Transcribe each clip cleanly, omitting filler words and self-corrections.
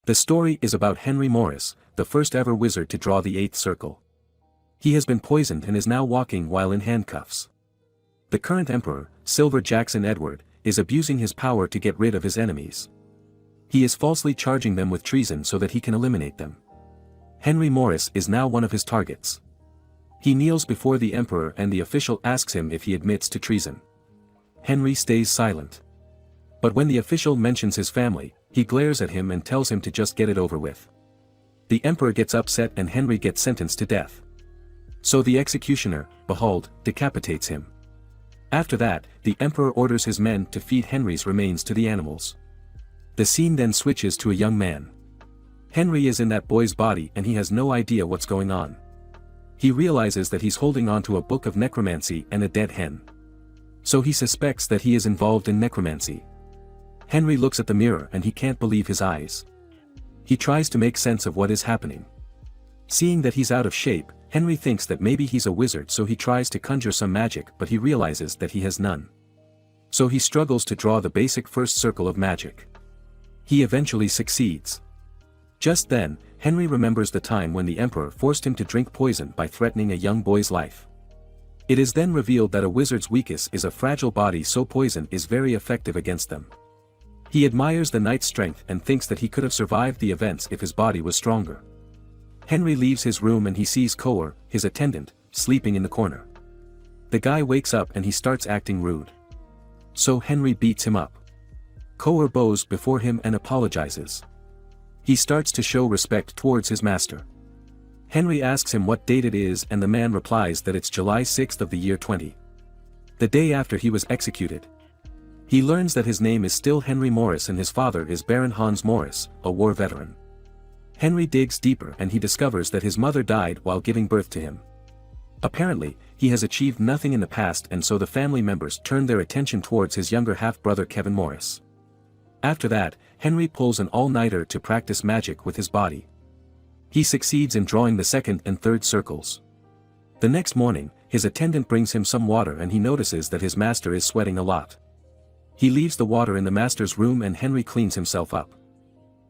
The story is about Henry Morris, the first ever wizard to draw the 8th circle. He has been poisoned and is now walking while in handcuffs. The current emperor, Silver Jackson Edward, is abusing his power to get rid of his enemies. He is falsely charging them with treason so that he can eliminate them. Henry Morris is now one of his targets. He kneels before the emperor and the official asks him if he admits to treason. Henry stays silent. But when the official mentions his family, he glares at him and tells him to just get it over with. The emperor gets upset and Henry gets sentenced to death. So the executioner, behold, decapitates him. After that, the emperor orders his men to feed Henry's remains to the animals. The scene then switches to a young man. Henry is in that boy's body and he has no idea what's going on. He realizes that he's holding on to a book of necromancy and a dead hen. So he suspects that he is involved in necromancy. Henry looks at the mirror and he can't believe his eyes. He tries to make sense of what is happening. Seeing that he's out of shape, Henry thinks that maybe he's a wizard, so he tries to conjure some magic, but he realizes that he has none. So he struggles to draw the basic first circle of magic. He eventually succeeds. Just then, Henry remembers the time when the emperor forced him to drink poison by threatening a young boy's life. It is then revealed that a wizard's weakness is a fragile body, so poison is very effective against them. He admires the knight's strength and thinks that he could have survived the events if his body was stronger. Henry leaves his room and he sees Koer, his attendant, sleeping in the corner. The guy wakes up and he starts acting rude. So Henry beats him up. Koer bows before him and apologizes. He starts to show respect towards his master. Henry asks him what date it is and the man replies that it's July 6th of the year 20. The day after he was executed. He learns that his name is still Henry Morris and his father is Baron Hans Morris, a war veteran. Henry digs deeper and he discovers that his mother died while giving birth to him. Apparently, he has achieved nothing in the past and so the family members turn their attention towards his younger half-brother Kevin Morris. After that, Henry pulls an all-nighter to practice magic with his body. He succeeds in drawing the 2nd and 3rd circles. The next morning, his attendant brings him some water and he notices that his master is sweating a lot. He leaves the water in the master's room and Henry cleans himself up.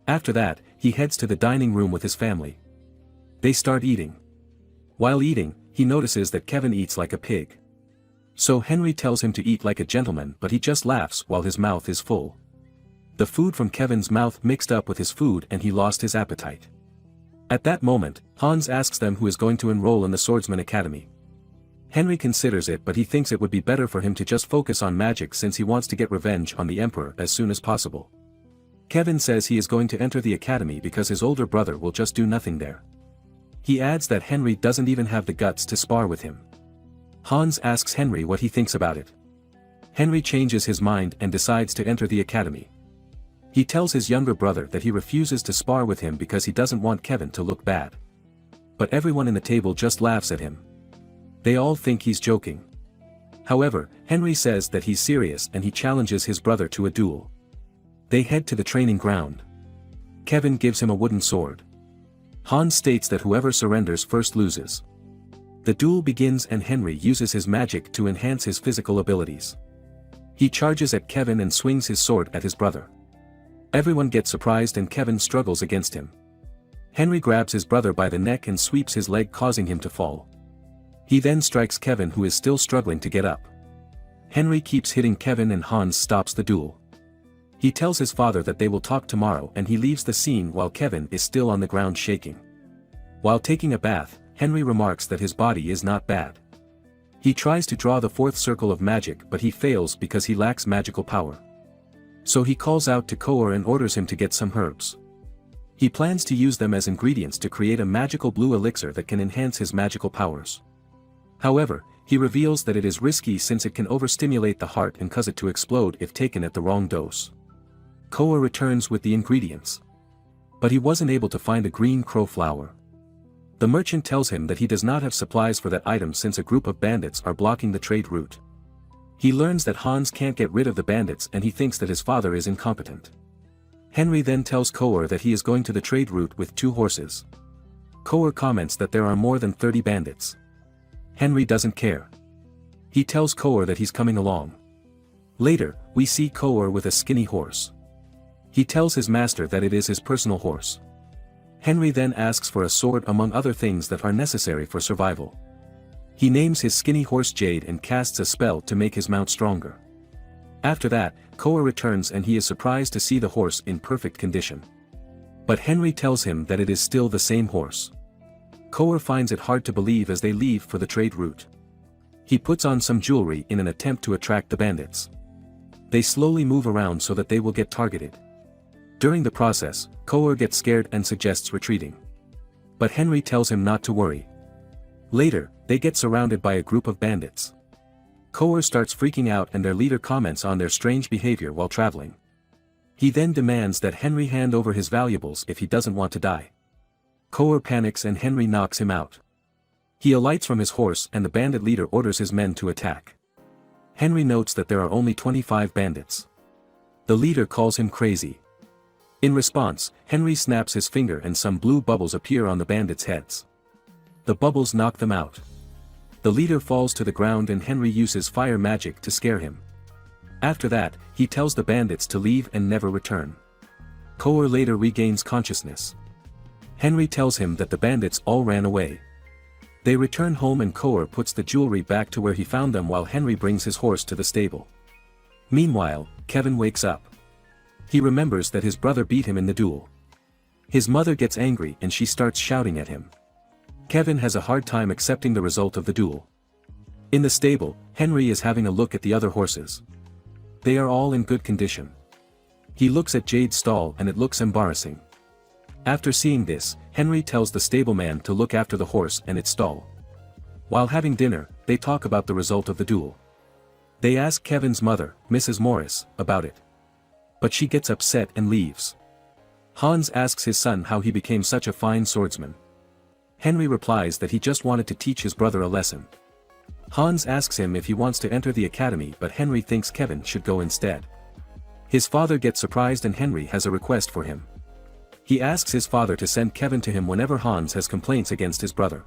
After that, he heads to the dining room with his family. They start eating. While eating, he notices that Kevin eats like a pig. So Henry tells him to eat like a gentleman, but he just laughs while his mouth is full. The food from Kevin's mouth mixed up with his food and he lost his appetite. At that moment, Hans asks them who is going to enroll in the Swordsman Academy. Henry considers it, but he thinks it would be better for him to just focus on magic since he wants to get revenge on the emperor as soon as possible. Kevin says he is going to enter the academy because his older brother will just do nothing there. He adds that Henry doesn't even have the guts to spar with him. Hans asks Henry what he thinks about it. Henry changes his mind and decides to enter the academy. He tells his younger brother that he refuses to spar with him because he doesn't want Kevin to look bad. But everyone in the table just laughs at him. They all think he's joking. However, Henry says that he's serious and he challenges his brother to a duel. They head to the training ground. Kevin gives him a wooden sword. Hans states that whoever surrenders first loses. The duel begins and Henry uses his magic to enhance his physical abilities. He charges at Kevin and swings his sword at his brother. Everyone gets surprised and Kevin struggles against him. Henry grabs his brother by the neck and sweeps his leg, causing him to fall. He then strikes Kevin, who is still struggling to get up. Henry keeps hitting Kevin and Hans stops the duel. He tells his father that they will talk tomorrow and he leaves the scene while Kevin is still on the ground shaking. While taking a bath, Henry remarks that his body is not bad. He tries to draw the 4th circle of magic but he fails because he lacks magical power. So he calls out to Koer and orders him to get some herbs. He plans to use them as ingredients to create a magical blue elixir that can enhance his magical powers. However, he reveals that it is risky since it can overstimulate the heart and cause it to explode if taken at the wrong dose. Koer returns with the ingredients. But he wasn't able to find a green crow flower. The merchant tells him that he does not have supplies for that item since a group of bandits are blocking the trade route. He learns that Hans can't get rid of the bandits and he thinks that his father is incompetent. Henry then tells Koer that he is going to the trade route with 2 horses. Koer comments that there are more than 30 bandits. Henry doesn't care. He tells Koer that he's coming along. Later, we see Koer with a skinny horse. He tells his master that it is his personal horse. Henry then asks for a sword among other things that are necessary for survival. He names his skinny horse Jade and casts a spell to make his mount stronger. After that, Koa returns and he is surprised to see the horse in perfect condition. But Henry tells him that it is still the same horse. Koa finds it hard to believe as they leave for the trade route. He puts on some jewelry in an attempt to attract the bandits. They slowly move around so that they will get targeted. During the process, Koa gets scared and suggests retreating. But Henry tells him not to worry. Later, they get surrounded by a group of bandits. Koa starts freaking out and their leader comments on their strange behavior while traveling. He then demands that Henry hand over his valuables if he doesn't want to die. Koa panics and Henry knocks him out. He alights from his horse and the bandit leader orders his men to attack. Henry notes that there are only 25 bandits. The leader calls him crazy. In response, Henry snaps his finger and some blue bubbles appear on the bandits' heads. The bubbles knock them out. The leader falls to the ground and Henry uses fire magic to scare him. After that, he tells the bandits to leave and never return. Koa later regains consciousness. Henry tells him that the bandits all ran away. They return home and Koa puts the jewelry back to where he found them while Henry brings his horse to the stable. Meanwhile, Kevin wakes up. He remembers that his brother beat him in the duel. His mother gets angry and she starts shouting at him. Kevin has a hard time accepting the result of the duel. In the stable, Henry is having a look at the other horses. They are all in good condition. He looks at Jade's stall and it looks embarrassing. After seeing this, Henry tells the stableman to look after the horse and its stall. While having dinner, they talk about the result of the duel. They ask Kevin's mother, Mrs. Morris, about it. But she gets upset and leaves. Hans asks his son how he became such a fine swordsman. Henry replies that he just wanted to teach his brother a lesson. Hans asks him if he wants to enter the academy, but Henry thinks Kevin should go instead. His father gets surprised and Henry has a request for him. He asks his father to send Kevin to him whenever Hans has complaints against his brother.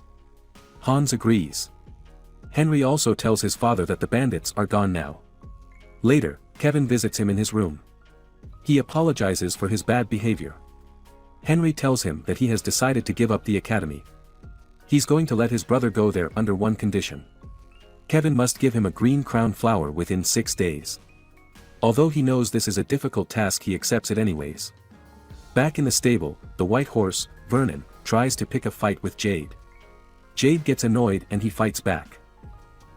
Hans agrees. Henry also tells his father that the bandits are gone now. Later, Kevin visits him in his room. He apologizes for his bad behavior. Henry tells him that he has decided to give up the academy. He's going to let his brother go there under one condition. Kevin must give him a green crown flower within 6 days. Although he knows this is a difficult task, he accepts it anyways. Back in the stable, the white horse, Vernon, tries to pick a fight with Jade. Jade gets annoyed and he fights back.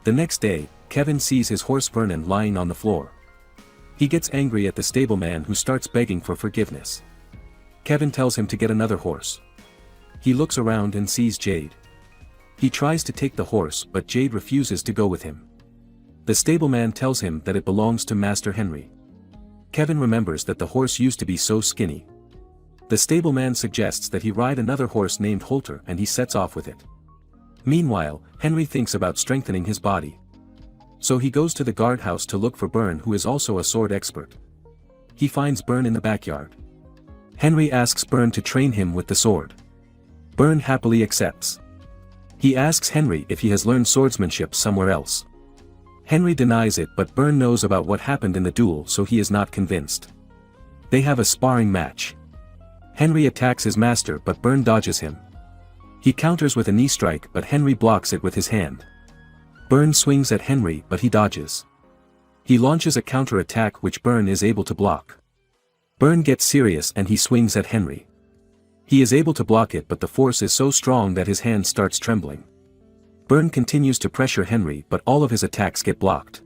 The next day, Kevin sees his horse Vernon lying on the floor. He gets angry at the stableman who starts begging for forgiveness. Kevin tells him to get another horse. He looks around and sees Jade. He tries to take the horse but Jade refuses to go with him. The stableman tells him that it belongs to Master Henry. Kevin remembers that the horse used to be so skinny. The stableman suggests that he ride another horse named Holter and he sets off with it. Meanwhile, Henry thinks about strengthening his body. So he goes to the guardhouse to look for Byrne, who is also a sword expert. He finds Byrne in the backyard. Henry asks Byrne to train him with the sword. Byrne happily accepts. He asks Henry if he has learned swordsmanship somewhere else. Henry denies it, but Byrne knows about what happened in the duel, so he is not convinced. They have a sparring match. Henry attacks his master but Byrne dodges him. He counters with a knee strike but Henry blocks it with his hand. Byrne swings at Henry but he dodges. He launches a counter attack which Byrne is able to block. Byrne gets serious and he swings at Henry. He is able to block it but the force is so strong that his hand starts trembling. Byrne continues to pressure Henry but all of his attacks get blocked.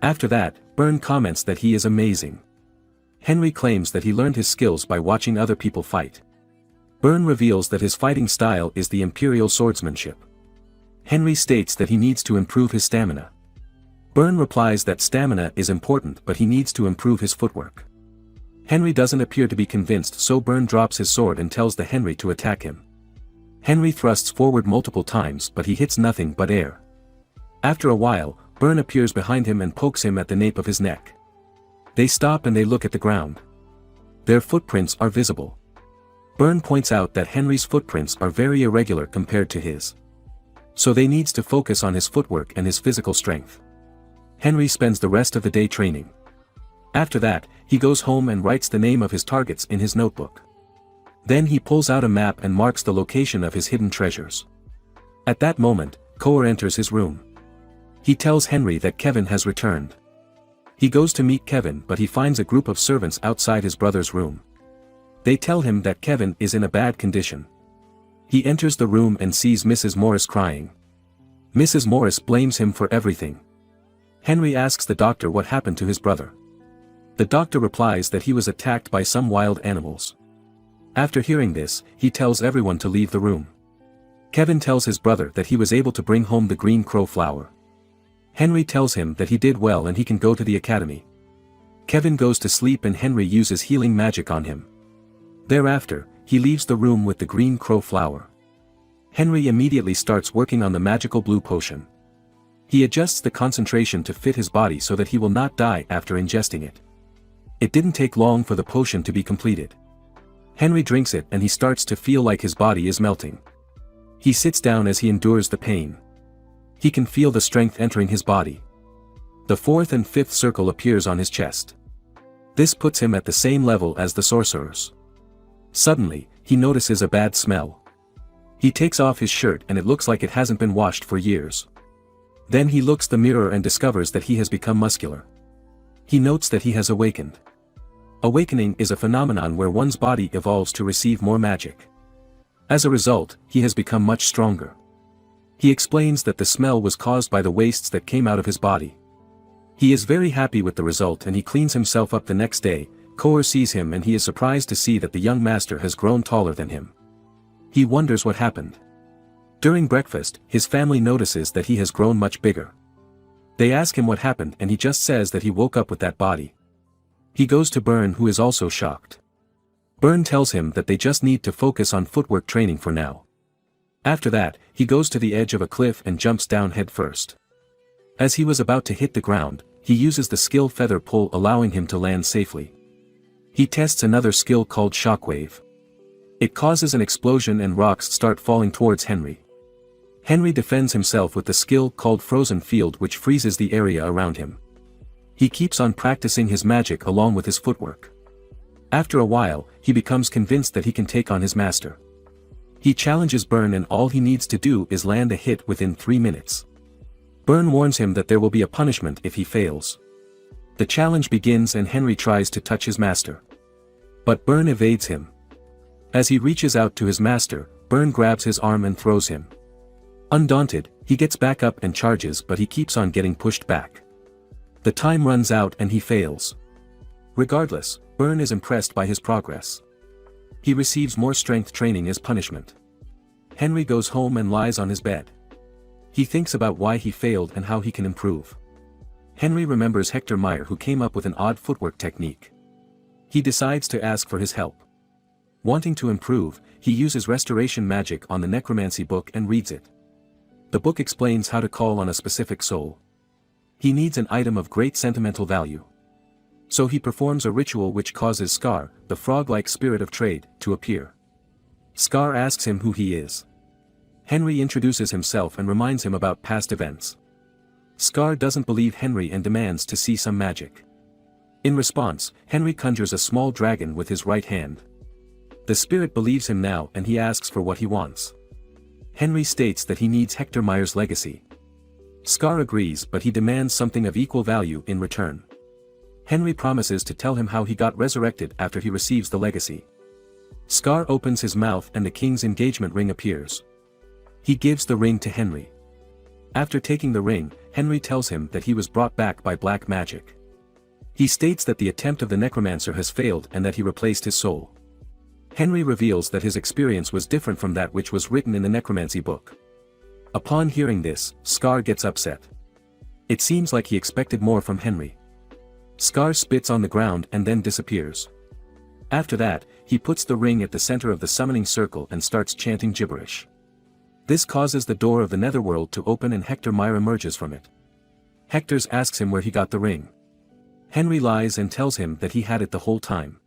After that, Byrne comments that he is amazing. Henry claims that he learned his skills by watching other people fight. Byrne reveals that his fighting style is the imperial swordsmanship. Henry states that he needs to improve his stamina. Byrne replies that stamina is important but he needs to improve his footwork. Henry doesn't appear to be convinced, so Byrne drops his sword and tells the Henry to attack him. Henry thrusts forward multiple times but he hits nothing but air. After a while, Byrne appears behind him and pokes him at the nape of his neck. They stop and they look at the ground. Their footprints are visible. Byrne points out that Henry's footprints are very irregular compared to his. So they needs to focus on his footwork and his physical strength. Henry spends the rest of the day training. After that, he goes home and writes the name of his targets in his notebook. Then he pulls out a map and marks the location of his hidden treasures. At that moment, Koer enters his room. He tells Henry that Kevin has returned. He goes to meet Kevin, but he finds a group of servants outside his brother's room. They tell him that Kevin is in a bad condition. He enters the room and sees Mrs. Morris crying. Mrs. Morris blames him for everything. Henry asks the doctor what happened to his brother. The doctor replies that he was attacked by some wild animals. After hearing this, he tells everyone to leave the room. Kevin tells his brother that he was able to bring home the green crow flower. Henry tells him that he did well and he can go to the academy. Kevin goes to sleep and Henry uses healing magic on him. Thereafter, he leaves the room with the green crow flower. Henry immediately starts working on the magical blue potion. He adjusts the concentration to fit his body so that he will not die after ingesting it. It didn't take long for the potion to be completed. Henry drinks it and he starts to feel like his body is melting. He sits down as he endures the pain. He can feel the strength entering his body. The fourth and fifth circle appears on his chest. This puts him at the same level as the sorcerers. Suddenly, he notices a bad smell. He takes off his shirt and it looks like it hasn't been washed for years. Then he looks the mirror and discovers that he has become muscular. He notes that he has awakened. Awakening is a phenomenon where one's body evolves to receive more magic. As a result, he has become much stronger. He explains that the smell was caused by the wastes that came out of his body. He is very happy with the result and he cleans himself up the next day. Koer sees him and he is surprised to see that the young master has grown taller than him. He wonders what happened. During breakfast, his family notices that he has grown much bigger. They ask him what happened and he just says that he woke up with that body. He goes to Byrne, who is also shocked. Byrne tells him that they just need to focus on footwork training for now. After that, he goes to the edge of a cliff and jumps down head first. As he was about to hit the ground, he uses the skill feather pull, allowing him to land safely. He tests another skill called shockwave. It causes an explosion and rocks start falling towards Henry. Henry defends himself with the skill called frozen field, which freezes the area around him. He keeps on practicing his magic along with his footwork. After a while, he becomes convinced that he can take on his master. He challenges Byrne and all he needs to do is land a hit within 3 minutes. Byrne warns him that there will be a punishment if he fails. The challenge begins and Henry tries to touch his master. But Byrne evades him. As he reaches out to his master, Byrne grabs his arm and throws him. Undaunted, he gets back up and charges, but he keeps on getting pushed back. The time runs out and he fails. Regardless, Byrne is impressed by his progress. He receives more strength training as punishment. Henry goes home and lies on his bed. He thinks about why he failed and how he can improve. Henry remembers Hector Meyer, who came up with an odd footwork technique. He decides to ask for his help. Wanting to improve, he uses restoration magic on the necromancy book and reads it. The book explains how to call on a specific soul. He needs an item of great sentimental value. So he performs a ritual which causes Scar, the frog-like spirit of trade, to appear. Scar asks him who he is. Henry introduces himself and reminds him about past events. Scar doesn't believe Henry and demands to see some magic. In response, Henry conjures a small dragon with his right hand. The spirit believes him now and he asks for what he wants. Henry states that he needs Hector Meyer's legacy. Scar agrees, but he demands something of equal value in return. Henry promises to tell him how he got resurrected after he receives the legacy. Scar opens his mouth and the king's engagement ring appears. He gives the ring to Henry. After taking the ring, Henry tells him that he was brought back by black magic. He states that the attempt of the necromancer has failed and that he replaced his soul. Henry reveals that his experience was different from that which was written in the necromancy book. Upon hearing this, Scar gets upset. It seems like he expected more from Henry. Scar spits on the ground and then disappears. After that, he puts the ring at the center of the summoning circle and starts chanting gibberish. This causes the door of the netherworld to open and Hector Meyer emerges from it. Hector asks him where he got the ring. Henry lies and tells him that he had it the whole time.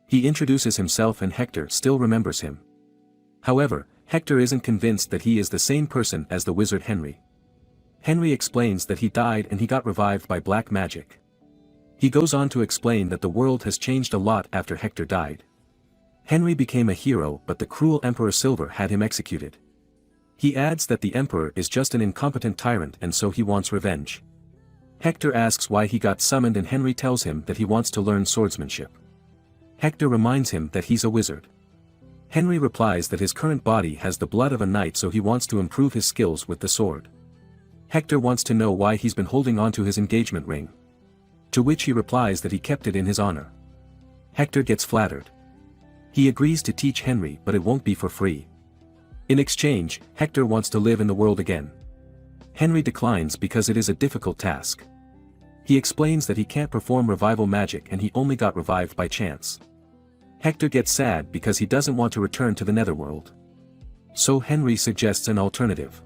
He introduces himself and Hector still remembers him. However, Hector isn't convinced that he is the same person as the wizard Henry. Henry explains that he died and he got revived by black magic. He goes on to explain that the world has changed a lot after Hector died. Henry became a hero, but the cruel Emperor Silver had him executed. He adds that the Emperor is just an incompetent tyrant and so he wants revenge. Hector asks why he got summoned and Henry tells him that he wants to learn swordsmanship. Hector reminds him that he's a wizard. Henry replies that his current body has the blood of a knight so he wants to improve his skills with the sword. Hector wants to know why he's been holding on to his engagement ring. To which he replies that he kept it in his honor. Hector gets flattered. He agrees to teach Henry but it won't be for free. In exchange, Hector wants to live in the world again. Henry declines because it is a difficult task. He explains that he can't perform revival magic and he only got revived by chance. Hector gets sad because he doesn't want to return to the netherworld. So Henry suggests an alternative.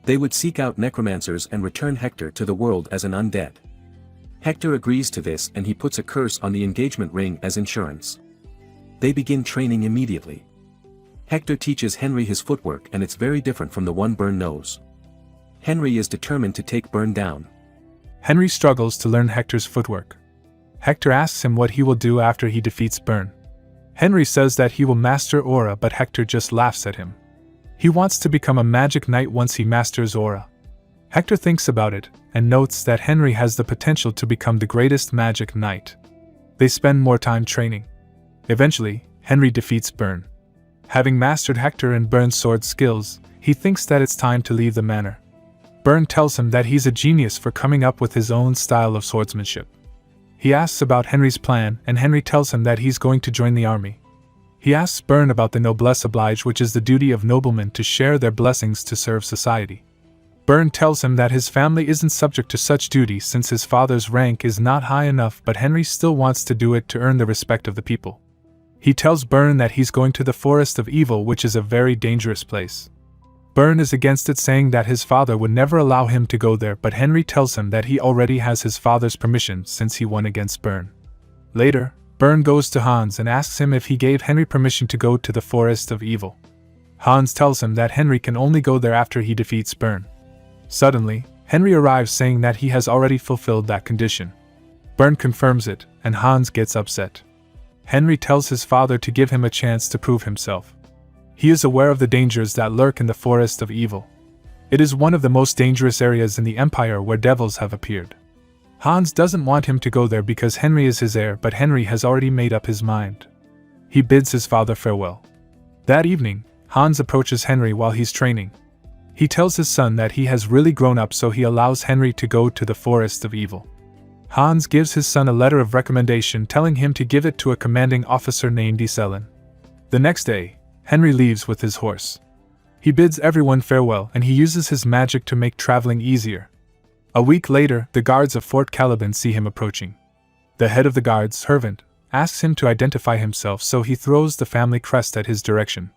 They would seek out necromancers and return Hector to the world as an undead. Hector agrees to this and he puts a curse on the engagement ring as insurance. They begin training immediately. Hector teaches Henry his footwork and it's very different from the one Byrne knows. Henry is determined to take Byrne down. Henry struggles to learn Hector's footwork. Hector asks him what he will do after he defeats Byrne. Henry says that he will master aura but Hector just laughs at him. He wants to become a magic knight once he masters aura. Hector thinks about it and notes that Henry has the potential to become the greatest magic knight. They spend more time training. Eventually, Henry defeats Byrne. Having mastered Hector and Byrne's sword skills, he thinks that it's time to leave the manor. Byrne tells him that he's a genius for coming up with his own style of swordsmanship. He asks about Henry's plan and Henry tells him that he's going to join the army. He asks Byrne about the noblesse oblige, which is the duty of noblemen to share their blessings to serve society. Byrne tells him that his family isn't subject to such duty since his father's rank is not high enough, but Henry still wants to do it to earn the respect of the people. He tells Byrne that he's going to the Forest of Evil, which is a very dangerous place. Byrne is against it, saying that his father would never allow him to go there, but Henry tells him that he already has his father's permission since he won against Byrne. Later, Byrne goes to Hans and asks him if he gave Henry permission to go to the Forest of Evil. Hans tells him that Henry can only go there after he defeats Byrne. Suddenly, Henry arrives saying that he has already fulfilled that condition. Byrne confirms it, and Hans gets upset. Henry tells his father to give him a chance to prove himself. He is aware of the dangers that lurk in the Forest of Evil. It is one of the most dangerous areas in the Empire where devils have appeared. Hans doesn't want him to go there because Henry is his heir, but Henry has already made up his mind. He bids his father farewell. That evening, Hans approaches Henry while he's training. He tells his son that he has really grown up, so he allows Henry to go to the Forest of Evil. Hans gives his son a letter of recommendation telling him to give it to a commanding officer named Iselin. The next day, Henry leaves with his horse. He bids everyone farewell and he uses his magic to make traveling easier. A week later, the guards of Fort Caliban see him approaching. The head of the guards, Hervant, asks him to identify himself, so he throws the family crest at his direction.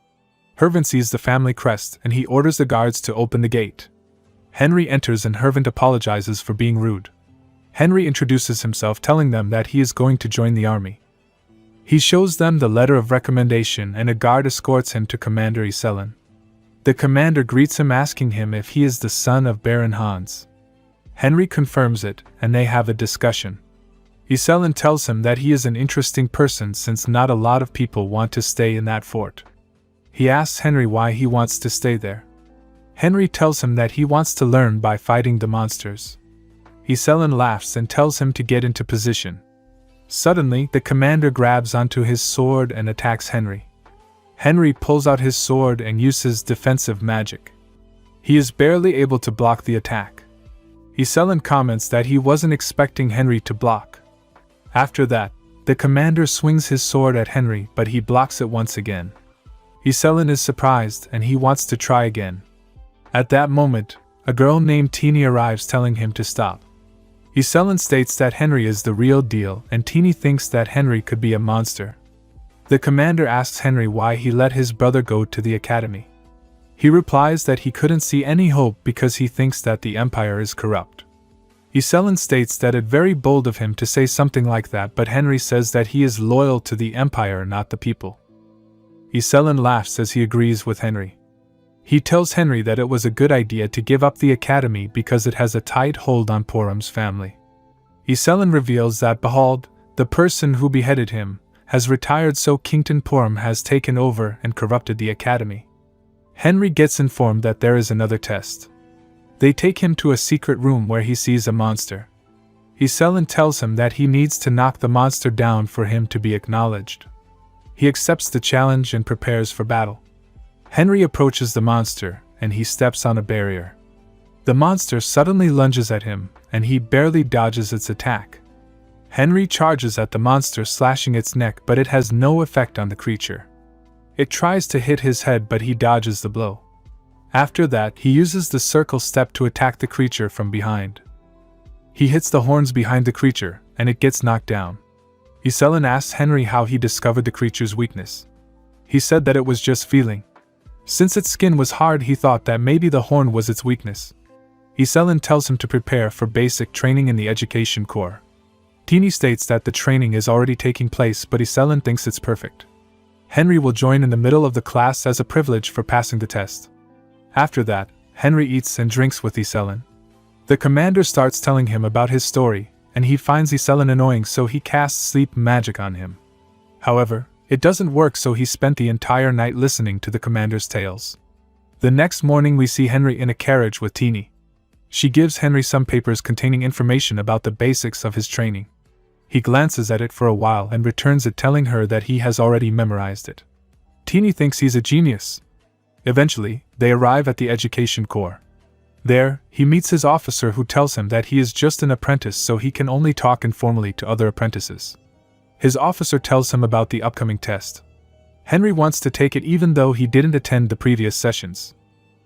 Hervant sees the family crest and he orders the guards to open the gate. Henry enters and Hervant apologizes for being rude. Henry introduces himself, telling them that he is going to join the army. He shows them the letter of recommendation and a guard escorts him to Commander Iselin. The commander greets him, asking him if he is the son of Baron Hans. Henry confirms it and they have a discussion. Iselin tells him that he is an interesting person since not a lot of people want to stay in that fort. He asks Henry why he wants to stay there. Henry tells him that he wants to learn by fighting the monsters. Iselin laughs and tells him to get into position. Suddenly, the commander grabs onto his sword and attacks Henry. Henry pulls out his sword and uses defensive magic. He is barely able to block the attack. Iselin comments that he wasn't expecting Henry to block. After that, the commander swings his sword at Henry, but he blocks it once again. Iselin is surprised and he wants to try again. At that moment, a girl named Teeny arrives, telling him to stop. Iselin states that Henry is the real deal and Teeny thinks that Henry could be a monster. The commander asks Henry why he let his brother go to the academy. He replies that he couldn't see any hope because he thinks that the Empire is corrupt. Iselin states that it's very bold of him to say something like that, but Henry says that he is loyal to the Empire, not the people. Iselin laughs as he agrees with Henry. He tells Henry that it was a good idea to give up the academy because it has a tight hold on Porum's family. Iselin reveals that Behold, the person who beheaded him, has retired, so Kington Porum has taken over and corrupted the academy. Henry gets informed that there is another test. They take him to a secret room where he sees a monster. Iselin tells him that he needs to knock the monster down for him to be acknowledged. He accepts the challenge and prepares for battle. Henry approaches the monster, and he steps on a barrier. The monster suddenly lunges at him, and he barely dodges its attack. Henry charges at the monster, slashing its neck, but it has no effect on the creature. It tries to hit his head, but he dodges the blow. After that, he uses the circle step to attack the creature from behind. He hits the horns behind the creature, and it gets knocked down. Iselin asks Henry how he discovered the creature's weakness. He said that it was just feeling. Since its skin was hard, he thought that maybe the horn was its weakness. Iselin tells him to prepare for basic training in the education corps. Teeny states that the training is already taking place, but Iselin thinks it's perfect. Henry will join in the middle of the class as a privilege for passing the test. After that, Henry eats and drinks with Iselin. The commander starts telling him about his story, and he finds Iselin annoying, so he casts sleep magic on him. However, it doesn't work, so he spent the entire night listening to the commander's tales. The next morning we see Henry in a carriage with Teeny. She gives Henry some papers containing information about the basics of his training. He glances at it for a while and returns it, telling her that he has already memorized it. Teeny thinks he's a genius. Eventually, they arrive at the education corps. There, he meets his officer, who tells him that he is just an apprentice, so he can only talk informally to other apprentices. His officer tells him about the upcoming test. Henry wants to take it even though he didn't attend the previous sessions.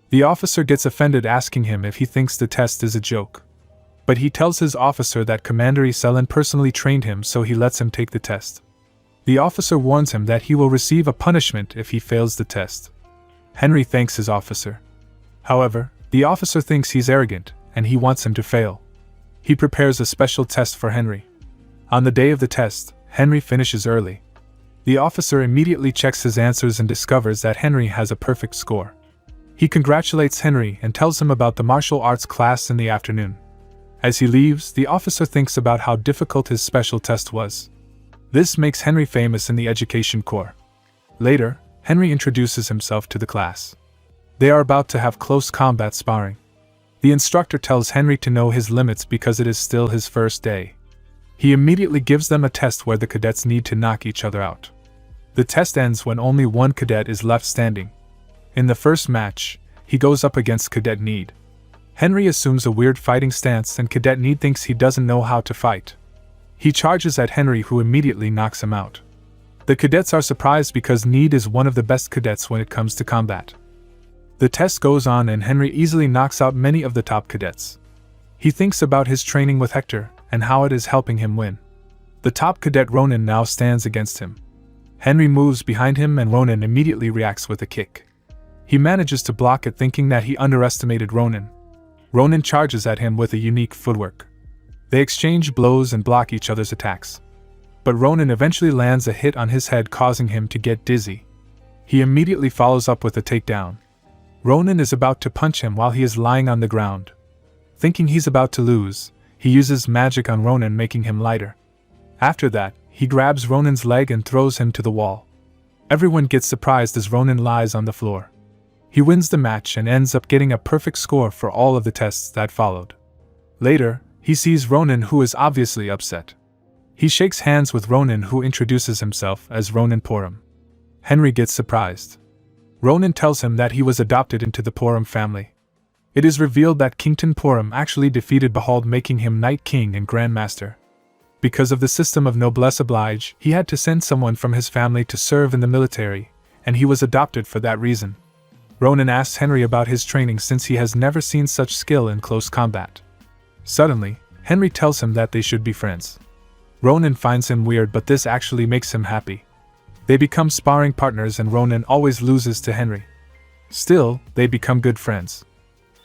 The officer gets offended, asking him if he thinks the test is a joke. But he tells his officer that Commander Iselin personally trained him, so he lets him take the test. The officer warns him that he will receive a punishment if he fails the test. Henry thanks his officer. However, the officer thinks he's arrogant, and he wants him to fail. He prepares a special test for Henry. On the day of the test, Henry finishes early. The officer immediately checks his answers and discovers that Henry has a perfect score. He congratulates Henry and tells him about the martial arts class in the afternoon. As he leaves, the officer thinks about how difficult his special test was. This makes Henry famous in the education corps. Later, Henry introduces himself to the class. They are about to have close combat sparring. The instructor tells Henry to know his limits because it is still his first day. He immediately gives them a test where the cadets need to knock each other out. The test ends when only one cadet is left standing. In the first match, he goes up against Cadet Need. Henry assumes a weird fighting stance, and Cadet Need thinks he doesn't know how to fight. He charges at Henry, who immediately knocks him out. The cadets are surprised because Need is one of the best cadets when it comes to combat. The test goes on and Henry easily knocks out many of the top cadets. He thinks about his training with Hector and how it is helping him win. The top cadet Ronan now stands against him. Henry moves behind him and Ronan immediately reacts with a kick. He manages to block it, thinking that he underestimated Ronan. Ronan charges at him with a unique footwork. They exchange blows and block each other's attacks. But Ronan eventually lands a hit on his head, causing him to get dizzy. He immediately follows up with a takedown. Ronan is about to punch him while he is lying on the ground. Thinking he's about to lose, he uses magic on Ronan, making him lighter. After that, he grabs Ronan's leg and throws him to the wall. Everyone gets surprised as Ronan lies on the floor. He wins the match and ends up getting a perfect score for all of the tests that followed. Later, he sees Ronan, who is obviously upset. He shakes hands with Ronan, who introduces himself as Ronan Porum. Henry gets surprised. Ronan tells him that he was adopted into the Porum family. It is revealed that Kington Porum actually defeated Behold, making him Night King and Grandmaster. Because of the system of noblesse oblige, he had to send someone from his family to serve in the military, and he was adopted for that reason. Ronan asks Henry about his training since he has never seen such skill in close combat. Suddenly, Henry tells him that they should be friends. Ronan finds him weird, but this actually makes him happy. They become sparring partners and Ronan always loses to Henry. Still, they become good friends.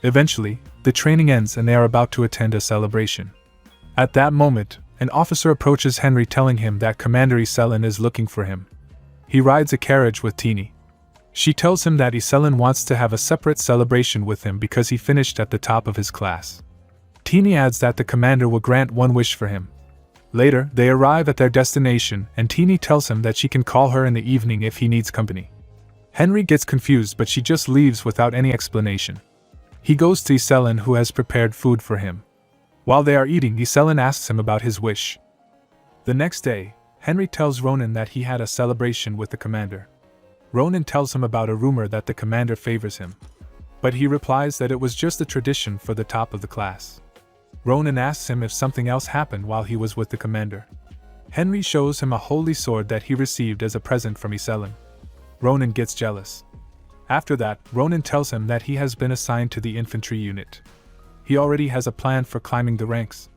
Eventually, the training ends and they are about to attend a celebration. At that moment, an officer approaches Henry, telling him that Commander Iselin is looking for him. He rides a carriage with Teeny. She tells him that Iselin wants to have a separate celebration with him because he finished at the top of his class. Teeny adds that the commander will grant one wish for him. Later, they arrive at their destination and Teeny tells him that she can call her in the evening if he needs company. Henry gets confused but she just leaves without any explanation. He goes to Iselin who has prepared food for him. While they are eating, Iselin asks him about his wish. The next day, Henry tells Ronan that he had a celebration with the commander. Ronan tells him about a rumor that the commander favors him. But he replies that it was just a tradition for the top of the class. Ronan asks him if something else happened while he was with the commander. Henry shows him a holy sword that he received as a present from Iselin. Ronan gets jealous. After that, Ronan tells him that he has been assigned to the infantry unit. He already has a plan for climbing the ranks.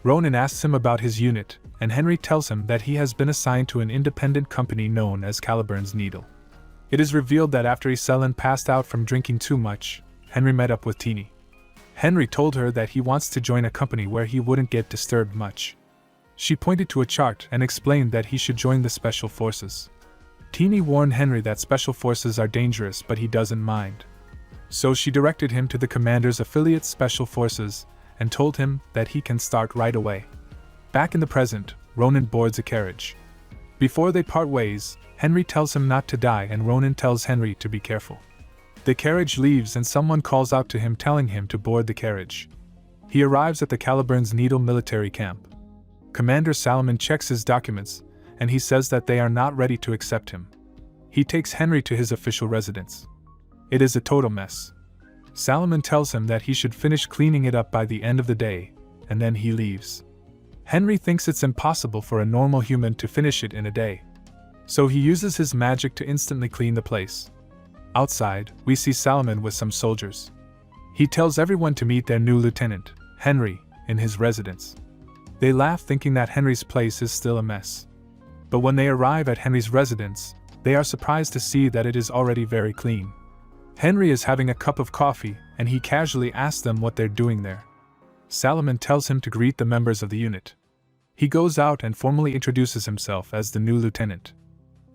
Ronan asks him about his unit, and Henry tells him that he has been assigned to an independent company known as Caliburn's Needle. It is revealed that after Iselin passed out from drinking too much, Henry met up with Teeny. Henry told her that he wants to join a company where he wouldn't get disturbed much. She pointed to a chart and explained that he should join the Special Forces. Teeny warned Henry that Special Forces are dangerous, but he doesn't mind. So she directed him to the commander's affiliate Special Forces and told him that he can start right away. Back in the present, Ronan boards a carriage. Before they part ways, Henry tells him not to die and Ronan tells Henry to be careful. The carriage leaves and someone calls out to him telling him to board the carriage. He arrives at the Caliburn's Needle military camp. Commander Salomon checks his documents, and he says that they are not ready to accept him. He takes Henry to his official residence. It is a total mess. Salomon tells him that he should finish cleaning it up by the end of the day, and then he leaves. Henry thinks it's impossible for a normal human to finish it in a day. So he uses his magic to instantly clean the place. Outside, we see Salomon with some soldiers. He tells everyone to meet their new lieutenant, Henry, in his residence. They laugh thinking that Henry's place is still a mess. But when they arrive at Henry's residence, they are surprised to see that it is already very clean. Henry is having a cup of coffee, and he casually asks them what they're doing there. Salomon tells him to greet the members of the unit. He goes out and formally introduces himself as the new lieutenant.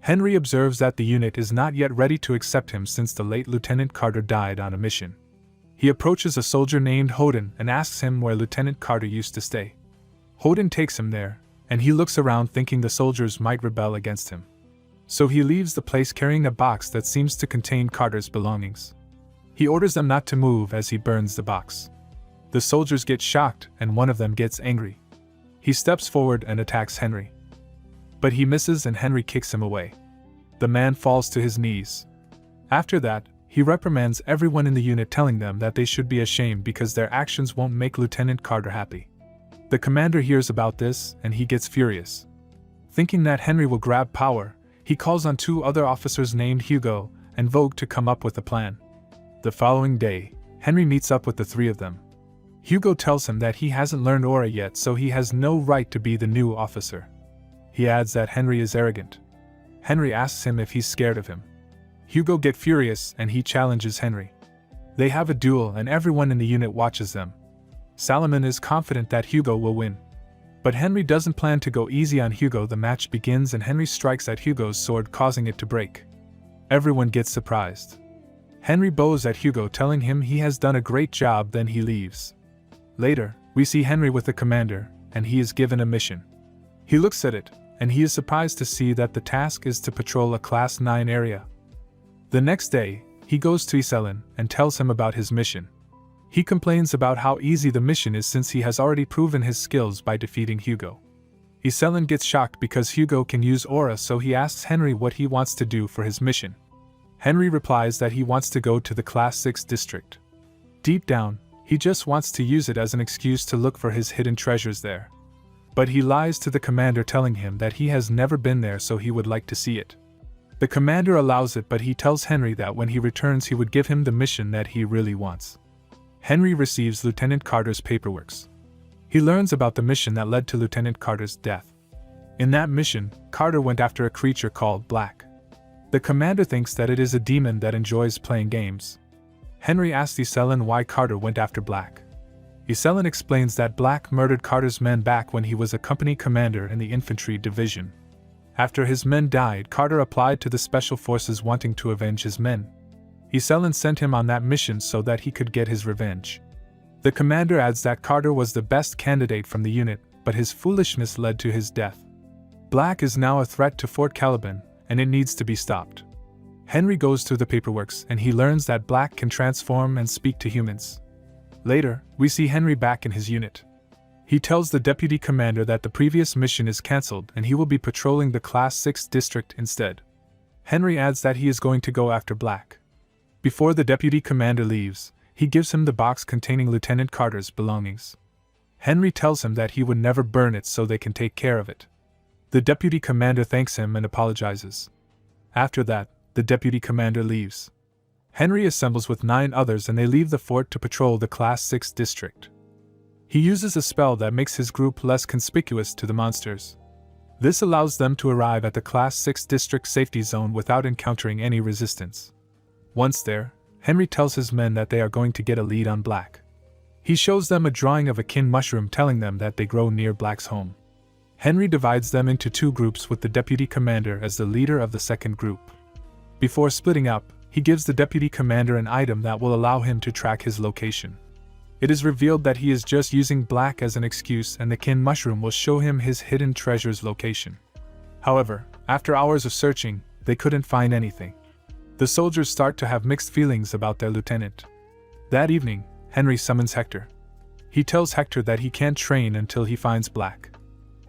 Henry observes that the unit is not yet ready to accept him since the late Lieutenant Carter died on a mission. He approaches a soldier named Hoden and asks him where Lieutenant Carter used to stay. Hoden takes him there, and he looks around thinking the soldiers might rebel against him. So he leaves the place carrying a box that seems to contain Carter's belongings. He orders them not to move as he burns the box. The soldiers get shocked and one of them gets angry. He steps forward and attacks Henry. But he misses and Henry kicks him away. The man falls to his knees. After that, he reprimands everyone in the unit telling them that they should be ashamed because their actions won't make Lieutenant Carter happy. The commander hears about this and he gets furious. Thinking that Henry will grab power, he calls on two other officers named Hugo and Vogue to come up with a plan. The following day, Henry meets up with the three of them. Hugo tells him that he hasn't learned aura yet, so he has no right to be the new officer. He adds that Henry is arrogant. Henry asks him if he's scared of him. Hugo gets furious and he challenges Henry. They have a duel and everyone in the unit watches them. Salomon is confident that Hugo will win. But Henry doesn't plan to go easy on Hugo. The match begins and Henry strikes at Hugo's sword, causing it to break. Everyone gets surprised. Henry bows at Hugo, telling him he has done a great job, then he leaves. Later, we see Henry with the commander, and he is given a mission. He looks at it, and he is surprised to see that the task is to patrol a Class 9 area. The next day, he goes to Iselin and tells him about his mission. He complains about how easy the mission is since he has already proven his skills by defeating Hugo. Iselin gets shocked because Hugo can use aura, so he asks Henry what he wants to do for his mission. Henry replies that he wants to go to the Class 6 district. Deep down, he just wants to use it as an excuse to look for his hidden treasures there. But he lies to the commander, telling him that he has never been there, so he would like to see it. The commander allows it, but he tells Henry that when he returns he would give him the mission that he really wants. Henry receives Lieutenant Carter's paperwork. He learns about the mission that led to Lieutenant Carter's death. In that mission, Carter went after a creature called Black. The commander thinks that it is a demon that enjoys playing games. Henry asks Iselin why Carter went after Black. Iselin explains that Black murdered Carter's men back when he was a company commander in the infantry division. After his men died, Carter applied to the special forces wanting to avenge his men. Iselin sent him on that mission so that he could get his revenge. The commander adds that Carter was the best candidate from the unit, but his foolishness led to his death. Black is now a threat to Fort Caliban, and it needs to be stopped. Henry goes through the paperwork and he learns that Black can transform and speak to humans. Later, we see Henry back in his unit. He tells the deputy commander that the previous mission is cancelled and he will be patrolling the Class 6 district instead. Henry adds that he is going to go after Black. Before the deputy commander leaves, he gives him the box containing Lieutenant Carter's belongings. Henry tells him that he would never burn it so they can take care of it. The deputy commander thanks him and apologizes. After that, the deputy commander leaves. Henry assembles with 9 others and they leave the fort to patrol the Class 6 district. He uses a spell that makes his group less conspicuous to the monsters. This allows them to arrive at the Class 6 district safety zone without encountering any resistance. Once there, Henry tells his men that they are going to get a lead on Black. He shows them a drawing of a kin mushroom telling them that they grow near Black's home. Henry divides them into 2 groups with the deputy commander as the leader of the second group. Before splitting up, he gives the deputy commander an item that will allow him to track his location. It is revealed that he is just using Black as an excuse and the kin mushroom will show him his hidden treasure's location. However, after hours of searching, they couldn't find anything. The soldiers start to have mixed feelings about their lieutenant. That evening, Henry summons Hector. He tells Hector that he can't train until he finds Black.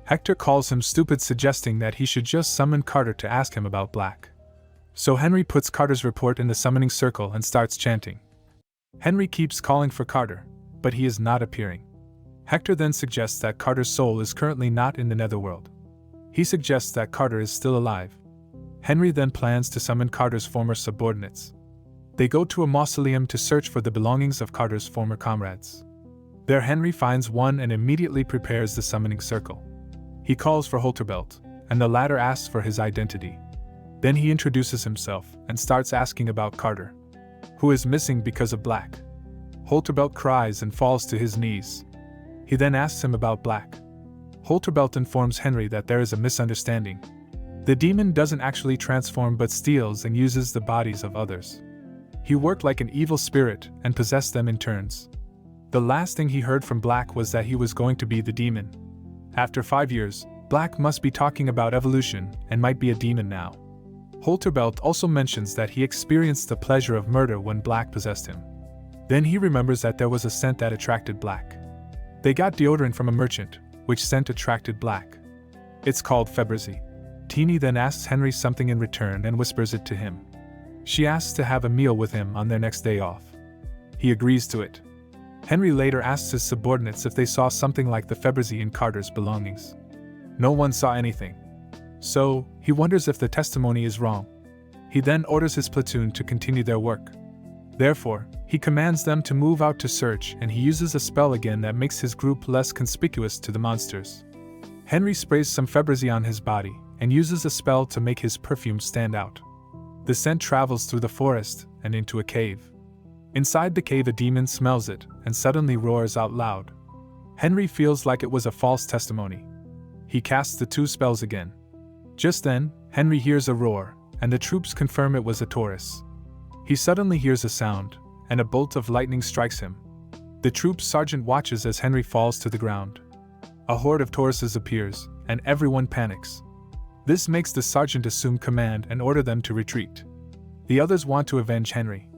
Hector calls him stupid, suggesting that he should just summon Carter to ask him about Black. So Henry puts Carter's report in the summoning circle and starts chanting. Henry keeps calling for Carter, but he is not appearing. Hector then suggests that Carter's soul is currently not in the netherworld. He suggests that Carter is still alive. Henry then plans to summon Carter's former subordinates. They go to a mausoleum to search for the belongings of Carter's former comrades. There Henry finds one and immediately prepares the summoning circle. He calls for Holterbelt, and the latter asks for his identity. Then he introduces himself and starts asking about Carter, who is missing because of Black. Holterbelt cries and falls to his knees. He then asks him about Black. Holterbelt informs Henry that there is a misunderstanding. The demon doesn't actually transform but steals and uses the bodies of others. He worked like an evil spirit and possessed them in turns. The last thing he heard from Black was that he was going to be the demon. After 5 years, Black must be talking about evolution and might be a demon now. Holterbelt also mentions that he experienced the pleasure of murder when Black possessed him. Then he remembers that there was a scent that attracted Black. They got deodorant from a merchant, which scent attracted Black. It's called Febreze. Teeny then asks Henry something in return and whispers it to him. She asks to have a meal with him on their next day off. He agrees to it. Henry later asks his subordinates if they saw something like the Febreze in Carter's belongings. No one saw anything. So, he wonders if the testimony is wrong. He then orders his platoon to continue their work. Therefore, he commands them to move out to search and he uses a spell again that makes his group less conspicuous to the monsters. Henry sprays some Febreze on his body and uses a spell to make his perfume stand out. The scent travels through the forest and into a cave. Inside the cave a demon smells it and suddenly roars out loud. Henry feels like it was a false testimony. He casts the 2 spells again. Just then, Henry hears a roar, and the troops confirm it was a Taurus. He suddenly hears a sound, and a bolt of lightning strikes him. The troop's sergeant watches as Henry falls to the ground. A horde of Tauruses appears, and everyone panics. This makes the sergeant assume command and order them to retreat. The others want to avenge Henry.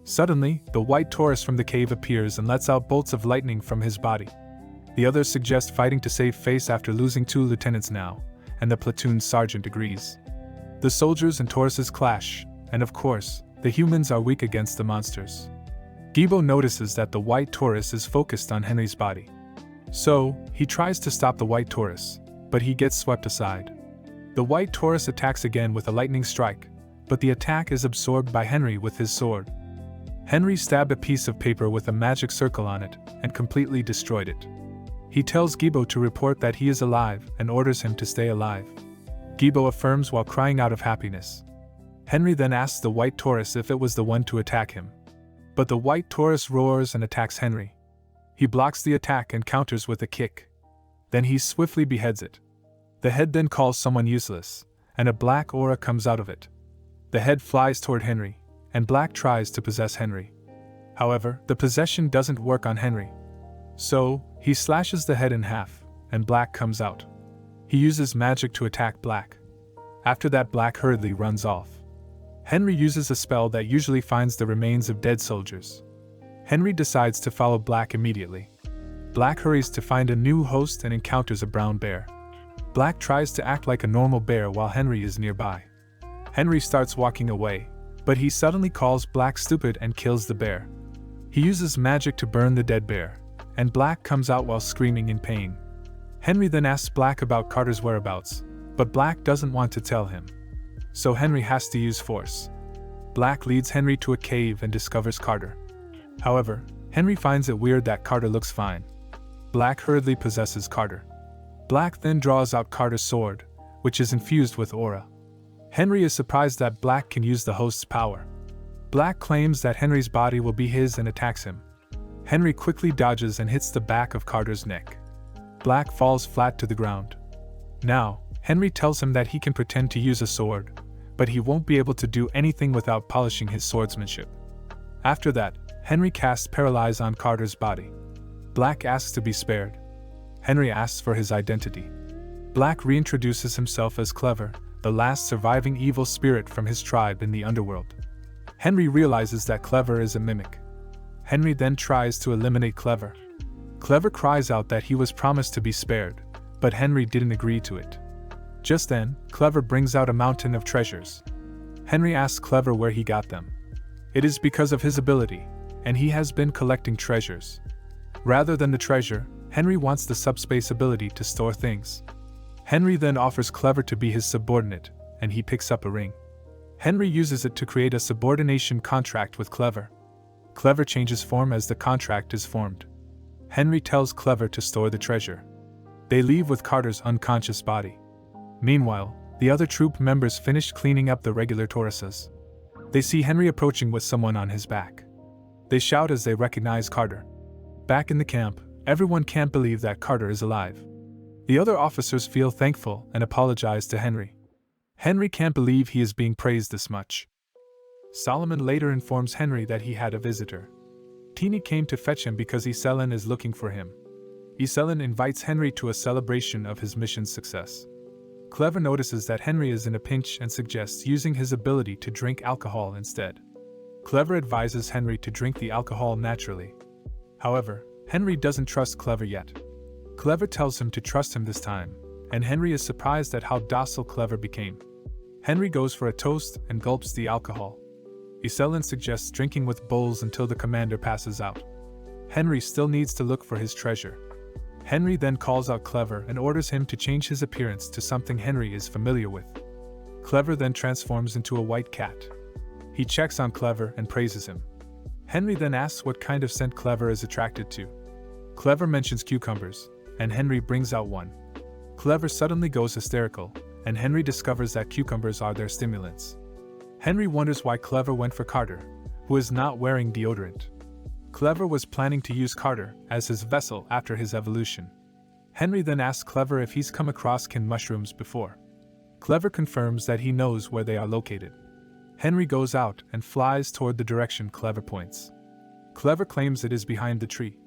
Suddenly, the white Taurus from the cave appears and lets out bolts of lightning from his body. The others suggest fighting to save face after losing 2 lieutenants now, and the platoon's sergeant agrees. The soldiers and Tauruses clash, and of course, the humans are weak against the monsters. Gibo notices that the white Taurus is focused on Henry's body. So, he tries to stop the white Taurus, but he gets swept aside. The white Taurus attacks again with a lightning strike, but the attack is absorbed by Henry with his sword. Henry stabbed a piece of paper with a magic circle on it and completely destroyed it. He tells Gibo to report that he is alive and orders him to stay alive. Gibo affirms while crying out of happiness. Henry then asks the white Taurus if it was the one to attack him. But the white Taurus roars and attacks Henry. He blocks the attack and counters with a kick. Then he swiftly beheads it. The head then calls someone useless, and a black aura comes out of it. The head flies toward Henry, and Black tries to possess Henry. However, the possession doesn't work on Henry. So, he slashes the head in half, and Black comes out. He uses magic to attack Black. After that, Black hurriedly runs off. Henry uses a spell that usually finds the remains of dead soldiers. Henry decides to follow Black immediately. Black hurries to find a new host and encounters a brown bear. Black tries to act like a normal bear while Henry is nearby. Henry starts walking away, but he suddenly calls Black stupid and kills the bear. He uses magic to burn the dead bear, and Black comes out while screaming in pain. Henry then asks Black about Carter's whereabouts, but Black doesn't want to tell him. So Henry has to use force. Black leads Henry to a cave and discovers Carter. However, Henry finds it weird that Carter looks fine. Black hurriedly possesses Carter. Black then draws out Carter's sword, which is infused with aura. Henry is surprised that Black can use the host's power. Black claims that Henry's body will be his and attacks him. Henry quickly dodges and hits the back of Carter's neck. Black falls flat to the ground. Now, Henry tells him that he can pretend to use a sword, but he won't be able to do anything without polishing his swordsmanship. After that, Henry casts Paralyze on Carter's body. Black asks to be spared. Henry asks for his identity. Black reintroduces himself as Clever, the last surviving evil spirit from his tribe in the underworld. Henry realizes that Clever is a mimic. Henry then tries to eliminate Clever. Clever cries out that he was promised to be spared, but Henry didn't agree to it. Just then, Clever brings out a mountain of treasures. Henry asks Clever where he got them. It is because of his ability, and he has been collecting treasures. Rather than the treasure, Henry wants the subspace ability to store things. Henry then offers Clever to be his subordinate, and he picks up a ring. Henry uses it to create a subordination contract with Clever. Clever changes form as the contract is formed. Henry tells Clever to store the treasure. They leave with Carter's unconscious body. Meanwhile, the other troop members finish cleaning up the regular Taurusas. They see Henry approaching with someone on his back. They shout as they recognize Carter. Back in the camp, everyone can't believe that Carter is alive. The other officers feel thankful and apologize to Henry. Henry can't believe he is being praised this much. Solomon later informs Henry that he had a visitor. Teeny came to fetch him because Iselin is looking for him. Iselin invites Henry to a celebration of his mission's success. Clever notices that Henry is in a pinch and suggests using his ability to drink alcohol instead. Clever advises Henry to drink the alcohol naturally. However, Henry doesn't trust Clever yet. Clever tells him to trust him this time, and Henry is surprised at how docile Clever became. Henry goes for a toast and gulps the alcohol. Iselin suggests drinking with bowls until the commander passes out. Henry still needs to look for his treasure. Henry then calls out Clever and orders him to change his appearance to something Henry is familiar with. Clever then transforms into a white cat. He checks on Clever and praises him. Henry then asks what kind of scent Clever is attracted to. Clever mentions cucumbers, and Henry brings out one. Clever suddenly goes hysterical, and Henry discovers that cucumbers are their stimulants. Henry wonders why Clever went for Carter, who is not wearing deodorant. Clever was planning to use Carter as his vessel after his evolution. Henry then asks Clever if he's come across kin mushrooms before. Clever confirms that he knows where they are located. Henry goes out and flies toward the direction Clever points. Clever claims it is behind the tree.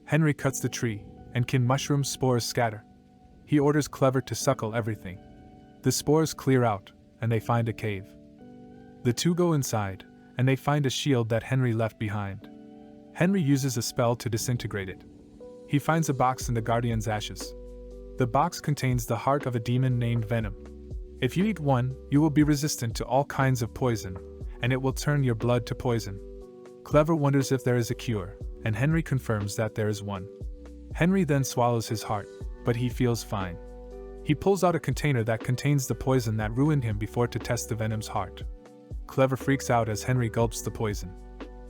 Henry cuts the tree, and kin mushroom spores scatter. He orders Clever to suckle everything. The spores clear out, and they find a cave. The two go inside, and they find a shield that Henry left behind. Henry uses a spell to disintegrate it. He finds a box in the Guardian's ashes. The box contains the heart of a demon named Venom. If you eat one, you will be resistant to all kinds of poison, and it will turn your blood to poison. Clever wonders if there is a cure, and Henry confirms that there is one. Henry then swallows his heart, but he feels fine. He pulls out a container that contains the poison that ruined him before to test the Venom's heart. Clever freaks out as Henry gulps the poison.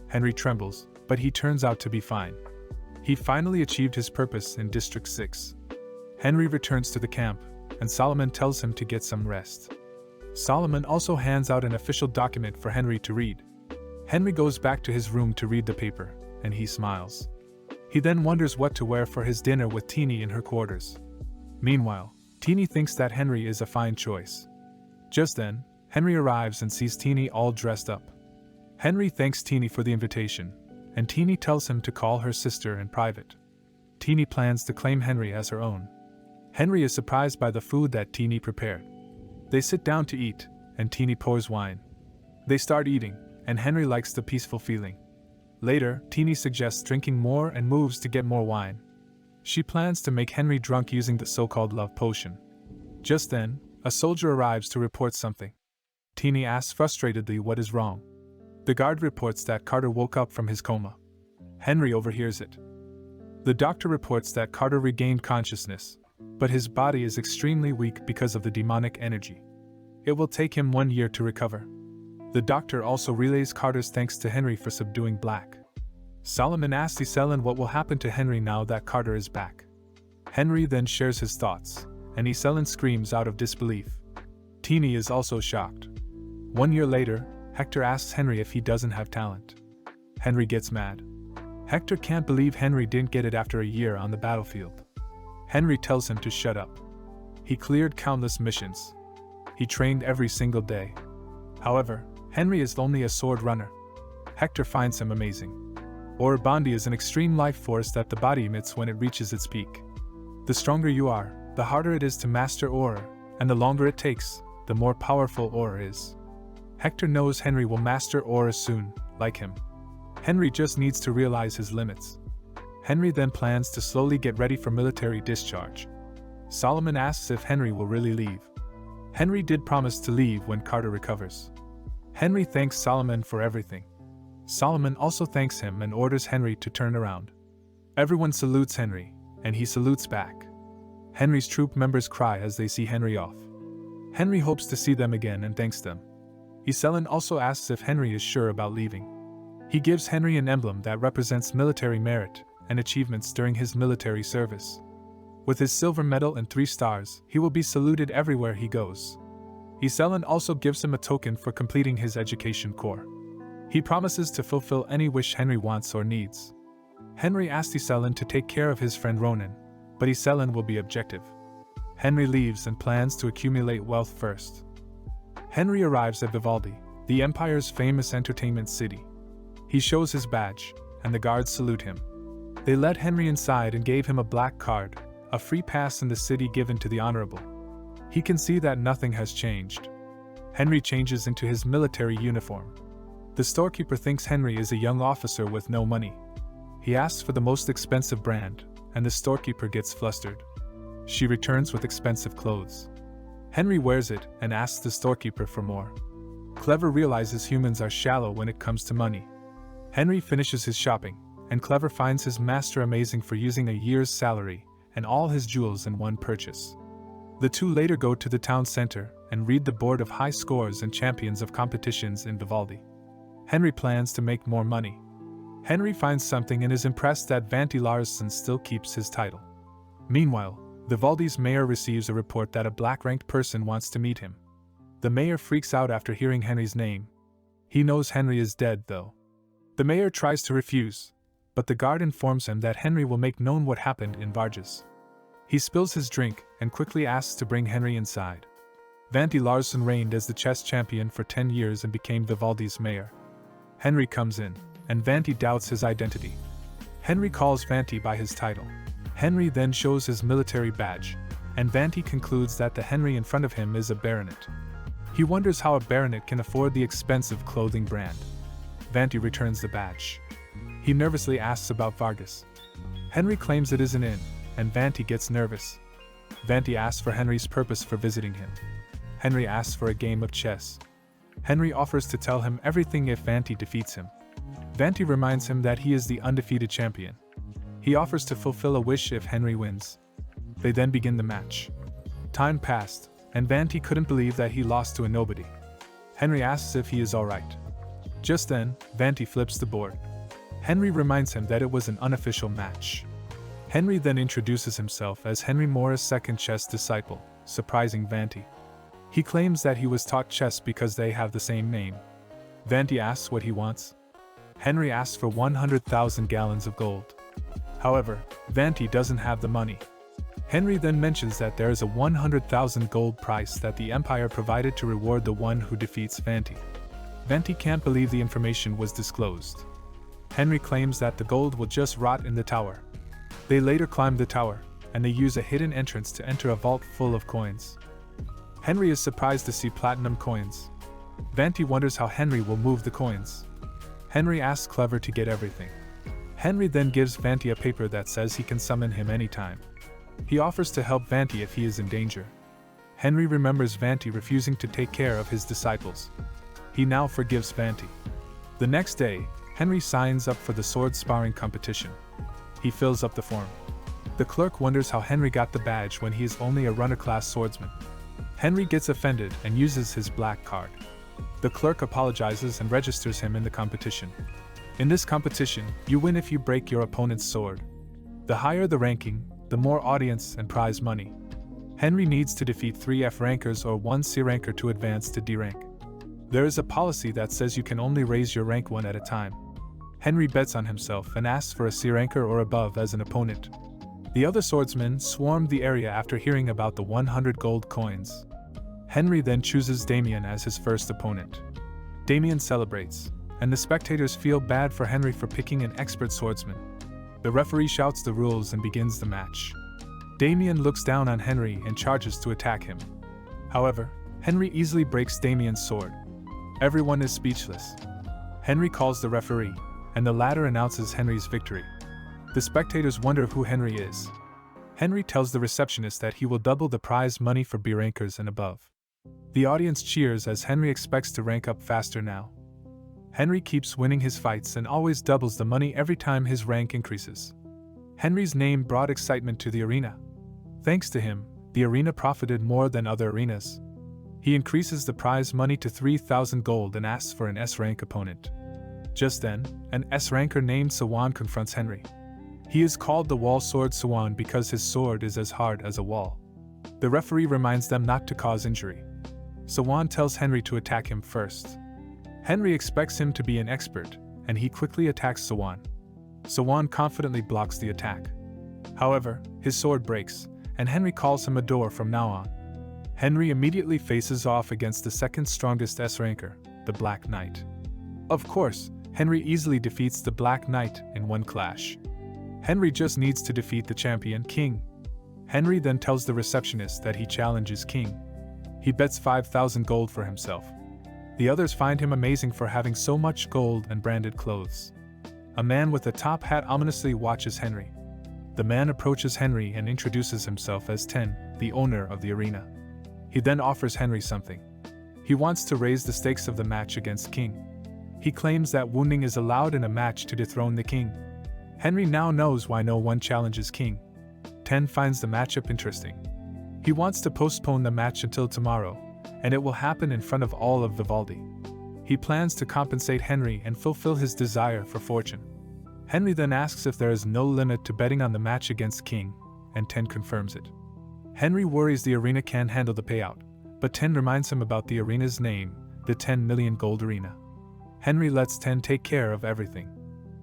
Henry trembles, but he turns out to be fine. He finally achieved his purpose in District 6. Henry returns to the camp, and Solomon tells him to get some rest. Solomon also hands out an official document for Henry to read. Henry goes back to his room to read the paper, and he smiles. He then wonders what to wear for his dinner with Teeny in her quarters. Meanwhile, Teeny thinks that Henry is a fine choice. Just then, Henry arrives and sees Teeny all dressed up. Henry thanks Teeny for the invitation, and Teeny tells him to call her sister in private. Teeny plans to claim Henry as her own. Henry is surprised by the food that Teeny prepared. They sit down to eat, and Teeny pours wine. They start eating, and Henry likes the peaceful feeling. Later, Teeny suggests drinking more and moves to get more wine. She plans to make Henry drunk using the so-called love potion. Just then, a soldier arrives to report something. Teeny asks frustratedly what is wrong. The guard reports that Carter woke up from his coma. Henry overhears it. The doctor reports that Carter regained consciousness, but his body is extremely weak because of the demonic energy. It will take him 1 year to recover. The doctor also relays Carter's thanks to Henry for subduing Black. Solomon asks Iselin what will happen to Henry now that Carter is back. Henry then shares his thoughts, and Iselin screams out of disbelief. Teeny is also shocked. 1 year later, Hector asks Henry if he doesn't have talent. Henry gets mad. Hector can't believe Henry didn't get it after a year on the battlefield. Henry tells him to shut up. He cleared countless missions. He trained every single day. However, Henry is only a sword runner. Hector finds him amazing. Aura Bondi is an extreme life force that the body emits when it reaches its peak. The stronger you are, the harder it is to master aura, and the longer it takes, the more powerful aura is. Hector knows Henry will master aura soon, like him. Henry just needs to realize his limits. Henry then plans to slowly get ready for military discharge. Solomon asks if Henry will really leave. Henry did promise to leave when Carter recovers. Henry thanks Solomon for everything. Solomon also thanks him and orders Henry to turn around. Everyone salutes Henry, and he salutes back. Henry's troop members cry as they see Henry off. Henry hopes to see them again and thanks them. Iselin also asks if Henry is sure about leaving. He gives Henry an emblem that represents military merit and achievements during his military service. With his silver medal and 3 stars, he will be saluted everywhere he goes. Iselin also gives him a token for completing his education core. He promises to fulfill any wish Henry wants or needs. Henry asks Iselin to take care of his friend Ronan, but Iselin will be objective. Henry leaves and plans to accumulate wealth first. Henry arrives at Vivaldi, the Empire's famous entertainment city. He shows his badge, and the guards salute him. They let Henry inside and gave him a black card, a free pass in the city given to the honorable. He can see that nothing has changed. Henry changes into his military uniform. The storekeeper thinks Henry is a young officer with no money. He asks for the most expensive brand, and the storekeeper gets flustered. She returns with expensive clothes. Henry wears it and asks the storekeeper for more. Clever realizes humans are shallow when it comes to money. Henry finishes his shopping, and Clever finds his master amazing for using a year's salary and all his jewels in one purchase. The two later go to the town center and read the board of high scores and champions of competitions in Vivaldi. Henry plans to make more money. Henry finds something and is impressed that Vanti Larsson still keeps his title. Meanwhile, Vivaldi's mayor receives a report that a black-ranked person wants to meet him. The mayor freaks out after hearing Henry's name. He knows Henry is dead, though. The mayor tries to refuse, but the guard informs him that Henry will make known what happened in Vargas. He spills his drink and quickly asks to bring Henry inside. Vanti Larsson reigned as the chess champion for 10 years and became Vivaldi's mayor. Henry comes in, and Vanti doubts his identity. Henry calls Vanti by his title. Henry then shows his military badge, and Vanti concludes that the Henry in front of him is a baronet. He wonders how a baronet can afford the expensive clothing brand. Vanti returns the badge. He nervously asks about Vargas. Henry claims it is an inn, and Vanti gets nervous. Vanti asks for Henry's purpose for visiting him. Henry asks for a game of chess. Henry offers to tell him everything if Vanti defeats him. Vanti reminds him that he is the undefeated champion. He offers to fulfill a wish if Henry wins. They then begin the match. Time passed, and Vanti couldn't believe that he lost to a nobody. Henry asks if he is alright. Just then, Vanti flips the board. Henry reminds him that it was an unofficial match. Henry then introduces himself as Henry Mora's second chess disciple, surprising Vanti. He claims that he was taught chess because they have the same name. Vanti asks what he wants. Henry asks for 100,000 gallons of gold. However, Vanti doesn't have the money. Henry then mentions that there is a 100,000 gold price that the Empire provided to reward the one who defeats Vanti. Vanti can't believe the information was disclosed. Henry claims that the gold will just rot in the tower. They later climb the tower, and they use a hidden entrance to enter a vault full of coins. Henry is surprised to see platinum coins. Vanti wonders how Henry will move the coins. Henry asks Clever to get everything. Henry then gives Vanti a paper that says he can summon him anytime. He offers to help Vanti if he is in danger. Henry remembers Vanti refusing to take care of his disciples. He now forgives Vanti. The next day, Henry signs up for the sword sparring competition. He fills up the form. The clerk wonders how Henry got the badge when he is only a runner-class swordsman. Henry gets offended and uses his black card. The clerk apologizes and registers him in the competition. In this competition, you win if you break your opponent's sword. The higher the ranking, the more audience and prize money. Henry needs to defeat 3 F rankers or 1 C ranker to advance to D rank. There is a policy that says you can only raise your rank 1 at a time. Henry bets on himself and asks for a C ranker or above as an opponent. The other swordsmen swarmed the area after hearing about the 100 gold coins. Henry then chooses Damien as his first opponent. Damien celebrates, and the spectators feel bad for Henry for picking an expert swordsman. The referee shouts the rules and begins the match. Damien looks down on Henry and charges to attack him. However, Henry easily breaks Damien's sword. Everyone is speechless. Henry calls the referee, and the latter announces Henry's victory. The spectators wonder who Henry is. Henry tells the receptionist that he will double the prize money for B rankers and above. The audience cheers as Henry expects to rank up faster now. Henry keeps winning his fights and always doubles the money every time his rank increases. Henry's name brought excitement to the arena. Thanks to him, the arena profited more than other arenas. He increases the prize money to 3,000 gold and asks for an S-rank opponent. Just then, an S-ranker named Sawan confronts Henry. He is called the Wall Sword Sawan because his sword is as hard as a wall. The referee reminds them not to cause injury. Sawan tells Henry to attack him first. Henry expects him to be an expert, and he quickly attacks Sawan. Sawan confidently blocks the attack. However, his sword breaks, and Henry calls him a door from now on. Henry immediately faces off against the second strongest S-ranker, the Black Knight. Of course, Henry easily defeats the Black Knight in one clash. Henry just needs to defeat the champion, King. Henry then tells the receptionist that he challenges King. He bets 5,000 gold for himself. The others find him amazing for having so much gold and branded clothes. A man with a top hat ominously watches Henry. The man approaches Henry and introduces himself as Ten, the owner of the arena. He then offers Henry something. He wants to raise the stakes of the match against King. He claims that wounding is allowed in a match to dethrone the King. Henry now knows why no one challenges King. Ten finds the matchup interesting. He wants to postpone the match until tomorrow, and it will happen in front of all of Vivaldi. He plans to compensate Henry and fulfill his desire for fortune. Henry then asks if there is no limit to betting on the match against King, and Ten confirms it. Henry worries the arena can handle the payout, but Ten reminds him about the arena's name, the 10 million gold arena. Henry lets Ten take care of everything.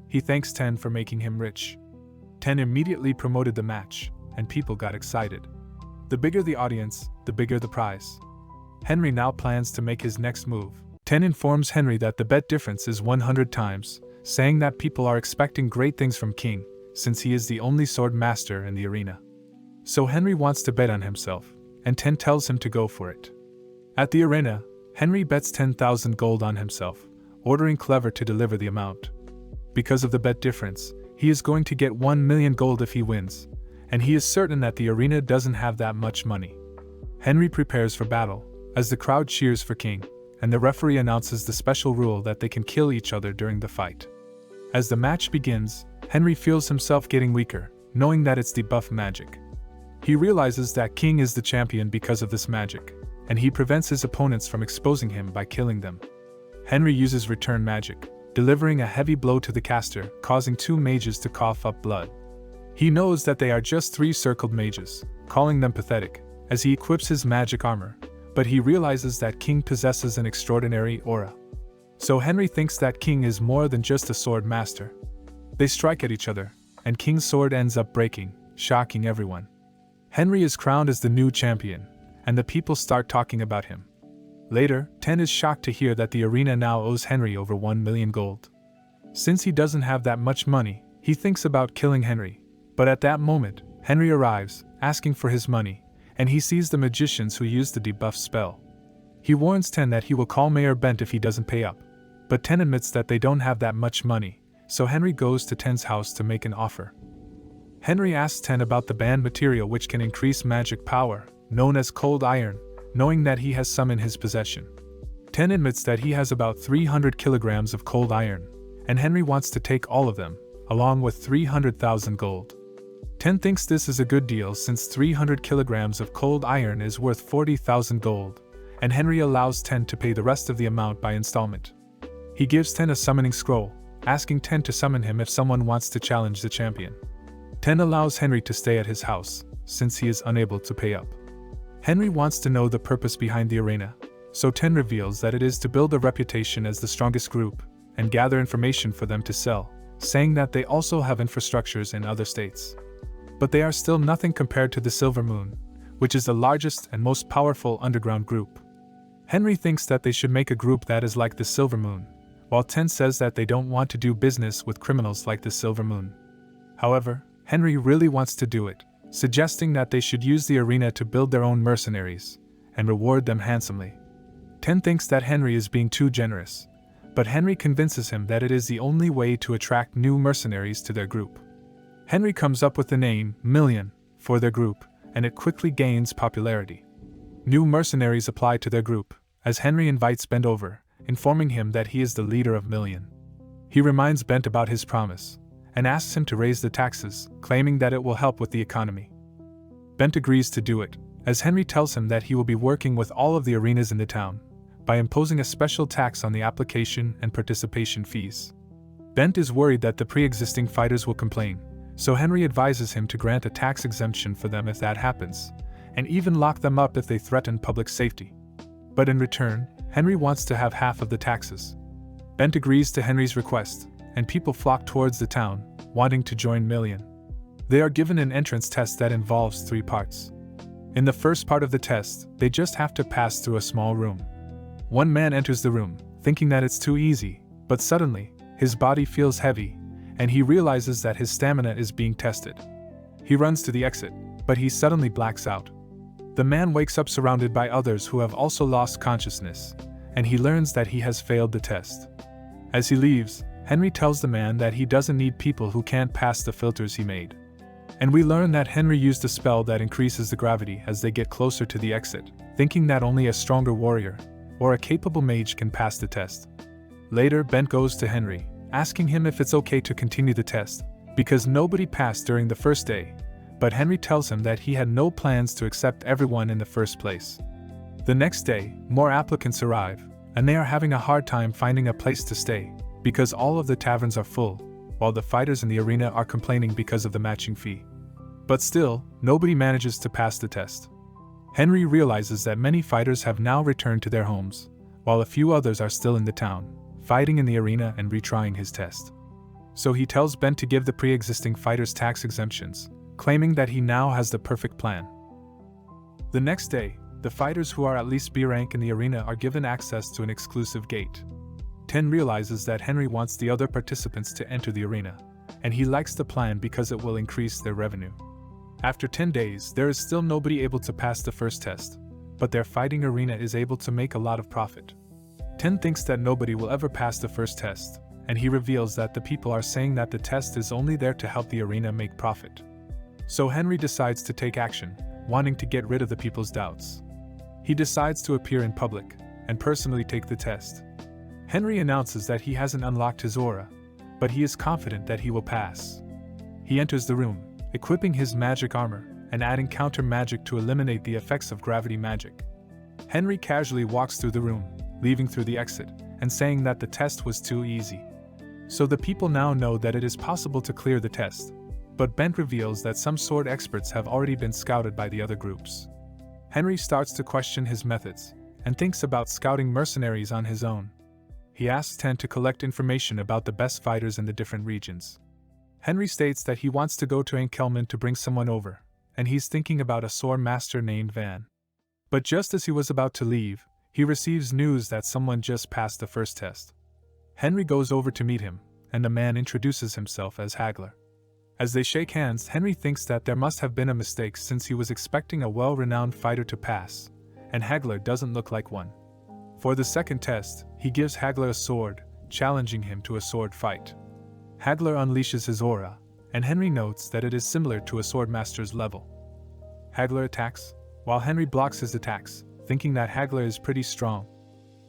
He thanks Ten for making him rich. Ten immediately promoted the match, and people got excited. The bigger the audience, the bigger the prize. Henry now plans to make his next move. Ten informs Henry that the bet difference is 100 times, saying that people are expecting great things from King, since he is the only sword master in the arena. So Henry wants to bet on himself, and Ten tells him to go for it. At the arena, Henry bets 10,000 gold on himself, ordering Clever to deliver the amount. Because of the bet difference, he is going to get 1 million gold if he wins, and he is certain that the arena doesn't have that much money. Henry prepares for battle, as the crowd cheers for King, and the referee announces the special rule that they can kill each other during the fight. As the match begins, Henry feels himself getting weaker, knowing that it's debuff magic. He realizes that King is the champion because of this magic, and he prevents his opponents from exposing him by killing them. Henry uses return magic, delivering a heavy blow to the caster, causing 2 mages to cough up blood. He knows that they are just 3 circled mages, calling them pathetic, as he equips his magic armor, but he realizes that King possesses an extraordinary aura. So Henry thinks that King is more than just a sword master. They strike at each other, and King's sword ends up breaking, shocking everyone. Henry is crowned as the new champion, and the people start talking about him. Later, Ten is shocked to hear that the arena now owes Henry over 1 million gold. Since he doesn't have that much money, he thinks about killing Henry. But at that moment, Henry arrives, asking for his money, and he sees the magicians who use the debuff spell. He warns Ten that he will call Mayor Bent if he doesn't pay up. But Ten admits that they don't have that much money, so Henry goes to Ten's house to make an offer. Henry asks Ten about the banned material which can increase magic power, known as cold iron, knowing that he has some in his possession. Ten admits that he has about 300 kilograms of cold iron, and Henry wants to take all of them, along with 300,000 gold. Ten thinks this is a good deal since 300 kilograms of cold iron is worth 40,000 gold, and Henry allows Ten to pay the rest of the amount by installment. He gives Ten a summoning scroll, asking Ten to summon him if someone wants to challenge the champion. Ten allows Henry to stay at his house, since he is unable to pay up. Henry wants to know the purpose behind the arena, so Ten reveals that it is to build a reputation as the strongest group, and gather information for them to sell, saying that they also have infrastructures in other states. But they are still nothing compared to the Silver Moon, which is the largest and most powerful underground group. Henry thinks that they should make a group that is like the Silver Moon, while Ten says that they don't want to do business with criminals like the Silver Moon. However, Henry really wants to do it, suggesting that they should use the arena to build their own mercenaries, and reward them handsomely. Ten thinks that Henry is being too generous, but Henry convinces him that it is the only way to attract new mercenaries to their group. Henry comes up with the name Million for their group, and it quickly gains popularity. New mercenaries apply to their group, as Henry invites Bent over, informing him that he is the leader of Million. He reminds Bent about his promise, and asks him to raise the taxes, claiming that it will help with the economy. Bent agrees to do it, as Henry tells him that he will be working with all of the arenas in the town, by imposing a special tax on the application and participation fees. Bent is worried that the pre-existing fighters will complain, so Henry advises him to grant a tax exemption for them if that happens, and even lock them up if they threaten public safety. But in return, Henry wants to have half of the taxes. Bent agrees to Henry's request, and people flock towards the town, wanting to join Million. They are given an entrance test that involves 3 parts. In the first part of the test, they just have to pass through a small room. One man enters the room, thinking that it's too easy, but suddenly, his body feels heavy, and he realizes that his stamina is being tested. He runs to the exit, but he suddenly blacks out. The man wakes up surrounded by others who have also lost consciousness, and he learns that he has failed the test. As he leaves, Henry tells the man that he doesn't need people who can't pass the filters he made. And we learn that Henry used a spell that increases the gravity as they get closer to the exit, thinking that only a stronger warrior or a capable mage can pass the test. Later, Bent goes to Henry, asking him if it's okay to continue the test, because nobody passed during the first day, but Henry tells him that he had no plans to accept everyone in the first place. The next day, more applicants arrive, and they are having a hard time finding a place to stay, because all of the taverns are full, while the fighters in the arena are complaining because of the matching fee. But still, nobody manages to pass the test. Henry realizes that many fighters have now returned to their homes, while a few others are still in the town, fighting in the arena and retrying his test. So he tells Bent to give the pre-existing fighters tax exemptions, claiming that he now has the perfect plan. The next day, the fighters who are at least B rank in the arena are given access to an exclusive gate. Ten realizes that Henry wants the other participants to enter the arena, and he likes the plan because it will increase their revenue. After 10 days, there is still nobody able to pass the first test, but their fighting arena is able to make a lot of profit. Ten thinks that nobody will ever pass the first test, and he reveals that the people are saying that the test is only there to help the arena make profit. So Henry decides to take action, wanting to get rid of the people's doubts. He decides to appear in public, and personally take the test. Henry announces that he hasn't unlocked his aura, but he is confident that he will pass. He enters the room, equipping his magic armor, and adding counter magic to eliminate the effects of gravity magic. Henry casually walks through the room, leaving through the exit, and saying that the test was too easy. So the people now know that it is possible to clear the test, but Bent reveals that some sword experts have already been scouted by the other groups. Henry starts to question his methods, and thinks about scouting mercenaries on his own. He asks Ten to collect information about the best fighters in the different regions. Henry states that he wants to go to Enkelman to bring someone over, and he's thinking about a sword master named Van. But just as he was about to leave, he receives news that someone just passed the first test. Henry goes over to meet him, and a man introduces himself as Hagler. As they shake hands, Henry thinks that there must have been a mistake since he was expecting a well-renowned fighter to pass, and Hagler doesn't look like one. For the second test, he gives Hagler a sword, challenging him to a sword fight. Hagler unleashes his aura, and Henry notes that it is similar to a swordmaster's level. Hagler attacks, while Henry blocks his attacks, thinking that Hagler is pretty strong.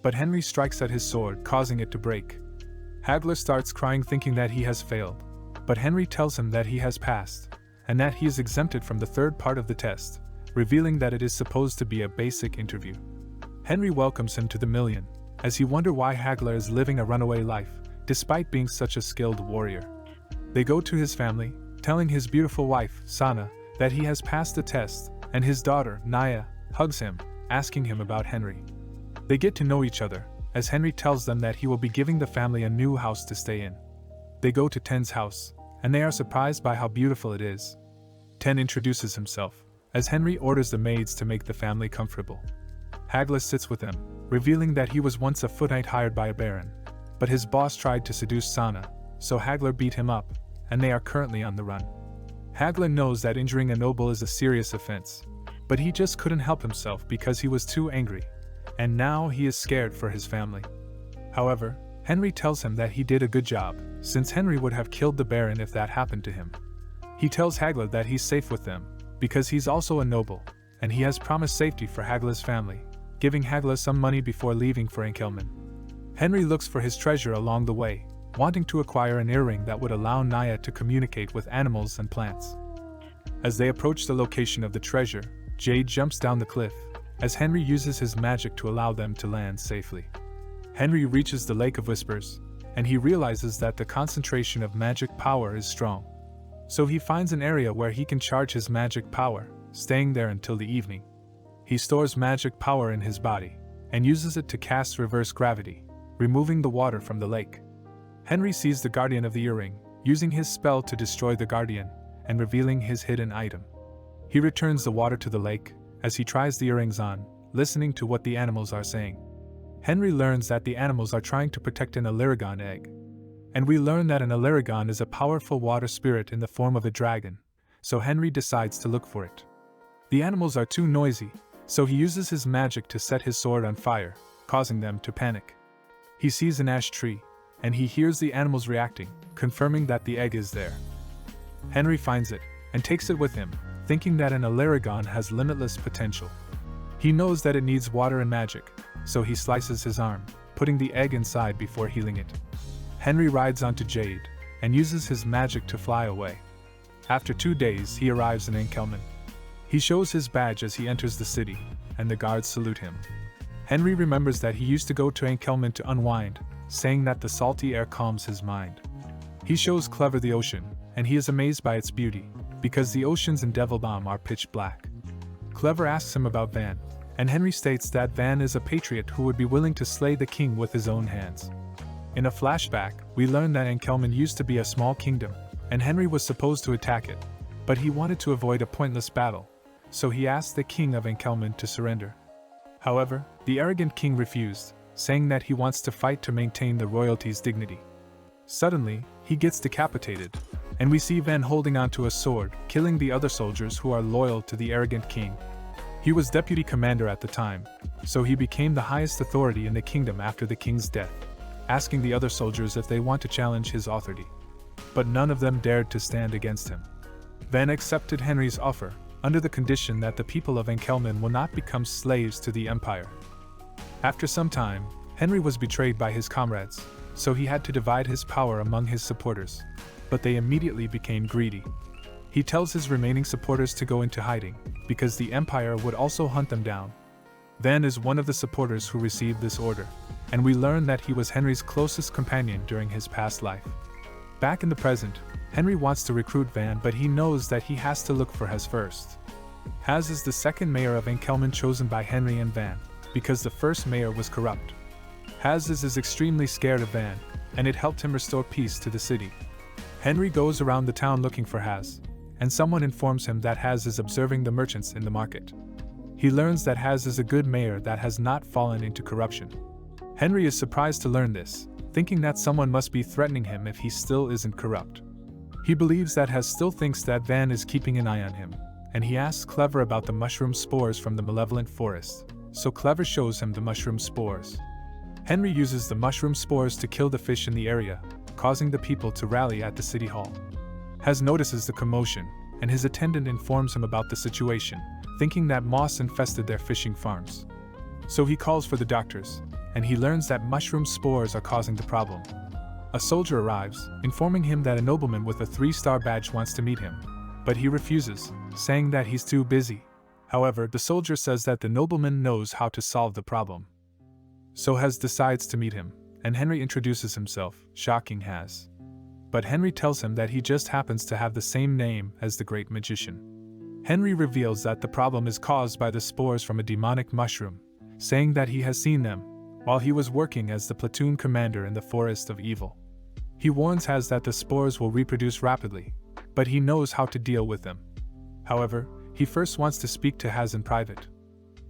But Henry strikes at his sword, causing it to break. Hagler starts crying thinking that he has failed, but Henry tells him that he has passed, and that he is exempted from the third part of the test, revealing that it is supposed to be a basic interview. Henry welcomes him to the million, as he wonders why Hagler is living a runaway life, despite being such a skilled warrior. They go to his family, telling his beautiful wife, Sana, that he has passed the test, and his daughter, Naya, hugs him, asking him about Henry. They get to know each other, as Henry tells them that he will be giving the family a new house to stay in. They go to Ten's house, and they are surprised by how beautiful it is. Ten introduces himself, as Henry orders the maids to make the family comfortable. Hagler sits with them, revealing that he was once a footknight hired by a baron, but his boss tried to seduce Sana, so Hagler beat him up, and they are currently on the run. Hagler knows that injuring a noble is a serious offense, but he just couldn't help himself because he was too angry, and now he is scared for his family. However, Henry tells him that he did a good job, since Henry would have killed the baron if that happened to him. He tells Hagler that he's safe with them, because he's also a noble, and he has promised safety for Hagler's family, giving Hagler some money before leaving for Enkelman. Henry looks for his treasure along the way, wanting to acquire an earring that would allow Naya to communicate with animals and plants. As they approach the location of the treasure, Jade jumps down the cliff, as Henry uses his magic to allow them to land safely. Henry reaches the Lake of Whispers, and he realizes that the concentration of magic power is strong. So he finds an area where he can charge his magic power, staying there until the evening. He stores magic power in his body, and uses it to cast reverse gravity, removing the water from the lake. Henry sees the guardian of the earring, using his spell to destroy the guardian, and revealing his hidden item. He returns the water to the lake, as he tries the earrings on, listening to what the animals are saying. Henry learns that the animals are trying to protect an Illyrigon egg. And we learn that an Illyrigon is a powerful water spirit in the form of a dragon, so Henry decides to look for it. The animals are too noisy, so he uses his magic to set his sword on fire, causing them to panic. He sees an ash tree, and he hears the animals reacting, confirming that the egg is there. Henry finds it, and takes it with him, thinking that an Illyrigon has limitless potential. He knows that it needs water and magic, so he slices his arm, putting the egg inside before healing it. Henry rides onto Jade, and uses his magic to fly away. After 2 days, he arrives in Enkelman. He shows his badge as he enters the city, and the guards salute him. Henry remembers that he used to go to Enkelman to unwind, saying that the salty air calms his mind. He shows Clever the ocean, and he is amazed by its beauty, because the oceans in Devilbaum are pitch black. Clever asks him about Van, and Henry states that Van is a patriot who would be willing to slay the king with his own hands. In a flashback, we learn that Enkelman used to be a small kingdom, and Henry was supposed to attack it, but he wanted to avoid a pointless battle, so he asked the king of Enkelman to surrender. However, the arrogant king refused, saying that he wants to fight to maintain the royalty's dignity. Suddenly, he gets decapitated, and we see Van holding onto a sword, killing the other soldiers who are loyal to the arrogant king. He was deputy commander at the time, so he became the highest authority in the kingdom after the king's death, asking the other soldiers if they want to challenge his authority. But none of them dared to stand against him. Van accepted Henry's offer, under the condition that the people of Enkelman will not become slaves to the empire. After some time, Henry was betrayed by his comrades, so he had to divide his power among his supporters, but they immediately became greedy. He tells his remaining supporters to go into hiding, because the Empire would also hunt them down. Van is one of the supporters who received this order, and we learn that he was Henry's closest companion during his past life. Back in the present, Henry wants to recruit Van, but he knows that he has to look for Has first. Has is the second mayor of Enkelman chosen by Henry and Van, because the first mayor was corrupt. Has is extremely scared of Van, and it helped him restore peace to the city. Henry goes around the town looking for Has, and someone informs him that Has is observing the merchants in the market. He learns that Has is a good mayor that has not fallen into corruption. Henry is surprised to learn this, thinking that someone must be threatening him if he still isn't corrupt. He believes that Has still thinks that Van is keeping an eye on him, and he asks Clever about the mushroom spores from the malevolent forest, so Clever shows him the mushroom spores. Henry uses the mushroom spores to kill the fish in the area, causing the people to rally at the city hall. Has notices the commotion, and his attendant informs him about the situation, thinking that moss infested their fishing farms. So he calls for the doctors, and he learns that mushroom spores are causing the problem. A soldier arrives, informing him that a nobleman with a 3-star badge wants to meet him, but he refuses, saying that he's too busy. However, the soldier says that the nobleman knows how to solve the problem. So Has decides to meet him, and Henry introduces himself, shocking Has. But Henry tells him that he just happens to have the same name as the great magician. Henry reveals that the problem is caused by the spores from a demonic mushroom, saying that he has seen them while he was working as the platoon commander in the Forest of Evil. He warns Has that the spores will reproduce rapidly, but he knows how to deal with them. However, he first wants to speak to Has in private.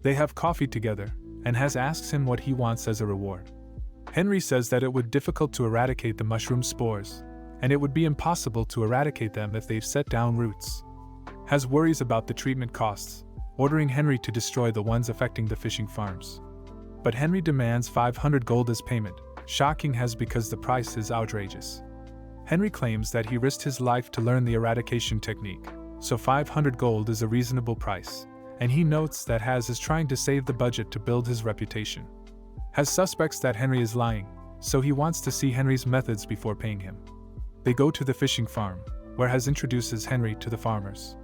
They have coffee together, and Has asks him what he wants as a reward. Henry says that it would be difficult to eradicate the mushroom spores, and it would be impossible to eradicate them if they've set down roots. Has worries about the treatment costs, ordering Henry to destroy the ones affecting the fishing farms. But Henry demands 500 gold as payment, shocking Has because the price is outrageous. Henry claims that he risked his life to learn the eradication technique, so 500 gold is a reasonable price, and he notes that Has is trying to save the budget to build his reputation. Has suspects that Henry is lying, so he wants to see Henry's methods before paying him. They go to the fishing farm, where Has introduces Henry to the farmers.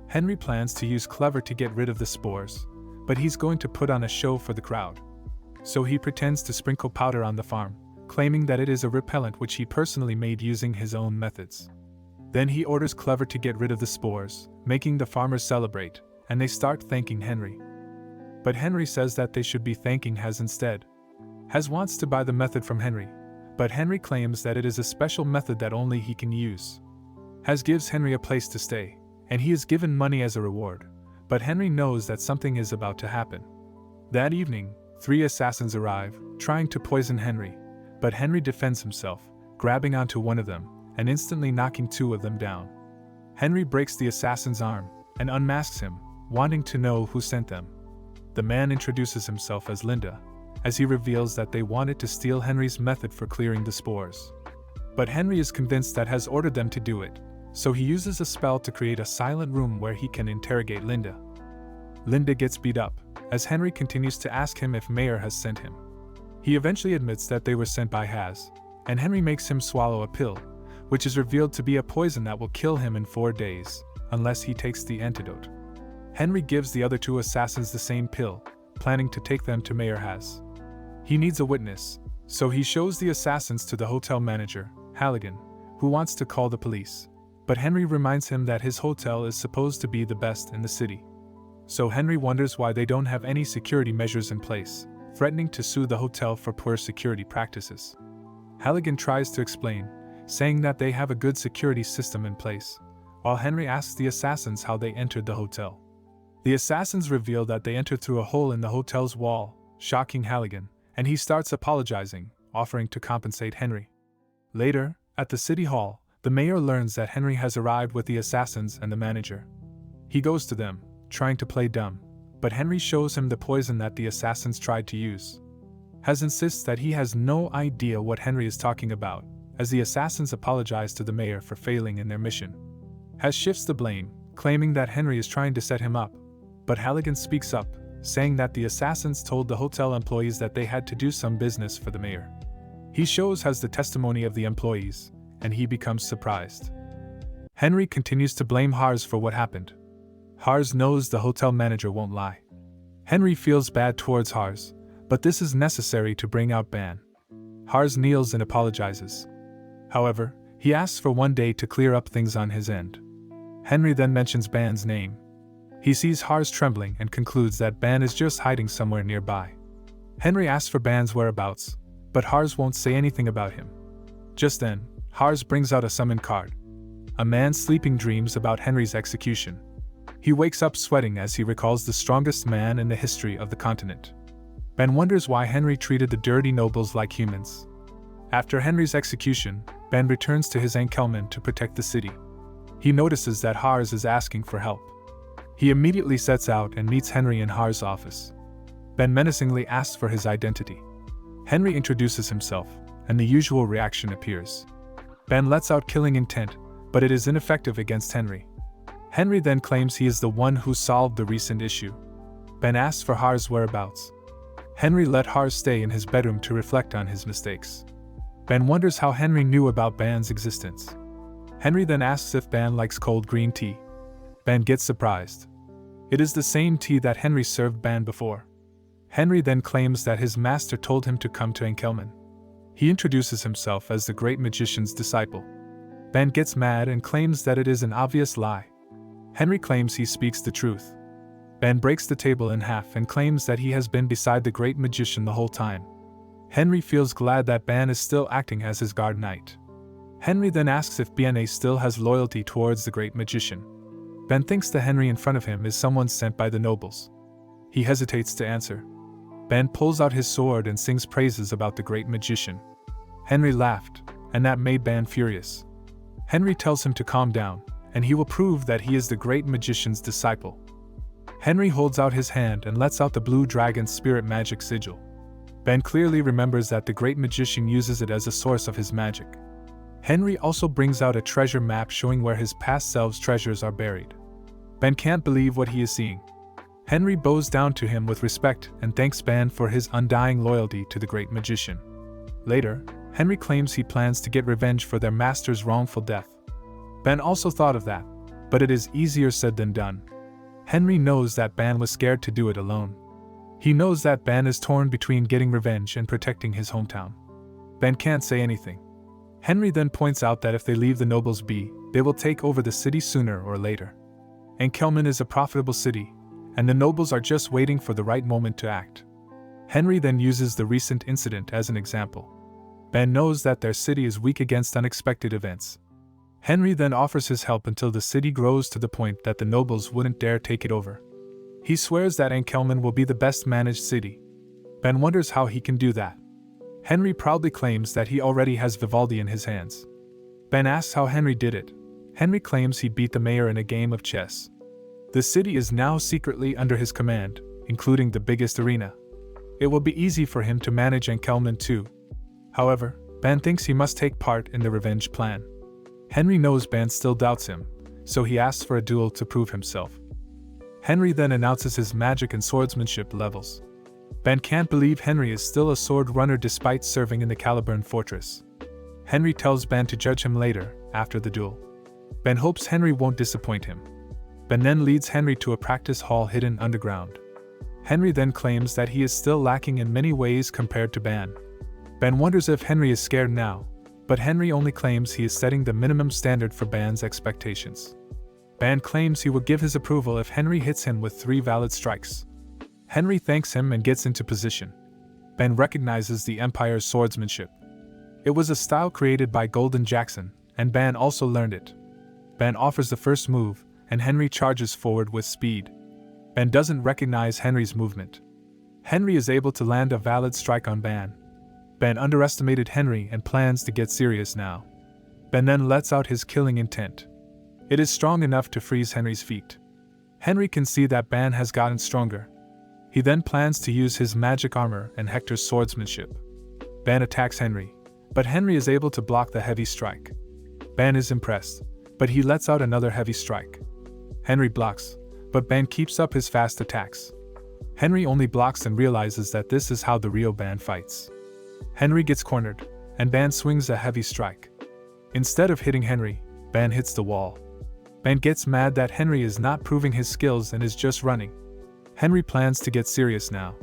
Henry plans to use Clever to get rid of the spores, but he's going to put on a show for the crowd. So he pretends to sprinkle powder on the farm, claiming that it is a repellent which he personally made using his own methods. Then he orders Clever to get rid of the spores, making the farmers celebrate, and they start thanking Henry. But Henry says that they should be thanking Has instead. Has wants to buy the method from Henry, but Henry claims that it is a special method that only he can use. Has gives Henry a place to stay, and he is given money as a reward, but Henry knows that something is about to happen. That evening, 3 assassins arrive, trying to poison Henry, but Henry defends himself, grabbing onto one of them, and instantly knocking 2 of them down. Henry breaks the assassin's arm, and unmasks him, wanting to know who sent them. The man introduces himself as Linda, as he reveals that they wanted to steal Henry's method for clearing the spores. But Henry is convinced that Has ordered them to do it, so he uses a spell to create a silent room where he can interrogate Linda. Linda gets beat up, as Henry continues to ask him if Mayer has sent him. He eventually admits that they were sent by Has, and Henry makes him swallow a pill, which is revealed to be a poison that will kill him in 4 days, unless he takes the antidote. Henry gives the other 2 assassins the same pill, planning to take them to Mayor Has. He needs a witness, so he shows the assassins to the hotel manager, Halligan, who wants to call the police. But Henry reminds him that his hotel is supposed to be the best in the city. So Henry wonders why they don't have any security measures in place, threatening to sue the hotel for poor security practices. Halligan tries to explain, saying that they have a good security system in place, while Henry asks the assassins how they entered the hotel. The assassins reveal that they entered through a hole in the hotel's wall, shocking Halligan, and he starts apologizing, offering to compensate Henry. Later, at the city hall, the mayor learns that Henry has arrived with the assassins and the manager. He goes to them, trying to play dumb, but Henry shows him the poison that the assassins tried to use. Has insists that he has no idea what Henry is talking about, as the assassins apologize to the mayor for failing in their mission. Has shifts the blame, claiming that Henry is trying to set him up, but Halligan speaks up, saying that the assassins told the hotel employees that they had to do some business for the mayor. He shows Has the testimony of the employees, and he becomes surprised. Henry continues to blame Hars for what happened. Hars knows the hotel manager won't lie. Henry feels bad towards Hars, but this is necessary to bring out Ban. Hars kneels and apologizes. However, he asks for 1 day to clear up things on his end. Henry then mentions Ban's name. He sees Hars trembling and concludes that Ban is just hiding somewhere nearby. Henry asks for Ban's whereabouts, but Hars won't say anything about him. Just then, Hars brings out a summon card. A man sleeping dreams about Henry's execution. He wakes up sweating as he recalls the strongest man in the history of the continent. Ben wonders why Henry treated the dirty nobles like humans. After Henry's execution, Ben returns to his Enkelman to protect the city. He notices that Hars is asking for help. He immediately sets out and meets Henry in Hars' office. Ben menacingly asks for his identity. Henry introduces himself, and the usual reaction appears. Ben lets out killing intent, but it is ineffective against Henry. Henry then claims he is the one who solved the recent issue. Ben asks for Hars' whereabouts. Henry let Hars stay in his bedroom to reflect on his mistakes. Ben wonders how Henry knew about Ban's existence. Henry then asks if Ban likes cold green tea. Ben gets surprised. It is the same tea that Henry served Ban before. Henry then claims that his master told him to come to Enkelman. He introduces himself as the great magician's disciple. Ben gets mad and claims that it is an obvious lie. Henry claims he speaks the truth. Ben breaks the table in half and claims that he has been beside the great magician the whole time. Henry feels glad that Ban is still acting as his guard knight. Henry then asks if Bien still has loyalty towards the great magician. Ben thinks the Henry in front of him is someone sent by the nobles. He hesitates to answer. Ben pulls out his sword and sings praises about the great magician. Henry laughed, and that made Ben furious. Henry tells him to calm down, and he will prove that he is the great magician's disciple. Henry holds out his hand and lets out the blue dragon's spirit magic sigil. Ben clearly remembers that the great magician uses it as a source of his magic. Henry also brings out a treasure map showing where his past self's treasures are buried. Ben can't believe what he is seeing. Henry bows down to him with respect and thanks Ben for his undying loyalty to the great magician. Later, Henry claims he plans to get revenge for their master's wrongful death. Ben also thought of that, but it is easier said than done. Henry knows that Ben was scared to do it alone. He knows that Ben is torn between getting revenge and protecting his hometown. Ben can't say anything. Henry then points out that if they leave the nobles be, they will take over the city sooner or later. Enkelman is a profitable city, and the nobles are just waiting for the right moment to act. Henry then uses the recent incident as an example. Ben knows that their city is weak against unexpected events. Henry then offers his help until the city grows to the point that the nobles wouldn't dare take it over. He swears that Enkelman will be the best managed city. Ben wonders how he can do that. Henry proudly claims that he already has Vivaldi in his hands. Ben asks how Henry did it. Henry claims he beat the mayor in a game of chess. The city is now secretly under his command, including the biggest arena. It will be easy for him to manage Enkelman too. However, Ben thinks he must take part in the revenge plan. Henry knows Ben still doubts him, so he asks for a duel to prove himself. Henry then announces his magic and swordsmanship levels. Ben can't believe Henry is still a sword runner despite serving in the Caliburn fortress. Henry tells Ben to judge him later, after the duel. Ben hopes Henry won't disappoint him. Ben then leads Henry to a practice hall hidden underground. Henry then claims that he is still lacking in many ways compared to Ben. Ben wonders if Henry is scared now, but Henry only claims he is setting the minimum standard for Ben's expectations. Ben claims he will give his approval if Henry hits him with 3 valid strikes. Henry thanks him and gets into position. Ben recognizes the Empire's swordsmanship. It was a style created by Golden Jackson, and Ben also learned it. Ben offers the first move, and Henry charges forward with speed. Ben doesn't recognize Henry's movement. Henry is able to land a valid strike on Ben. Ben underestimated Henry and plans to get serious now. Ben then lets out his killing intent. It is strong enough to freeze Henry's feet. Henry can see that Ben has gotten stronger. He then plans to use his magic armor and Hector's swordsmanship. Ben attacks Henry, but Henry is able to block the heavy strike. Ben is impressed, but he lets out another heavy strike. Henry blocks, but Ben keeps up his fast attacks. Henry only blocks and realizes that this is how the real Ben fights. Henry gets cornered, and Ben swings a heavy strike. Instead of hitting Henry, Ben hits the wall. Ben gets mad that Henry is not proving his skills and is just running. Henry plans to get serious now.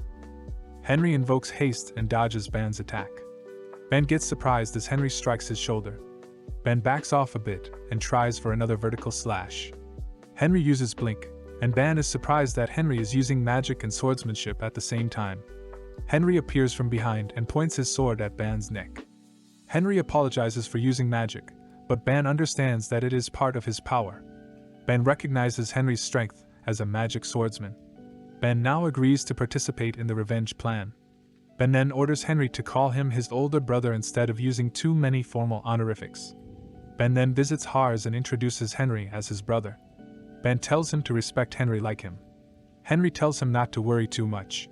Henry invokes haste and dodges Ben's attack. Ben gets surprised as Henry strikes his shoulder. Ben backs off a bit and tries for another vertical slash. Henry uses blink, and Ben is surprised that Henry is using magic and swordsmanship at the same time. Henry appears from behind and points his sword at Ben's neck. Henry apologizes for using magic, but Ben understands that it is part of his power. Ben recognizes Henry's strength as a magic swordsman. Ben now agrees to participate in the revenge plan. Ben then orders Henry to call him his older brother instead of using too many formal honorifics. Ben then visits Hars and introduces Henry as his brother. Ben tells him to respect Henry like him. Henry tells him not to worry too much.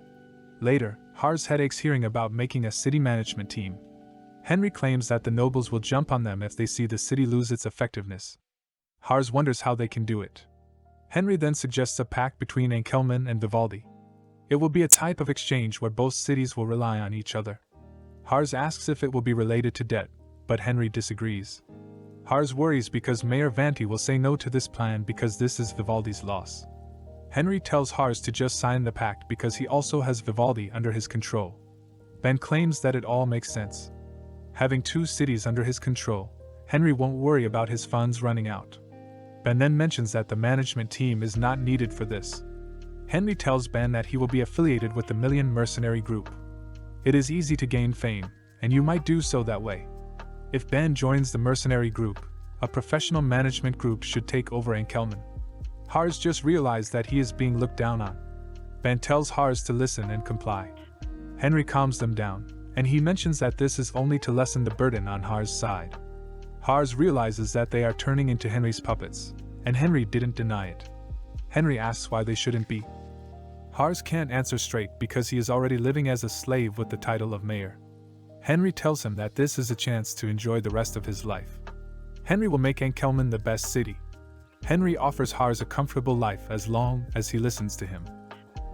Later, Hars headaches hearing about making a city management team. Henry claims that the nobles will jump on them if they see the city lose its effectiveness. Hars wonders how they can do it. Henry then suggests a pact between Enkelman and Vivaldi. It will be a type of exchange where both cities will rely on each other. Hars asks if it will be related to debt, but Henry disagrees. Hars worries because Mayor Vanti will say no to this plan because this is Vivaldi's loss. Henry tells Hars to just sign the pact because he also has Vivaldi under his control. Ben claims that it all makes sense. Having two cities under his control, Henry won't worry about his funds running out. Ben then mentions that the management team is not needed for this. Henry tells Ben that he will be affiliated with the Million Mercenary Group. It is easy to gain fame, and you might do so that way. If Ben joins the mercenary group, a professional management group should take over Enkelman. Hars just realized that he is being looked down on. Ben tells Hars to listen and comply. Henry calms them down, and he mentions that this is only to lessen the burden on Hars' side. Hars realizes that they are turning into Henry's puppets, and Henry didn't deny it. Henry asks why they shouldn't be. Hars can't answer straight because he is already living as a slave with the title of mayor. Henry tells him that this is a chance to enjoy the rest of his life. Henry will make Enkelman the best city. Henry offers Hars a comfortable life as long as he listens to him.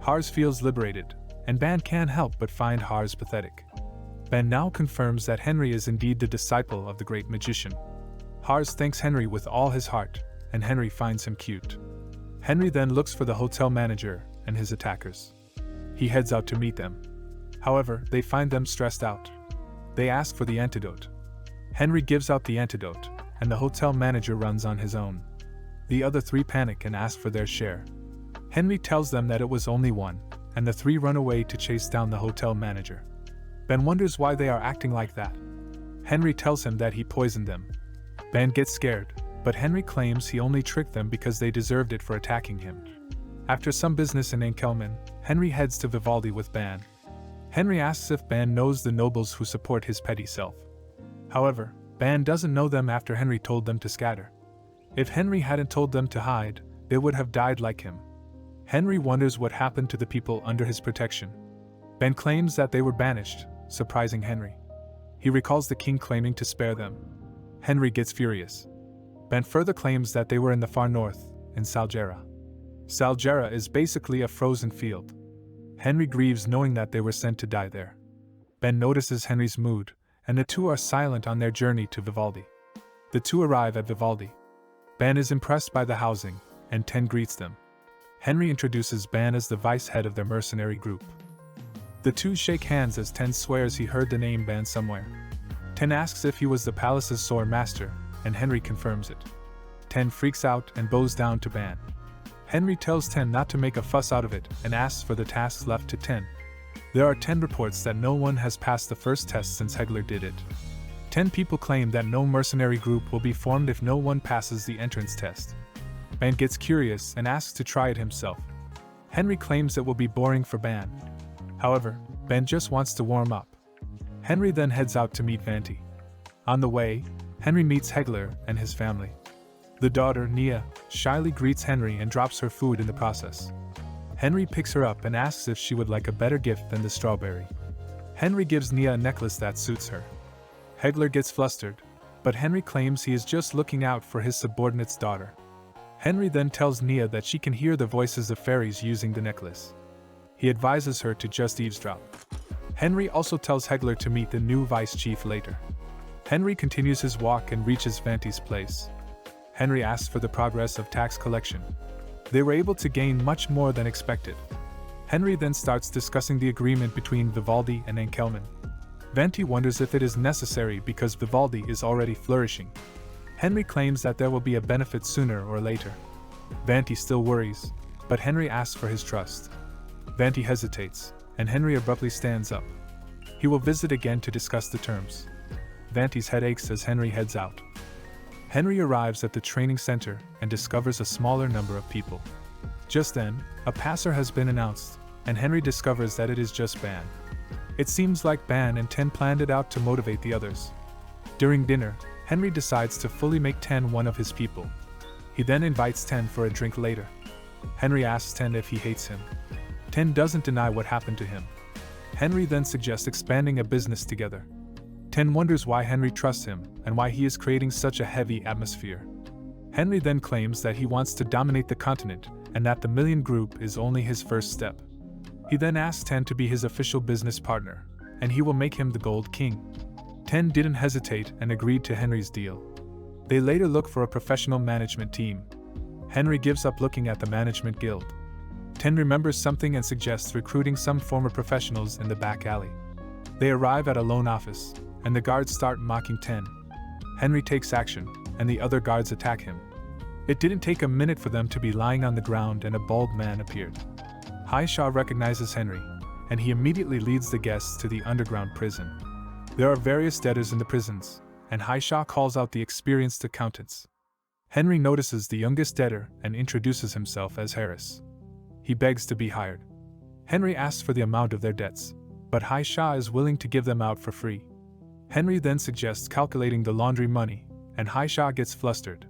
Hars feels liberated, and Ben can't help but find Hars pathetic. Ben now confirms that Henry is indeed the disciple of the great magician. Hars thanks Henry with all his heart, and Henry finds him cute. Henry then looks for the hotel manager and his attackers. He heads out to meet them. However, they find them stressed out. They ask for the antidote. Henry gives out the antidote, and the hotel manager runs on his own. The other three panic and ask for their share. Henry tells them that it was only one, and the three run away to chase down the hotel manager. Ben wonders why they are acting like that. Henry tells him that he poisoned them. Ben gets scared, but Henry claims he only tricked them because they deserved it for attacking him. After some business in Enkelman, Henry heads to Vivaldi with Ben. Henry asks if Ben knows the nobles who support his petty self. However, Ben doesn't know them after Henry told them to scatter. If Henry hadn't told them to hide, they would have died like him. Henry wonders what happened to the people under his protection. Ben claims that they were banished, surprising Henry. He recalls the king claiming to spare them. Henry gets furious. Ben further claims that they were in the far north, in Salgera. Salgera is basically a frozen field. Henry grieves knowing that they were sent to die there. Ben notices Henry's mood, and the two are silent on their journey to Vivaldi. The two arrive at Vivaldi. Ben is impressed by the housing, and Ten greets them. Henry introduces Ben as the vice head of their mercenary group. The two shake hands as Ten swears he heard the name Ben somewhere. Ten asks if he was the palace's sword master, and Henry confirms it. Ten freaks out and bows down to Ben. Henry tells Ten not to make a fuss out of it and asks for the tasks left to Ten. There are 10 reports that no one has passed the first test since Hegler did it. 10 people claim that no mercenary group will be formed if no one passes the entrance test. Ben gets curious and asks to try it himself. Henry claims it will be boring for Ben. However, Ben just wants to warm up. Henry then heads out to meet Vanti. On the way, Henry meets Hegler and his family. The daughter, Nia, shyly greets Henry and drops her food in the process. Henry picks her up and asks if she would like a better gift than the strawberry. Henry gives Nia a necklace that suits her. Hegler gets flustered, but Henry claims he is just looking out for his subordinate's daughter. Henry then tells Nia that she can hear the voices of fairies using the necklace. He advises her to just eavesdrop. Henry also tells Hegler to meet the new vice chief later. Henry continues his walk and reaches Vanti's place. Henry asks for the progress of tax collection. They were able to gain much more than expected. Henry then starts discussing the agreement between Vivaldi and Enkelman. Vanti wonders if it is necessary because Vivaldi is already flourishing. Henry claims that there will be a benefit sooner or later. Vanti still worries, but Henry asks for his trust. Vanti hesitates, and Henry abruptly stands up. He will visit again to discuss the terms. Vanti's head aches as Henry heads out. Henry arrives at the training center and discovers a smaller number of people. Just then, a passer has been announced, and Henry discovers that it is just Ben. It seems like Ban and Ten planned it out to motivate the others. During dinner, Henry decides to fully make Ten one of his people. He then invites Ten for a drink later. Henry asks Ten if he hates him. Ten doesn't deny what happened to him. Henry then suggests expanding a business together. Ten wonders why Henry trusts him and why he is creating such a heavy atmosphere. Henry then claims that he wants to dominate the continent and that the Million Group is only his first step. He then asks Ten to be his official business partner, and he will make him the Gold King. Ten didn't hesitate and agreed to Henry's deal. They later look for a professional management team. Henry gives up looking at the management guild. Ten remembers something and suggests recruiting some former professionals in the back alley. They arrive at a loan office, and the guards start mocking Ten. Henry takes action, and the other guards attack him. It didn't take a minute for them to be lying on the ground and a bald man appeared. Haisha recognizes Henry, and he immediately leads the guests to the underground prison. There are various debtors in the prisons, and Haisha calls out the experienced accountants. Henry notices the youngest debtor and introduces himself as Harris. He begs to be hired. Henry asks for the amount of their debts, but Haisha is willing to give them out for free. Henry then suggests calculating the laundry money, and Haisha gets flustered.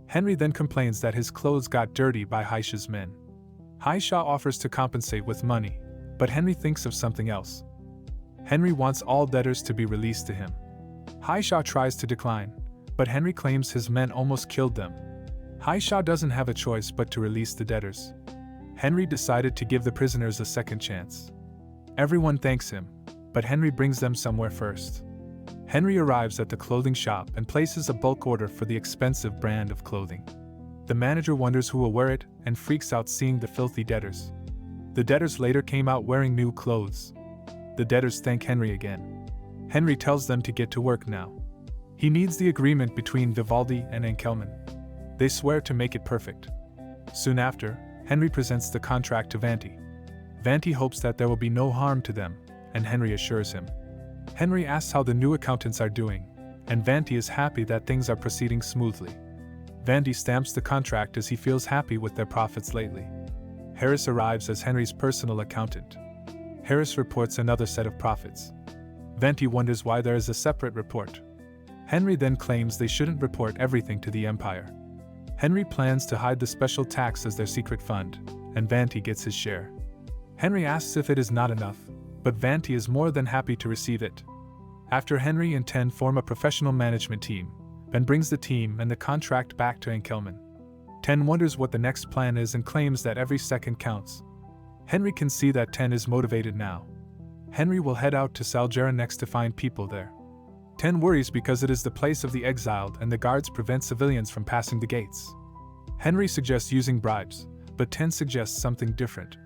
Henry then complains that his clothes got dirty by Haisha's men. Haisha offers to compensate with money, but Henry thinks of something else. Henry wants all debtors to be released to him. Haisha tries to decline, but Henry claims his men almost killed them. Haisha doesn't have a choice but to release the debtors. Henry decided to give the prisoners a second chance. Everyone thanks him, but Henry brings them somewhere first. Henry arrives at the clothing shop and places a bulk order for the expensive brand of clothing. The manager wonders who will wear it and freaks out seeing the filthy debtors. The debtors later came out wearing new clothes. The debtors thank Henry again. Henry tells them to get to work now. He needs the agreement between Vivaldi and Enkelman. They swear to make it perfect. Soon after, Henry presents the contract to Vanti. Vanti hopes that there will be no harm to them, and Henry assures him. Henry asks how the new accountants are doing, and Vanti is happy that things are proceeding smoothly. Vanti stamps the contract as he feels happy with their profits lately. Harris arrives as Henry's personal accountant. Harris reports another set of profits. Vanti wonders why there is a separate report. Henry then claims they shouldn't report everything to the Empire. Henry plans to hide the special tax as their secret fund, and Vanti gets his share. Henry asks if it is not enough, but Vanti is more than happy to receive it. After Henry and Ten form a professional management team, Ben brings the team and the contract back to Enkelman. Ten wonders what the next plan is and claims that every second counts. Henry can see that Ten is motivated now. Henry will head out to Saljera next to find people there. Ten worries because it is the place of the exiled and the guards prevent civilians from passing the gates. Henry suggests using bribes, but Ten suggests something different.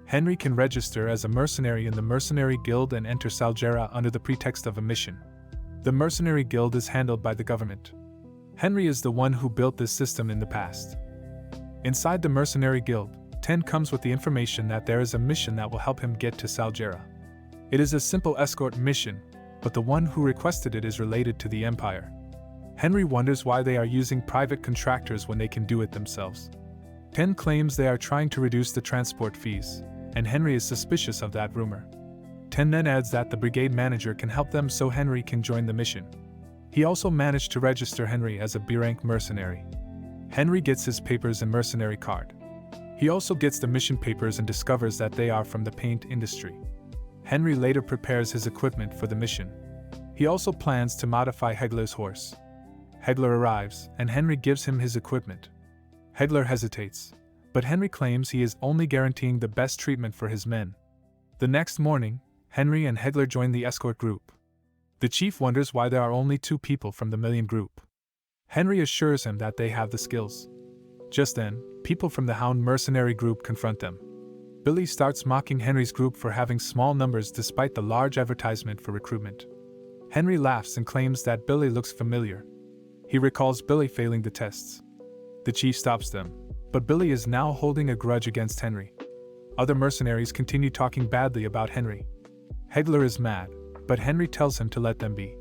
Henry can register as a mercenary in the Mercenary Guild and enter Saljera under the pretext of a mission. The Mercenary Guild is handled by the government. Henry is the one who built this system in the past. Inside the Mercenary Guild, Ten comes with the information that there is a mission that will help him get to Saljera. It is a simple escort mission, but the one who requested it is related to the Empire. Henry wonders why they are using private contractors when they can do it themselves. Ten claims they are trying to reduce the transport fees, and Henry is suspicious of that rumor. Ten then adds that the brigade manager can help them so Henry can join the mission. He also managed to register Henry as a B-rank mercenary. Henry gets his papers and mercenary card. He also gets the mission papers and discovers that they are from the paint industry. Henry later prepares his equipment for the mission. He also plans to modify Hegler's horse. Hegler arrives, and Henry gives him his equipment. Hegler hesitates, but Henry claims he is only guaranteeing the best treatment for his men. The next morning, Henry and Hegler join the escort group. The chief wonders why there are only 2 people from the Million Group. Henry assures him that they have the skills. Just then, people from the Hound mercenary group confront them. Billy starts mocking Henry's group for having small numbers despite the large advertisement for recruitment. Henry laughs and claims that Billy looks familiar. He recalls Billy failing the tests. The chief stops them, but Billy is now holding a grudge against Henry. Other mercenaries continue talking badly about Henry. Hegler is mad, but Henry tells him to let them be.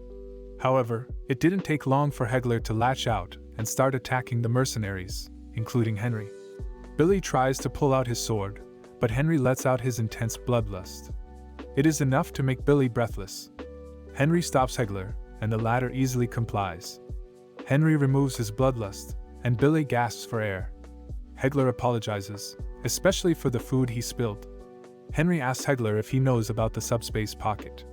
However, it didn't take long for Hegler to latch out and start attacking the mercenaries, including Henry. Billy tries to pull out his sword, but Henry lets out his intense bloodlust. It is enough to make Billy breathless. Henry stops Hegler, and the latter easily complies. Henry removes his bloodlust, and Billy gasps for air. Hegler apologizes, especially for the food he spilled. Henry asks Hegler if he knows about the subspace pocket.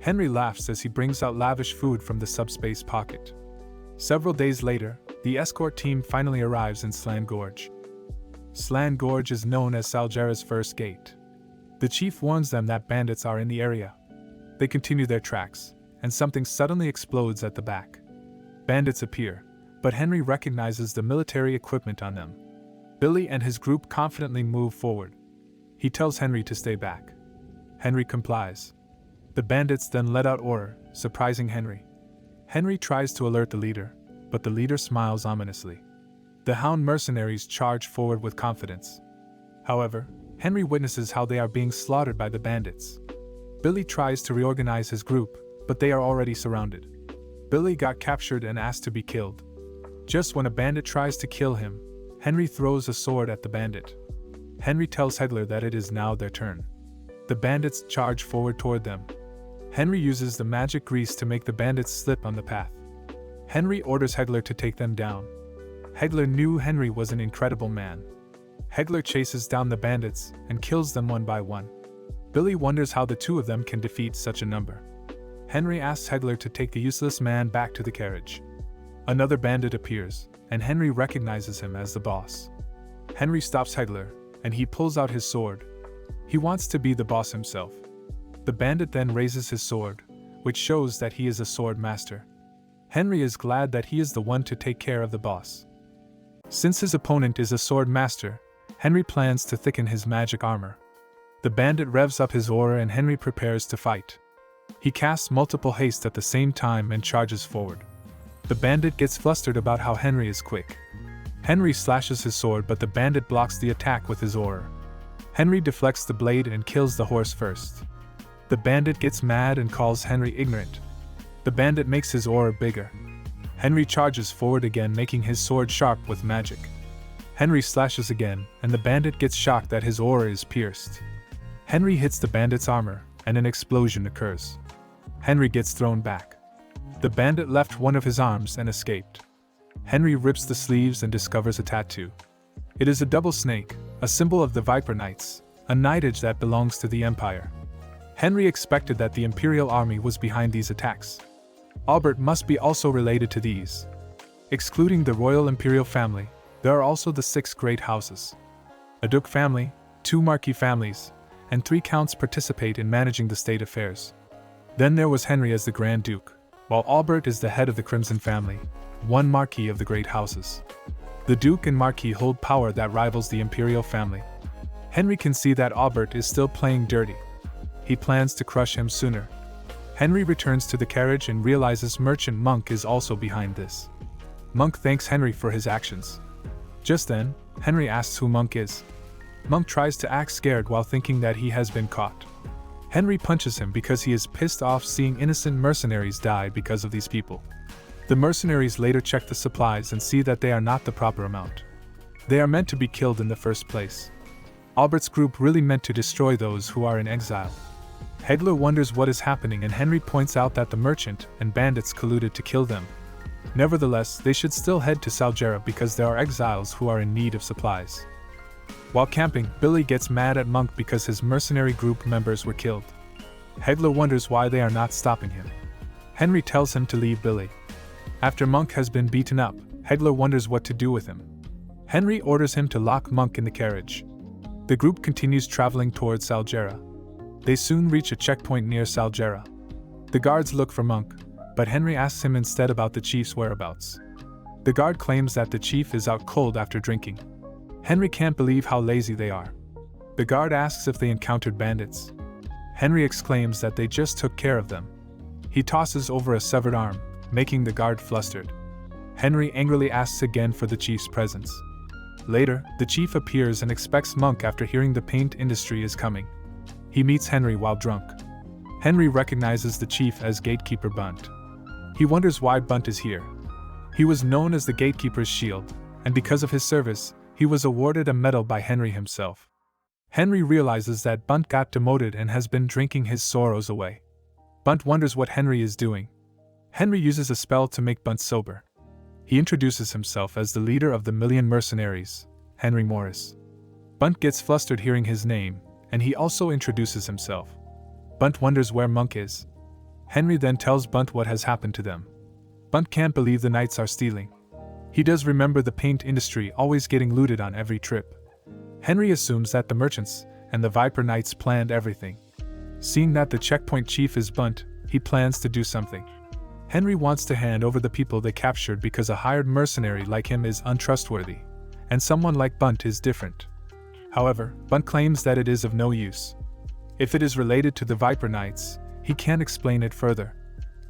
Henry laughs as he brings out lavish food from the subspace pocket. Several days later, the escort team finally arrives in Slan Gorge. Slan Gorge is known as Salgera's first gate. The chief warns them that bandits are in the area. They continue their tracks, and something suddenly explodes at the back. Bandits appear, but Henry recognizes the military equipment on them. Billy and his group confidently move forward. He tells Henry to stay back. Henry complies. The bandits then let out Orr, surprising Henry. Henry tries to alert the leader, but the leader smiles ominously. The Hound mercenaries charge forward with confidence. However, Henry witnesses how they are being slaughtered by the bandits. Billy tries to reorganize his group, but they are already surrounded. Billy got captured and asked to be killed. Just when a bandit tries to kill him, Henry throws a sword at the bandit. Henry tells Hegler that it is now their turn. The bandits charge forward toward them. Henry uses the magic grease to make the bandits slip on the path. Henry orders Hegler to take them down. Hegler knew Henry was an incredible man. Hegler chases down the bandits and kills them one by one. Billy wonders how the two of them can defeat such a number. Henry asks Hegler to take the useless man back to the carriage. Another bandit appears, and Henry recognizes him as the boss. Henry stops Hegler, and he pulls out his sword. He wants to be the boss himself. The bandit then raises his sword, which shows that he is a sword master. Henry is glad that he is the one to take care of the boss. Since his opponent is a sword master, Henry plans to thicken his magic armor. The bandit revs up his aura and Henry prepares to fight. He casts multiple haste at the same time and charges forward. The bandit gets flustered about how Henry is quick. Henry slashes his sword, but the bandit blocks the attack with his aura. Henry deflects the blade and kills the horse first. The bandit gets mad and calls Henry ignorant. The bandit makes his aura bigger. Henry charges forward again, making his sword sharp with magic. Henry slashes again, and the bandit gets shocked that his aura is pierced. Henry hits the bandit's armor, and an explosion occurs. Henry gets thrown back. The bandit left one of his arms and escaped. Henry rips the sleeves and discovers a tattoo. It is a double snake, a symbol of the Viper Knights, a knightage that belongs to the Empire. Henry expected that the Imperial Army was behind these attacks. Albert must be also related to these. Excluding the royal imperial family, there are also the 6 great houses. A duke family, 2 marquis families, and 3 counts participate in managing the state affairs. Then there was Henry as the Grand Duke, while Albert is the head of the Crimson family, 1 marquis of the great houses. The duke and marquis hold power that rivals the imperial family. Henry can see that Albert is still playing dirty. He plans to crush him sooner. Henry returns to the carriage and realizes Merchant Monk is also behind this. Monk thanks Henry for his actions. Just then, Henry asks who Monk is. Monk tries to act scared while thinking that he has been caught. Henry punches him because he is pissed off seeing innocent mercenaries die because of these people. The mercenaries later check the supplies and see that they are not the proper amount. They are meant to be killed in the first place. Albert's group really meant to destroy those who are in exile. Hegler wonders what is happening, and Henry points out that the merchant and bandits colluded to kill them. Nevertheless, they should still head to Salgera because there are exiles who are in need of supplies. While camping, Billy gets mad at Monk because his mercenary group members were killed. Hegler wonders why they are not stopping him. Henry tells him to leave Billy. After Monk has been beaten up, Hegler wonders what to do with him. Henry orders him to lock Monk in the carriage. The group continues traveling towards Salgera. They soon reach a checkpoint near Salgera. The guards look for Monk, but Henry asks him instead about the chief's whereabouts. The guard claims that the chief is out cold after drinking. Henry can't believe how lazy they are. The guard asks if they encountered bandits. Henry exclaims that they just took care of them. He tosses over a severed arm, making the guard flustered. Henry angrily asks again for the chief's presence. Later, the chief appears and expects Monk after hearing the paint industry is coming. He meets Henry while drunk. Henry recognizes the chief as Gatekeeper Bunt. He wonders why Bunt is here. He was known as the Gatekeeper's Shield, and because of his service, he was awarded a medal by Henry himself. Henry realizes that Bunt got demoted and has been drinking his sorrows away. Bunt wonders what Henry is doing. Henry uses a spell to make Bunt sober. He introduces himself as the leader of the Million Mercenaries, Henry Morris. Bunt gets flustered hearing his name, and he also introduces himself. Bunt wonders where Monk is. Henry then tells Bunt what has happened to them. Bunt can't believe the knights are stealing. He does remember the paint industry always getting looted on every trip. Henry assumes that the merchants and the Viper Knights planned everything. Seeing that the checkpoint chief is Bunt, he plans to do something. Henry wants to hand over the people they captured because a hired mercenary like him is untrustworthy, and someone like Bunt is different. However, Bunt claims that it is of no use. If it is related to the Viper Knights, he can't explain it further.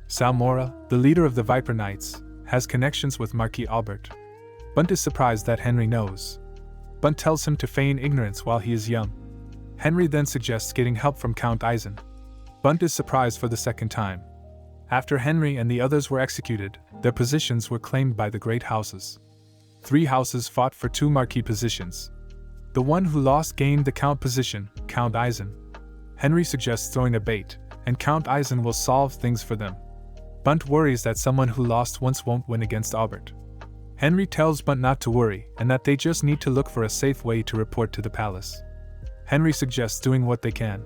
Salmora, the leader of the Viper Knights, has connections with Marquis Albert. Bunt is surprised that Henry knows. Bunt tells him to feign ignorance while he is young. Henry then suggests getting help from Count Eisen. Bunt is surprised for the second time. After Henry and the others were executed, their positions were claimed by the great houses. 3 houses fought for 2 marquis positions. The one who lost gained the Count position, Count Eisen. Henry suggests throwing a bait, and Count Eisen will solve things for them. Bunt worries that someone who lost once won't win against Albert. Henry tells Bunt not to worry, and that they just need to look for a safe way to report to the palace. Henry suggests doing what they can.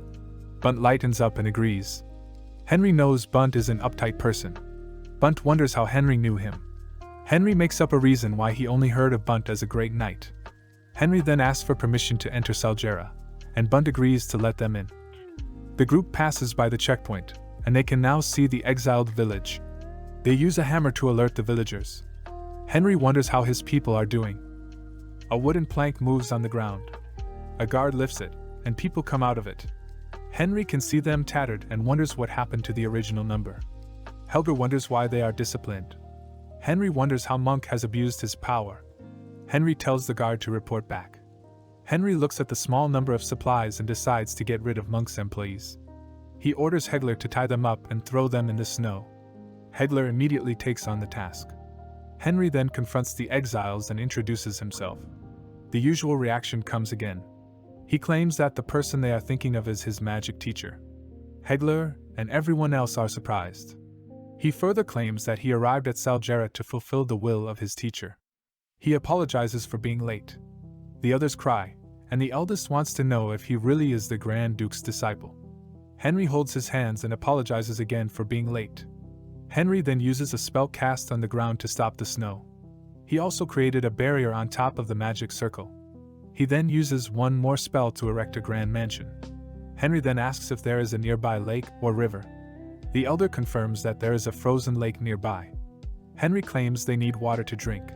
Bunt lightens up and agrees. Henry knows Bunt is an uptight person. Bunt wonders how Henry knew him. Henry makes up a reason why he only heard of Bunt as a great knight. Henry then asks for permission to enter Saljera, and Bunt agrees to let them in. The group passes by the checkpoint, and they can now see the exiled village. They use a hammer to alert the villagers. Henry wonders how his people are doing. A wooden plank moves on the ground. A guard lifts it, and people come out of it. Henry can see them tattered and wonders what happened to the original number. Helga wonders why they are disciplined. Henry wonders how Monk has abused his power. Henry tells the guard to report back. Henry looks at the small number of supplies and decides to get rid of Monk's employees. He orders Hegler to tie them up and throw them in the snow. Hegler immediately takes on the task. Henry then confronts the exiles and introduces himself. The usual reaction comes again. He claims that the person they are thinking of is his magic teacher. Hegler and everyone else are surprised. He further claims that he arrived at Saljera to fulfill the will of his teacher. He apologizes for being late. The others cry, and the eldest wants to know if he really is the Grand Duke's disciple. Henry holds his hands and apologizes again for being late. Henry then uses a spell cast on the ground to stop the snow. He also created a barrier on top of the magic circle. He then uses one more spell to erect a grand mansion. Henry then asks if there is a nearby lake or river. The elder confirms that there is a frozen lake nearby. Henry claims they need water to drink.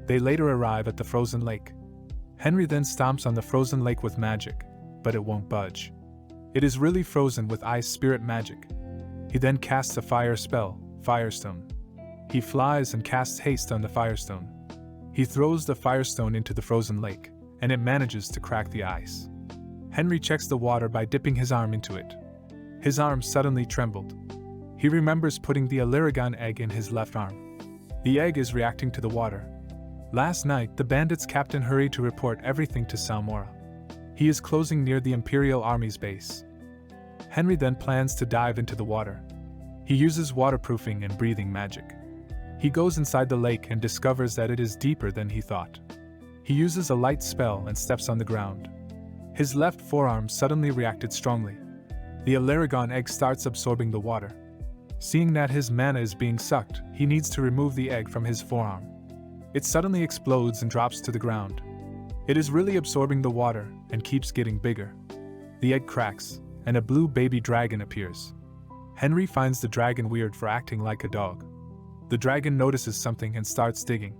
They later arrive at the frozen lake. Henry then stomps on the frozen lake with magic, but it won't budge. It is really frozen with ice spirit magic. He then casts a fire spell, Firestone. He flies and casts haste on the Firestone. He throws the Firestone into the frozen lake, and it manages to crack the ice. Henry checks the water by dipping his arm into it. His arm suddenly trembled. He remembers putting the Illyrigon egg in his left arm. The egg is reacting to the water. Last night, the bandits' captain hurried to report everything to Salmora. He is closing near the Imperial Army's base. Henry then plans to dive into the water. He uses waterproofing and breathing magic. He goes inside the lake and discovers that it is deeper than he thought. He uses a light spell and steps on the ground. His left forearm suddenly reacted strongly. The Illyrigon egg starts absorbing the water. Seeing that his mana is being sucked, he needs to remove the egg from his forearm. It suddenly explodes and drops to the ground. It is really absorbing the water and keeps getting bigger. The egg cracks, and a blue baby dragon appears. Henry finds the dragon weird for acting like a dog. The dragon notices something and starts digging.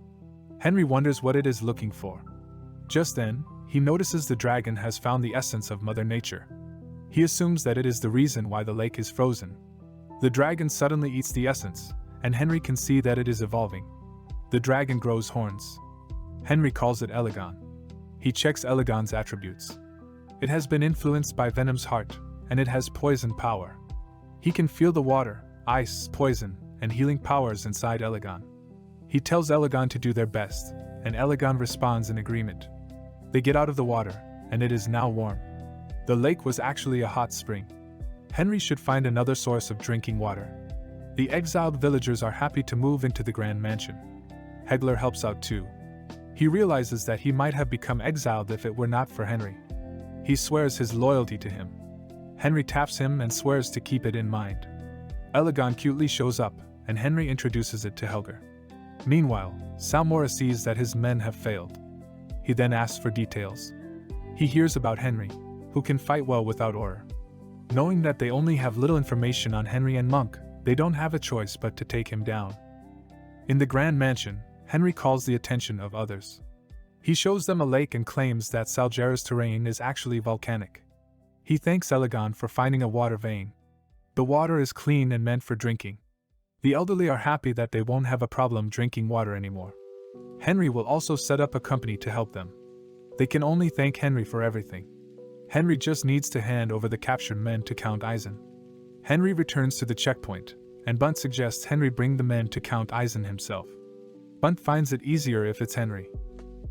Henry wonders what it is looking for. Just then, he notices the dragon has found the essence of Mother Nature. He assumes that it is the reason why the lake is frozen. The dragon suddenly eats the essence, and Henry can see that it is evolving. The dragon grows horns. Henry calls it Elegon. He checks Elegon's attributes. It has been influenced by Venom's heart, and it has poison power. He can feel the water, ice, poison, and healing powers inside Elegon. He tells Elegon to do their best, and Elegon responds in agreement. They get out of the water, and it is now warm. The lake was actually a hot spring. Henry should find another source of drinking water. The exiled villagers are happy to move into the grand mansion. Hegler helps out too. He realizes that he might have become exiled if it were not for Henry. He swears his loyalty to him. Henry taps him and swears to keep it in mind. Elegon cutely shows up, and Henry introduces it to Helger. Meanwhile, Salmora sees that his men have failed. He then asks for details. He hears about Henry, who can fight well without aura. Knowing that they only have little information on Henry and Monk, they don't have a choice but to take him down. In the Grand Mansion, Henry calls the attention of others. He shows them a lake and claims that Salgera's terrain is actually volcanic. He thanks Elegon for finding a water vein. The water is clean and meant for drinking. The elderly are happy that they won't have a problem drinking water anymore. Henry will also set up a company to help them. They can only thank Henry for everything. Henry just needs to hand over the captured men to Count Eisen. Henry returns to the checkpoint, and Bunt suggests Henry bring the men to Count Eisen himself. Bunt finds it easier if it's Henry.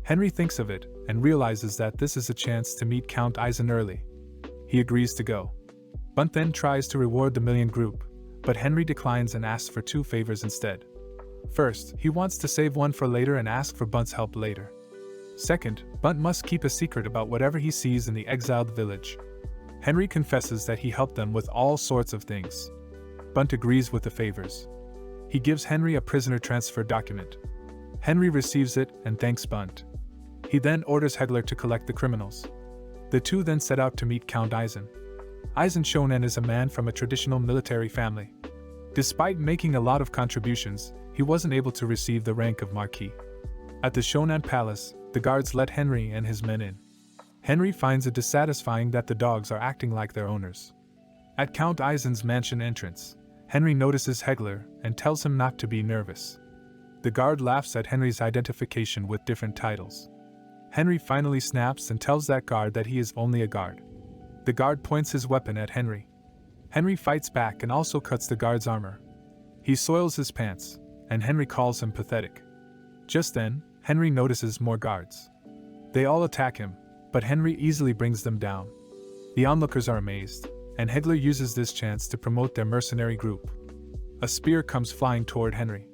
Henry thinks of it, and realizes that this is a chance to meet Count Eisen early. He agrees to go. Bunt then tries to reward the million group, but Henry declines and asks for 2 favors instead. First, he wants to save one for later and ask for Bunt's help later. Second, Bunt must keep a secret about whatever he sees in the exiled village. Henry confesses that he helped them with all sorts of things. Bunt agrees with the favors. He gives Henry a prisoner transfer document. Henry receives it and thanks Bunt. He then orders Hegler to collect the criminals. The two then set out to meet Count Eisen. Eisen Shonen is a man from a traditional military family. Despite making a lot of contributions, he wasn't able to receive the rank of Marquis. At the Shonan Palace, the guards let Henry and his men in. Henry finds it dissatisfying that the dogs are acting like their owners. At Count Eisen's mansion entrance, Henry notices Hegler and tells him not to be nervous. The guard laughs at Henry's identification with different titles. Henry finally snaps and tells that guard that he is only a guard. The guard points his weapon at Henry. Henry fights back and also cuts the guard's armor. He soils his pants, and Henry calls him pathetic. Just then, Henry notices more guards. They all attack him, but Henry easily brings them down. The onlookers are amazed, and Hegler uses this chance to promote their mercenary group. A spear comes flying toward Henry.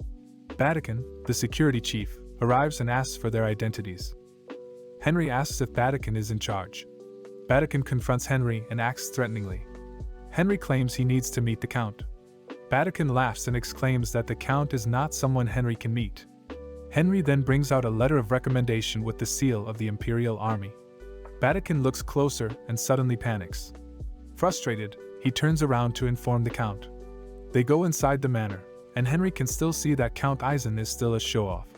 Badakin, the security chief, arrives and asks for their identities. Henry asks if Badakin is in charge. Badakin confronts Henry and acts threateningly. Henry claims he needs to meet the Count. Badakin laughs and exclaims that the Count is not someone Henry can meet. Henry then brings out a letter of recommendation with the seal of the Imperial Army. Badakin looks closer and suddenly panics. Frustrated, he turns around to inform the Count. They go inside the manor, and Henry can still see that Count Eisen is still a show-off.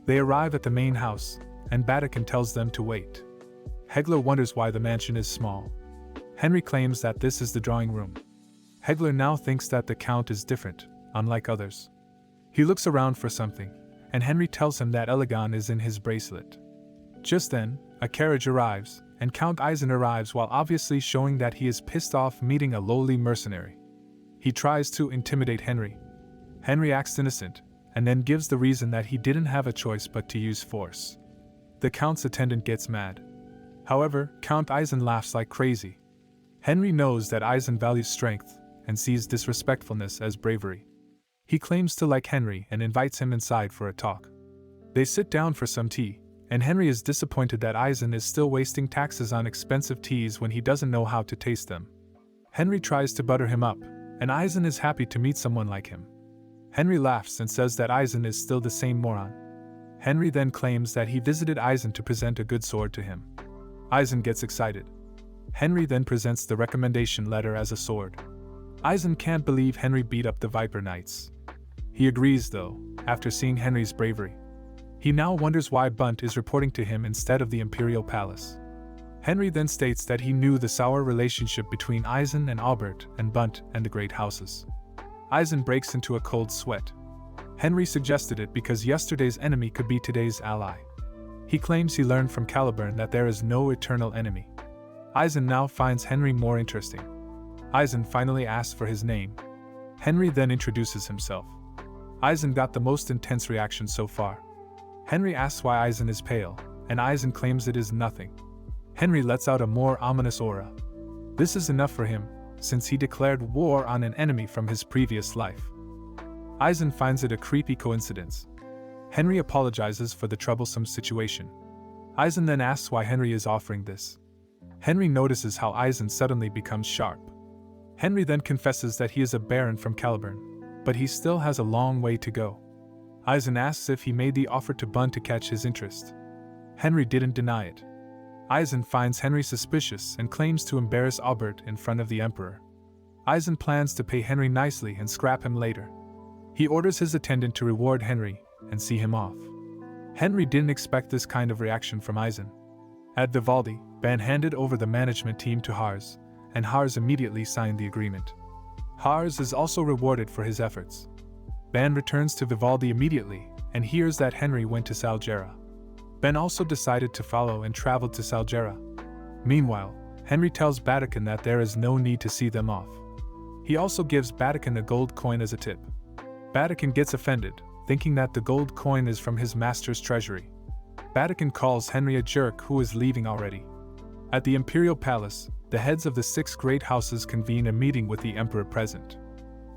They arrive at the main house, and Badakin tells them to wait. Hegler wonders why the mansion is small. Henry claims that this is the drawing room. Hegler now thinks that the Count is different, unlike others. He looks around for something, and Henry tells him that Elegon is in his bracelet. Just then, a carriage arrives, and Count Eisen arrives while obviously showing that he is pissed off meeting a lowly mercenary. He tries to intimidate Henry. Henry acts innocent, and then gives the reason that he didn't have a choice but to use force. The Count's attendant gets mad. However, Count Eisen laughs like crazy. Henry knows that Eisen values strength, and sees disrespectfulness as bravery. He claims to like Henry and invites him inside for a talk. They sit down for some tea, and Henry is disappointed that Eisen is still wasting taxes on expensive teas when he doesn't know how to taste them. Henry tries to butter him up, and Eisen is happy to meet someone like him. Henry laughs and says that Eisen is still the same moron. Henry then claims that he visited Eisen to present a good sword to him. Eisen gets excited. Henry then presents the recommendation letter as a sword. Eisen can't believe Henry beat up the Viper Knights. He agrees though, after seeing Henry's bravery. He now wonders why Bunt is reporting to him instead of the Imperial Palace. Henry then states that he knew the sour relationship between Eisen and Albert and Bunt and the Great Houses. Eisen breaks into a cold sweat. Henry suggested it because yesterday's enemy could be today's ally. He claims he learned from Caliburn that there is no eternal enemy. Eisen now finds Henry more interesting. Eisen finally asks for his name. Henry then introduces himself. Eisen got the most intense reaction so far. Henry asks why Eisen is pale, and Eisen claims it is nothing. Henry lets out a more ominous aura. This is enough for him, since he declared war on an enemy from his previous life. Eisen finds it a creepy coincidence. Henry apologizes for the troublesome situation. Eisen then asks why Henry is offering this. Henry notices how Eisen suddenly becomes sharp. Henry then confesses that he is a baron from Caliburn, but he still has a long way to go. Eisen asks if he made the offer to Bun to catch his interest. Henry didn't deny it. Eisen finds Henry suspicious and claims to embarrass Albert in front of the Emperor. Eisen plans to pay Henry nicely and scrap him later. He orders his attendant to reward Henry and see him off. Henry didn't expect this kind of reaction from Eisen. At Vivaldi, Ban handed over the management team to Hars, and Hars immediately signed the agreement. Hars is also rewarded for his efforts. Ban returns to Vivaldi immediately and hears that Henry went to Salgera. Ben also decided to follow and traveled to Salgera. Meanwhile, Henry tells Batacan that there is no need to see them off. He also gives Batacan a gold coin as a tip. Batacan gets offended, thinking that the gold coin is from his master's treasury. Batacan calls Henry a jerk who is leaving already. At the Imperial Palace, the heads of the 6 great houses convene a meeting with the Emperor present.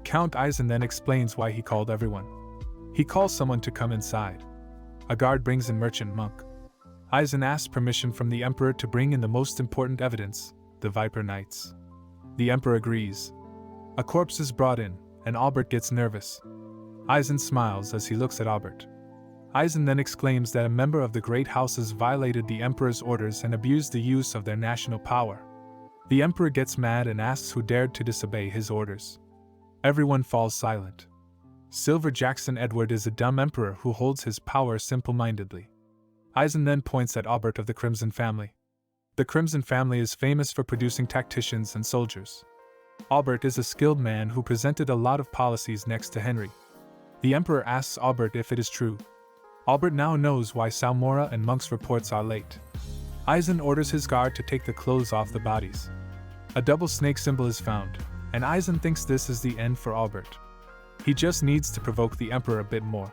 Count Eisen then explains why he called everyone. He calls someone to come inside. A guard brings in Merchant Monk. Eisen asks permission from the Emperor to bring in the most important evidence, the Viper Knights. The Emperor agrees. A corpse is brought in, and Albert gets nervous. Eisen smiles as he looks at Albert. Eisen then exclaims that a member of the great houses violated the Emperor's orders and abused the use of their national power. The Emperor gets mad and asks who dared to disobey his orders. Everyone falls silent. Silver Jackson Edward is a dumb emperor who holds his power simple-mindedly. Eisen then points at Albert of the Crimson family. The Crimson family is famous for producing tacticians and soldiers. Albert is a skilled man who presented a lot of policies next to Henry. The Emperor asks Albert if it is true. Albert now knows why Salmora and Monk's reports are late. Eisen orders his guard to take the clothes off the bodies. A double snake symbol is found, and Eisen thinks this is the end for Albert. He just needs to provoke the Emperor a bit more.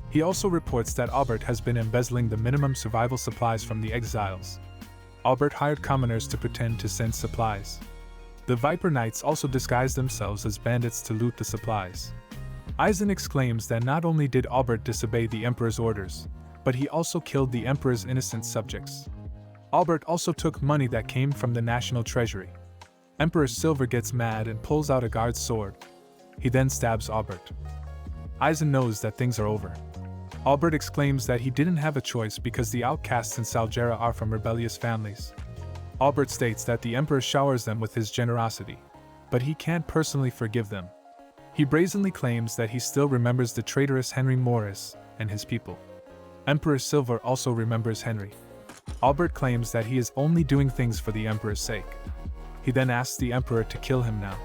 He also reports that Albert has been embezzling the minimum survival supplies from the exiles. Albert hired commoners to pretend to send supplies. The Viper Knights also disguise themselves as bandits to loot the supplies. Eisen exclaims that not only did Albert disobey the Emperor's orders, but he also killed the Emperor's innocent subjects. Albert also took money that came from the national treasury. Emperor Silver gets mad and pulls out a guard's sword. He then stabs Albert. Eisen knows that things are over. Albert exclaims that he didn't have a choice because the outcasts in Salgera are from rebellious families. Albert states that the Emperor showers them with his generosity, but he can't personally forgive them. He brazenly claims that he still remembers the traitorous Henry Morris and his people. Emperor Silver also remembers Henry. Albert claims that he is only doing things for the Emperor's sake. He then asks the Emperor to kill him now.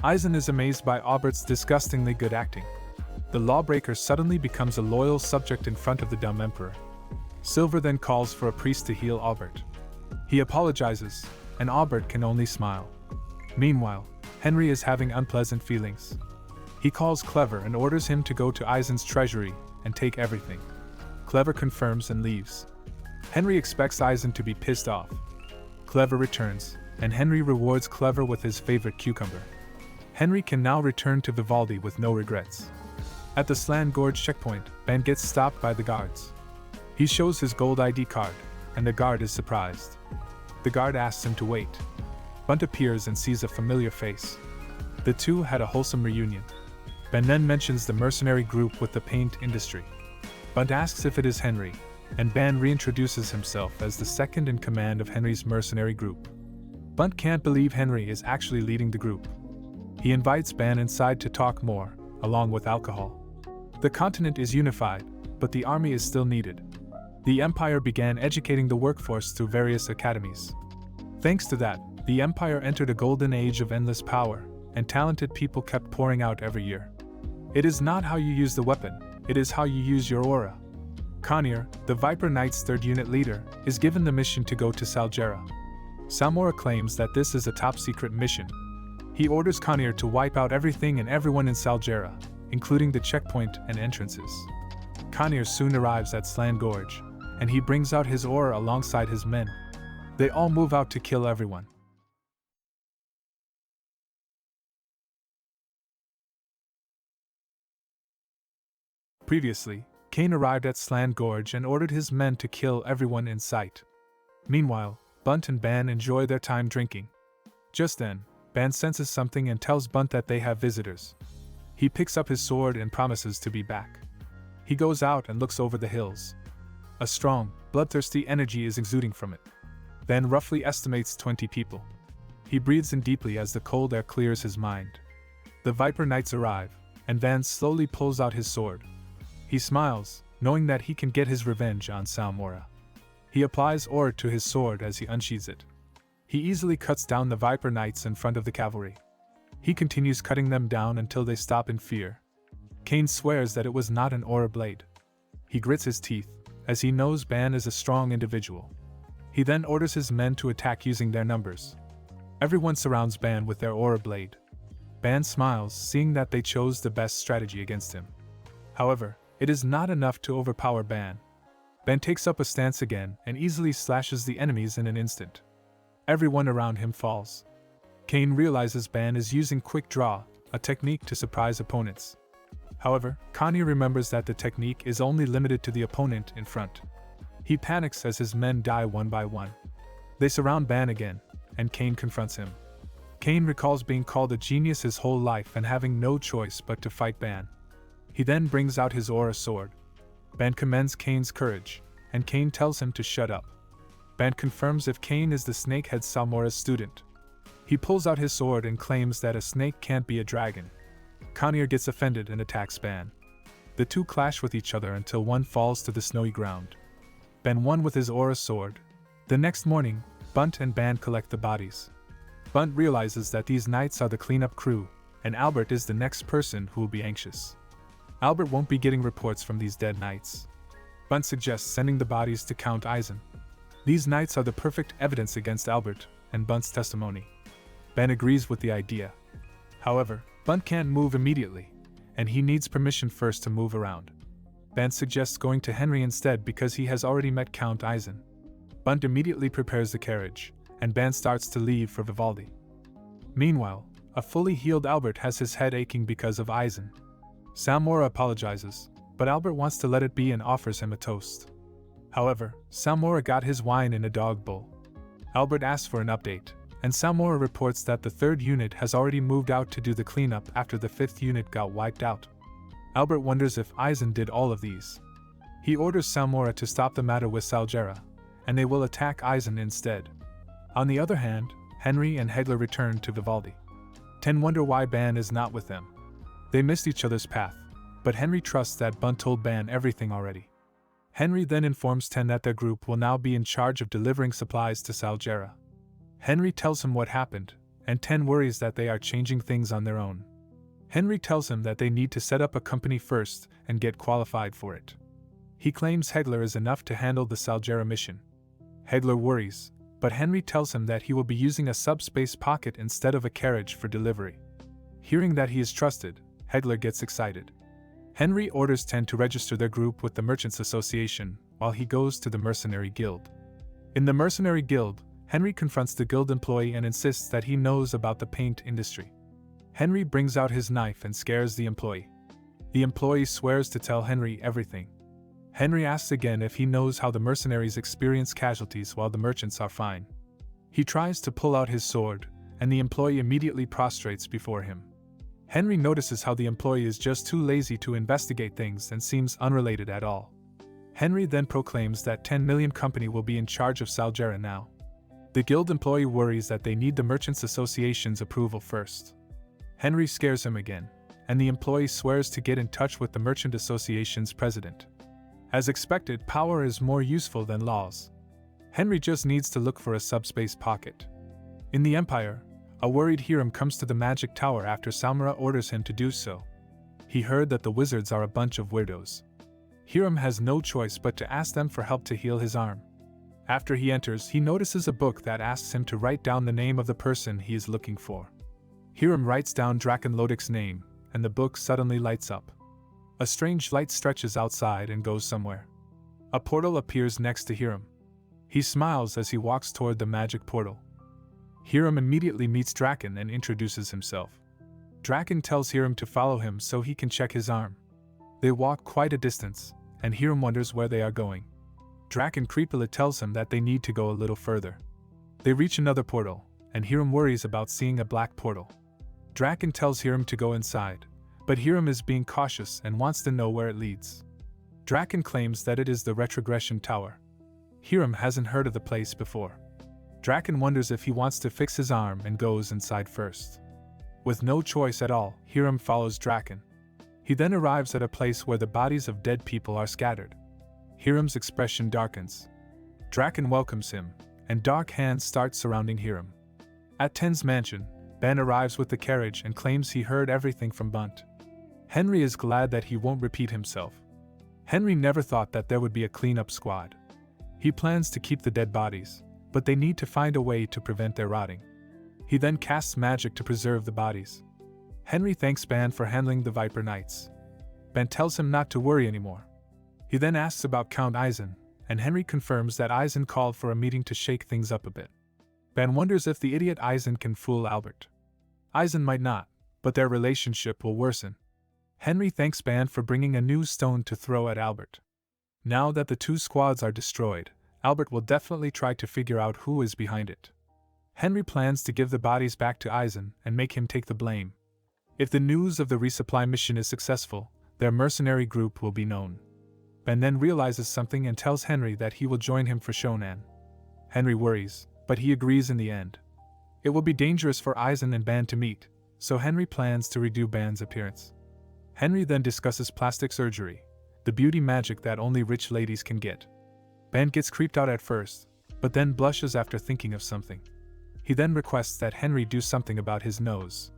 Eisen is amazed by Albert's disgustingly good acting. The lawbreaker suddenly becomes a loyal subject in front of the dumb Emperor. Silver then calls for a priest to heal Albert. He apologizes, and Albert can only smile. Meanwhile, Henry is having unpleasant feelings. He calls Clever and orders him to go to Eisen's treasury and take everything. Clever confirms and leaves. Henry expects Eisen to be pissed off. Clever returns, and Henry rewards Clever with his favorite cucumber. Henry can now return to Vivaldi with no regrets. At the Slan Gorge checkpoint, Ben gets stopped by the guards. He shows his gold ID card, and the guard is surprised. The guard asks him to wait. Bunt appears and sees a familiar face. The two had a wholesome reunion. Ben then mentions the mercenary group with the paint industry. Bunt asks if it is Henry, and Ben reintroduces himself as the second in command of Henry's mercenary group. Bunt can't believe Henry is actually leading the group. He invites Ben inside to talk more, along with alcohol. The continent is unified, but the army is still needed. The Empire began educating the workforce through various academies. Thanks to that, the Empire entered a golden age of endless power, and talented people kept pouring out every year. It is not how you use the weapon, it is how you use your aura. Conir, the Viper Knight's 3rd unit leader, is given the mission to go to Salgera. Salmora claims that this is a top-secret mission. He orders Conir to wipe out everything and everyone in Salgera, including the checkpoint and entrances. Conir soon arrives at Slan Gorge, and he brings out his aura alongside his men. They all move out to kill everyone. Previously, Kane arrived at Slan Gorge and ordered his men to kill everyone in sight. Meanwhile, Bunt and Ban enjoy their time drinking. Just then, Ban senses something and tells Bunt that they have visitors. He picks up his sword and promises to be back. He goes out and looks over the hills. A strong, bloodthirsty energy is exuding from it. Ban roughly estimates 20 people. He breathes in deeply as the cold air clears his mind. The Viper Knights arrive, and Van slowly pulls out his sword. He smiles, knowing that he can get his revenge on Salmora. He applies ore to his sword as he unsheathes it. He easily cuts down the Viper Knights in front of the cavalry. He continues cutting them down until they stop in fear. Kane swears that it was not an aura blade. He grits his teeth, as he knows Ban is a strong individual. He then orders his men to attack using their numbers. Everyone surrounds Ban with their aura blade. Ban smiles, seeing that they chose the best strategy against him. However, it is not enough to overpower Ban. Ban takes up a stance again and easily slashes the enemies in an instant. Everyone around him falls. Kane realizes Ban is using Quick Draw, a technique to surprise opponents. However, Connie remembers that the technique is only limited to the opponent in front. He panics as his men die one by one. They surround Ban again, and Kane confronts him. Kane recalls being called a genius his whole life and having no choice but to fight Ban. He then brings out his aura sword. Ban commends Kane's courage, and Kane tells him to shut up. Ban confirms if Kane is the snakehead Salmora's student. He pulls out his sword and claims that a snake can't be a dragon. Connier gets offended and attacks Ban. The two clash with each other until one falls to the snowy ground. Ban won with his aura sword. The next morning, Bunt and Ban collect the bodies. Bunt realizes that these knights are the cleanup crew, and Albert is the next person who will be anxious. Albert won't be getting reports from these dead knights. Bunt suggests sending the bodies to Count Eisen. These knights are the perfect evidence against Albert and Bunt's testimony. Ben agrees with the idea. However, Bunt can't move immediately, and he needs permission first to move around. Ben suggests going to Henry instead because he has already met Count Eisen. Bunt immediately prepares the carriage, and Ben starts to leave for Vivaldi. Meanwhile, a fully healed Albert has his head aching because of Eisen. Salmora apologizes, but Albert wants to let it be and offers him a toast. However, Salmora got his wine in a dog bowl. Albert asks for an update, and Salmora reports that the 3rd unit has already moved out to do the cleanup after the 5th unit got wiped out. Albert wonders if Eisen did all of these. He orders Salmora to stop the matter with Salgera, and they will attack Eisen instead. On the other hand, Henry and Hegler return to Vivaldi. Ten wonder why Ban is not with them. They missed each other's path, but Henry trusts that Bunt told Ban everything already. Henry then informs Ten that their group will now be in charge of delivering supplies to Salgera. Henry tells him what happened, and Ten worries that they are changing things on their own. Henry tells him that they need to set up a company first and get qualified for it. He claims Hegler is enough to handle the Salgera mission. Hegler worries, but Henry tells him that he will be using a subspace pocket instead of a carriage for delivery. Hearing that he is trusted, Hegler gets excited. Henry orders Ten to register their group with the Merchants Association while he goes to the Mercenary Guild. In the Mercenary Guild, Henry confronts the guild employee and insists that he knows about the paint industry. Henry brings out his knife and scares the employee. The employee swears to tell Henry everything. Henry asks again if he knows how the mercenaries experience casualties while the merchants are fine. He tries to pull out his sword, and the employee immediately prostrates before him. Henry notices how the employee is just too lazy to investigate things and seems unrelated at all. Henry then proclaims that 10 Million Company will be in charge of Salgera now. The guild employee worries that they need the Merchants Association's approval first. Henry scares him again, and the employee swears to get in touch with the Merchant Association's president. As expected, power is more useful than laws. Henry just needs to look for a subspace pocket. In the Empire, a worried Hiram comes to the magic tower after Salmora orders him to do so. He heard that the wizards are a bunch of weirdos. Hiram has no choice but to ask them for help to heal his arm. After he enters, he notices a book that asks him to write down the name of the person he is looking for. Hiram writes down Draken Lodic's name, and the book suddenly lights up. A strange light stretches outside and goes somewhere. A portal appears next to Hiram. He smiles as he walks toward the magic portal. Hiram immediately meets Draken and introduces himself. Draken tells Hiram to follow him so he can check his arm. They walk quite a distance, and Hiram wonders where they are going. Draken creepily tells him that they need to go a little further. They reach another portal, and Hiram worries about seeing a black portal. Draken tells Hiram to go inside, but Hiram is being cautious and wants to know where it leads. Draken claims that it is the retrogression tower. Hiram hasn't heard of the place before. Draken wonders if he wants to fix his arm and goes inside first. With no choice at all, Hiram follows Draken. He then arrives at a place where the bodies of dead people are scattered. Hiram's expression darkens. Draken welcomes him, and dark hands start surrounding Hiram. At Ten's mansion, Ben arrives with the carriage and claims he heard everything from Bunt. Henry is glad that he won't repeat himself. Henry never thought that there would be a cleanup squad. He plans to keep the dead bodies, but they need to find a way to prevent their rotting. He then casts magic to preserve the bodies. Henry thanks Ben for handling the Viper Knights. Ben tells him not to worry anymore. He then asks about Count Eisen, and Henry confirms that Eisen called for a meeting to shake things up a bit. Ben wonders if the idiot Eisen can fool Albert. Eisen might not, but their relationship will worsen. Henry thanks Ben for bringing a new stone to throw at Albert. Now that the two squads are destroyed, Albert will definitely try to figure out who is behind it. Henry plans to give the bodies back to Eisen and make him take the blame. If the news of the resupply mission is successful, their mercenary group will be known. Ben then realizes something and tells Henry that he will join him for Shonan. Henry worries, but he agrees in the end. It will be dangerous for Eisen and Ben to meet, so Henry plans to redo Ben's appearance. Henry then discusses plastic surgery, the beauty magic that only rich ladies can get. Ben gets creeped out at first, but then blushes after thinking of something. He then requests that Henry do something about his nose.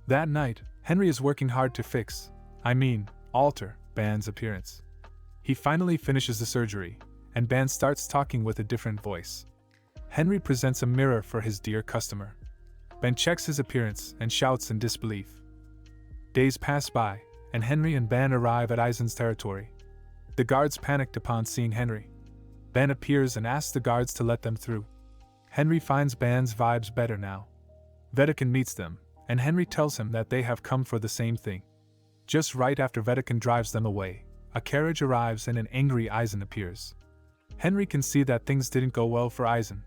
That night, Henry is working hard to alter, Ben's appearance. He finally finishes the surgery, and Ben starts talking with a different voice. Henry presents a mirror for his dear customer. Ben checks his appearance and shouts in disbelief. Days pass by, and Henry and Ben arrive at Eisen's territory. The guards panicked upon seeing Henry. Ben appears and asks the guards to let them through. Henry finds Ben's vibes better now. Vetikan meets them, and Henry tells him that they have come for the same thing. Just right after Vetikan drives them away, a carriage arrives and an angry Eisen appears. Henry can see that things didn't go well for Eisen.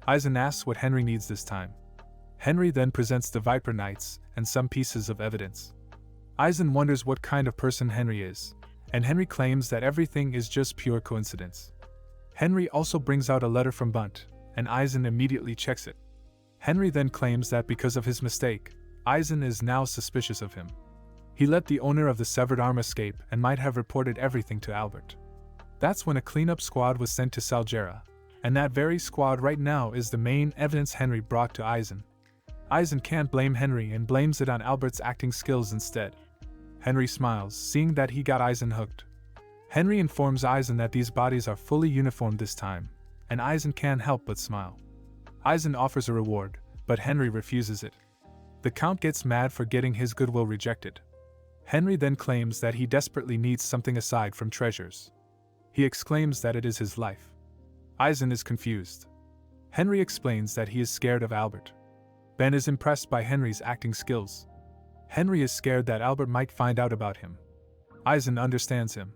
Eisen asks what Henry needs this time. Henry then presents the Viper Knights and some pieces of evidence. Eisen wonders what kind of person Henry is, and Henry claims that everything is just pure coincidence. Henry also brings out a letter from Bunt, and Eisen immediately checks it. Henry then claims that because of his mistake, Eisen is now suspicious of him. He let the owner of the severed arm escape and might have reported everything to Albert. That's when a cleanup squad was sent to Salgera, and that very squad right now is the main evidence Henry brought to Eisen. Eisen can't blame Henry and blames it on Albert's acting skills instead. Henry smiles, seeing that he got Eisen hooked. Henry informs Eisen that these bodies are fully uniformed this time, and Eisen can't help but smile. Eisen offers a reward, but Henry refuses it. The Count gets mad for getting his goodwill rejected. Henry then claims that he desperately needs something aside from treasures. He exclaims that it is his life. Eisen is confused. Henry explains that he is scared of Albert. Ben is impressed by Henry's acting skills. Henry is scared that Albert might find out about him. Eisen understands him.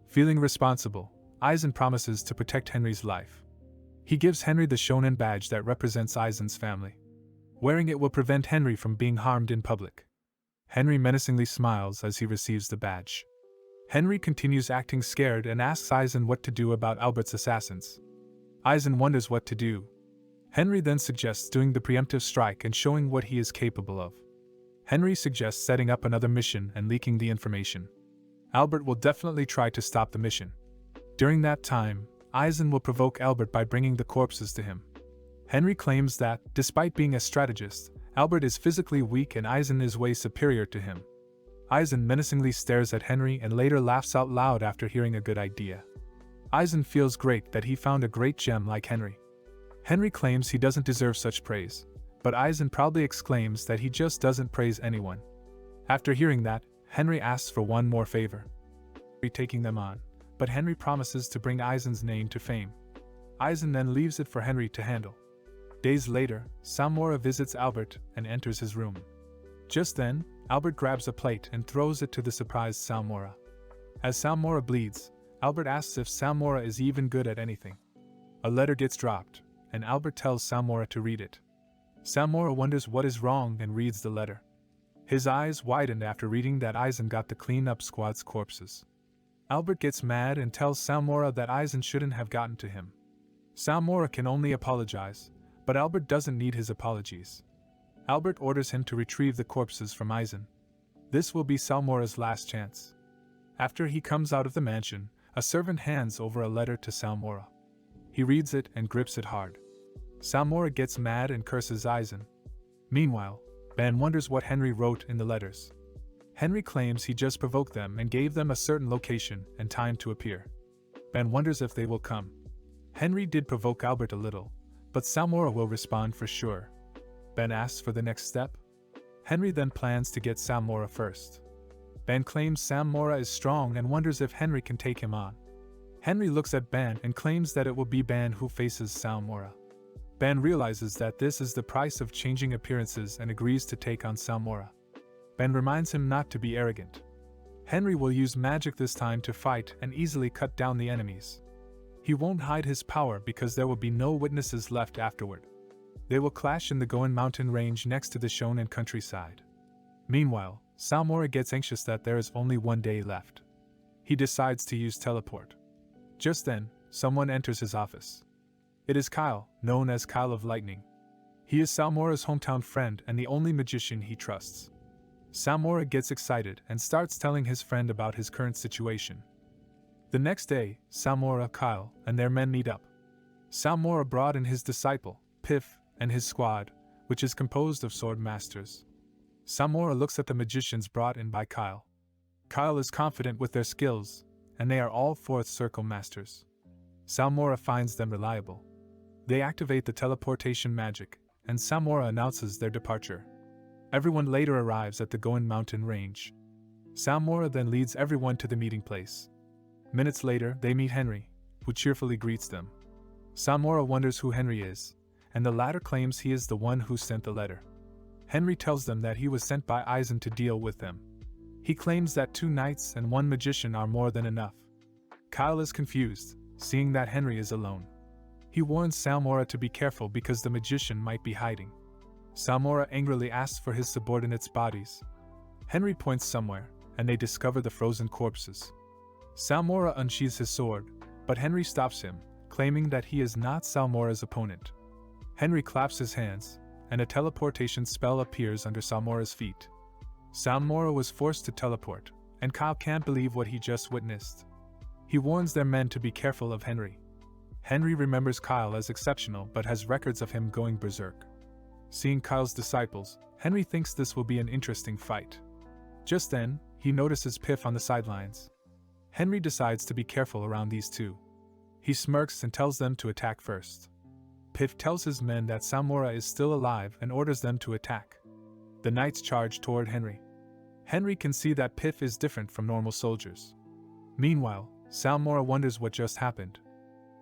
Feeling responsible, Eisen promises to protect Henry's life. He gives Henry the Shonen badge that represents Eisen's family. Wearing it will prevent Henry from being harmed in public. Henry menacingly smiles as he receives the badge. Henry continues acting scared and asks Eisen what to do about Albert's assassins. Eisen wonders what to do. Henry then suggests doing the preemptive strike and showing what he is capable of. Henry suggests setting up another mission and leaking the information. Albert will definitely try to stop the mission. During that time, Eisen will provoke Albert by bringing the corpses to him. Henry claims that, despite being a strategist, Albert is physically weak and Eisen is way superior to him. Eisen menacingly stares at Henry and later laughs out loud after hearing a good idea. Eisen feels great that he found a great gem like Henry. Henry claims he doesn't deserve such praise, but Eisen proudly exclaims that he just doesn't praise anyone. After hearing that, Henry asks for one more favor. Taking them on, but Henry promises to bring Eisen's name to fame. Eisen then leaves it for Henry to handle. Days later, Samura visits Albert and enters his room. Just then, Albert grabs a plate and throws it to the surprised Samura. As Salmora bleeds, Albert asks if Salmora is even good at anything. A letter gets dropped, and Albert tells Salmora to read it. Salmora wonders what is wrong and reads the letter. His eyes widen after reading that Eisen got the clean-up squad's corpses. Albert gets mad and tells Salmora that Eisen shouldn't have gotten to him. Salmora can only apologize, but Albert doesn't need his apologies. Albert orders him to retrieve the corpses from Eisen. This will be Salmora's last chance. After he comes out of the mansion, a servant hands over a letter to Salmora. He reads it and grips it hard. Salmora gets mad and curses Eisen. Meanwhile, Ben wonders what Henry wrote in the letters. Henry claims he just provoked them and gave them a certain location and time to appear. Ben wonders if they will come. Henry did provoke Albert a little, but Salmora will respond for sure. Ben asks for the next step. Henry then plans to get Salmora first. Ben claims Salmora is strong and wonders if Henry can take him on. Henry looks at Ben and claims that it will be Ben who faces Salmora. Ben realizes that this is the price of changing appearances and agrees to take on Salmora. Ben reminds him not to be arrogant. Henry will use magic this time to fight and easily cut down the enemies. He won't hide his power because there will be no witnesses left afterward. They will clash in the Goen mountain range next to the Shonen countryside. Meanwhile, Salmora gets anxious that there is only one day left. He decides to use teleport. Just then, someone enters his office. It is Kyle, known as Kyle of Lightning. He is Salmora's hometown friend and the only magician he trusts. Salmora gets excited and starts telling his friend about his current situation. The next day, Salmora, Kyle, and their men meet up. Salmora brought in his disciple, Piff, and his squad, which is composed of sword masters. Salmora looks at the magicians brought in by Kyle. Kyle is confident with their skills, and they are all fourth circle masters. Salmora finds them reliable. They activate the teleportation magic, and Salmora announces their departure. Everyone later arrives at the Goen mountain range. Salmora then leads everyone to the meeting place. Minutes later, they meet Henry, who cheerfully greets them. Salmora wonders who Henry is, and the latter claims he is the one who sent the letter. Henry tells them that he was sent by Eisen to deal with them. He claims that 2 knights and 1 magician are more than enough. Kyle is confused, seeing that Henry is alone. He warns Salmora to be careful because the magician might be hiding. Salmora angrily asks for his subordinates' bodies. Henry points somewhere, and they discover the frozen corpses. Salmora unsheathes his sword, but Henry stops him, claiming that he is not Salmora's opponent. Henry claps his hands, and a teleportation spell appears under Salmora's feet. Salmora was forced to teleport, and Kyle can't believe what he just witnessed. He warns their men to be careful of Henry. Henry remembers Kyle as exceptional but has records of him going berserk. Seeing Kyle's disciples, Henry thinks this will be an interesting fight. Just then, he notices Piff on the sidelines. Henry decides to be careful around these two. He smirks and tells them to attack first. Piff tells his men that Salmora is still alive and orders them to attack. The knights charge toward Henry. Henry can see that Piff is different from normal soldiers. Meanwhile, Salmora wonders what just happened.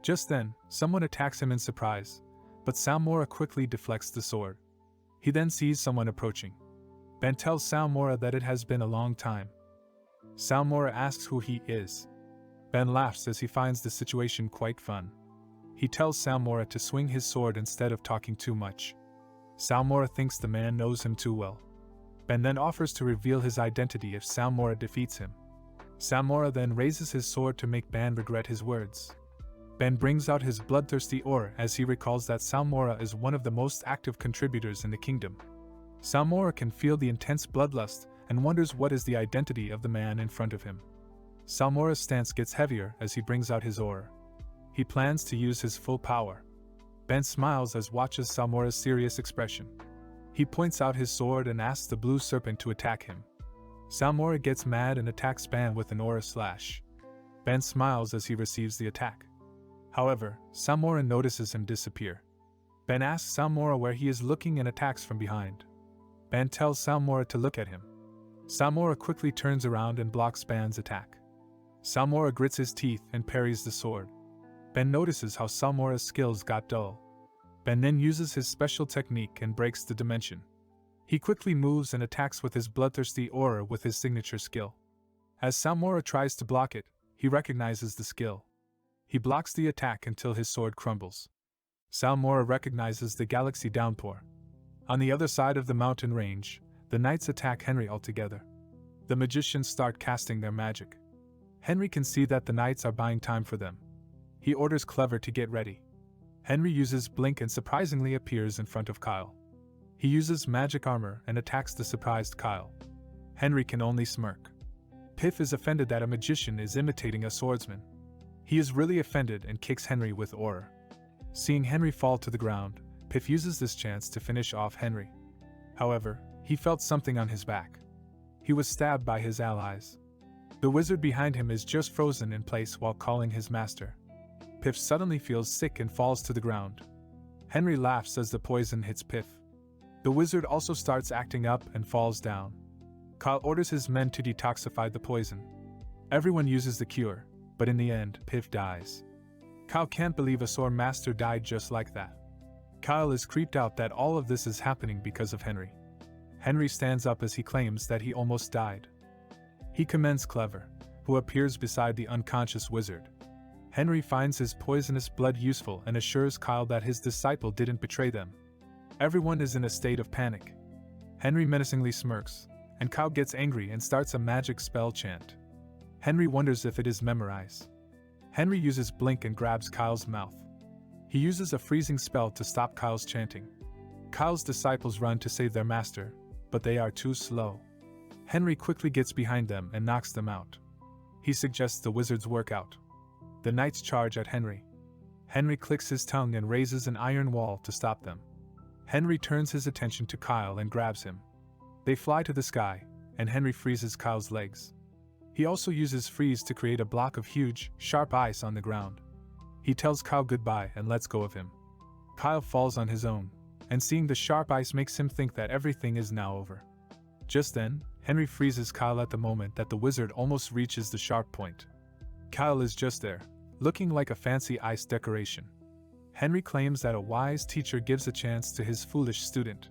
Just then, someone attacks him in surprise, but Salmora quickly deflects the sword. He then sees someone approaching. Ben tells Salmora that it has been a long time. Salmora asks who he is. Ben laughs as he finds the situation quite fun. He tells Salmora to swing his sword instead of talking too much. Salmora thinks the man knows him too well. Ben then offers to reveal his identity if Salmora defeats him. Salmora then raises his sword to make Ben regret his words. Ben brings out his bloodthirsty ore as he recalls that Salmora is one of the most active contributors in the kingdom. Salmora can feel the intense bloodlust and wonders what is the identity of the man in front of him. Salmora's stance gets heavier as he brings out his ore. He plans to use his full power. Ben smiles as watches Salmora's serious expression. He points out his sword and asks the blue serpent to attack him. Salmora gets mad and attacks Ben with an aura slash. Ben smiles as he receives the attack. However, Salmora notices him disappear. Ben asks Salmora where he is looking and attacks from behind. Ben tells Salmora to look at him. Salmora quickly turns around and blocks Ben's attack. Salmora grits his teeth and parries the sword. Ben notices how Salmora's skills got dull. Ben then uses his special technique and breaks the dimension. He quickly moves and attacks with his bloodthirsty aura with his signature skill. As Salmora tries to block it, he recognizes the skill. He blocks the attack until his sword crumbles. Salmora recognizes the galaxy downpour. On the other side of the mountain range, the knights attack Henry altogether. The magicians start casting their magic. Henry can see that the knights are buying time for them. He orders Clever to get ready. Henry uses Blink and surprisingly appears in front of Kyle. He uses magic armor and attacks the surprised Kyle. Henry can only smirk. Piff is offended that a magician is imitating a swordsman. He is really offended and kicks Henry with aura. Seeing Henry fall to the ground, Piff uses this chance to finish off Henry. However, he felt something on his back. He was stabbed by his allies. The wizard behind him is just frozen in place while calling his master. Piff suddenly feels sick and falls to the ground. Henry laughs as the poison hits Piff. The wizard also starts acting up and falls down. Kyle orders his men to detoxify the poison. Everyone uses the cure, but in the end, Piff dies. Kyle can't believe a sword master died just like that. Kyle is creeped out that all of this is happening because of Henry. Henry stands up as he claims that he almost died. He commends Clever, who appears beside the unconscious wizard. Henry finds his poisonous blood useful and assures Kyle that his disciple didn't betray them. Everyone is in a state of panic. Henry menacingly smirks, and Kyle gets angry and starts a magic spell chant. Henry wonders if it is memorize. Henry uses Blink and grabs Kyle's mouth. He uses a freezing spell to stop Kyle's chanting. Kyle's disciples run to save their master, but they are too slow. Henry quickly gets behind them and knocks them out. He suggests the wizard's workout. The knights charge at Henry. Henry clicks his tongue and raises an iron wall to stop them. Henry turns his attention to Kyle and grabs him. They fly to the sky, and Henry freezes Kyle's legs. He also uses freeze to create a block of huge, sharp ice on the ground. He tells Kyle goodbye and lets go of him. Kyle falls on his own, and seeing the sharp ice makes him think that everything is now over. Just then, Henry freezes Kyle at the moment that the wizard almost reaches the sharp point. Kyle is just there, looking like a fancy ice decoration. Henry claims that a wise teacher gives a chance to his foolish student.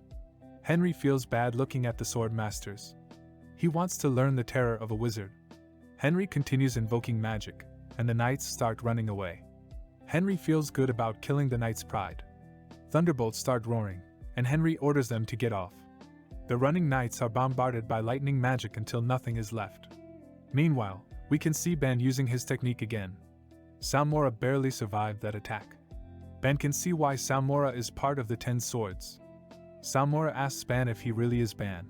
Henry feels bad looking at the sword masters. He wants to learn the terror of a wizard. Henry continues invoking magic, and the knights start running away. Henry feels good about killing the knight's pride. Thunderbolts start roaring, and Henry orders them to get off. The running knights are bombarded by lightning magic until nothing is left. Meanwhile, we can see Ben using his technique again. Salmora barely survived that attack. Ben can see why Salmora is part of the 10 swords. Salmora asks Ben if he really is Ben.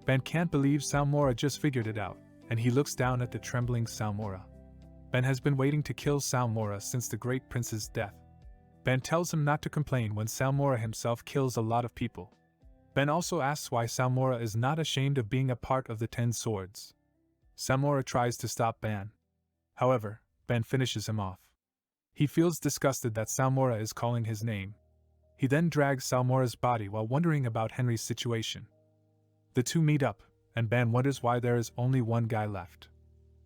Ben can't believe Salmora just figured it out, and he looks down at the trembling Salmora. Ben has been waiting to kill Salmora since the great prince's death. Ben tells him not to complain when Salmora himself kills a lot of people. Ben also asks why Salmora is not ashamed of being a part of the 10 swords. Salmora tries to stop Ben. However, Ben finishes him off. He feels disgusted that Salmora is calling his name. He then drags Salmora's body while wondering about Henry's situation. The two meet up, and Ben wonders why there is only one guy left.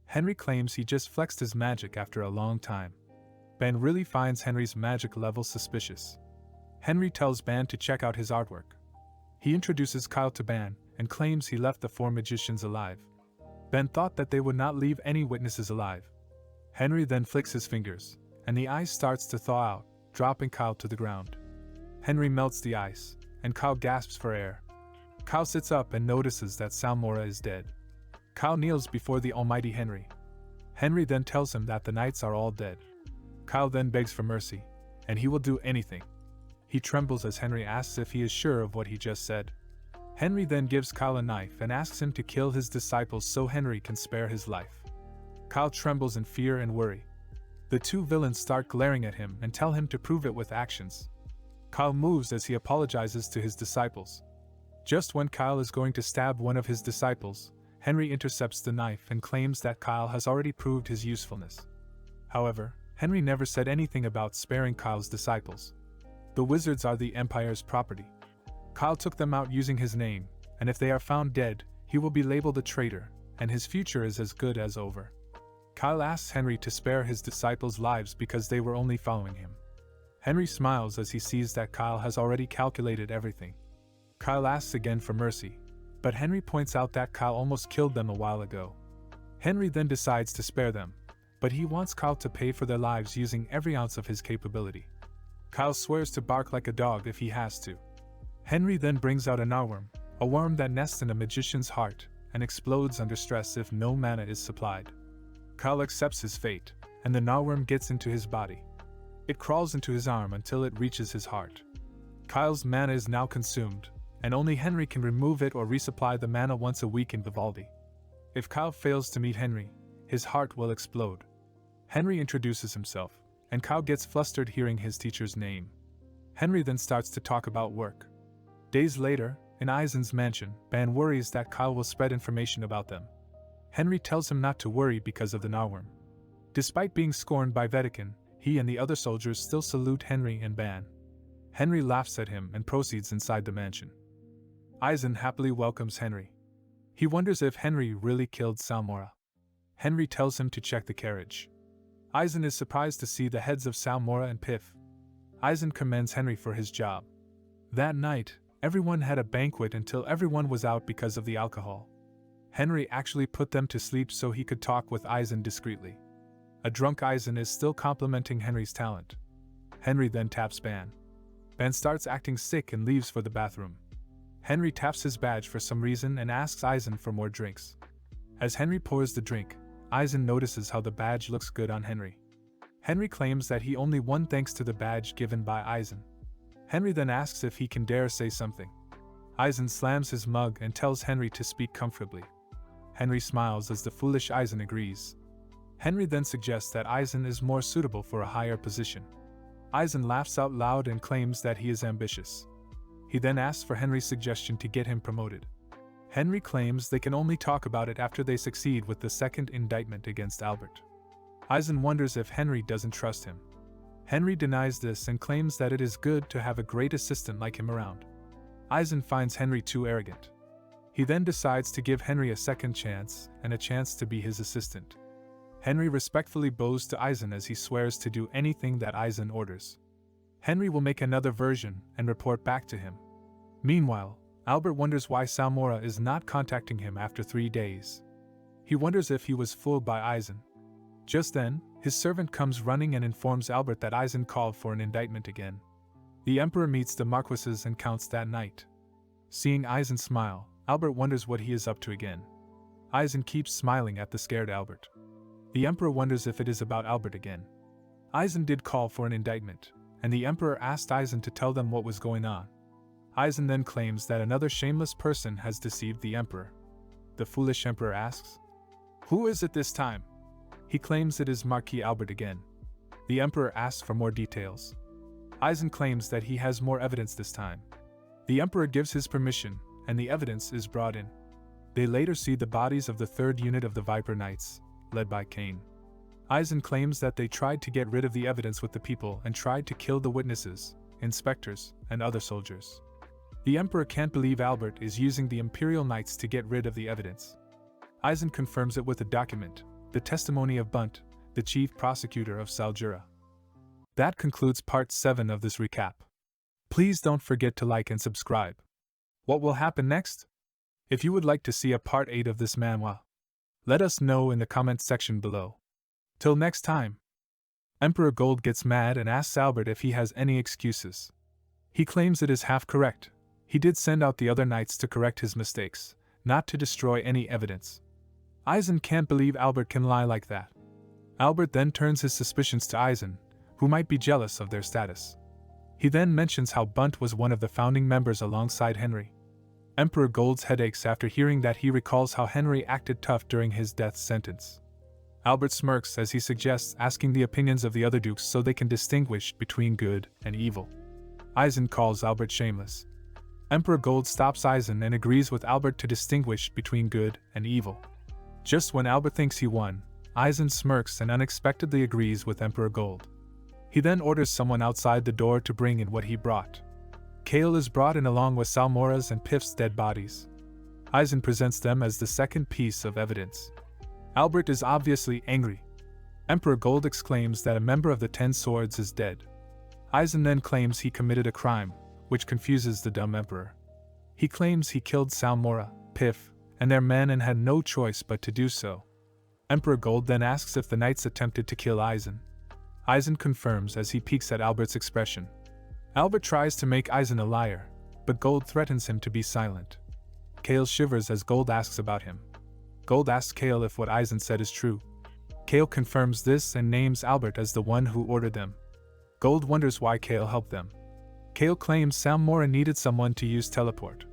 Henry claims he just flexed his magic after a long time. Ben really finds Henry's magic level suspicious. Henry tells Ben to check out his artwork. He introduces Kyle to Ben and claims he left the 4 magicians alive. Ben thought that they would not leave any witnesses alive. Henry then flicks his fingers, and the ice starts to thaw out, dropping Kyle to the ground. Henry melts the ice, and Kyle gasps for air. Kyle sits up and notices that Salmora is dead. Kyle kneels before the almighty Henry. Henry then tells him that the knights are all dead. Kyle then begs for mercy, and he will do anything. He trembles as Henry asks if he is sure of what he just said. Henry then gives Kyle a knife and asks him to kill his disciples so Henry can spare his life. Kyle trembles in fear and worry. The two villains start glaring at him and tell him to prove it with actions. Kyle moves as he apologizes to his disciples. Just when Kyle is going to stab one of his disciples, Henry intercepts the knife and claims that Kyle has already proved his usefulness. However, Henry never said anything about sparing Kyle's disciples. The wizards are the Empire's property. Kyle took them out using his name, and if they are found dead, he will be labeled a traitor, and his future is as good as over. Kyle asks Henry to spare his disciples' lives because they were only following him. Henry smiles as he sees that Kyle has already calculated everything. Kyle asks again for mercy, but Henry points out that Kyle almost killed them a while ago. Henry then decides to spare them, but he wants Kyle to pay for their lives using every ounce of his capability. Kyle swears to bark like a dog if he has to. Henry then brings out a narworm, a worm that nests in a magician's heart and explodes under stress if no mana is supplied. Kyle accepts his fate, and the narworm gets into his body. It crawls into his arm until it reaches his heart. Kyle's mana is now consumed, and only Henry can remove it or resupply the mana once a week in Vivaldi. If Kyle fails to meet Henry, his heart will explode. Henry introduces himself, and Kyle gets flustered hearing his teacher's name. Henry then starts to talk about work. Days later, in Eisen's mansion, Ban worries that Kyle will spread information about them. Henry tells him not to worry because of the narworm. Despite being scorned by Vatican, he and the other soldiers still salute Henry and Ban. Henry laughs at him and proceeds inside the mansion. Eisen happily welcomes Henry. He wonders if Henry really killed Salmora. Henry tells him to check the carriage. Eisen is surprised to see the heads of Salmora and Piff. Eisen commends Henry for his job. That night, everyone had a banquet until everyone was out because of the alcohol. Henry actually put them to sleep so he could talk with Eisen discreetly. A drunk Eisen is still complimenting Henry's talent. Henry then taps Ban. Ban starts acting sick and leaves for the bathroom. Henry taps his badge for some reason and asks Eisen for more drinks. As Henry pours the drink, Eisen notices how the badge looks good on Henry. Henry claims that he only won thanks to the badge given by Eisen. Henry then asks if he can dare say something. Eisen slams his mug and tells Henry to speak comfortably. Henry smiles as the foolish Eisen agrees. Henry then suggests that Eisen is more suitable for a higher position. Eisen laughs out loud and claims that he is ambitious. He then asks for Henry's suggestion to get him promoted. Henry claims they can only talk about it after they succeed with the second indictment against Albert. Eisen wonders if Henry doesn't trust him. Henry denies this and claims that it is good to have a great assistant like him around. Eisen finds Henry too arrogant. He then decides to give Henry a second chance and a chance to be his assistant. Henry respectfully bows to Eisen as he swears to do anything that Eisen orders. Henry will make another version and report back to him. Meanwhile, Albert wonders why Salmora is not contacting him after 3 days. He wonders if he was fooled by Eisen. Just then, his servant comes running and informs Albert that Eisen called for an indictment again. The Emperor meets the Marquises and counts that night. Seeing Eisen smile, Albert wonders what he is up to again. Eisen keeps smiling at the scared Albert. The Emperor wonders if it is about Albert again. Eisen did call for an indictment, and the Emperor asked Eisen to tell them what was going on. Eisen then claims that another shameless person has deceived the Emperor. The foolish Emperor asks, "Who is it this time?" He claims it is Marquis Albert again. The Emperor asks for more details. Eisen claims that he has more evidence this time. The Emperor gives his permission, and the evidence is brought in. They later see the bodies of the 3rd unit of the Viper Knights, led by Kane. Eisen claims that they tried to get rid of the evidence with the people and tried to kill the witnesses, inspectors, and other soldiers. The Emperor can't believe Albert is using the Imperial Knights to get rid of the evidence. Eisen confirms it with a document, the testimony of Bunt, the chief prosecutor of Saljura. That concludes part 7 of this recap. Please don't forget to like and subscribe. What will happen next? If you would like to see a part 8 of this manhwa, let us know in the comment section below. Till next time. Emperor Gold gets mad and asks Albert if he has any excuses. He claims it is half correct. He did send out the other knights to correct his mistakes, not to destroy any evidence. Eisen can't believe Albert can lie like that. Albert then turns his suspicions to Eisen, who might be jealous of their status. He then mentions how Bunt was one of the founding members alongside Henry. Emperor Gold's headaches after hearing that. He recalls how Henry acted tough during his death sentence. Albert smirks as he suggests asking the opinions of the other dukes so they can distinguish between good and evil. Eisen calls Albert shameless. Emperor Gold stops Eisen and agrees with Albert to distinguish between good and evil. Just when Albert thinks he won, Eisen smirks and unexpectedly agrees with Emperor Gold. He then orders someone outside the door to bring in what he brought. Kale is brought in along with Salmora's and Piff's dead bodies. Eisen presents them as the second piece of evidence. Albert is obviously angry. Emperor Gold exclaims that a member of the 10 Swords is dead. Eisen then claims he committed a crime, which confuses the dumb emperor. He claims he killed Salmora, Piff, and their men and had no choice but to do so. Emperor Gold then asks if the knights attempted to kill Eisen. Eisen confirms as he peeks at Albert's expression. Albert tries to make Eisen a liar, but Gold threatens him to be silent. Kale shivers as Gold asks about him. Gold asks Kale if what Eisen said is true. Kale confirms this and names Albert as the one who ordered them. Gold wonders why Kale helped them. Kale claims Sam Mora needed someone to use teleport.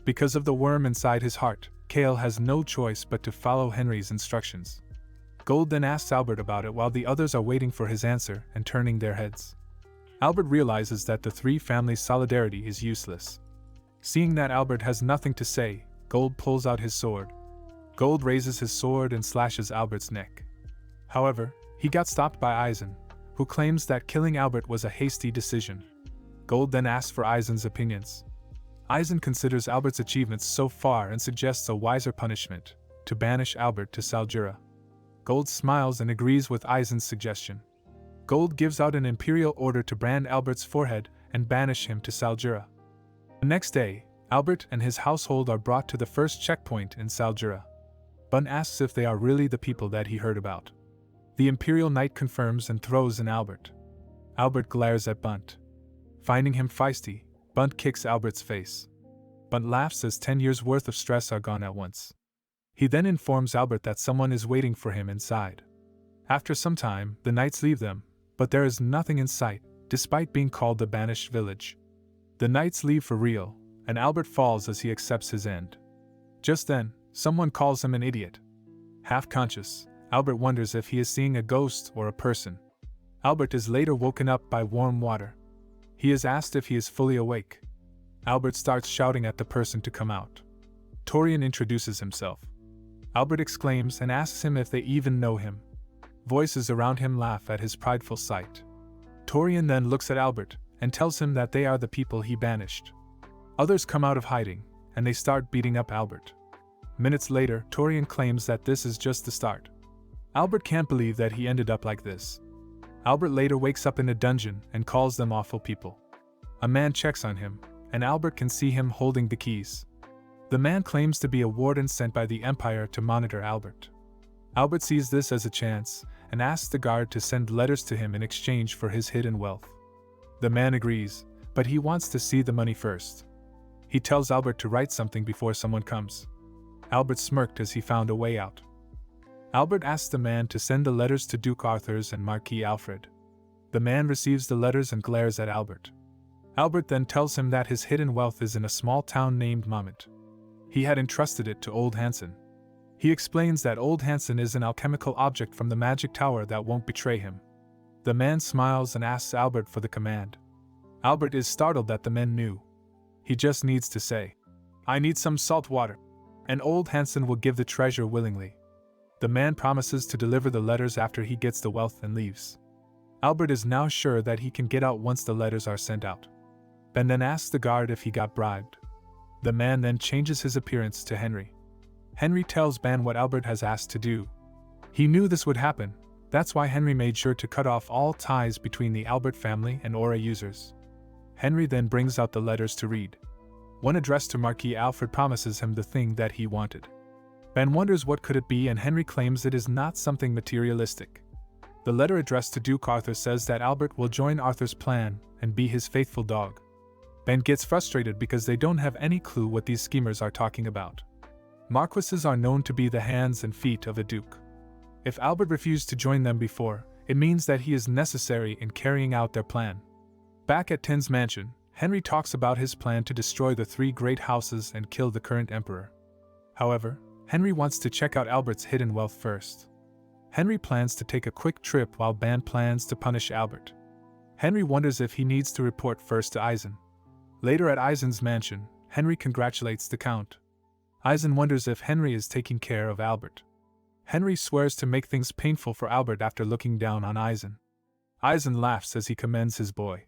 Because of the worm inside his heart, Kale has no choice but to follow Henry's instructions. Gold then asks Albert about it while the others are waiting for his answer and turning their heads. Albert realizes that the three families' solidarity is useless. Seeing that Albert has nothing to say, Gold pulls out his sword. Gold raises his sword and slashes Albert's neck. However, he got stopped by Eisen, who claims that killing Albert was a hasty decision. Gold then asks for Eisen's opinions. Eisen considers Albert's achievements so far and suggests a wiser punishment, to banish Albert to Saljura. Gold smiles and agrees with Eisen's suggestion. Gold gives out an imperial order to brand Albert's forehead and banish him to Saljura. The next day, Albert and his household are brought to the first checkpoint in Saljura. Bun asks if they are really the people that he heard about. The Imperial Knight confirms and throws in Albert. Albert glares at Bunt. Finding him feisty, Bunt kicks Albert's face. Bunt laughs as 10 years' worth of stress are gone at once. He then informs Albert that someone is waiting for him inside. After some time, the knights leave them, but there is nothing in sight, despite being called the banished village. The knights leave for real, and Albert falls as he accepts his end. Just then, someone calls him an idiot. Half conscious, Albert wonders if he is seeing a ghost or a person. Albert is later woken up by warm water. He is asked if he is fully awake. Albert starts shouting at the person to come out. Torian introduces himself. Albert exclaims and asks him if they even know him. Voices around him laugh at his prideful sight. Torian then looks at Albert and tells him that they are the people he banished. Others come out of hiding, and they start beating up Albert. Minutes later, Torian claims that this is just the start. Albert can't believe that he ended up like this. Albert later wakes up in a dungeon and calls them awful people. A man checks on him, and Albert can see him holding the keys. The man claims to be a warden sent by the Empire to monitor Albert. Albert sees this as a chance, and asks the guard to send letters to him in exchange for his hidden wealth. The man agrees, but he wants to see the money first. He tells Albert to write something before someone comes. Albert smirked as he found a way out. Albert asks the man to send the letters to Duke Arthur's and Marquis Alfred. The man receives the letters and glares at Albert. Albert then tells him that his hidden wealth is in a small town named Mamet. He had entrusted it to Old Hansen. He explains that Old Hansen is an alchemical object from the magic tower that won't betray him. The man smiles and asks Albert for the command. Albert is startled that the man knew. He just needs to say, "I need some salt water," and Old Hansen will give the treasure willingly. The man promises to deliver the letters after he gets the wealth and leaves. Albert is now sure that he can get out once the letters are sent out. Ben then asks the guard if he got bribed. The man then changes his appearance to Henry. Henry tells Ben what Albert has asked to do. He knew this would happen, that's why Henry made sure to cut off all ties between the Albert family and Aura users. Henry then brings out the letters to read. One addressed to Marquis Alfred promises him the thing that he wanted. Ben wonders what could it be, and Henry claims it is not something materialistic. The letter addressed to Duke Arthur says that Albert will join Arthur's plan and be his faithful dog. Ben gets frustrated because they don't have any clue what these schemers are talking about. Marquises are known to be the hands and feet of a duke. If Albert refused to join them before, it means that he is necessary in carrying out their plan. Back at Tin's mansion, Henry talks about his plan to destroy the three great houses and kill the current emperor. However, Henry wants to check out Albert's hidden wealth first. Henry plans to take a quick trip while Ben plans to punish Albert. Henry wonders if he needs to report first to Eisen. Later at Eisen's mansion, Henry congratulates the Count. Eisen wonders if Henry is taking care of Albert. Henry swears to make things painful for Albert after looking down on Eisen. Eisen laughs as he commends his boy.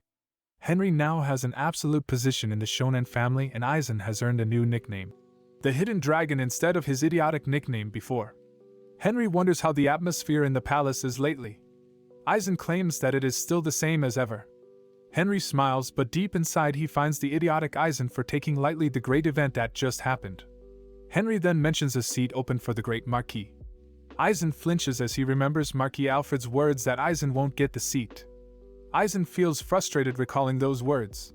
Henry now has an absolute position in the Shonen family, and Eisen has earned a new nickname, the Hidden Dragon, instead of his idiotic nickname before. Henry wonders how the atmosphere in the palace is lately. Eisen claims that it is still the same as ever. Henry smiles, but deep inside he finds the idiotic Eisen for taking lightly the great event that just happened. Henry then mentions a seat open for the great Marquis. Eisen flinches as he remembers Marquis Alfred's words that Eisen won't get the seat. Eisen feels frustrated recalling those words.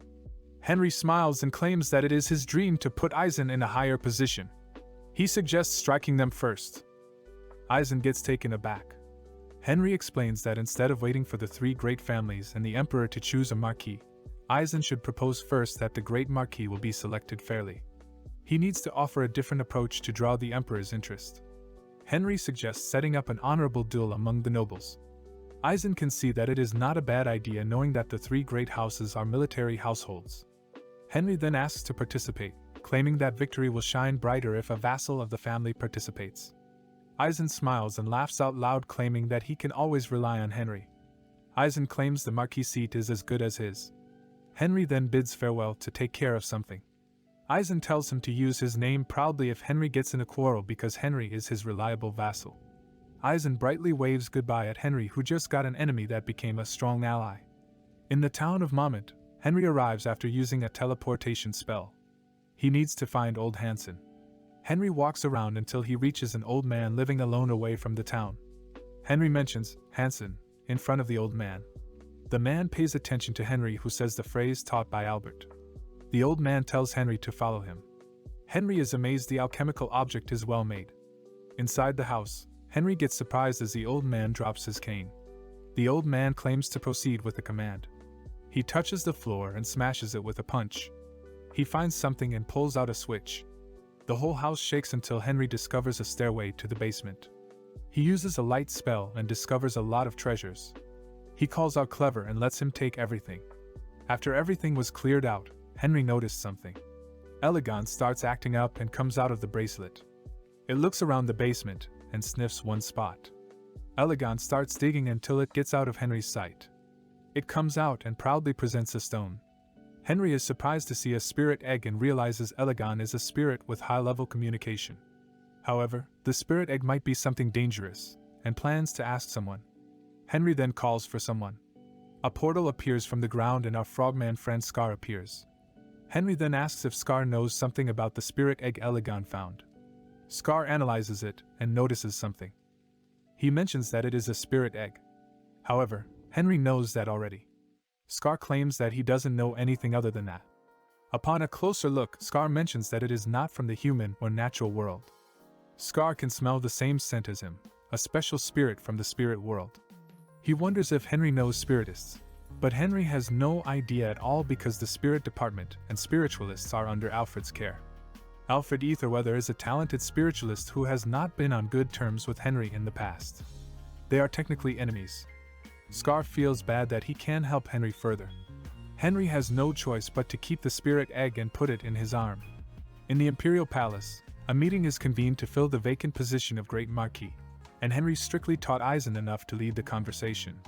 Henry smiles and claims that it is his dream to put Eisen in a higher position. He suggests striking them first. Eisen gets taken aback. Henry explains that instead of waiting for the three great families and the Emperor to choose a Marquis, Eisen should propose first that the great Marquis will be selected fairly. He needs to offer a different approach to draw the Emperor's interest. Henry suggests setting up an honorable duel among the nobles. Eisen can see that it is not a bad idea knowing that the three great houses are military households. Henry then asks to participate, claiming that victory will shine brighter if a vassal of the family participates. Eisen smiles and laughs out loud, claiming that he can always rely on Henry. Eisen claims the Marquis seat is as good as his. Henry then bids farewell to take care of something. Eisen tells him to use his name proudly if Henry gets in a quarrel because Henry is his reliable vassal. Eisen brightly waves goodbye at Henry, who just got an enemy that became a strong ally. In the town of Moment, Henry arrives after using a teleportation spell. He needs to find old Hansen. Henry walks around until he reaches an old man living alone away from the town. Henry mentions Hansen in front of the old man. The man pays attention to Henry, who says the phrase taught by Albert. The old man tells Henry to follow him. Henry is amazed the alchemical object is well made. Inside the house, Henry gets surprised as the old man drops his cane. The old man claims to proceed with the command. He touches the floor and smashes it with a punch. He finds something and pulls out a switch. The whole house shakes until Henry discovers a stairway to the basement. He uses a light spell and discovers a lot of treasures. He calls out Clever and lets him take everything. After everything was cleared out, Henry noticed something. Elegant starts acting up and comes out of the bracelet. It looks around the basement and sniffs one spot. Elegant starts digging until it gets out of Henry's sight. It comes out and proudly presents a stone. Henry is surprised to see a spirit egg and realizes Elegant is a spirit with high-level communication. However, the spirit egg might be something dangerous, and plans to ask someone. Henry then calls for someone. A portal appears from the ground and our frogman friend Scar appears. Henry then asks if Scar knows something about the spirit egg Elegant found. Scar analyzes it and notices something. He mentions that it is a spirit egg. However, Henry knows that already. Scar claims that he doesn't know anything other than that. Upon a closer look, Scar mentions that it is not from the human or natural world. Scar can smell the same scent as him, a special spirit from the spirit world. He wonders if Henry knows spiritists, but Henry has no idea at all because the spirit department and spiritualists are under Alfred's care. Alfred Etherweather is a talented spiritualist who has not been on good terms with Henry in the past. They are technically enemies. Scar feels bad that he can't help Henry further. Henry has no choice but to keep the spirit egg and put it in his arm. In the Imperial Palace, a meeting is convened to fill the vacant position of Great Marquis, and Henry strictly taught Eisen enough to lead the conversation.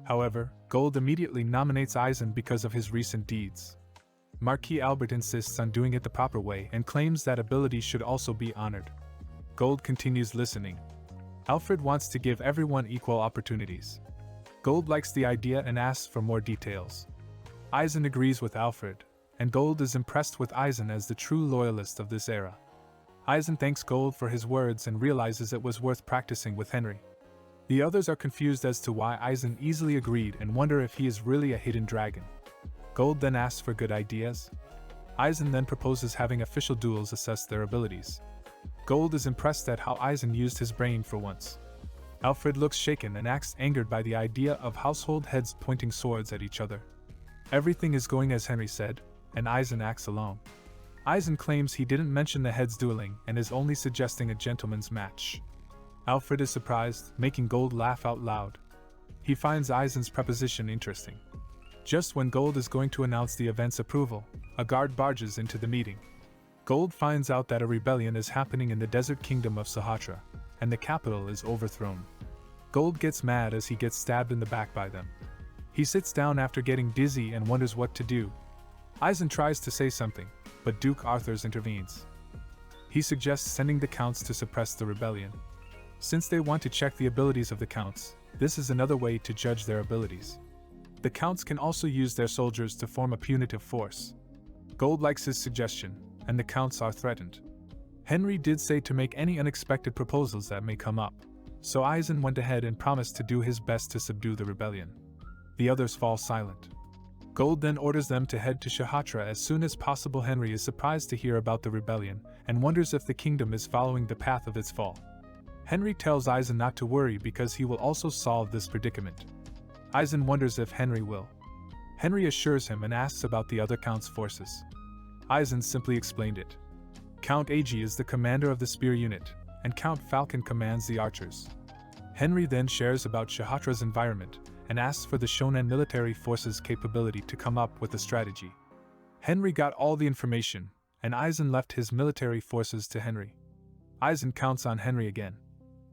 However, Gold immediately nominates Eisen because of his recent deeds. Marquis Albert insists on doing it the proper way and claims that ability should also be honored. Gold continues listening. Alfred wants to give everyone equal opportunities. Gold likes the idea and asks for more details. Eisen agrees with Alfred, and Gold is impressed with Eisen as the true loyalist of this era. Eisen thanks Gold for his words and realizes it was worth practicing with Henry. The others are confused as to why Eisen easily agreed and wonder if he is really a hidden dragon. Gold then asks for good ideas. Eisen then proposes having official duels assess their abilities. Gold is impressed at how Eisen used his brain for once. Alfred looks shaken and acts angered by the idea of household heads pointing swords at each other. Everything is going as Henry said, and Eisen acts alone. Eisen claims he didn't mention the heads dueling and is only suggesting a gentleman's match. Alfred is surprised, making Gold laugh out loud. He finds Eisen's proposition interesting. Just when Gold is going to announce the event's approval, a guard barges into the meeting. Gold finds out that a rebellion is happening in the desert kingdom of Sahatra, and the capital is overthrown. Gold gets mad as he gets stabbed in the back by them. He sits down after getting dizzy and wonders what to do. Eisen tries to say something, but Duke Arthurs intervenes. He suggests sending the counts to suppress the rebellion. Since they want to check the abilities of the counts, this is another way to judge their abilities. The counts can also use their soldiers to form a punitive force. Gold likes his suggestion, and the counts are threatened. Henry did say to make any unexpected proposals that may come up, So Aizen went ahead and promised to do his best to subdue the rebellion. The others fall silent. Gold then orders them to head to Shahatra as soon as possible. Henry is surprised to hear about the rebellion and wonders if the kingdom is following the path of its fall. Henry tells Aizen not to worry because he will also solve this predicament. Aizen wonders if Henry will. Henry assures him and asks about the other Count's forces. Aizen simply explained it. Count Ag is the commander of the spear unit, and Count Falcon commands the archers. Henry then shares about Shahatra's environment and asks for the Shonen military forces' capability to come up with a strategy. Henry got all the information, and Aizen left his military forces to Henry. Aizen counts on Henry again.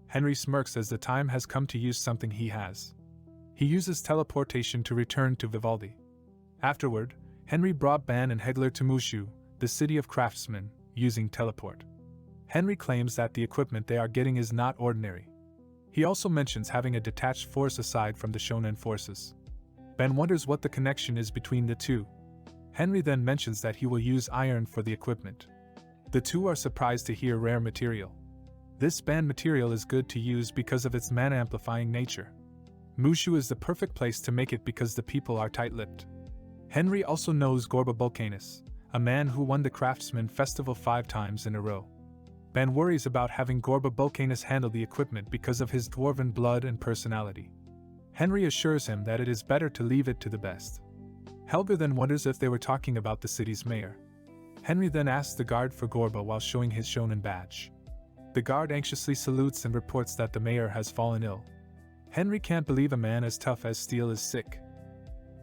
Henry smirks as the time has come to use something he has. He uses teleportation to return to Vivaldi. Afterward, Henry brought Ban and Hegler to Mushu, the city of craftsmen, using teleport. Henry claims that the equipment they are getting is not ordinary. He also mentions having a detached force aside from the Shonen forces. Ben wonders what the connection is between the two. Henry then mentions that he will use iron for the equipment. The two are surprised to hear rare material. This banned material is good to use because of its mana-amplifying nature. Mushu is the perfect place to make it because the people are tight-lipped. Henry also knows Gorba Bulcanus, a man who won the Craftsman Festival 5 times in a row. Ben worries about having Gorba Bulcanus handle the equipment because of his dwarven blood and personality. Henry assures him that it is better to leave it to the best. Helga then wonders if they were talking about the city's mayor. Henry then asks the guard for Gorba while showing his shonen badge. The guard anxiously salutes and reports that the mayor has fallen ill. Henry can't believe a man as tough as steel is sick.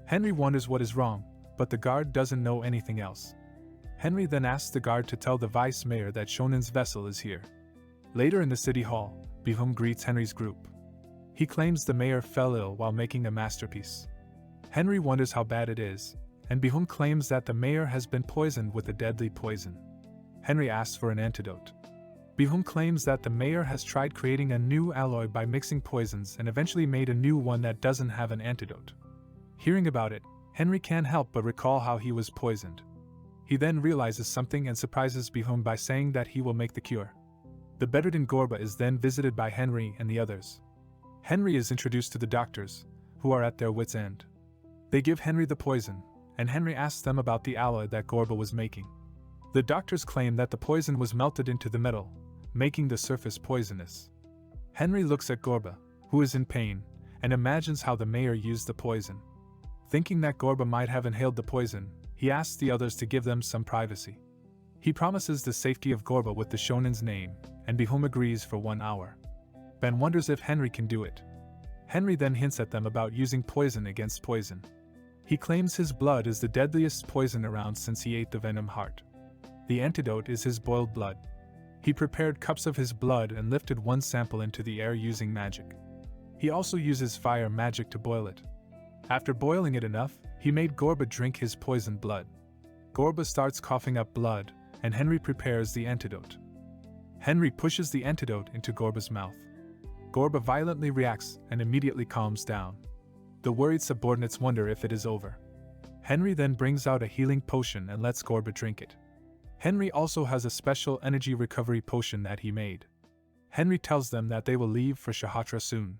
Henry wonders what is wrong, but the guard doesn't know anything else. Henry then asks the guard to tell the vice mayor that Shonen's vessel is here. Later in the city hall, Bihum greets Henry's group. He claims the mayor fell ill while making a masterpiece. Henry wonders how bad it is, and Bihum claims that the mayor has been poisoned with a deadly poison. Henry asks for an antidote. Bihum claims that the mayor has tried creating a new alloy by mixing poisons and eventually made a new one that doesn't have an antidote. Hearing about it, Henry can't help but recall how he was poisoned. He then realizes something and surprises Bihum by saying that he will make the cure. The bedridden Gorba is then visited by Henry and the others. Henry is introduced to the doctors, who are at their wits' end. They give Henry the poison, and Henry asks them about the alloy that Gorba was making. The doctors claim that the poison was melted into the metal, making the surface poisonous. Henry looks at Gorba, who is in pain, and imagines how the mayor used the poison. Thinking that Gorba might have inhaled the poison, he asks the others to give them some privacy. He promises the safety of Gorba with the Shonen's name, and Bihum agrees for 1 hour. Ben wonders if Henry can do it. Henry then hints at them about using poison against poison. He claims his blood is the deadliest poison around since he ate the venom heart. The antidote is his boiled blood. He prepared cups of his blood and lifted one sample into the air using magic. He also uses fire magic to boil it. After boiling it enough, he made Gorba drink his poisoned blood. Gorba starts coughing up blood, and Henry prepares the antidote. Henry pushes the antidote into Gorba's mouth. Gorba violently reacts and immediately calms down. The worried subordinates wonder if it is over. Henry then brings out a healing potion and lets Gorba drink it. Henry also has a special energy recovery potion that he made. Henry tells them that they will leave for Shahatra soon.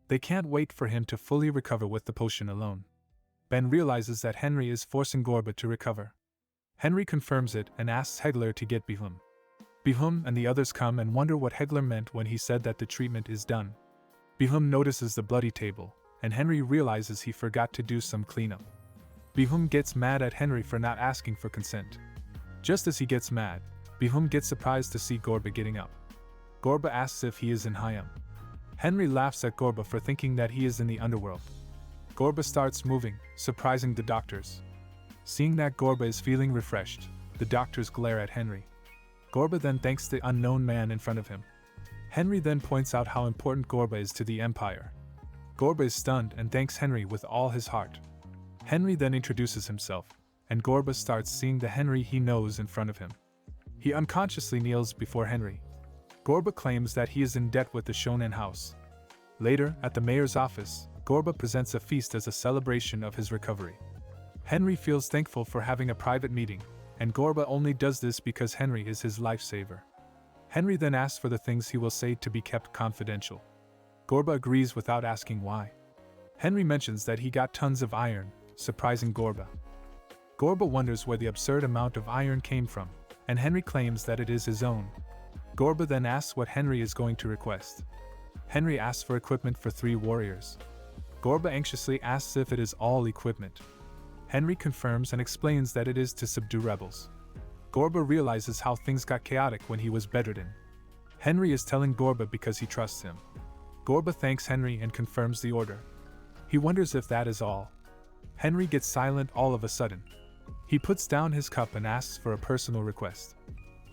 They can't wait for him to fully recover with the potion alone. Ben realizes that Henry is forcing Gorba to recover. Henry confirms it and asks Hegler to get Bihum. Bihum and the others come and wonder what Hegler meant when he said that the treatment is done. Bihum notices the bloody table, and Henry realizes he forgot to do some cleanup. Bihum gets mad at Henry for not asking for consent. Just as he gets mad, Bihum gets surprised to see Gorba getting up. Gorba asks if he is in Hayam. Henry laughs at Gorba for thinking that he is in the underworld. Gorba starts moving, surprising the doctors. Seeing that Gorba is feeling refreshed, the doctors glare at Henry. Gorba then thanks the unknown man in front of him. Henry then points out how important Gorba is to the Empire. Gorba is stunned and thanks Henry with all his heart. Henry then introduces himself, and Gorba starts seeing the Henry he knows in front of him. He unconsciously kneels before Henry. Gorba claims that he is in debt with the Shonen house. Later, at the mayor's office, Gorba presents a feast as a celebration of his recovery. Henry feels thankful for having a private meeting, and Gorba only does this because Henry is his lifesaver. Henry then asks for the things he will say to be kept confidential. Gorba agrees without asking why. Henry mentions that he got tons of iron, surprising Gorba. Gorba wonders where the absurd amount of iron came from, and Henry claims that it is his own. Gorba then asks what Henry is going to request. Henry asks for equipment for 3 warriors. Gorba anxiously asks if it is all equipment. Henry confirms and explains that it is to subdue rebels. Gorba realizes how things got chaotic when he was bedridden. Henry is telling Gorba because he trusts him. Gorba thanks Henry and confirms the order. He wonders if that is all. Henry gets silent all of a sudden. He puts down his cup and asks for a personal request.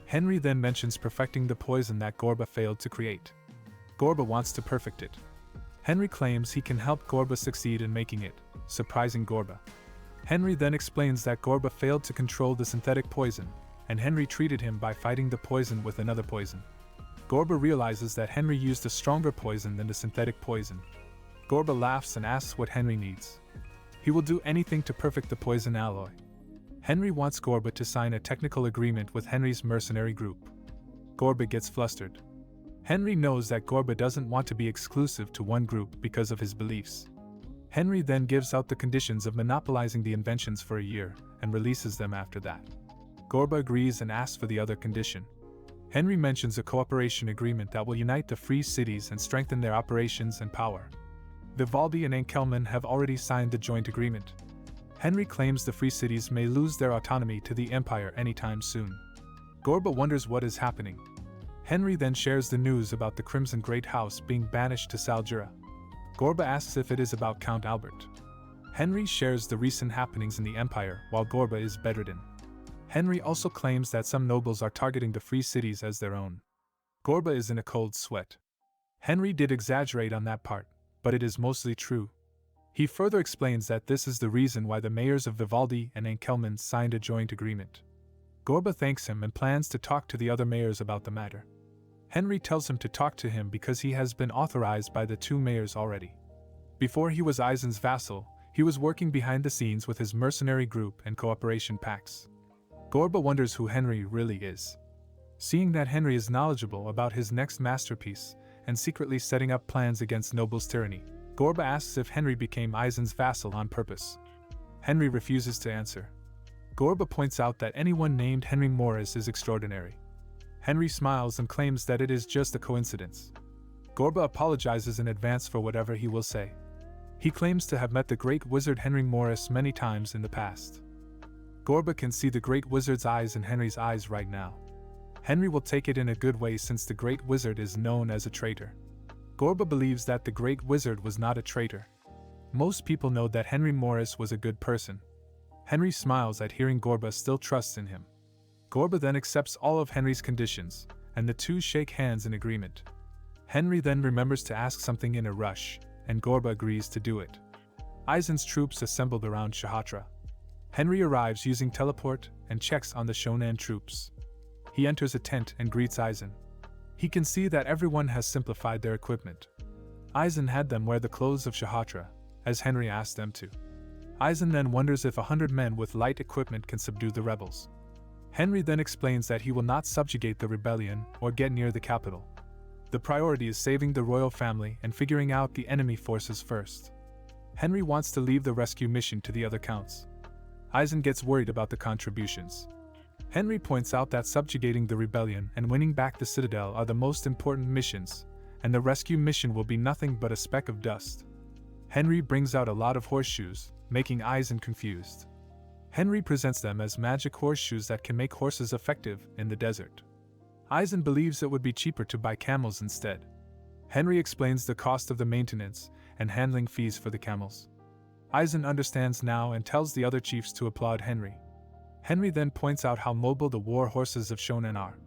Henry then mentions perfecting the poison that Gorba failed to create. Gorba wants to perfect it. Henry claims he can help Gorba succeed in making it, surprising Gorba. Henry then explains that Gorba failed to control the synthetic poison, and Henry treated him by fighting the poison with another poison. Gorba realizes that Henry used a stronger poison than the synthetic poison. Gorba laughs and asks what Henry needs. He will do anything to perfect the poison alloy. Henry wants Gorba to sign a technical agreement with Henry's mercenary group. Gorba gets flustered. Henry knows that Gorba doesn't want to be exclusive to one group because of his beliefs. Henry then gives out the conditions of monopolizing the inventions for a year, and releases them after that. Gorba agrees and asks for the other condition. Henry mentions a cooperation agreement that will unite the free cities and strengthen their operations and power. Vivaldi and Enkelman have already signed the joint agreement. Henry claims the free cities may lose their autonomy to the Empire anytime soon. Gorba wonders what is happening. Henry then shares the news about the Crimson Great House being banished to Saljura. Gorba asks if it is about Count Albert. Henry shares the recent happenings in the Empire while Gorba is bedridden. Henry also claims that some nobles are targeting the free cities as their own. Gorba is in a cold sweat. Henry did exaggerate on that part, but it is mostly true. He further explains that this is the reason why the mayors of Vivaldi and Enkelman signed a joint agreement. Gorba thanks him and plans to talk to the other mayors about the matter. Henry tells him to talk to him because he has been authorized by the 2 mayors already. Before he was Aizen's vassal, he was working behind the scenes with his mercenary group and cooperation pacts. Gorba wonders who Henry really is. Seeing that Henry is knowledgeable about his next masterpiece and secretly setting up plans against nobles' tyranny, Gorba asks if Henry became Aizen's vassal on purpose. Henry refuses to answer. Gorba points out that anyone named Henry Morris is extraordinary. Henry smiles and claims that it is just a coincidence. Gorba apologizes in advance for whatever he will say. He claims to have met the great wizard Henry Morris many times in the past. Gorba can see the great wizard's eyes in Henry's eyes right now. Henry will take it in a good way since the great wizard is known as a traitor. Gorba believes that the great wizard was not a traitor. Most people know that Henry Morris was a good person. Henry smiles at hearing Gorba still trusts in him. Gorba then accepts all of Henry's conditions, and the 2 shake hands in agreement. Henry then remembers to ask something in a rush, and Gorba agrees to do it. Aizen's troops assembled around Shahatra. Henry arrives using teleport and checks on the Shonan troops. He enters a tent and greets Aizen. He can see that everyone has simplified their equipment. Aizen had them wear the clothes of Shahatra, as Henry asked them to. Aizen then wonders if 100 men with light equipment can subdue the rebels. Henry then explains that he will not subjugate the rebellion or get near the capital. The priority is saving the royal family and figuring out the enemy forces first. Henry wants to leave the rescue mission to the other counts. Aizen gets worried about the contributions. Henry points out that subjugating the rebellion and winning back the citadel are the most important missions, and the rescue mission will be nothing but a speck of dust. Henry brings out a lot of horseshoes, making Aizen confused. Henry presents them as magic horseshoes that can make horses effective in the desert. Aizen believes it would be cheaper to buy camels instead. Henry explains the cost of the maintenance and handling fees for the camels. Aizen understands now and tells the other chiefs to applaud Henry. Henry then points out how mobile the war horses of Shonen are.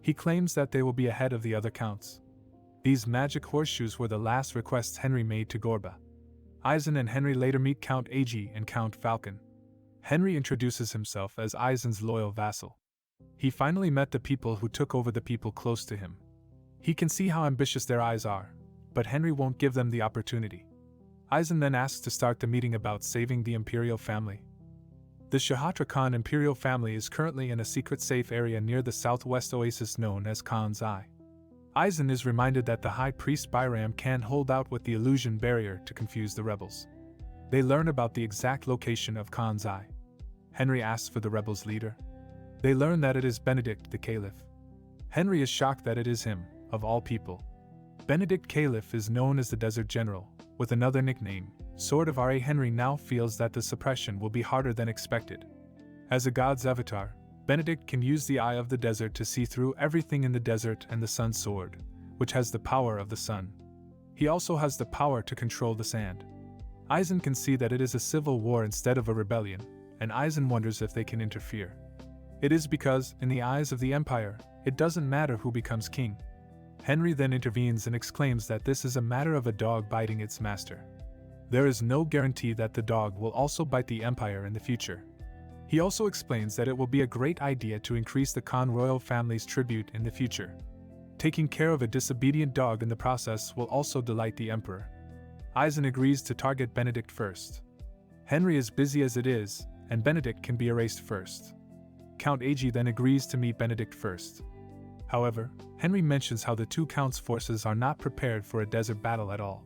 He claims that they will be ahead of the other counts. These magic horseshoes were the last requests Henry made to Gorba. Aizen and Henry later meet Count Agi and Count Falcon. Henry introduces himself as Aizen's loyal vassal. He finally met the people who took over the people close to him. He can see how ambitious their eyes are, but Henry won't give them the opportunity. Aizen then asks to start the meeting about saving the imperial family. The Shahatra Khan imperial family is currently in a secret safe area near the southwest oasis known as Khan's Eye. Aizen is reminded that the High Priest Byram can't hold out with the illusion barrier to confuse the rebels. They learn about the exact location of Khan's eye. Henry asks for the rebels' leader. They learn that it is Benedict the Caliph. Henry is shocked that it is him, of all people. Benedict Caliph is known as the Desert General, with another nickname, Sword of Ra. Henry now feels that the suppression will be harder than expected. As a god's avatar, Benedict can use the Eye of the Desert to see through everything in the desert and the Sun's Sword, which has the power of the sun. He also has the power to control the sand. Aizen can see that it is a civil war instead of a rebellion, and Aizen wonders if they can interfere. It is because, in the eyes of the Empire, it doesn't matter who becomes king. Henry then intervenes and exclaims that this is a matter of a dog biting its master. There is no guarantee that the dog will also bite the Empire in the future. He also explains that it will be a great idea to increase the Khan royal family's tribute in the future. Taking care of a disobedient dog in the process will also delight the Emperor. Aizen agrees to target Benedict first. Henry is busy as it is, and Benedict can be erased first. Count Ag then agrees to meet Benedict first. However, Henry mentions how the two counts' forces are not prepared for a desert battle at all,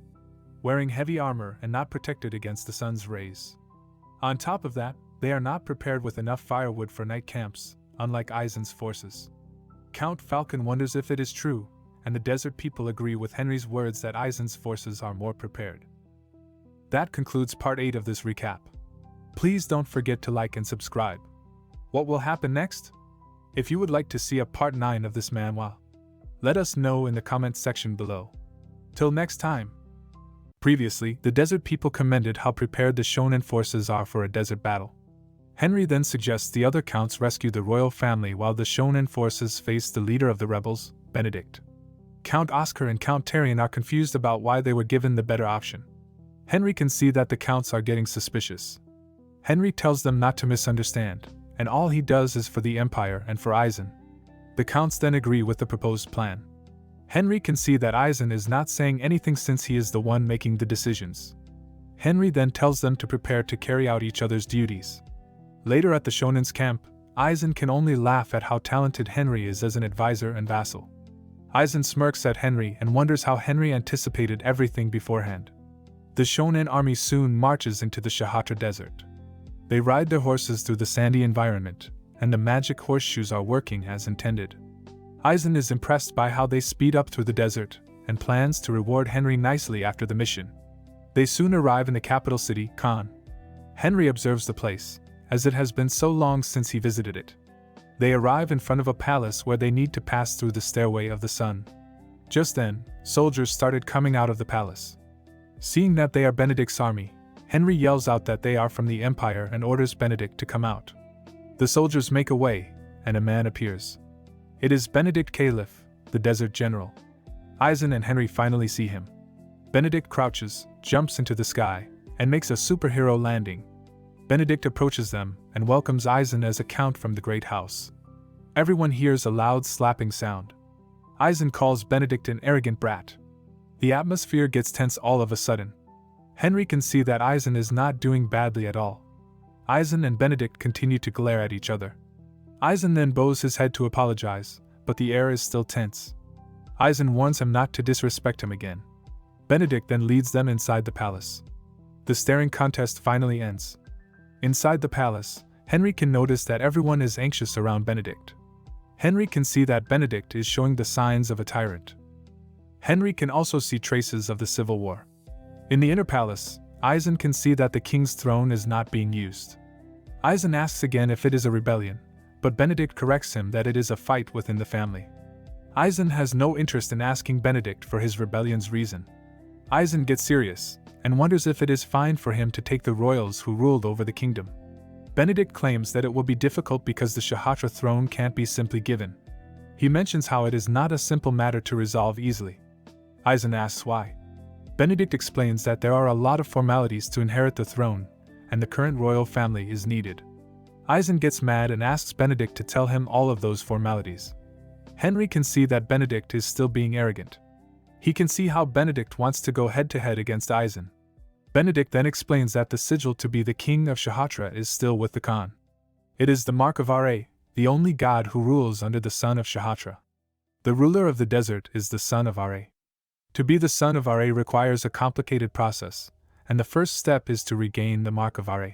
wearing heavy armor and not protected against the sun's rays. On top of that, they are not prepared with enough firewood for night camps, unlike Aizen's forces. Count Falcon wonders if it is true, and the desert people agree with Henry's words that Aizen's forces are more prepared. That concludes part 8 of this recap. Please don't forget to like and subscribe. What will happen next? If you would like to see a part 9 of this manhwa, let us know in the comments section below. Till next time. Previously, the desert people commended how prepared the shonen forces are for a desert battle. Henry then suggests the other counts rescue the royal family while the shonen forces face the leader of the rebels, Benedict. Count Oscar and Count Tarion are confused about why they were given the better option. Henry can see that the counts are getting suspicious. Henry tells them not to misunderstand, and all he does is for the Empire and for Aizen. The counts then agree with the proposed plan. Henry can see that Aizen is not saying anything since he is the one making the decisions. Henry then tells them to prepare to carry out each other's duties. Later at the Shonen's camp, Aizen can only laugh at how talented Henry is as an advisor and vassal. Aizen smirks at Henry and wonders how Henry anticipated everything beforehand. The Shonen army soon marches into the Shahatra Desert. They ride their horses through the sandy environment, and the magic horseshoes are working as intended. Aizen is impressed by how they speed up through the desert, and plans to reward Henry nicely after the mission. They soon arrive in the capital city, Khan. Henry observes the place, as it has been so long since he visited it. They arrive in front of a palace where they need to pass through the Stairway of the Sun. Just then, soldiers started coming out of the palace. Seeing that they are Benedict's army, Henry yells out that they are from the Empire and orders Benedict to come out. The soldiers make a way, and a man appears. It is Benedict Caliph, the Desert General. Aizen and Henry finally see him. Benedict crouches, jumps into the sky, and makes a superhero landing. Benedict approaches them and welcomes Aizen as a count from the great house. Everyone hears a loud slapping sound. Aizen calls Benedict an arrogant brat. The atmosphere gets tense all of a sudden. Henry can see that Aizen is not doing badly at all. Aizen and Benedict continue to glare at each other. Aizen then bows his head to apologize, but the air is still tense. Aizen warns him not to disrespect him again. Benedict then leads them inside the palace. The staring contest finally ends. Inside the palace, Henry can notice that everyone is anxious around Benedict. Henry can see that Benedict is showing the signs of a tyrant. Henry can also see traces of the civil war. In the inner palace, Aizen can see that the king's throne is not being used. Aizen asks again if it is a rebellion, but Benedict corrects him that it is a fight within the family. Aizen has no interest in asking Benedict for his rebellion's reason. Aizen gets serious, and wonders if it is fine for him to take the royals who ruled over the kingdom. Benedict claims that it will be difficult because the Shahatra throne can't be simply given. He mentions how it is not a simple matter to resolve easily. Aizen asks why. Benedict explains that there are a lot of formalities to inherit the throne, and the current royal family is needed. Aizen gets mad and asks Benedict to tell him all of those formalities. Henry can see that Benedict is still being arrogant. He can see how Benedict wants to go head-to-head against Aizen. Benedict then explains that the sigil to be the king of Shahatra is still with the Khan. It is the mark of Ra, the only god who rules under the sun of Shahatra. The ruler of the desert is the son of Ra. To be the son of Ra requires a complicated process, and the first step is to regain the mark of Ra.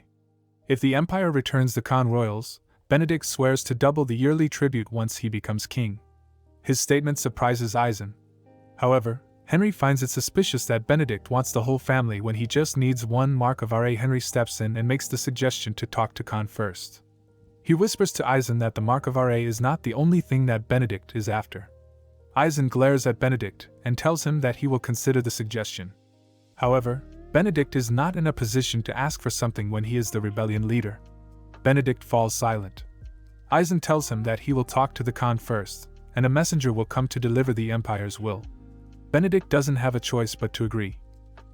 If the empire returns the Khan royals, Benedict swears to double the yearly tribute once he becomes king. His statement surprises Eisen. However, Henry finds it suspicious that Benedict wants the whole family when he just needs one mark of Ra. Henry steps in and makes the suggestion to talk to Khan first. He whispers to Eisen that the mark of Ra is not the only thing that Benedict is after. Eisen glares at Benedict and tells him that he will consider the suggestion. However, Benedict is not in a position to ask for something when he is the rebellion leader. Benedict falls silent. Eisen tells him that he will talk to the Khan first, and a messenger will come to deliver the Empire's will. Benedict doesn't have a choice but to agree.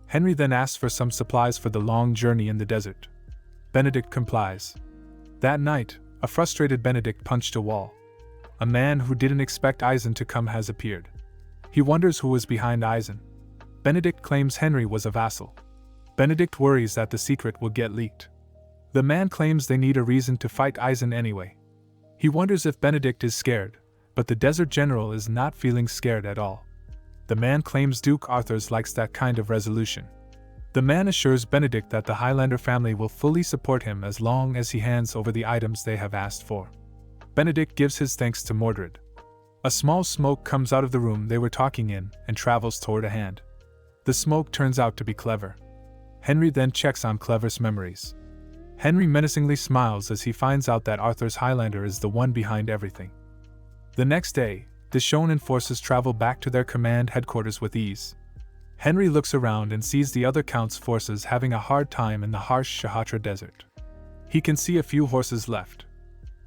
Henry then asks for some supplies for the long journey in the desert. Benedict complies. That night, a frustrated Benedict punched a wall. A man who didn't expect Eisen to come has appeared. He wonders who was behind Eisen. Benedict claims Henry was a vassal. Benedict worries that the secret will get leaked. The man claims they need a reason to fight Eisen anyway. He wonders if Benedict is scared, but the desert general is not feeling scared at all. The man claims Duke Arthurs likes that kind of resolution. The man assures Benedict that the Highlander family will fully support him as long as he hands over the items they have asked for. Benedict gives his thanks to Mordred. A small smoke comes out of the room they were talking in and travels toward a hand. The smoke turns out to be Clever. Henry then checks on Clever's memories. Henry menacingly smiles as he finds out that Arthur's Highlander is the one behind everything. The next day, the Shonen forces travel back to their command headquarters with ease. Henry looks around and sees the other Count's forces having a hard time in the harsh Shahatra desert. He can see a few horses left.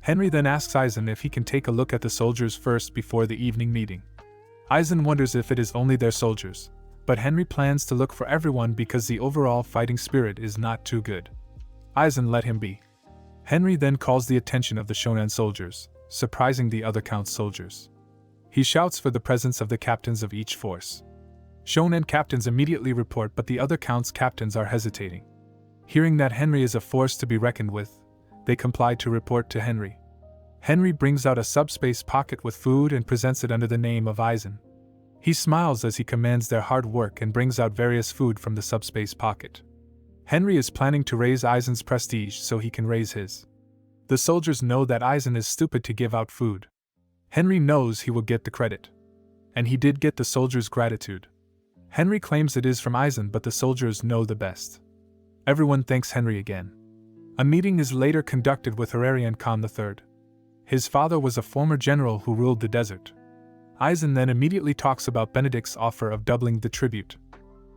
Henry then asks Eisen if he can take a look at the soldiers first before the evening meeting. Eisen wonders if it is only their soldiers, but Henry plans to look for everyone because the overall fighting spirit is not too good. Eisen let him be. Henry then calls the attention of the Shonen soldiers, surprising the other Count's soldiers. He shouts for the presence of the captains of each force. Shonen captains immediately report, but the other Count's captains are hesitating. Hearing that Henry is a force to be reckoned with, they comply to report to Henry. Henry brings out a subspace pocket with food and presents it under the name of Eisen. He smiles as he commends their hard work and brings out various food from the subspace pocket. Henry is planning to raise Eisen's prestige so he can raise his. The soldiers know that Eisen is stupid to give out food. Henry knows he will get the credit. And he did get the soldiers' gratitude. Henry claims it is from Eisen, but the soldiers know the best. Everyone thanks Henry again. A meeting is later conducted with Hararian Khan III. His father was a former general who ruled the desert. Eisen then immediately talks about Benedict's offer of doubling the tribute.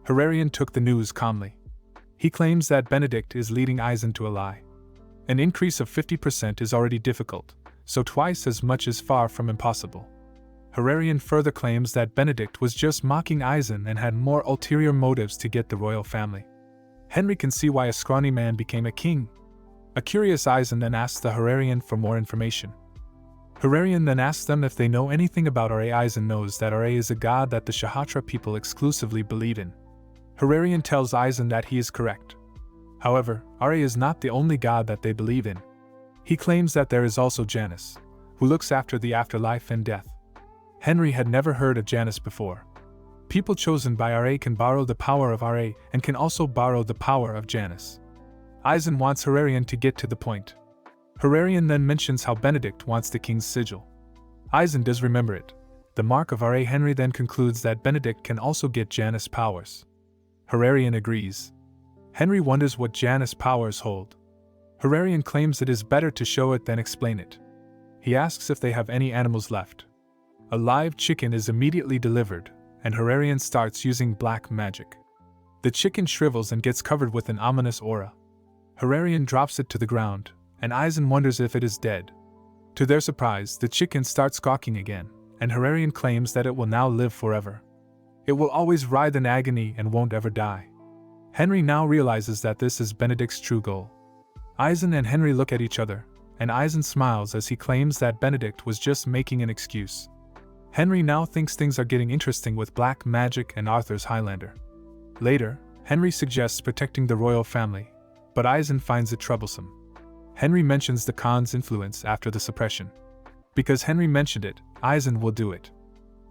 Hararian took the news calmly. He claims that Benedict is leading Eisen to a lie. An increase of 50% is already difficult, so twice as much is far from impossible. Hararian further claims that Benedict was just mocking Eisen and had more ulterior motives to get the royal family. Henry can see why a scrawny man became a king. A curious Eisen then asks the Hararian for more information. Hararian then asks them if they know anything about Ra. Eisen knows that Ra is a god that the Shahatra people exclusively believe in. Hararian tells Eisen that he is correct. However, Ra is not the only god that they believe in. He claims that there is also Janus, who looks after the afterlife and death. Henry had never heard of Janus before. People chosen by Ra can borrow the power of Ra and can also borrow the power of Janus. Eisen wants Hararian to get to the point. Hararian then mentions how Benedict wants the king's sigil. Eisen does remember it. The mark of Ra. Henry then concludes that Benedict can also get Janus powers. Hararian agrees. Henry wonders what Janus powers hold. Hararian claims it is better to show it than explain it. He asks if they have any animals left. A live chicken is immediately delivered, and Hararian starts using black magic. The chicken shrivels and gets covered with an ominous aura. Hararian drops it to the ground, and Eisen wonders if it is dead. To their surprise, the chicken starts gawking again, and Hararian claims that it will now live forever. It will always writhe in agony and won't ever die. Henry now realizes that this is Benedict's true goal. Eisen and Henry look at each other, and Eisen smiles as he claims that Benedict was just making an excuse. Henry now thinks things are getting interesting with black magic and Arthur's Highlander. Later, Henry suggests protecting the royal family, but Eisen finds it troublesome. Henry mentions the Khan's influence after the suppression. Because Henry mentioned it, Eisen will do it.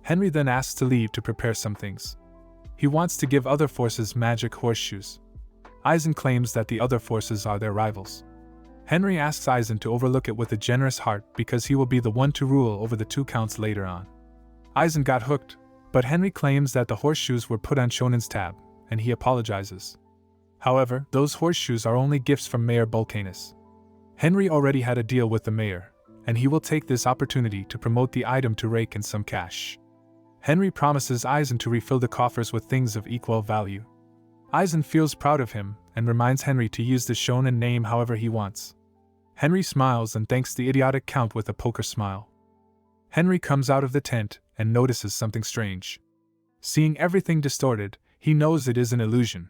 Henry then asks to leave to prepare some things. He wants to give other forces magic horseshoes. Eisen claims that the other forces are their rivals. Henry asks Eisen to overlook it with a generous heart because he will be the one to rule over the 2 counts later on. Eisen got hooked, but Henry claims that the horseshoes were put on Shonen's tab, and he apologizes. However, those horseshoes are only gifts from Mayor Bulcanus. Henry already had a deal with the mayor, and he will take this opportunity to promote the item to rake in some cash. Henry promises Eisen to refill the coffers with things of equal value. Eisen feels proud of him and reminds Henry to use the shonen name however he wants. Henry smiles and thanks the idiotic count with a poker smile. Henry comes out of the tent and notices something strange. Seeing everything distorted, he knows it is an illusion.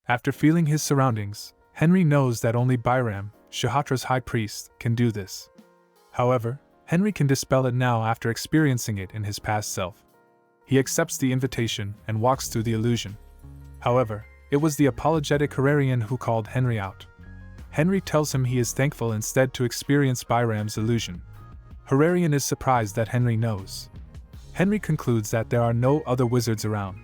After feeling his surroundings, Henry knows that only Byram, Shahatra's high priest, can do this. However, Henry can dispel it now after experiencing it in his past self. He accepts the invitation and walks through the illusion. However, it was the apologetic Hararian who called Henry out. Henry tells him he is thankful instead to experience Byram's illusion. Hararian is surprised that Henry knows. Henry concludes that there are no other wizards around.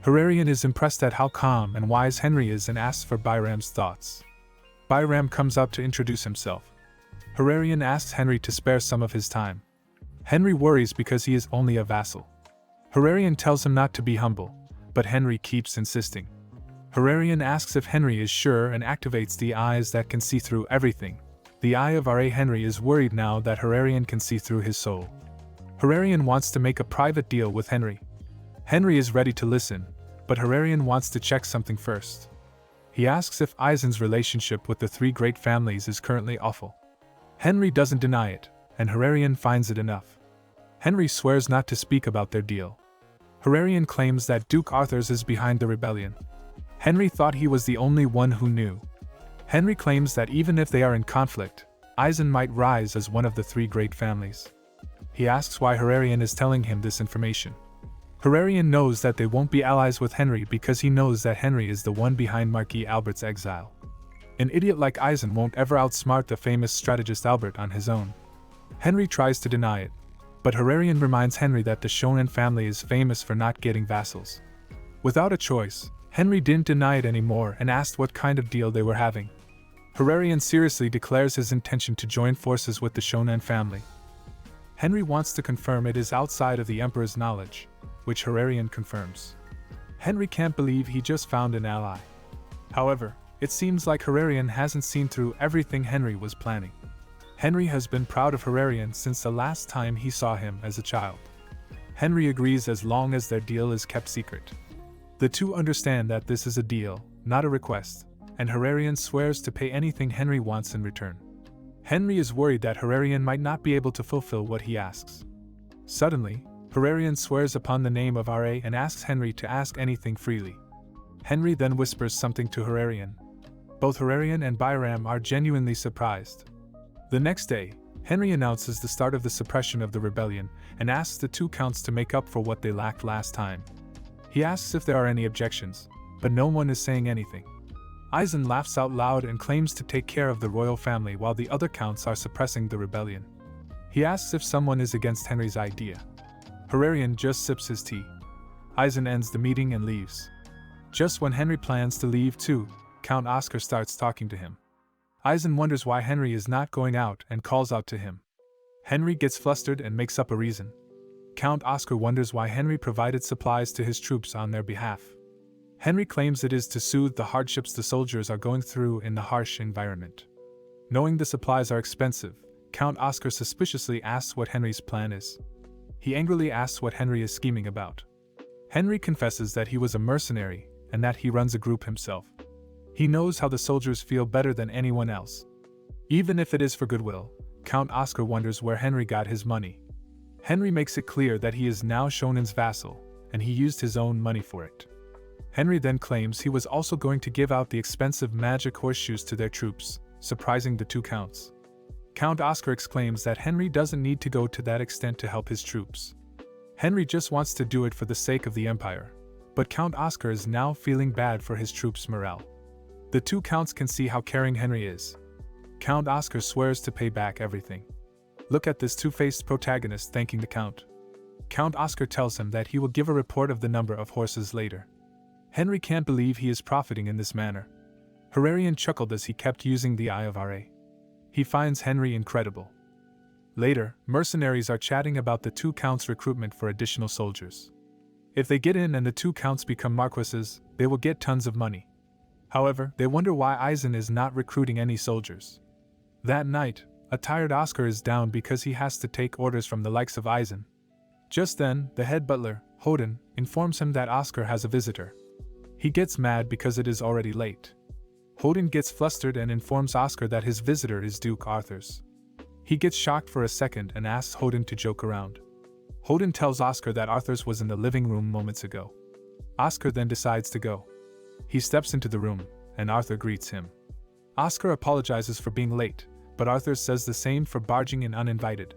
Hararian is impressed at how calm and wise Henry is and asks for Byram's thoughts. Byram comes up to introduce himself. Hararian asks Henry to spare some of his time. Henry worries because he is only a vassal. Hararian tells him not to be humble, but Henry keeps insisting. Hararian asks if Henry is sure and activates the eyes that can see through everything. The eye of R.A. Henry is worried now that Hararian can see through his soul. Hararian wants to make a private deal with Henry. Henry is ready to listen, but Hararian wants to check something first. He asks if Eisen's relationship with the 3 great families is currently awful. Henry doesn't deny it, and Hararian finds it enough. Henry swears not to speak about their deal. Hararian claims that Duke Arthurs is behind the rebellion. Henry thought he was the only one who knew. Henry claims that even if they are in conflict, Eisen might rise as one of the 3 great families. He asks why Hararian is telling him this information. Hararian knows that they won't be allies with Henry because he knows that Henry is the one behind Marquis Albert's exile. An idiot like Eisen won't ever outsmart the famous strategist Albert on his own. Henry tries to deny it, but Hararian reminds Henry that the Shonen family is famous for not getting vassals. Without a choice, Henry didn't deny it anymore and asked what kind of deal they were having. Hararian seriously declares his intention to join forces with the Shonen family. Henry wants to confirm it is outside of the Emperor's knowledge, which Hararian confirms. Henry can't believe he just found an ally. However, it seems like Hararian hasn't seen through everything Henry was planning. Henry has been proud of Hararian since the last time he saw him as a child. Henry agrees as long as their deal is kept secret. The 2 understand that this is a deal, not a request, and Hararian swears to pay anything Henry wants in return. Henry is worried that Hararian might not be able to fulfill what he asks. Suddenly, Hararian swears upon the name of R.A. and asks Henry to ask anything freely. Henry then whispers something to Hararian. Both Hararian and Byram are genuinely surprised. The next day, Henry announces the start of the suppression of the rebellion and asks the 2 counts to make up for what they lacked last time. He asks if there are any objections, but no one is saying anything. Eisen laughs out loud and claims to take care of the royal family while the other counts are suppressing the rebellion. He asks if someone is against Henry's idea. Hararian just sips his tea. Eisen ends the meeting and leaves. Just when Henry plans to leave too, Count Oscar starts talking to him. Eisen wonders why Henry is not going out and calls out to him. Henry gets flustered and makes up a reason. Count Oscar wonders why Henry provided supplies to his troops on their behalf. Henry claims it is to soothe the hardships the soldiers are going through in the harsh environment. Knowing the supplies are expensive, Count Oscar suspiciously asks what Henry's plan is. He angrily asks what Henry is scheming about. Henry confesses that he was a mercenary and that he runs a group himself. He knows how the soldiers feel better than anyone else. Even if it is for goodwill, Count Oscar wonders where Henry got his money. Henry makes it clear that he is now Shonen's vassal, and he used his own money for it. Henry then claims he was also going to give out the expensive magic horseshoes to their troops, surprising the 2 counts. Count Oscar exclaims that Henry doesn't need to go to that extent to help his troops. Henry just wants to do it for the sake of the Empire, but Count Oscar is now feeling bad for his troops' morale. The 2 counts can see how caring Henry is. Count Oscar swears to pay back everything. Look at this two-faced protagonist thanking the count. Count Oscar tells him that he will give a report of the number of horses later. Henry can't believe he is profiting in this manner. Hararian chuckled as he kept using the Eye of Ra. He finds Henry incredible. Later, mercenaries are chatting about the two counts' recruitment for additional soldiers. If they get in and the two counts become marquises, they will get tons of money. However, they wonder why Eisen is not recruiting any soldiers. That night, a tired Oscar is down because he has to take orders from the likes of Eisen. Just then, the head butler, Hoden, informs him that Oscar has a visitor. He gets mad because it is already late. Hoden gets flustered and informs Oscar that his visitor is Duke Arthurs. He gets shocked for a second and asks Hoden to joke around. Hoden tells Oscar that Arthurs was in the living room moments ago. Oscar then decides to go. He steps into the room, and Arthur greets him. Oscar apologizes for being late, but Arthurs says the same for barging in uninvited.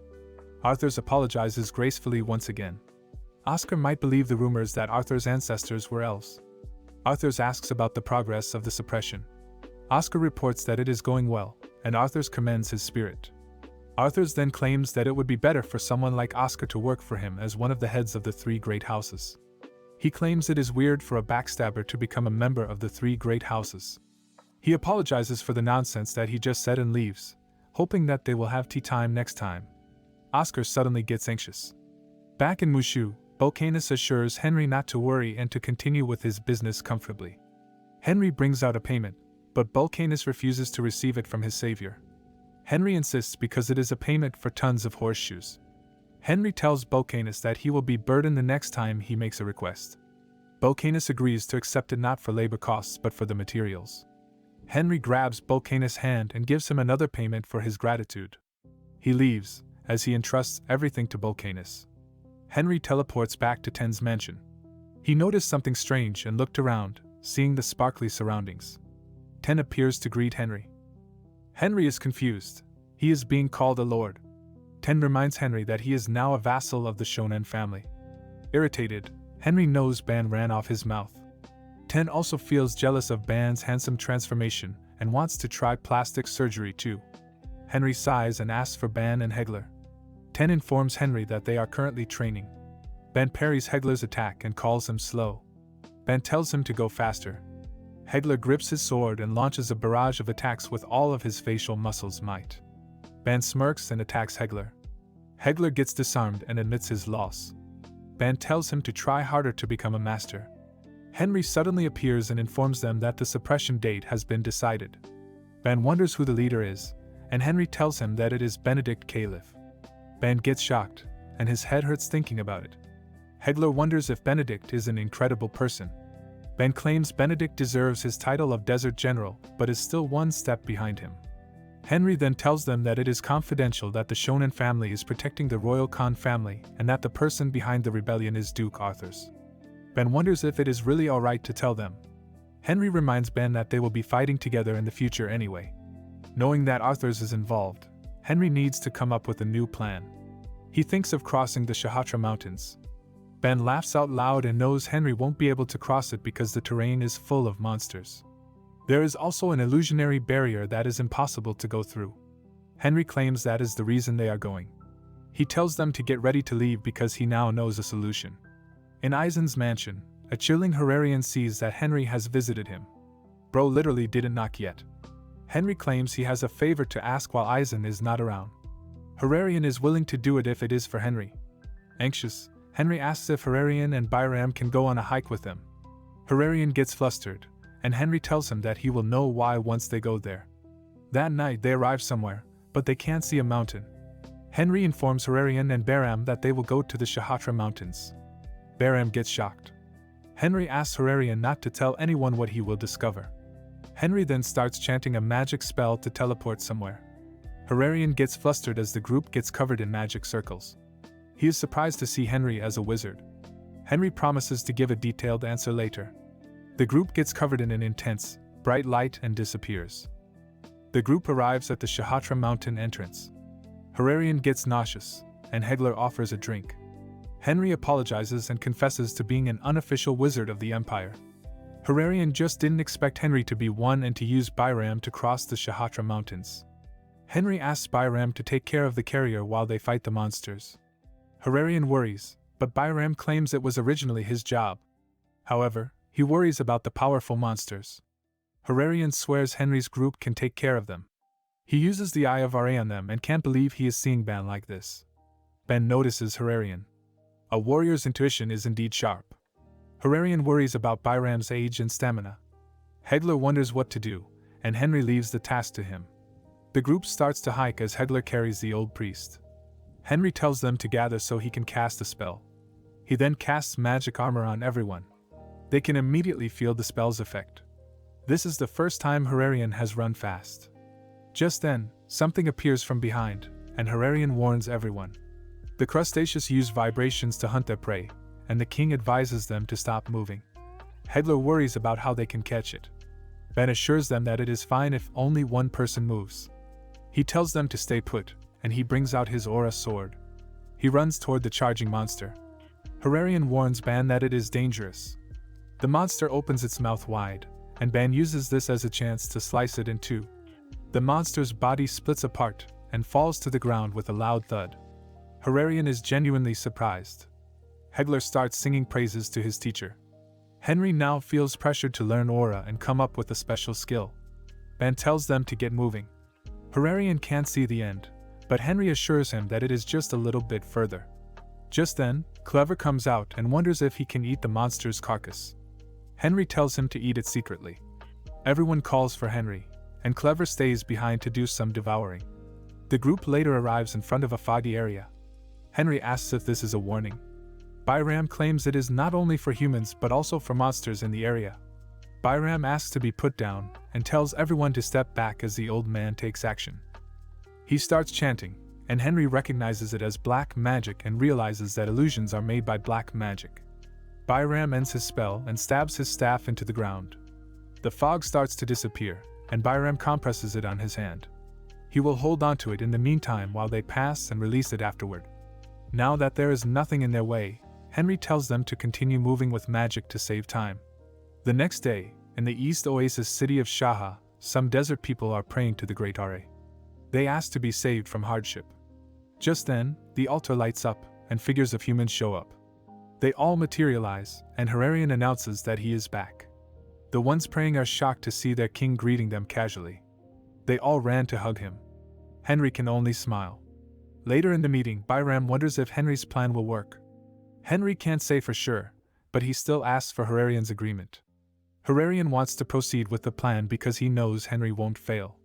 Arthurs apologizes gracefully once again. Oscar might believe the rumors that Arthur's ancestors were elves. Arthurs asks about the progress of the suppression. Oscar reports that it is going well, and Arthurs commends his spirit. Arthurs then claims that it would be better for someone like Oscar to work for him as one of the heads of the three great houses. He claims it is weird for a backstabber to become a member of the three great houses. He apologizes for the nonsense that he just said and leaves, hoping that they will have tea time next time. Oscar suddenly gets anxious. Back in Mushu, Vulcanus assures Henry not to worry and to continue with his business comfortably. Henry brings out a payment, but Vulcanus refuses to receive it from his savior. Henry insists because it is a payment for tons of horseshoes. Henry tells Vulcanus that he will be burdened the next time he makes a request. Vulcanus agrees to accept it not for labor costs but for the materials. Henry grabs Vulcanus' hand and gives him another payment for his gratitude. He leaves, as he entrusts everything to Vulcanus. Henry teleports back to Ten's mansion. He noticed something strange and looked around, seeing the sparkly surroundings. Ten appears to greet Henry. Henry is confused. He is being called a lord. Ten reminds Henry that he is now a vassal of the Shonen family. Irritated, Henry knows Ban ran off his mouth. Ten also feels jealous of Ban's handsome transformation and wants to try plastic surgery too. Henry sighs and asks for Ban and Hegler. Ten informs Henry that they are currently training. Ban parries Hegler's attack and calls him slow. Ban tells him to go faster. Hegler grips his sword and launches a barrage of attacks with all of his facial muscles' might. Ban smirks and attacks Hegler. Hegler gets disarmed and admits his loss. Ban tells him to try harder to become a master. Henry suddenly appears and informs them that the suppression date has been decided. Ban wonders who the leader is, and Henry tells him that it is Benedict Caliph. Ban gets shocked, and his head hurts thinking about it. Hegler wonders if Benedict is an incredible person. Ban claims Benedict deserves his title of Desert General, but is still one step behind him. Henry then tells them that it is confidential that the Shonen family is protecting the royal Khan family and that the person behind the rebellion is Duke Arthurs. Ben wonders if it is really alright to tell them. Henry reminds Ben that they will be fighting together in the future anyway. Knowing that Arthurs is involved, Henry needs to come up with a new plan. He thinks of crossing the Shahatra Mountains. Ben laughs out loud and knows Henry won't be able to cross it because the terrain is full of monsters. There is also an illusionary barrier that is impossible to go through. Henry claims that is the reason they are going. He tells them to get ready to leave because he now knows a solution. In Eisen's mansion, a chilling Hararian sees that Henry has visited him. Bro literally didn't knock yet. Henry claims he has a favor to ask while Eisen is not around. Hararian is willing to do it if it is for Henry. Anxious, Henry asks if Hararian and Byram can go on a hike with them. Hararian gets flustered, and Henry tells him that he will know why once they go there. That night they arrive somewhere, but they can't see a mountain. Henry informs Hararian and Byram that they will go to the Shahatra Mountains. Byram gets shocked. Henry asks Hararian not to tell anyone what he will discover. Henry then starts chanting a magic spell to teleport somewhere. Hararian gets flustered as the group gets covered in magic circles. He is surprised to see Henry as a wizard. Henry promises to give a detailed answer later. The group gets covered in an intense, bright light and disappears. The group arrives at the Shahatra Mountain entrance. Hararian gets nauseous, and Hegler offers a drink. Henry apologizes and confesses to being an unofficial wizard of the Empire. Hararian just didn't expect Henry to be one and to use Byram to cross the Shahatra Mountains. Henry asks Byram to take care of the carrier while they fight the monsters. Hararian worries, but Byram claims it was originally his job. However, he worries about the powerful monsters. Hararian swears Henry's group can take care of them. He uses the Eye of Ra on them and can't believe he is seeing Ben like this. Ben notices Hararian. A warrior's intuition is indeed sharp. Hararian worries about Byram's age and stamina. Hegler wonders what to do, and Henry leaves the task to him. The group starts to hike as Hegler carries the old priest. Henry tells them to gather so he can cast a spell. He then casts magic armor on everyone. They can immediately feel the spell's effect. This is the first time Hararian has run fast. Just then, something appears from behind, and Hararian warns everyone. The crustaceans use vibrations to hunt their prey, and the king advises them to stop moving. Hegler worries about how they can catch it. Ben assures them that it is fine if only one person moves. He tells them to stay put, and he brings out his aura sword. He runs toward the charging monster. Hararian warns Ben that it is dangerous. The monster opens its mouth wide, and Ben uses this as a chance to slice it in two. The monster's body splits apart and falls to the ground with a loud thud. Hararian is genuinely surprised. Hegler starts singing praises to his teacher. Henry now feels pressured to learn aura and come up with a special skill. Ben tells them to get moving. Hararian can't see the end, but Henry assures him that it is just a little bit further. Just then, Clever comes out and wonders if he can eat the monster's carcass. Henry tells him to eat it secretly. Everyone calls for Henry, and Clever stays behind to do some devouring. The group later arrives in front of a foggy area. Henry asks if this is a warning. Byram claims it is not only for humans but also for monsters in the area. Byram asks to be put down and tells everyone to step back as the old man takes action. He starts chanting, and Henry recognizes it as black magic and realizes that illusions are made by black magic. Byram ends his spell and stabs his staff into the ground. The fog starts to disappear, and Byram compresses it on his hand. He will hold onto it in the meantime while they pass and release it afterward. Now that there is nothing in their way, Henry tells them to continue moving with magic to save time. The next day, in the East Oasis city of Shaha, some desert people are praying to the Great Ra. They ask to be saved from hardship. Just then, the altar lights up, and figures of humans show up. They all materialize, and Hararian announces that he is back. The ones praying are shocked to see their king greeting them casually. They all ran to hug him. Henry can only smile. Later in the meeting, Byram wonders if Henry's plan will work. Henry can't say for sure, but he still asks for Hararian's agreement. Hararian wants to proceed with the plan because he knows Henry won't fail.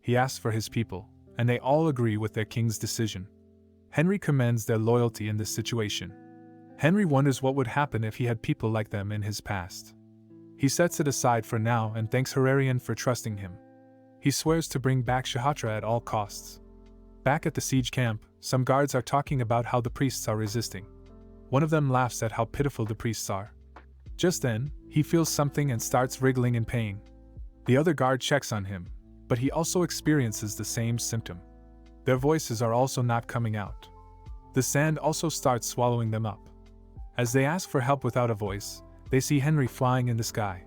He asks for his people, and they all agree with their king's decision. Henry commends their loyalty in this situation. Henry wonders what would happen if he had people like them in his past. He sets it aside for now and thanks Hararian for trusting him. He swears to bring back Shahatra at all costs. Back at the siege camp, some guards are talking about how the priests are resisting. One of them laughs at how pitiful the priests are. Just then, he feels something and starts wriggling in pain. The other guard checks on him, but he also experiences the same symptom. Their voices are also not coming out. The sand also starts swallowing them up. As they ask for help without a voice, they see Henry flying in the sky.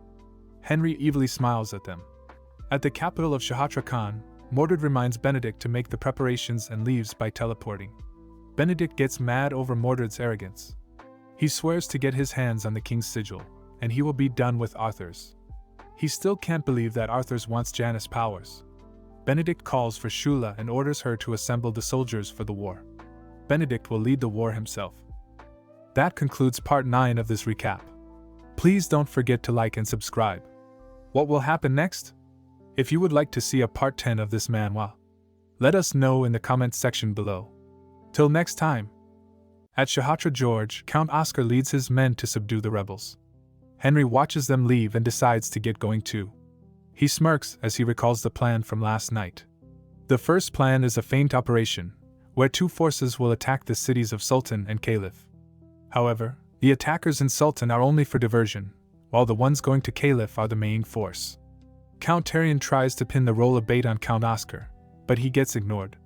Henry evilly smiles at them. At the capital of Shahatra Khan, Mordred reminds Benedict to make the preparations and leaves by teleporting. Benedict gets mad over Mordred's arrogance. He swears to get his hands on the king's sigil, and he will be done with Arthur's. He still can't believe that Arthur's wants Janus' powers. Benedict calls for Shula and orders her to assemble the soldiers for the war. Benedict will lead the war himself. That concludes part 9 of this recap. Please don't forget to like and subscribe. What will happen next? If you would like to see a part 10 of this manhwa, let us know in the comments section below. Till next time. At Shahatra George, Count Oscar leads his men to subdue the rebels. Henry watches them leave and decides to get going too. He smirks as he recalls the plan from last night. The first plan is a feint operation, where two forces will attack the cities of Sultan and Caliph. However, the attackers in Sultan are only for diversion, while the ones going to Caliph are the main force. Count Tarian tries to pin the role of bait on Count Oscar, but he gets ignored.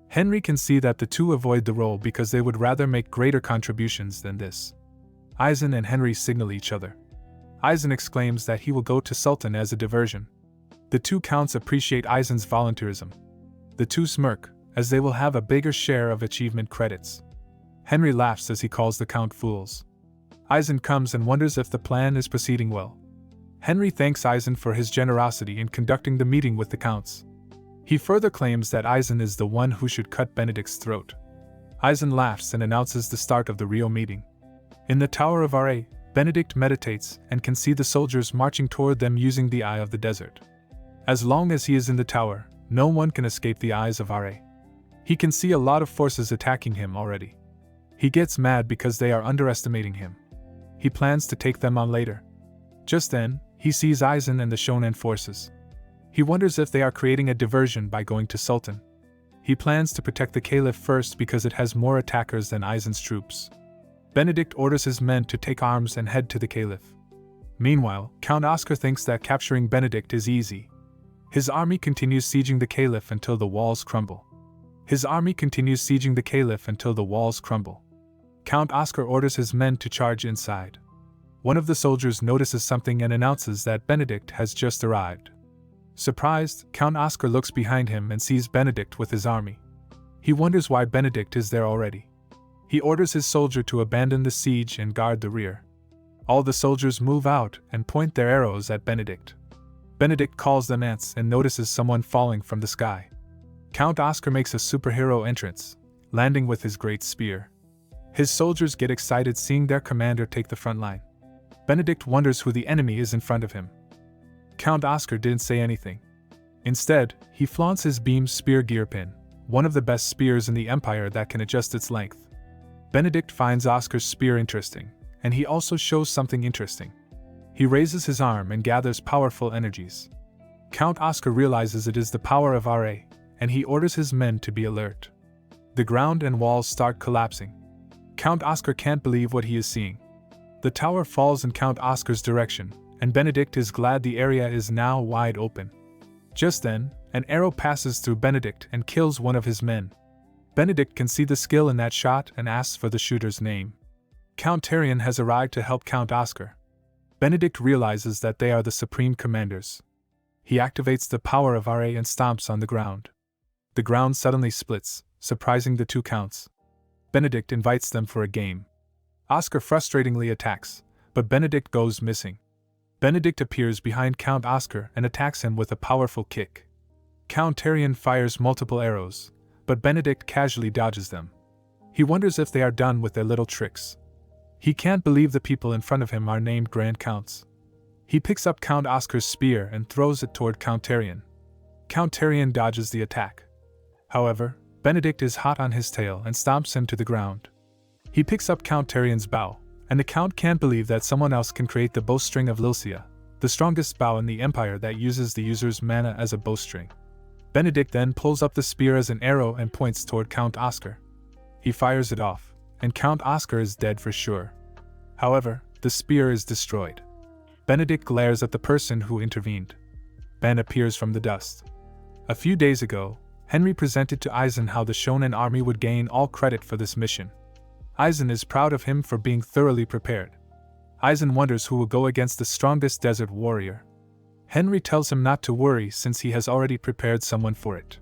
Henry can see that the two avoid the role because they would rather make greater contributions than this. Eisen and Henry signal each other. Eisen exclaims that he will go to Sultan as a diversion. The two counts appreciate Eisen's volunteerism. The two smirk, as they will have a bigger share of achievement credits. Henry laughs as he calls the Count fools. Eisen comes and wonders if the plan is proceeding well. Henry thanks Eisen for his generosity in conducting the meeting with the Counts. He further claims that Eisen is the one who should cut Benedict's throat. Eisen laughs and announces the start of the real meeting. In the Tower of Ra, Benedict meditates and can see the soldiers marching toward them using the Eye of the Desert. As long as he is in the tower, no one can escape the eyes of Ra. He can see a lot of forces attacking him already. He gets mad because they are underestimating him. He plans to take them on later. Just then, he sees Eisen and the Shonen forces. He wonders if they are creating a diversion by going to Sultan. He plans to protect the Caliph first because it has more attackers than Eisen's troops. Benedict orders his men to take arms and head to the Caliph. Meanwhile, Count Oscar thinks that capturing Benedict is easy. His army continues sieging the Caliph until the walls crumble. Count Oscar orders his men to charge inside. One of the soldiers notices something and announces that Benedict has just arrived. Surprised, Count Oscar looks behind him and sees Benedict with his army. He wonders why Benedict is there already. He orders his soldier to abandon the siege and guard the rear. All the soldiers move out and point their arrows at Benedict. Benedict calls them ants and notices someone falling from the sky. Count Oscar makes a superhero entrance, landing with his great spear. His soldiers get excited seeing their commander take the front line. Benedict wonders who the enemy is in front of him. Count Oscar didn't say anything. Instead, he flaunts his beam spear gear pin, one of the best spears in the Empire that can adjust its length. Benedict finds Oscar's spear interesting, and he also shows something interesting. He raises his arm and gathers powerful energies. Count Oscar realizes it is the power of Ra, and he orders his men to be alert. The ground and walls start collapsing. Count Oscar can't believe what he is seeing. The tower falls in Count Oscar's direction, and Benedict is glad the area is now wide open. Just then, an arrow passes through Benedict and kills one of his men. Benedict can see the skill in that shot and asks for the shooter's name. Count Tarion has arrived to help Count Oscar. Benedict realizes that they are the supreme commanders. He activates the power of Ra and stomps on the ground. The ground suddenly splits, surprising the two counts. Benedict invites them for a game. Oscar frustratingly attacks, but Benedict goes missing. Benedict appears behind Count Oscar and attacks him with a powerful kick. Count Tarion fires multiple arrows, but Benedict casually dodges them. He wonders if they are done with their little tricks. He can't believe the people in front of him are named Grand Counts. He picks up Count Oscar's spear and throws it toward Count Tarion. Count Tarion dodges the attack. However, Benedict is hot on his tail and stomps him to the ground. He picks up Count Tarion's bow, and the Count can't believe that someone else can create the bowstring of Lilcia, the strongest bow in the Empire that uses the user's mana as a bowstring. Benedict then pulls up the spear as an arrow and points toward Count Oscar. He fires it off, and Count Oscar is dead for sure. However, the spear is destroyed. Benedict glares at the person who intervened. Ben appears from the dust. A few days ago, Henry presented to Eisen how the Shonen army would gain all credit for this mission. Eisen is proud of him for being thoroughly prepared. Eisen wonders who will go against the strongest desert warrior. Henry tells him not to worry since he has already prepared someone for it.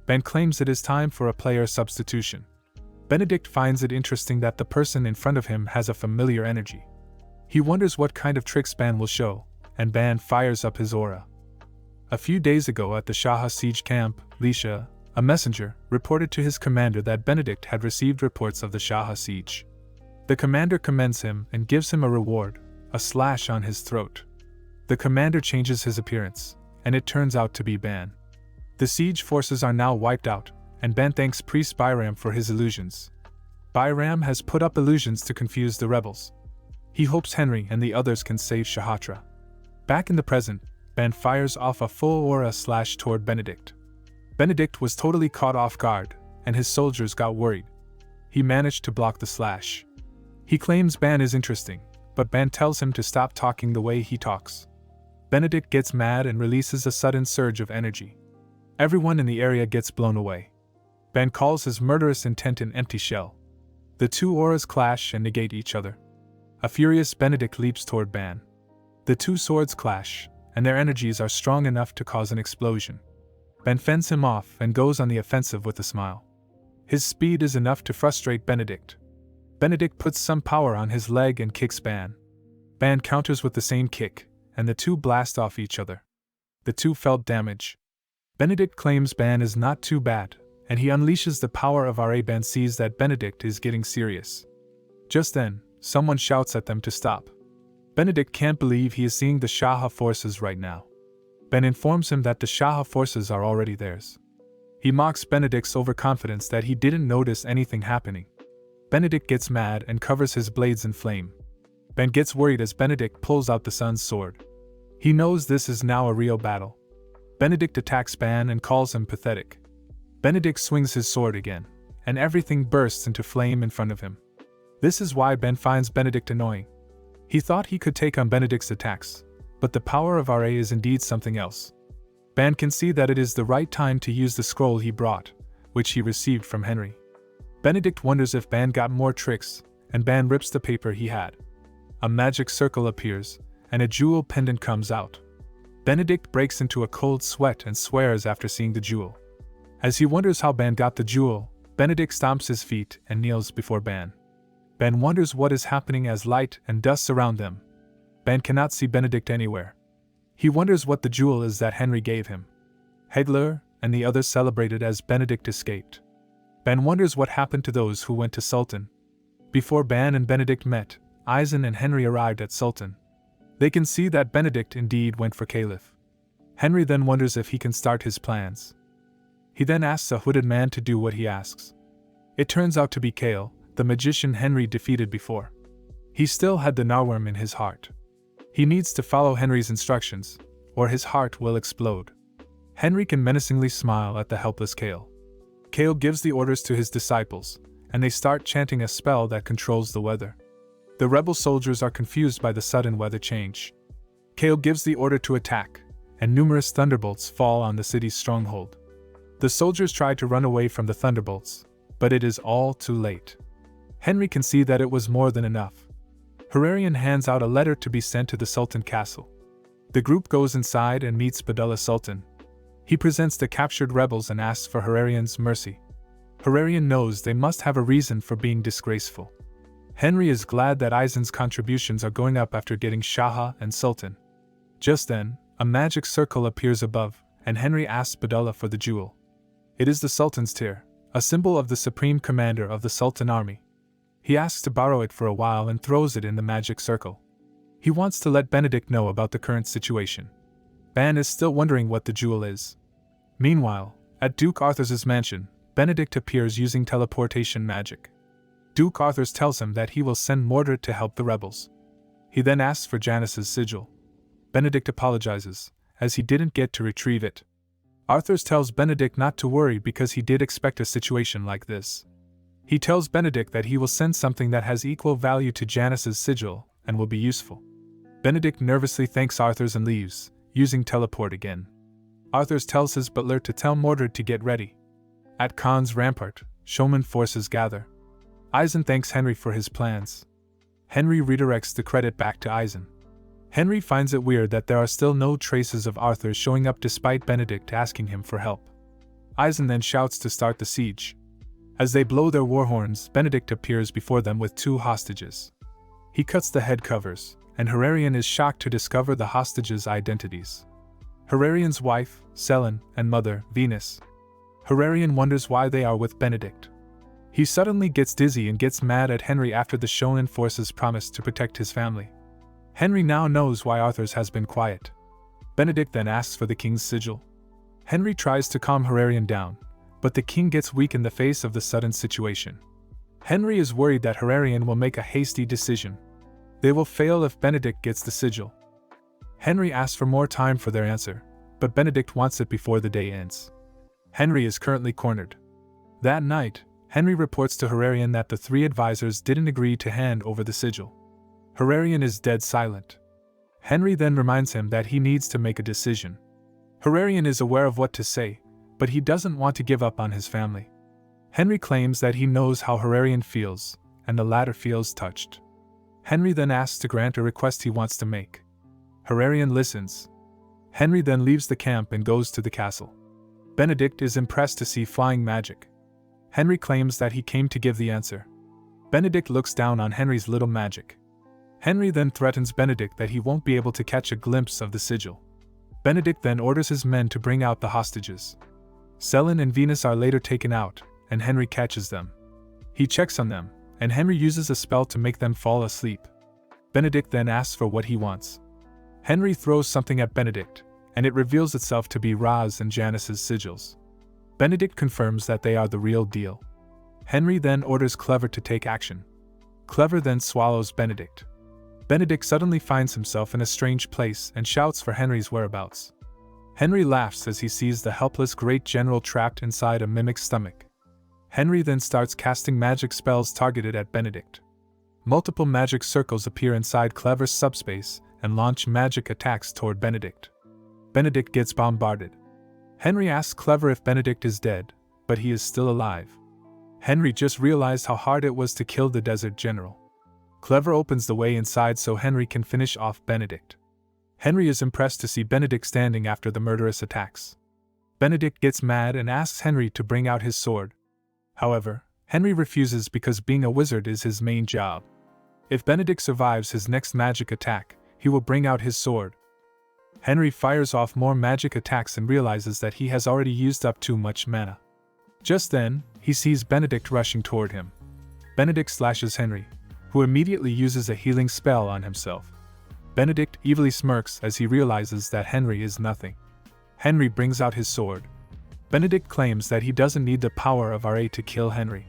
Ben claims it is time for a player substitution. Benedict finds it interesting that the person in front of him has a familiar energy. He wonders what kind of tricks Ben will show, and Ben fires up his aura. A few days ago at the Shaha siege camp, Lisha, a messenger, reported to his commander that Benedict had received reports of the Shaha siege. The commander commends him and gives him a reward, a slash on his throat. The commander changes his appearance, and it turns out to be Ban. The siege forces are now wiped out, and Ben thanks Priest Byram for his illusions. Byram has put up illusions to confuse the rebels. He hopes Henry and the others can save Shahatra. Back in the present, Ben fires off a full aura slash toward Benedict. Benedict was totally caught off guard, and his soldiers got worried. He managed to block the slash. He claims Ban is interesting, but Ben tells him to stop talking the way he talks. Benedict gets mad and releases a sudden surge of energy. Everyone in the area gets blown away. Ben calls his murderous intent an empty shell. The two auras clash and negate each other. A furious Benedict leaps toward Ban. The two swords clash, and their energies are strong enough to cause an explosion. Ben fends him off and goes on the offensive with a smile. His speed is enough to frustrate Benedict. Benedict puts some power on his leg and kicks Ban. Ban counters with the same kick, and the two blast off each other. The two felt damage. Benedict claims Ban is not too bad, and he unleashes the power of RA. Ban sees that Benedict is getting serious. Just then, someone shouts at them to stop. Benedict can't believe he is seeing the Shaha forces right now. Ben informs him that the Shaha forces are already theirs. He mocks Benedict's overconfidence that he didn't notice anything happening. Benedict gets mad and covers his blades in flame. Ben gets worried as Benedict pulls out the sun's sword. He knows this is now a real battle. Benedict attacks Ban and calls him pathetic. Benedict swings his sword again, and everything bursts into flame in front of him. This is why Ben finds Benedict annoying. He thought he could take on Benedict's attacks, but the power of RA is indeed something else. Ban can see that it is the right time to use the scroll he brought, which he received from Henry. Benedict wonders if Ban got more tricks, and Ban rips the paper he had. A magic circle appears, and a jewel pendant comes out. Benedict breaks into a cold sweat and swears after seeing the jewel. As he wonders how Ban got the jewel, Benedict stomps his feet and kneels before Ban. Ban wonders what is happening as light and dust surround them. Ban cannot see Benedict anywhere. He wonders what the jewel is that Henry gave him. Hegler and the others celebrated as Benedict escaped. Ban wonders what happened to those who went to Sultan. Before Ban and Benedict met, Eisen and Henry arrived at Sultan. They can see that Benedict indeed went for Caliph. Henry then wonders if he can start his plans. He then asks a hooded man to do what he asks. It turns out to be Kale, the magician Henry defeated before. He still had the Narworm in his heart. He needs to follow Henry's instructions, or his heart will explode. Henry can menacingly smile at the helpless Kale. Kale gives the orders to his disciples, and they start chanting a spell that controls the weather. The rebel soldiers are confused by the sudden weather change. Kale gives the order to attack, and numerous thunderbolts fall on the city's stronghold. The soldiers try to run away from the thunderbolts, but it is all too late. Henry can see that it was more than enough. Hararian hands out a letter to be sent to the Sultan castle. The group goes inside and meets Badullah Sultan. He presents the captured rebels and asks for Hararian's mercy. Hararian knows they must have a reason for being disgraceful. Henry is glad that Eisen's contributions are going up after getting Shaha and Sultan. Just then, a magic circle appears above, and Henry asks Badullah for the jewel. It is the Sultan's tear, a symbol of the supreme commander of the Sultan army. He asks to borrow it for a while and throws it in the magic circle. He wants to let Benedict know about the current situation. Ban is still wondering what the jewel is. Meanwhile, at Duke Arthur's mansion, Benedict appears using teleportation magic. Duke Arthur tells him that he will send Mordred to help the rebels. He then asks for Janice's sigil. Benedict apologizes, as he didn't get to retrieve it. Arthur tells Benedict not to worry because he did expect a situation like this. He tells Benedict that he will send something that has equal value to Janice's sigil and will be useful. Benedict nervously thanks Arthur and leaves, using teleport again. Arthur tells his butler to tell Mordred to get ready. At Khan's rampart, showman forces gather. Eisen thanks Henry for his plans. Henry redirects the credit back to Eisen. Henry finds it weird that there are still no traces of Arthur showing up despite Benedict asking him for help. Eisen then shouts to start the siege. As they blow their war horns, Benedict appears before them with two hostages. He cuts the head covers, and Hararian is shocked to discover the hostages' identities. Hararian's wife, Selin, and mother, Venus. Hararian wonders why they are with Benedict. He suddenly gets dizzy and gets mad at Henry after the shonen forces promised to protect his family. Henry now knows why Arthur has been quiet. Benedict then asks for the king's sigil. Henry tries to calm Hararian down, but the king gets weak in the face of the sudden situation. Henry is worried that Hararian will make a hasty decision. They will fail if Benedict gets the sigil. Henry asks for more time for their answer, but Benedict wants it before the day ends. Henry is currently cornered. That night, Henry reports to Hararian that the three advisors didn't agree to hand over the sigil. Hararian is dead silent. Henry then reminds him that he needs to make a decision. Hararian is aware of what to say, but he doesn't want to give up on his family. Henry claims that he knows how Hararian feels, and the latter feels touched. Henry then asks to grant a request he wants to make. Hararian listens. Henry then leaves the camp and goes to the castle. Benedict is impressed to see flying magic. Henry claims that he came to give the answer. Benedict looks down on Henry's little magic. Henry then threatens Benedict that he won't be able to catch a glimpse of the sigil. Benedict then orders his men to bring out the hostages. Selin and Venus are later taken out, and Henry catches them. He checks on them, and Henry uses a spell to make them fall asleep. Benedict then asks for what he wants. Henry throws something at Benedict, and it reveals itself to be Raz and Janice's sigils. Benedict confirms that they are the real deal. Henry then orders Clever to take action. Clever then swallows Benedict. Benedict suddenly finds himself in a strange place and shouts for Henry's whereabouts. Henry laughs as he sees the helpless great general trapped inside a mimic's stomach. Henry then starts casting magic spells targeted at Benedict. Multiple magic circles appear inside Clever's subspace and launch magic attacks toward Benedict. Benedict gets bombarded. Henry asks Clever if Benedict is dead, but he is still alive. Henry just realized how hard it was to kill the desert general. Clever opens the way inside so Henry can finish off Benedict. Henry is impressed to see Benedict standing after the murderous attacks. Benedict gets mad and asks Henry to bring out his sword. However, Henry refuses because being a wizard is his main job. If Benedict survives his next magic attack, he will bring out his sword. Henry fires off more magic attacks and realizes that he has already used up too much mana. Just then, he sees Benedict rushing toward him. Benedict slashes Henry, who immediately uses a healing spell on himself. Benedict evilly smirks as he realizes that Henry is nothing. Henry brings out his sword. Benedict claims that he doesn't need the power of RA to kill Henry.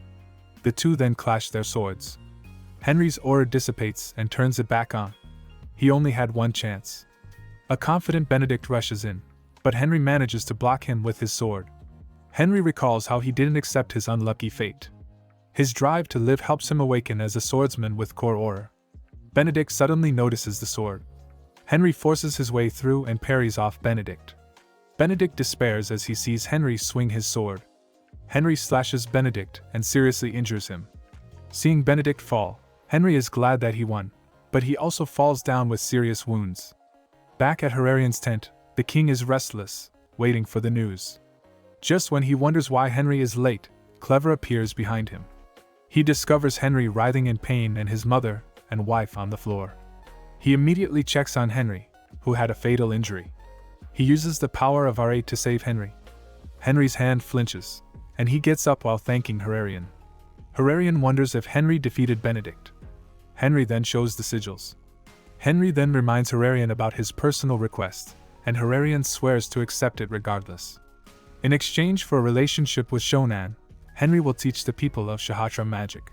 The two then clash their swords. Henry's aura dissipates and turns it back on. He only had one chance. A confident Benedict rushes in, but Henry manages to block him with his sword. Henry recalls how he didn't accept his unlucky fate. His drive to live helps him awaken as a swordsman with core aura. Benedict suddenly notices the sword. Henry forces his way through and parries off Benedict. Benedict despairs as he sees Henry swing his sword. Henry slashes Benedict and seriously injures him. Seeing Benedict fall, Henry is glad that he won, but he also falls down with serious wounds. Back at Herarian's tent, the king is restless, waiting for the news. Just when he wonders why Henry is late, Clever appears behind him. He discovers Henry writhing in pain and his mother and wife on the floor. He immediately checks on Henry, who had a fatal injury. He uses the power of RA to save Henry. Henry's hand flinches, and he gets up while thanking Herarian. Herarian wonders if Henry defeated Benedict. Henry then shows the sigils. Henry then reminds Herarian about his personal request, and Herarian swears to accept it regardless. In exchange for a relationship with Shonan, Henry will teach the people of Shahatra magic.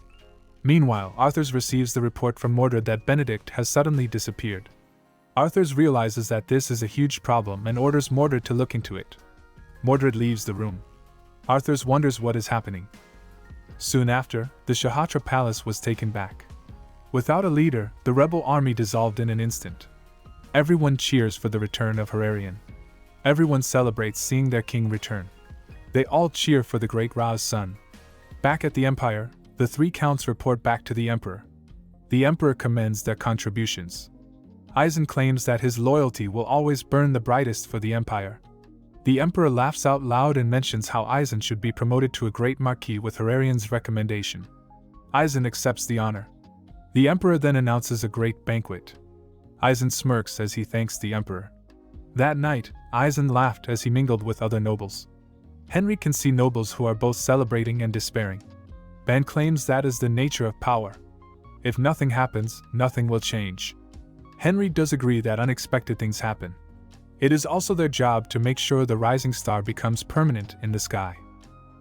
Meanwhile, Arthurs receives the report from Mordred that Benedict has suddenly disappeared. Arthurs realizes that this is a huge problem and orders Mordred to look into it. Mordred leaves the room. Arthurs wonders what is happening. Soon after, the Shahatra palace was taken back. Without a leader, the rebel army dissolved in an instant. Everyone cheers for the return of Herarian. Everyone celebrates seeing their king return. They all cheer for the great Ra's son. Back at the Empire, the three counts report back to the Emperor. The Emperor commends their contributions. Eisen claims that his loyalty will always burn the brightest for the Empire. The Emperor laughs out loud and mentions how Eisen should be promoted to a great marquis with Herarian's recommendation. Eisen accepts the honor. The Emperor then announces a great banquet. Eisen smirks as he thanks the Emperor. That night, Eisen laughed as he mingled with other nobles. Henry can see nobles who are both celebrating and despairing. Ban claims that is the nature of power. If nothing happens, nothing will change. Henry does agree that unexpected things happen. It is also their job to make sure the rising star becomes permanent in the sky.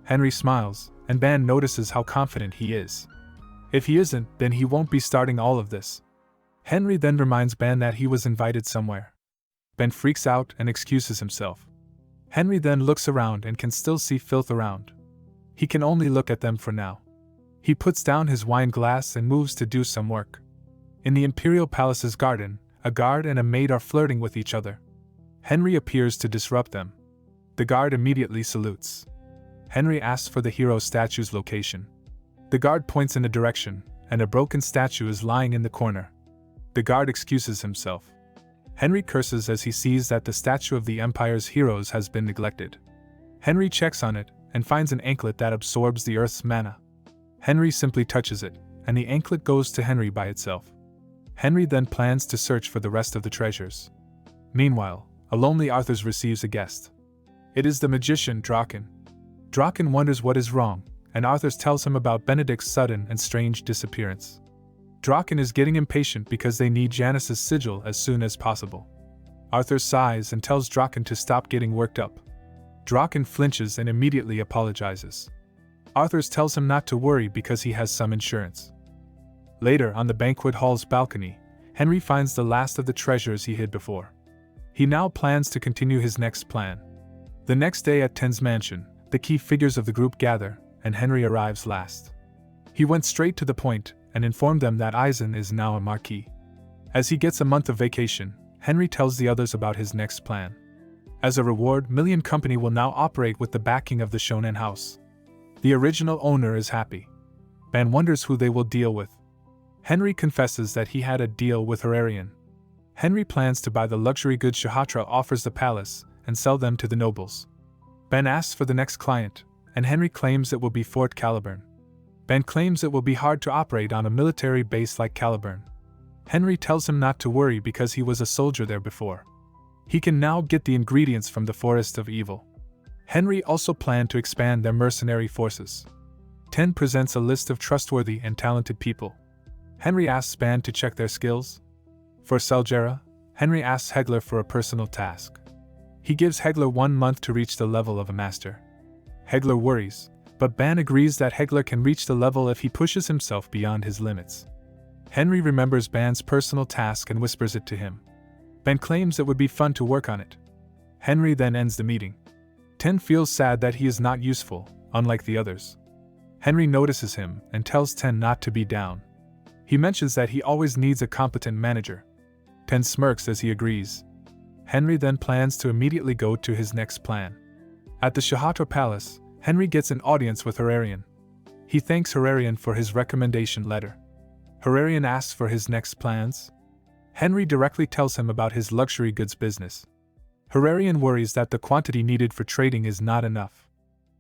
Henry smiles, and Ban notices how confident he is. If he isn't, then he won't be starting all of this. Henry then reminds Ban that he was invited somewhere. Ben freaks out and excuses himself. Henry then looks around and can still see filth around. He can only look at them for now. He puts down his wine glass and moves to do some work. In the Imperial Palace's garden, a guard and a maid are flirting with each other. Henry appears to disrupt them. The guard immediately salutes. Henry asks for the hero statue's location. The guard points in a direction, and a broken statue is lying in the corner. The guard excuses himself. Henry curses as he sees that the statue of the Empire's heroes has been neglected. Henry checks on it and finds an anklet that absorbs the Earth's mana. Henry simply touches it, and the anklet goes to Henry by itself. Henry then plans to search for the rest of the treasures. Meanwhile, a lonely Arthur receives a guest. It is the magician Draken. Draken wonders what is wrong, and Arthur tells him about Benedict's sudden and strange disappearance. Draken is getting impatient because they need Janice's sigil as soon as possible. Arthur sighs and tells Draken to stop getting worked up. Draken flinches and immediately apologizes. Arthur tells him not to worry because he has some insurance. Later, on the banquet hall's balcony, Henry finds the last of the treasures he hid before. He now plans to continue his next plan. The next day at Ten's mansion, the key figures of the group gather, and Henry arrives last. He went straight to the point and informed them that Eisen is now a marquis. As he gets a month of vacation, Henry tells the others about his next plan. As a reward, Million Company will now operate with the backing of the Shonen House. The original owner is happy. Ban wonders who they will deal with. Henry confesses that he had a deal with Herarian. Henry plans to buy the luxury goods Shahatra offers the palace and sell them to the nobles. Ben asks for the next client, and Henry claims it will be Fort Caliburn. Ben claims it will be hard to operate on a military base like Caliburn. Henry tells him not to worry because he was a soldier there before. He can now get the ingredients from the Forest of Evil. Henry also planned to expand their mercenary forces. Ten presents a list of trustworthy and talented people. Henry asks Ban to check their skills. For Saljera, Henry asks Hegler for a personal task. He gives Hegler 1 month to reach the level of a master. Hegler worries, but Ban agrees that Hegler can reach the level if he pushes himself beyond his limits. Henry remembers Ban's personal task and whispers it to him. Ban claims it would be fun to work on it. Henry then ends the meeting. Ten feels sad that he is not useful, unlike the others. Henry notices him and tells Ten not to be down. He mentions that he always needs a competent manager. Ten smirks as he agrees. Henry then plans to immediately go to his next plan. At the Shahatra Palace, Henry gets an audience with Herarian. He thanks Herarian for his recommendation letter. Herarian asks for his next plans. Henry directly tells him about his luxury goods business. Herarian worries that the quantity needed for trading is not enough.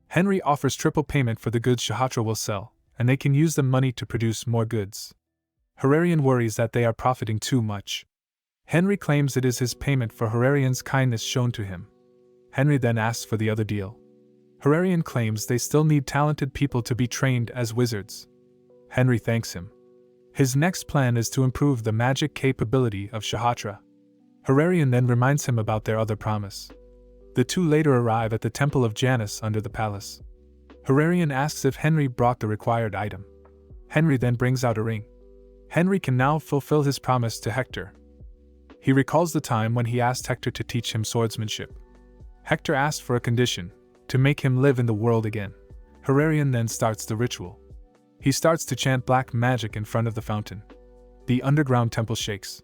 Henry offers triple payment for the goods Shahatra will sell, and they can use the money to produce more goods. Herarian worries that they are profiting too much. Henry claims it is his payment for Herarian's kindness shown to him. Henry then asks for the other deal. Herarian claims they still need talented people to be trained as wizards. Henry thanks him. His next plan is to improve the magic capability of Shahatra. Herarian then reminds him about their other promise. The two later arrive at the Temple of Janus under the palace. Herarian asks if Henry brought the required item. Henry then brings out a ring. Henry can now fulfill his promise to Hector. He recalls the time when he asked Hector to teach him swordsmanship. Hector asked for a condition, to make him live in the world again. Herarian then starts the ritual. He starts to chant black magic in front of the fountain. The underground temple shakes.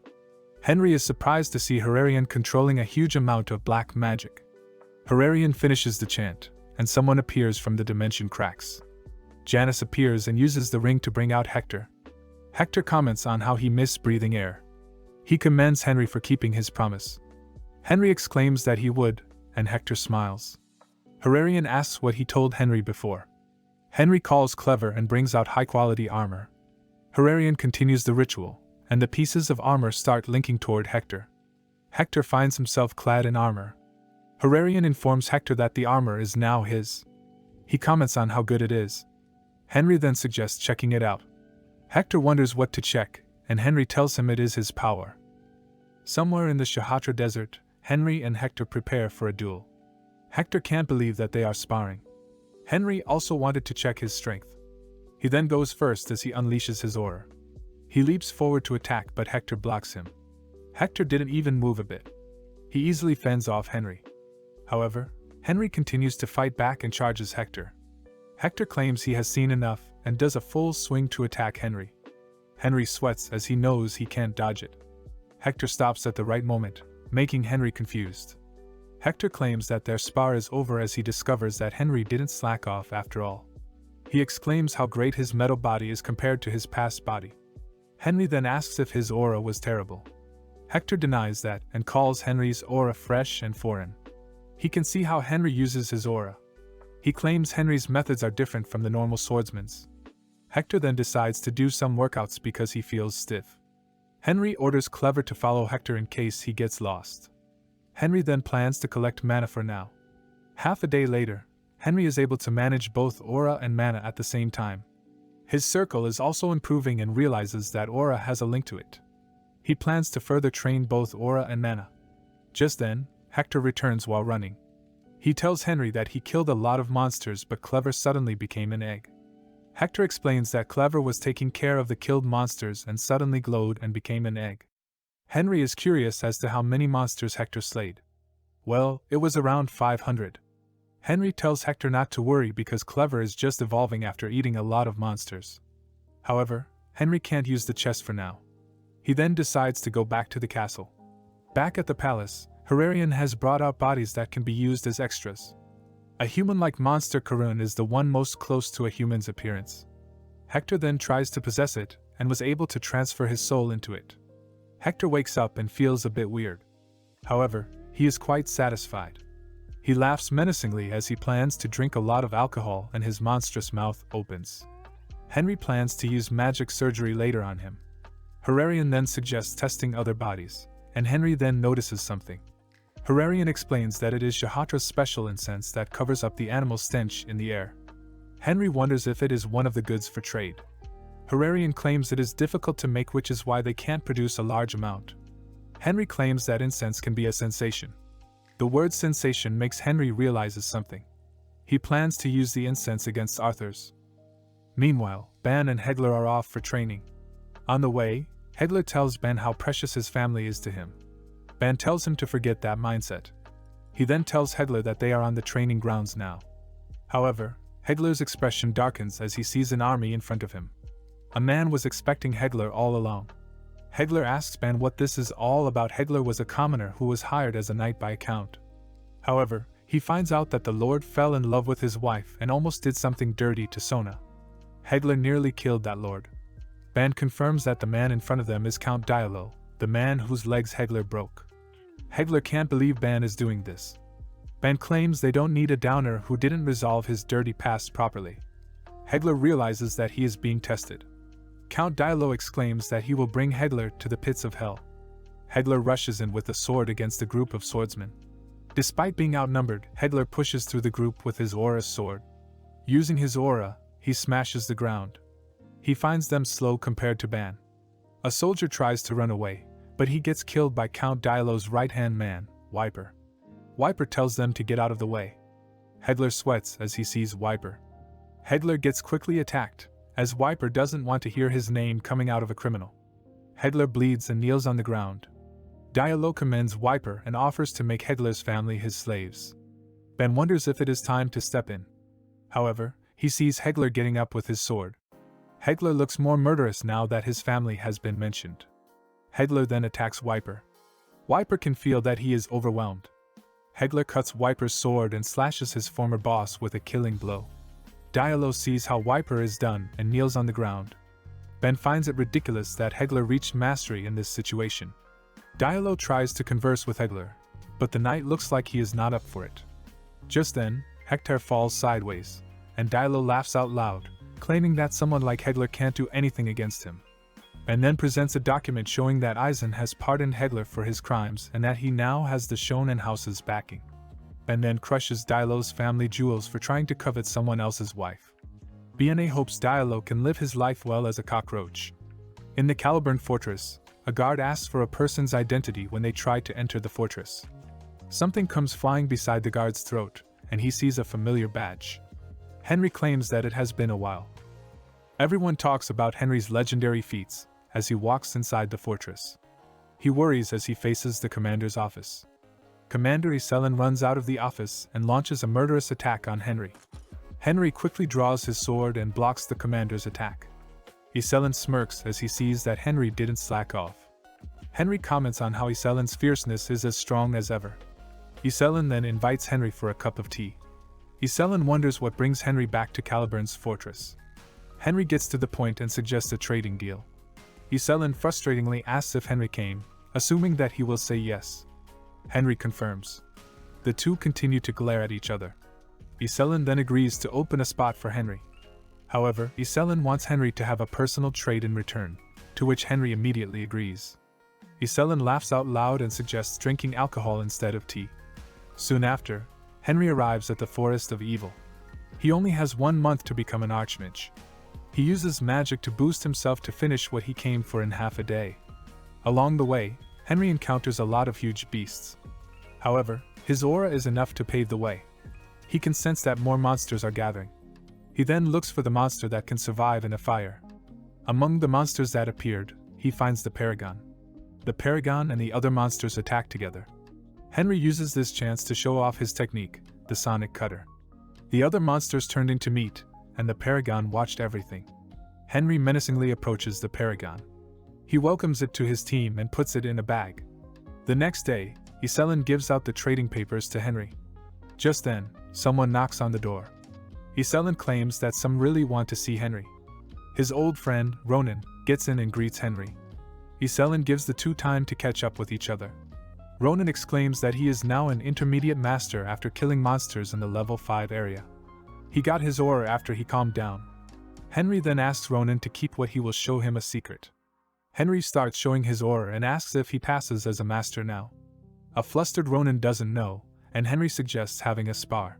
Henry is surprised to see Herarian controlling a huge amount of black magic. Herarian finishes the chant, and someone appears from the dimension cracks. Janus appears and uses the ring to bring out Hector. Hector comments on how he missed breathing air. He commends Henry for keeping his promise. Henry exclaims that he would, and Hector smiles. Herarian asks what he told Henry before. Henry calls clever and brings out high-quality armor. Herarian continues the ritual, and the pieces of armor start linking toward Hector. Hector finds himself clad in armor. Herarian informs Hector that the armor is now his. He comments on how good it is. Henry then suggests checking it out. Hector wonders what to check, and Henry tells him it is his power. Somewhere in the Shahatra desert, Henry and Hector prepare for a duel. Hector can't believe that they are sparring. Henry also wanted to check his strength. He then goes first as he unleashes his aura. He leaps forward to attack, but Hector blocks him. Hector didn't even move a bit. He easily fends off Henry. However, Henry continues to fight back and charges Hector. Hector claims he has seen enough and does a full swing to attack Henry. Henry sweats as he knows he can't dodge it. Hector stops at the right moment, making Henry confused. Hector claims that their spar is over as he discovers that Henry didn't slack off after all. He exclaims how great his metal body is compared to his past body. Henry then asks if his aura was terrible. Hector denies that and calls Henry's aura fresh and foreign. He can see how Henry uses his aura. He claims Henry's methods are different from the normal swordsman's. Hector then decides to do some workouts because he feels stiff. Henry orders Clever to follow Hector in case he gets lost. Henry then plans to collect mana for now. Half a day later, Henry is able to manage both aura and mana at the same time. His circle is also improving and realizes that aura has a link to it. He plans to further train both aura and mana. Just then, Hector returns while running. He tells Henry that he killed a lot of monsters, but Clever suddenly became an egg. Hector explains that Clever was taking care of the killed monsters and suddenly glowed and became an egg. Henry is curious as to how many monsters Hector slayed. Well, it was around 500. Henry tells Hector not to worry because Clever is just evolving after eating a lot of monsters. However, Henry can't use the chest for now. He then decides to go back to the castle. Back at the palace, Herarian has brought out bodies that can be used as extras. A human-like monster Karun is the one most close to a human's appearance. Hector then tries to possess it, and was able to transfer his soul into it. Hector wakes up and feels a bit weird. However, he is quite satisfied. He laughs menacingly as he plans to drink a lot of alcohol and his monstrous mouth opens. Henry plans to use magic surgery later on him. Herarian then suggests testing other bodies, and Henry then notices something. Herarian explains that it is Shahatra's special incense that covers up the animal stench in the air. Henry wonders if it is one of the goods for trade. Herarian claims it is difficult to make, which is why they can't produce a large amount. Henry claims that incense can be a sensation. The word sensation makes Henry realizes something. He plans to use the incense against Arthur's. Meanwhile, Ban and Hegler are off for training. On the way, Hegler tells Ban how precious his family is to him. Ban tells him to forget that mindset. He then tells Hegler that they are on the training grounds now. However, Hegler's expression darkens as he sees an army in front of him. A man was expecting Hegler all along. Hegler asks Ban what this is all about. Hegler was a commoner who was hired as a knight by account. However, he finds out that the lord fell in love with his wife and almost did something dirty to Sona. Hegler nearly killed that lord. Ban confirms that the man in front of them is Count Diallo, the man whose legs Hegler broke. Hegler can't believe Ban is doing this. Ban claims they don't need a downer who didn't resolve his dirty past properly. Hegler realizes that he is being tested. Count Diallo exclaims that he will bring Hegler to the pits of hell. Hegler rushes in with a sword against a group of swordsmen. Despite being outnumbered, Hegler pushes through the group with his aura sword. Using his aura, he smashes the ground. He finds them slow compared to Ban. A soldier tries to run away, but he gets killed by Count Diallo's right-hand man, Wiper. Wiper tells them to get out of the way. Hegler sweats as he sees Wiper. Hegler gets quickly attacked, as Wiper doesn't want to hear his name coming out of a criminal. Hegler bleeds and kneels on the ground. Diallo commends Wiper and offers to make Hegler's family his slaves. Ben wonders if it is time to step in. However, he sees Hegler getting up with his sword. Hegler looks more murderous now that his family has been mentioned. Hegler then attacks Wiper. Wiper can feel that he is overwhelmed. Hegler cuts Wiper's sword and slashes his former boss with a killing blow. Diallo sees how Wiper is done and kneels on the ground. Ben finds it ridiculous that Hegler reached mastery in this situation. Diallo tries to converse with Hegler, but the knight looks like he is not up for it. Just then, Hector falls sideways, and Diallo laughs out loud, claiming that someone like Hegler can't do anything against him. Ben then presents a document showing that Eisen has pardoned Hegler for his crimes and that he now has the Shonen House's backing. Ben then crushes Diallo's family jewels for trying to covet someone else's wife. BNA hopes Diallo can live his life well as a cockroach. In the Caliburn Fortress, a guard asks for a person's identity when they try to enter the fortress. Something comes flying beside the guard's throat, and he sees a familiar badge. Henry claims that it has been a while. Everyone talks about Henry's legendary feats as he walks inside the fortress. He worries as he faces the commander's office. Commander Iselin runs out of the office and launches a murderous attack on Henry. Henry quickly draws his sword and blocks the commander's attack. Iselin smirks as he sees that Henry didn't slack off. Henry comments on how Iselin's fierceness is as strong as ever. Iselin then invites Henry for a cup of tea. Iselin wonders what brings Henry back to Caliburn's fortress. Henry gets to the point and suggests a trading deal. Iselin frustratingly asks if Henry came, assuming that he will say yes. Henry confirms. The two continue to glare at each other. Iselin then agrees to open a spot for Henry. However, Iselin wants Henry to have a personal trade in return, to which Henry immediately agrees. Iselin laughs out loud and suggests drinking alcohol instead of tea. Soon after, Henry arrives at the Forest of Evil. He only has 1 month to become an archmage. He uses magic to boost himself to finish what he came for in half a day. Along the way, Henry encounters a lot of huge beasts. However, his aura is enough to pave the way. He can sense that more monsters are gathering. He then looks for the monster that can survive in a fire. Among the monsters that appeared, he finds the Paragon. The Paragon and the other monsters attack together. Henry uses this chance to show off his technique, the Sonic Cutter. The other monsters turned into meat, and the Paragon watched everything. Henry menacingly approaches the Paragon. He welcomes it to his team and puts it in a bag. The next day, Iselin gives out the trading papers to Henry. Just then, someone knocks on the door. Iselin claims that some really want to see Henry. His old friend, Ronan, gets in and greets Henry. Iselin gives the two time to catch up with each other. Ronan exclaims that he is now an intermediate master after killing monsters in the level 5 area. He got his aura after he calmed down. Henry then asks Ronan to keep what he will show him a secret. Henry starts showing his aura and asks if he passes as a master now. A flustered Ronan doesn't know, and Henry suggests having a spar.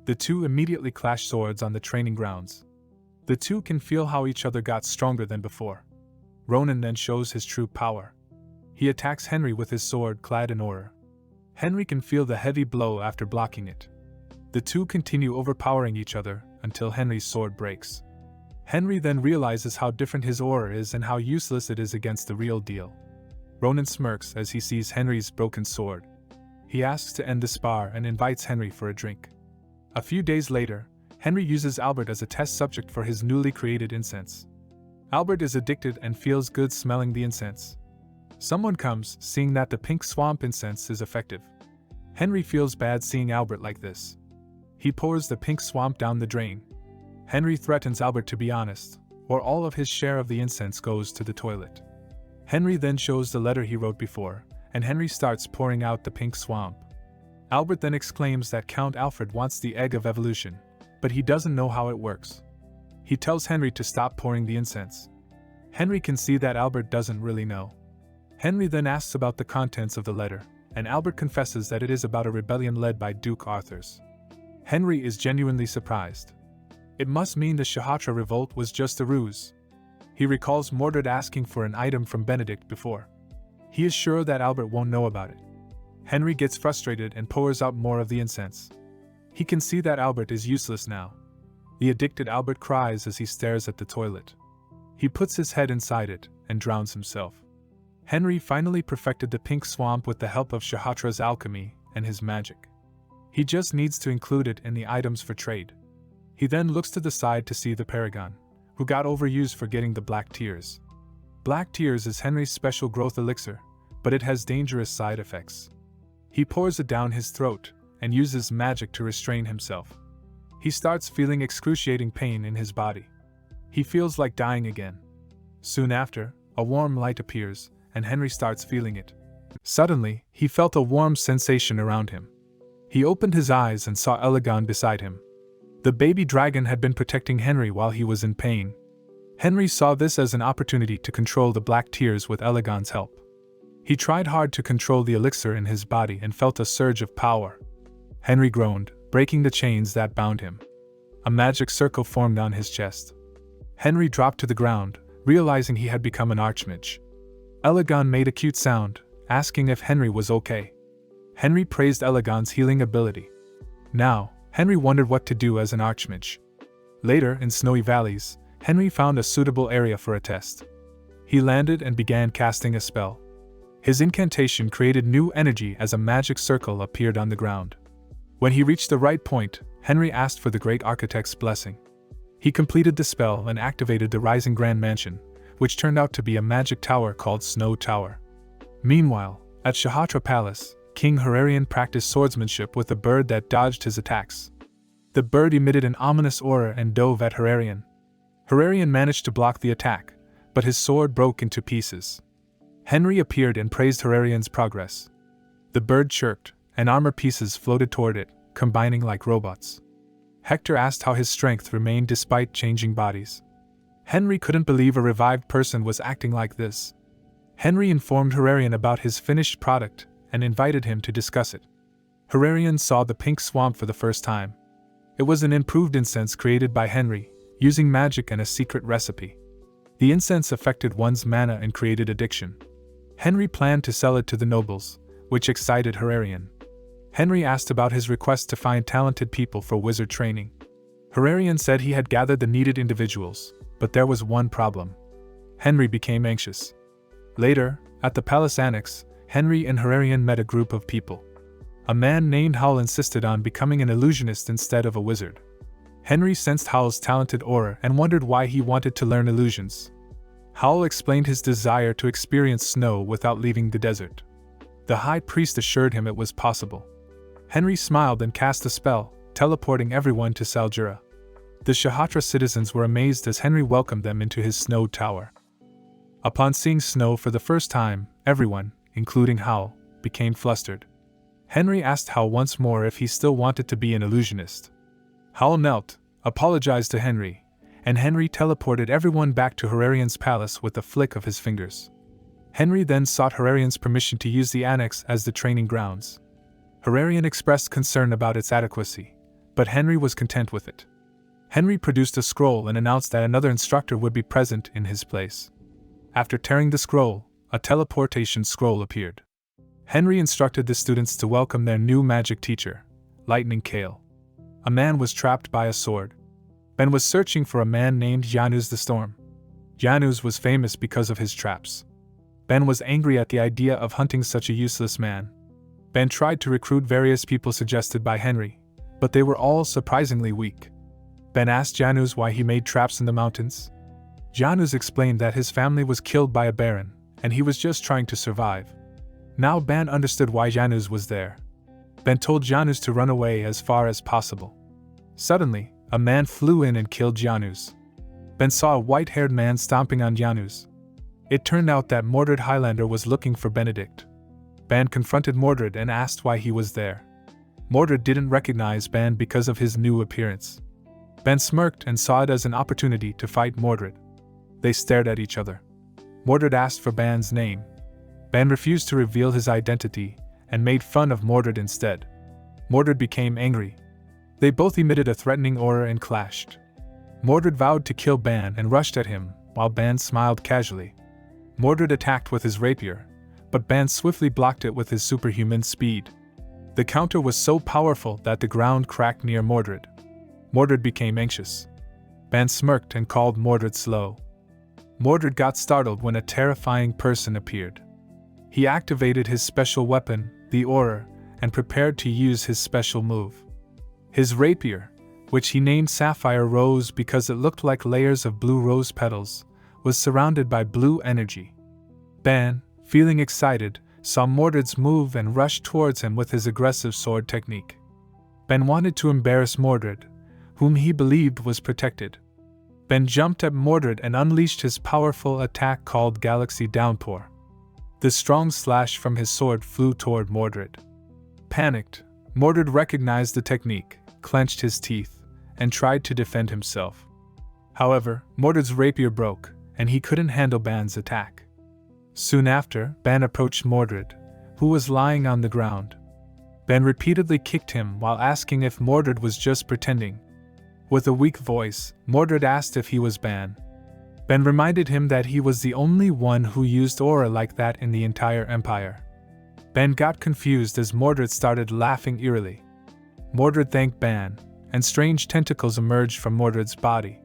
The two immediately clash swords on the training grounds. The two can feel how each other got stronger than before. Ronan then shows his true power. He attacks Henry with his sword clad in aura. Henry can feel the heavy blow after blocking it. The two continue overpowering each other until Henry's sword breaks. Henry then realizes how different his aura is and how useless it is against the real deal. Ronan smirks as he sees Henry's broken sword. He asks to end the spar and invites Henry for a drink. A few days later, Henry uses Albert as a test subject for his newly created incense. Albert is addicted and feels good smelling the incense. Someone comes, seeing that the pink swamp incense is effective. Henry feels bad seeing Albert like this. He pours the pink swamp down the drain. Henry threatens Albert to be honest, or all of his share of the incense goes to the toilet. Henry then shows the letter he wrote before, and Henry starts pouring out the pink swamp. Albert then exclaims that Count Alfred wants the egg of evolution, but he doesn't know how it works. He tells Henry to stop pouring the incense. Henry can see that Albert doesn't really know. Henry then asks about the contents of the letter, and Albert confesses that it is about a rebellion led by Duke Arthurs. Henry is genuinely surprised. It must mean the Shahatra revolt was just a ruse. He recalls Mordred asking for an item from Benedict before. He is sure that Albert won't know about it. Henry gets frustrated and pours out more of the incense. He can see that Albert is useless now. The addicted Albert cries as he stares at the toilet. He puts his head inside it and drowns himself. Henry finally perfected the pink swamp with the help of Shahatra's alchemy and his magic. He just needs to include it in the items for trade. He then looks to the side to see the Paragon, who got overused for getting the Black Tears. Black Tears is Henry's special growth elixir, but it has dangerous side effects. He pours it down his throat and uses magic to restrain himself. He starts feeling excruciating pain in his body. He feels like dying again. Soon after, a warm light appears, and Henry starts feeling it. Suddenly, he felt a warm sensation around him. He opened his eyes and saw Elegon beside him. The baby dragon had been protecting Henry while he was in pain. Henry saw this as an opportunity to control the Black Tears with Elegon's help. He tried hard to control the elixir in his body and felt a surge of power. Henry groaned, breaking the chains that bound him. A magic circle formed on his chest. Henry dropped to the ground, realizing he had become an archmage. Elegon made a cute sound, asking if Henry was okay. Henry praised Elegon's healing ability. Now, Henry wondered what to do as an archmage. Later, in snowy valleys, Henry found a suitable area for a test. He landed and began casting a spell. His incantation created new energy as a magic circle appeared on the ground. When he reached the right point, Henry asked for the great architect's blessing. He completed the spell and activated the Rising Grand Mansion, which turned out to be a magic tower called Snow Tower. Meanwhile, at Shahatra Palace, King Herarian practiced swordsmanship with a bird that dodged his attacks. The bird emitted an ominous aura and dove at Herarian. Herarian managed to block the attack, but his sword broke into pieces. Henry appeared and praised Herarian's progress. The bird chirped, and armor pieces floated toward it, combining like robots. Hector asked how his strength remained despite changing bodies. Henry couldn't believe a revived person was acting like this. Henry informed Herarian about his finished product and invited him to discuss it. Herarian saw the pink swamp for the first time. It was an improved incense created by Henry, using magic and a secret recipe. The incense affected one's mana and created addiction. Henry planned to sell it to the nobles, which excited Herarian. Henry asked about his request to find talented people for wizard training. Herarian said he had gathered the needed individuals, but there was one problem. Henry became anxious. Later, at the palace annex, Henry and Herarian met a group of people. A man named Howl insisted on becoming an illusionist instead of a wizard. Henry sensed Howl's talented aura and wondered why he wanted to learn illusions. Howl explained his desire to experience snow without leaving the desert. The high priest assured him it was possible. Henry smiled and cast a spell, teleporting everyone to Saljura. The Shahatra citizens were amazed as Henry welcomed them into his snow tower. Upon seeing snow for the first time, everyone, including Howl, became flustered. Henry asked Howl once more if he still wanted to be an illusionist. Howl knelt, apologized to Henry, and Henry teleported everyone back to Herarian's palace with a flick of his fingers. Henry then sought Herarian's permission to use the annex as the training grounds. Herarian expressed concern about its adequacy, but Henry was content with it. Henry produced a scroll and announced that another instructor would be present in his place. After tearing the scroll, a teleportation scroll appeared. Henry instructed the students to welcome their new magic teacher, Lightning Kale. A man was trapped by a sword. Ben was searching for a man named Janus the Storm. Janus was famous because of his traps. Ben was angry at the idea of hunting such a useless man. Ben tried to recruit various people suggested by Henry, but they were all surprisingly weak. Ben asked Janus why he made traps in the mountains. Janus explained that his family was killed by a baron, and he was just trying to survive. Now Ben understood why Janus was there. Ben told Janus to run away as far as possible. Suddenly, a man flew in and killed Janus. Ben saw a white-haired man stomping on Janus. It turned out that Mordred Highlander was looking for Benedict. Ben confronted Mordred and asked why he was there. Mordred didn't recognize Ben because of his new appearance. Ben smirked and saw it as an opportunity to fight Mordred. They stared at each other. Mordred asked for Ben's name. Ben refused to reveal his identity and made fun of Mordred instead. Mordred became angry. They both emitted a threatening aura and clashed. Mordred vowed to kill Ben and rushed at him, while Ben smiled casually. Mordred attacked with his rapier, but Ben swiftly blocked it with his superhuman speed. The counter was so powerful that the ground cracked near Mordred. Mordred became anxious. Ben smirked and called Mordred slow. Mordred got startled when a terrifying person appeared. He activated his special weapon, the aura, and prepared to use his special move. His rapier, which he named Sapphire Rose because it looked like layers of blue rose petals, was surrounded by blue energy. Ben, feeling excited, saw Mordred's move and rushed towards him with his aggressive sword technique. Ben wanted to embarrass Mordred, whom he believed was protected. Ben jumped at Mordred and unleashed his powerful attack called Galaxy Downpour. The strong slash from his sword flew toward Mordred. Panicked, Mordred recognized the technique, clenched his teeth, and tried to defend himself. However, Mordred's rapier broke, and he couldn't handle Ben's attack. Soon after, Ben approached Mordred, who was lying on the ground. Ben repeatedly kicked him while asking if Mordred was just pretending. With a weak voice, Mordred asked if he was Ben. Ben reminded him that he was the only one who used aura like that in the entire empire. Ben got confused as Mordred started laughing eerily. Mordred thanked Ben, and strange tentacles emerged from Mordred's body.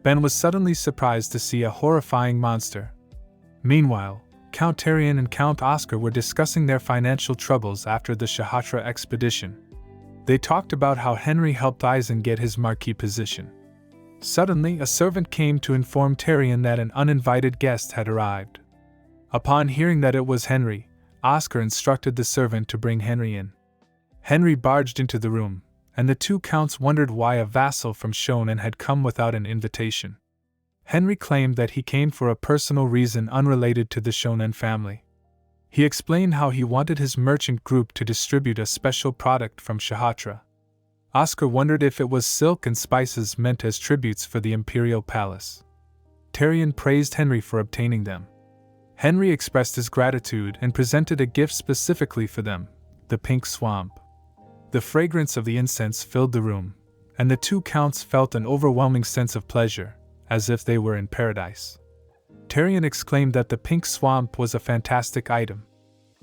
Ben was suddenly surprised to see a horrifying monster. Meanwhile, Count Tarion and Count Oscar were discussing their financial troubles after the Shahatra expedition. They talked about how Henry helped Eisen get his marquee position. Suddenly, a servant came to inform Tarion that an uninvited guest had arrived. Upon hearing that it was Henry, Oscar instructed the servant to bring Henry in. Henry barged into the room, and the two counts wondered why a vassal from Shonen had come without an invitation. Henry claimed that he came for a personal reason unrelated to the Shonen family. He explained how he wanted his merchant group to distribute a special product from Shahatra. Oscar wondered if it was silk and spices meant as tributes for the imperial palace. Tyrion praised Henry for obtaining them. Henry expressed his gratitude and presented a gift specifically for them, the pink swamp. The fragrance of the incense filled the room, and the two counts felt an overwhelming sense of pleasure, as if they were in paradise. Tyrion exclaimed that the pink swamp was a fantastic item.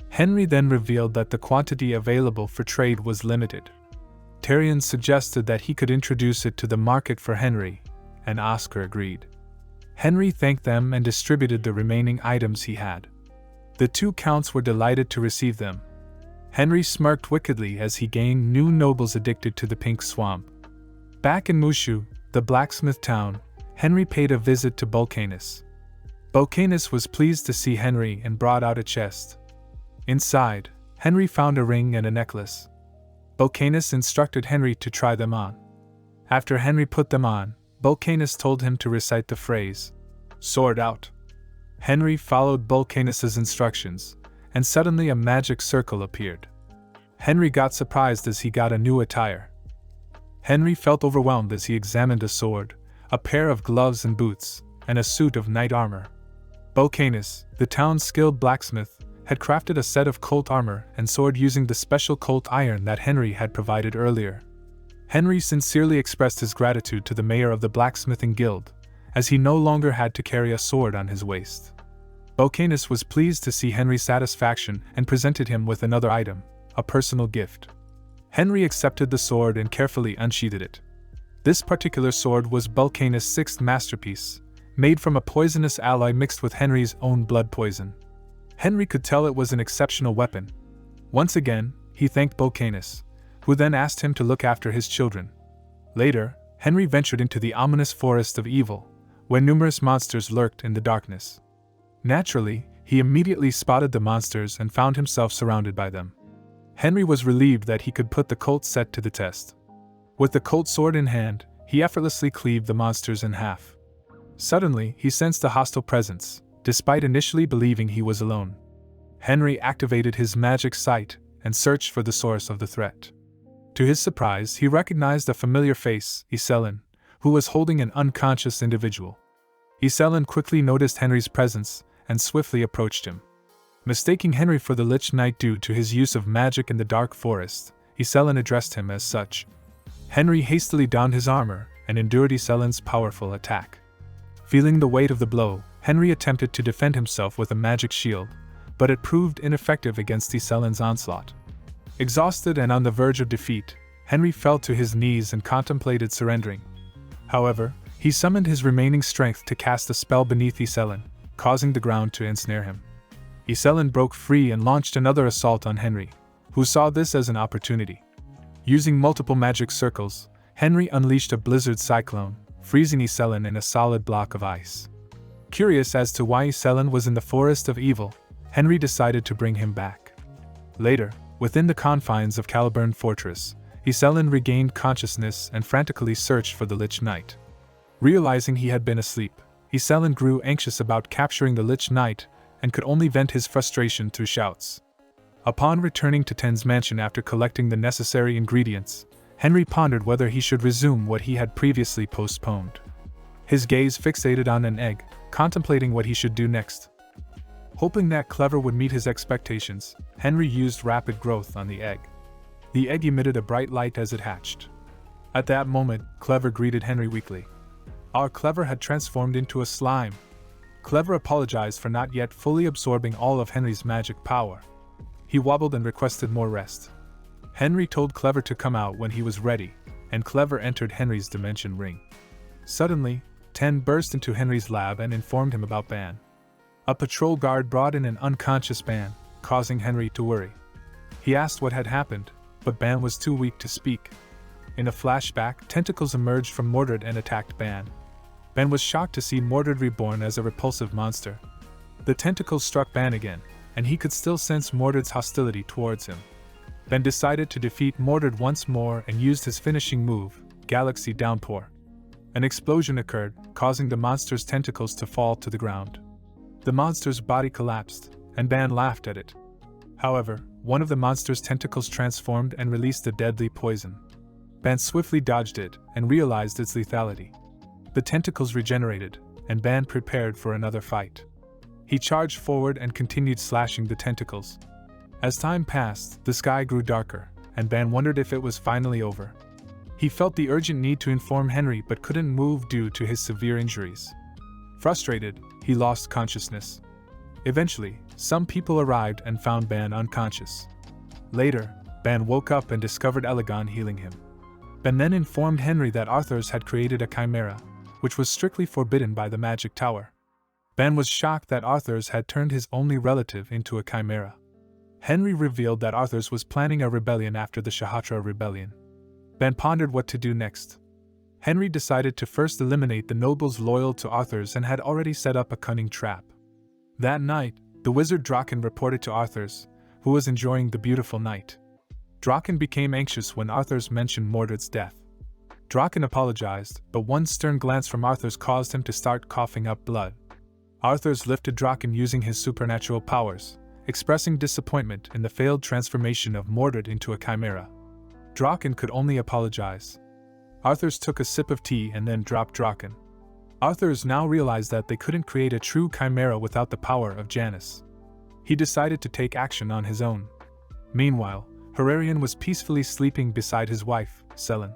Henry then revealed that the quantity available for trade was limited. Tyrion suggested that he could introduce it to the market for Henry, and Oscar agreed. Henry thanked them and distributed the remaining items he had. The two counts were delighted to receive them. Henry smirked wickedly as he gained new nobles addicted to the pink swamp. Back in Mushu, the blacksmith town, Henry paid a visit to Vulcanus. Vulcanus was pleased to see Henry and brought out a chest. Inside, Henry found a ring and a necklace. Vulcanus instructed Henry to try them on. After Henry put them on, Vulcanus told him to recite the phrase, "Sword out." Henry followed Vulcanus's instructions, and suddenly a magic circle appeared. Henry got surprised as he got a new attire. Henry felt overwhelmed as he examined a sword, a pair of gloves and boots, and a suit of knight armor. Vulcanus, the town's skilled blacksmith, had crafted a set of Colt armor and sword using the special Colt iron that Henry had provided earlier. Henry sincerely expressed his gratitude to the mayor of the blacksmithing guild, as he no longer had to carry a sword on his waist. Vulcanus was pleased to see Henry's satisfaction and presented him with another item, a personal gift. Henry accepted the sword and carefully unsheathed it. This particular sword was Vulcanus' sixth masterpiece, made from a poisonous alloy mixed with Henry's own blood poison. Henry could tell it was an exceptional weapon. Once again, he thanked Vulcanus, who then asked him to look after his children. Later, Henry ventured into the ominous forest of evil, where numerous monsters lurked in the darkness. Naturally, he immediately spotted the monsters and found himself surrounded by them. Henry was relieved that he could put the Colt set to the test. With the Colt sword in hand, he effortlessly cleaved the monsters in half. Suddenly, he sensed a hostile presence, despite initially believing he was alone. Henry activated his magic sight and searched for the source of the threat. To his surprise, he recognized a familiar face, Iselin, who was holding an unconscious individual. Iselin quickly noticed Henry's presence and swiftly approached him. Mistaking Henry for the Lich Knight due to his use of magic in the dark forest, Iselin addressed him as such. Henry hastily donned his armor and endured Iselin's powerful attack. Feeling the weight of the blow, Henry attempted to defend himself with a magic shield, but it proved ineffective against Iselin's onslaught. Exhausted and on the verge of defeat, Henry fell to his knees and contemplated surrendering. However, he summoned his remaining strength to cast a spell beneath Iselin, causing the ground to ensnare him. Iselin broke free and launched another assault on Henry, who saw this as an opportunity. Using multiple magic circles, Henry unleashed a blizzard cyclone, freezing Iselin in a solid block of ice. Curious as to why Iselin was in the forest of evil, Henry decided to bring him back. Later, within the confines of Caliburn Fortress, Iselin regained consciousness and frantically searched for the Lich Knight. Realizing he had been asleep, Iselin grew anxious about capturing the Lich Knight and could only vent his frustration through shouts. Upon returning to Ten's mansion after collecting the necessary ingredients, Henry pondered whether he should resume what he had previously postponed. His gaze fixated on an egg, contemplating what he should do next. Hoping that Clever would meet his expectations, Henry used rapid growth on the egg. The egg emitted a bright light as it hatched. At that moment, Clever greeted Henry weakly. Our Clever had transformed into a slime. Clever apologized for not yet fully absorbing all of Henry's magic power. He wobbled and requested more rest. Henry told Clever to come out when he was ready, and Clever entered Henry's dimension ring. Suddenly, Ten burst into Henry's lab and informed him about Ban. A patrol guard brought in an unconscious Ban, causing Henry to worry. He asked what had happened, but Ban was too weak to speak. In a flashback, tentacles emerged from Mordred and attacked Ban. Ban was shocked to see Mordred reborn as a repulsive monster. The tentacles struck Ban again, and he could still sense Mordred's hostility towards him. Ben decided to defeat Mordred once more and used his finishing move, Galaxy Downpour. An explosion occurred, causing the monster's tentacles to fall to the ground. The monster's body collapsed, and Ban laughed at it. However, one of the monster's tentacles transformed and released a deadly poison. Ben swiftly dodged it and realized its lethality. The tentacles regenerated, and Ben prepared for another fight. He charged forward and continued slashing the tentacles. As time passed, the sky grew darker, and Ben wondered if it was finally over. He felt the urgent need to inform Henry but couldn't move due to his severe injuries. Frustrated, he lost consciousness. Eventually, some people arrived and found Ben unconscious. Later, Ben woke up and discovered Elegon healing him. Ben then informed Henry that Arthurs had created a chimera, which was strictly forbidden by the magic tower. Ben was shocked that Arthurs had turned his only relative into a chimera. Henry revealed that Arthurs was planning a rebellion after the Shahatra rebellion. Ben pondered what to do next. Henry decided to first eliminate the nobles loyal to Arthurs and had already set up a cunning trap. That night, the wizard Draken reported to Arthurs, who was enjoying the beautiful night. Draken became anxious when Arthurs mentioned Mordred's death. Draken apologized, but one stern glance from Arthurs caused him to start coughing up blood. Arthurs lifted Draken using his supernatural powers, expressing disappointment in the failed transformation of Mordred into a chimera. Draken could only apologize. Arthurs took a sip of tea and then dropped Draken. Arthurs now realized that they couldn't create a true chimera without the power of Janus. He decided to take action on his own. Meanwhile, Herarion was peacefully sleeping beside his wife, Selin.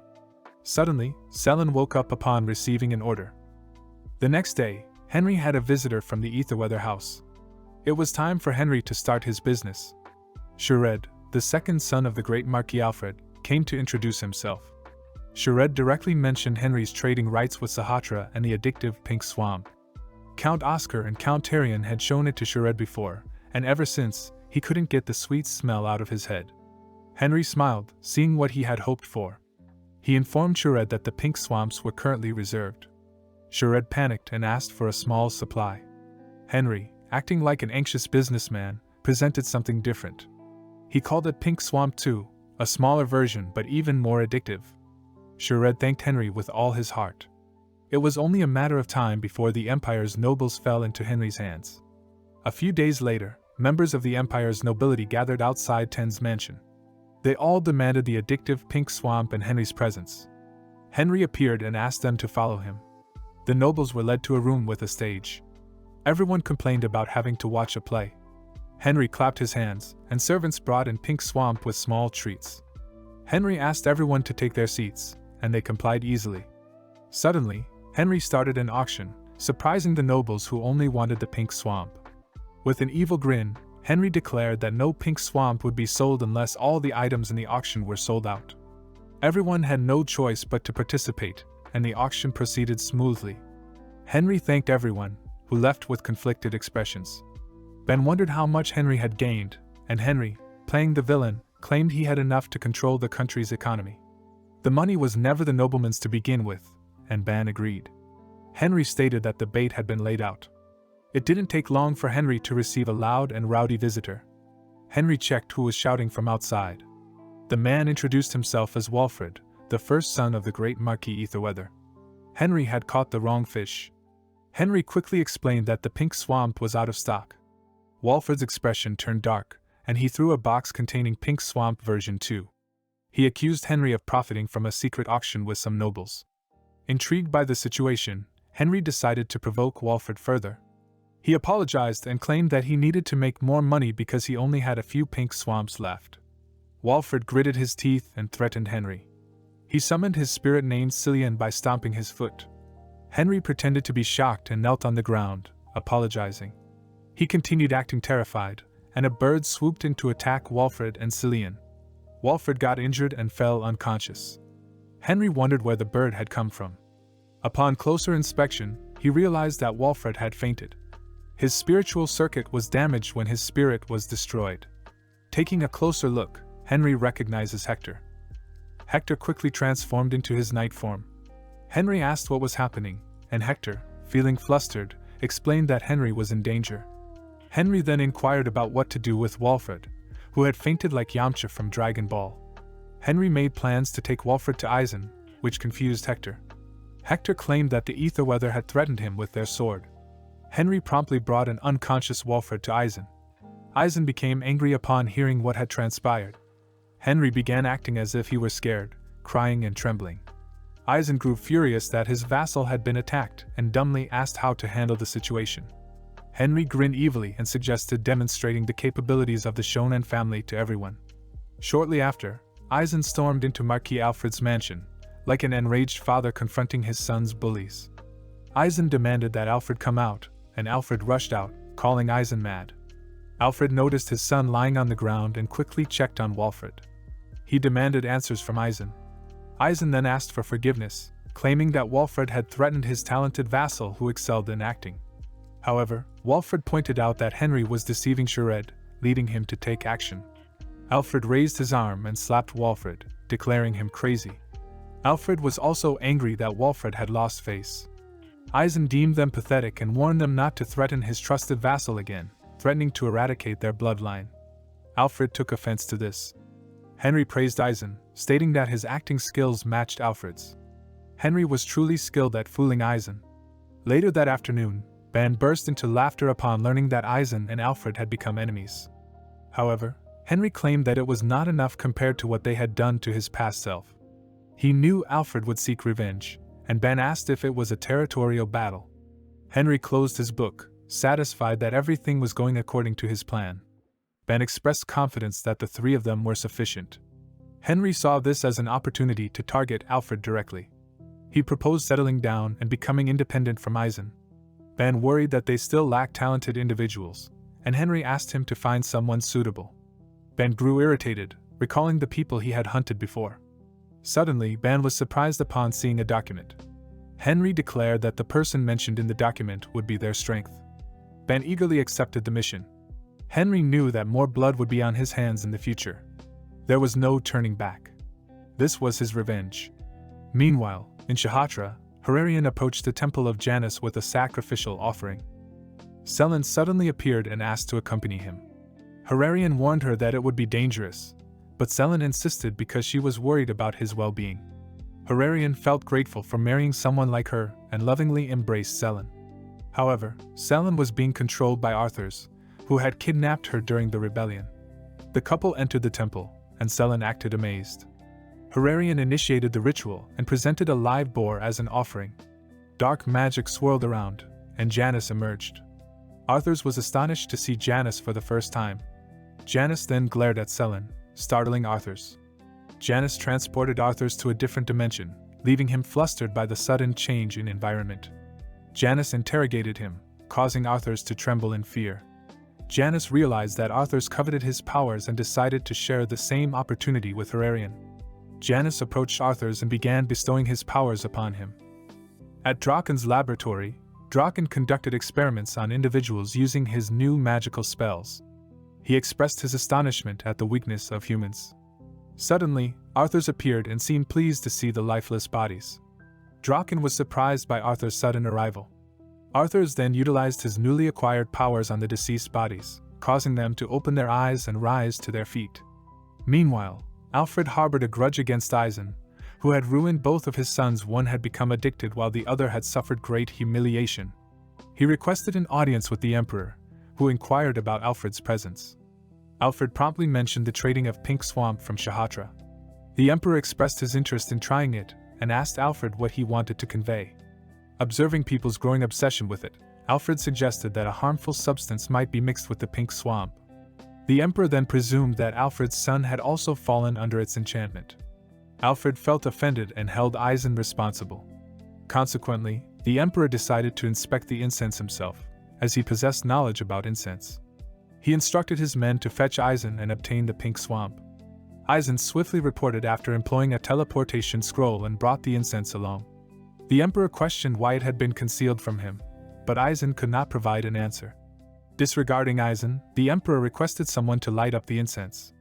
Suddenly, Selin woke up upon receiving an order. The next day, Henry had a visitor from the Etherweather house. It was time for Henry to start his business. Shared, the second son of the great Marquis Alfred, came to introduce himself. Shared directly mentioned Henry's trading rights with Sahatra and the addictive pink swamp. Count Oscar and Count Tarion had shown it to Shared before, and ever since, he couldn't get the sweet smell out of his head. Henry smiled, seeing what he had hoped for. He informed Shared that the pink swamps were currently reserved. Shared panicked and asked for a small supply. Henry, acting like an anxious businessman, presented something different. He called it Pink Swamp 2, a smaller version but even more addictive. Shared thanked Henry with all his heart. It was only a matter of time before the Empire's nobles fell into Henry's hands. A few days later, members of the Empire's nobility gathered outside Ten's mansion. They all demanded the addictive pink swamp and Henry's presence. Henry appeared and asked them to follow him. The nobles were led to a room with a stage. Everyone complained about having to watch a play. Henry clapped his hands, and servants brought in pink swamp with small treats. Henry asked everyone to take their seats, and they complied easily. Suddenly, Henry started an auction, surprising the nobles who only wanted the pink swamp. With an evil grin, Henry declared that no pink swamp would be sold unless all the items in the auction were sold out. Everyone had no choice but to participate, and the auction proceeded smoothly. Henry thanked everyone, who left with conflicted expressions. Ben wondered how much Henry had gained, and Henry, playing the villain, claimed he had enough to control the country's economy. The money was never the nobleman's to begin with, and Ben agreed. Henry stated that the bait had been laid out. It didn't take long for Henry to receive a loud and rowdy visitor. Henry checked who was shouting from outside. The man introduced himself as Walfred, the first son of the great Marquis Etherweather. Henry had caught the wrong fish. Henry quickly explained that the pink swamp was out of stock. Walfred's expression turned dark, and he threw a box containing Pink Swamp version 2. He accused Henry of profiting from a secret auction with some nobles. Intrigued by the situation, Henry decided to provoke Walfred further. He apologized and claimed that he needed to make more money because he only had a few pink swamps left. Walfred gritted his teeth and threatened Henry. He summoned his spirit named Cillian by stomping his foot. Henry pretended to be shocked and knelt on the ground, apologizing. He continued acting terrified, and a bird swooped in to attack Walfred and Cillian. Walfred got injured and fell unconscious. Henry wondered where the bird had come from. Upon closer inspection, he realized that Walfred had fainted. His spiritual circuit was damaged when his spirit was destroyed. Taking a closer look, Henry recognizes Hector. Hector quickly transformed into his night form. Henry asked what was happening, and Hector, feeling flustered, explained that Henry was in danger. Henry then inquired about what to do with Walfred, who had fainted like Yamcha from Dragon Ball. Henry made plans to take Walfred to Aizen, which confused Hector. Hector claimed that the Etherweather had threatened him with their sword. Henry promptly brought an unconscious Walfred to Aizen. Aizen became angry upon hearing what had transpired. Henry began acting as if he were scared, crying and trembling. Eisen grew furious that his vassal had been attacked and dumbly asked how to handle the situation. Henry grinned evilly and suggested demonstrating the capabilities of the shonen family to everyone. Shortly after, Eisen stormed into Marquis Alfred's mansion, like an enraged father confronting his son's bullies. Eisen demanded that Alfred come out, and Alfred rushed out, calling Eisen mad. Alfred noticed his son lying on the ground and quickly checked on Walfred. He demanded answers from Eisen. Eisen then asked for forgiveness, claiming that Walfred had threatened his talented vassal who excelled in acting. However, Walfred pointed out that Henry was deceiving Shared, leading him to take action. Alfred raised his arm and slapped Walfred, declaring him crazy. Alfred was also angry that Walfred had lost face. Eisen deemed them pathetic and warned them not to threaten his trusted vassal again, threatening to eradicate their bloodline. Alfred took offense to this. Henry praised Eisen, stating that his acting skills matched Alfred's. Henry was truly skilled at fooling Eisen. Later that afternoon, Ben burst into laughter upon learning that Eisen and Alfred had become enemies. However, Henry claimed that it was not enough compared to what they had done to his past self. He knew Alfred would seek revenge, and Ben asked if it was a territorial battle. Henry closed his book, satisfied that everything was going according to his plan. Ben expressed confidence that the three of them were sufficient. Henry saw this as an opportunity to target Alfred directly. He proposed settling down and becoming independent from Eisen. Ben worried that they still lacked talented individuals, and Henry asked him to find someone suitable. Ben grew irritated, recalling the people he had hunted before. Suddenly, Ben was surprised upon seeing a document. Henry declared that the person mentioned in the document would be their strength. Ben eagerly accepted the mission. Henry knew that more blood would be on his hands in the future. There was no turning back. This was his revenge. Meanwhile, in Shahatra, Hararian approached the temple of Janus with a sacrificial offering. Selen suddenly appeared and asked to accompany him. Hararian warned her that it would be dangerous, but Selen insisted because she was worried about his well-being. Hararian felt grateful for marrying someone like her and lovingly embraced Selen. However, Selen was being controlled by Arthurs, who had kidnapped her during the rebellion. The couple entered the temple, and Selen acted amazed. Hararian initiated the ritual and presented a live boar as an offering. Dark magic swirled around, and Janus emerged. Arthurs was astonished to see Janus for the first time. Janus then glared at Selen, startling Arthurs. Janus transported Arthurs to a different dimension, leaving him flustered by the sudden change in environment. Janus interrogated him, causing Arthurs to tremble in fear. Janus realized that Arthurs coveted his powers and decided to share the same opportunity with Hararian. Janus approached Arthurs and began bestowing his powers upon him. At Draken's laboratory, Draken conducted experiments on individuals using his new magical spells. He expressed his astonishment at the weakness of humans. Suddenly, Arthurs appeared and seemed pleased to see the lifeless bodies. Draken was surprised by Arthur's sudden arrival. Arthurs then utilized his newly acquired powers on the deceased bodies, causing them to open their eyes and rise to their feet. Meanwhile, Alfred harbored a grudge against Eisen, who had ruined both of his sons. One had become addicted while the other had suffered great humiliation. He requested an audience with the Emperor, who inquired about Alfred's presence. Alfred promptly mentioned the trading of pink swamp from Shahatra. The Emperor expressed his interest in trying it and asked Alfred what he wanted to convey. Observing people's growing obsession with it, Alfred suggested that a harmful substance might be mixed with the pink swamp. The Emperor then presumed that Alfred's son had also fallen under its enchantment. Alfred felt offended and held Eisen responsible. Consequently, the Emperor decided to inspect the incense himself, as he possessed knowledge about incense. He instructed his men to fetch Eisen and obtain the pink swamp. Eisen swiftly reported after employing a teleportation scroll and brought the incense along. The Emperor questioned why it had been concealed from him, but Eisen could not provide an answer. Disregarding Eisen, the Emperor requested someone to light up the incense.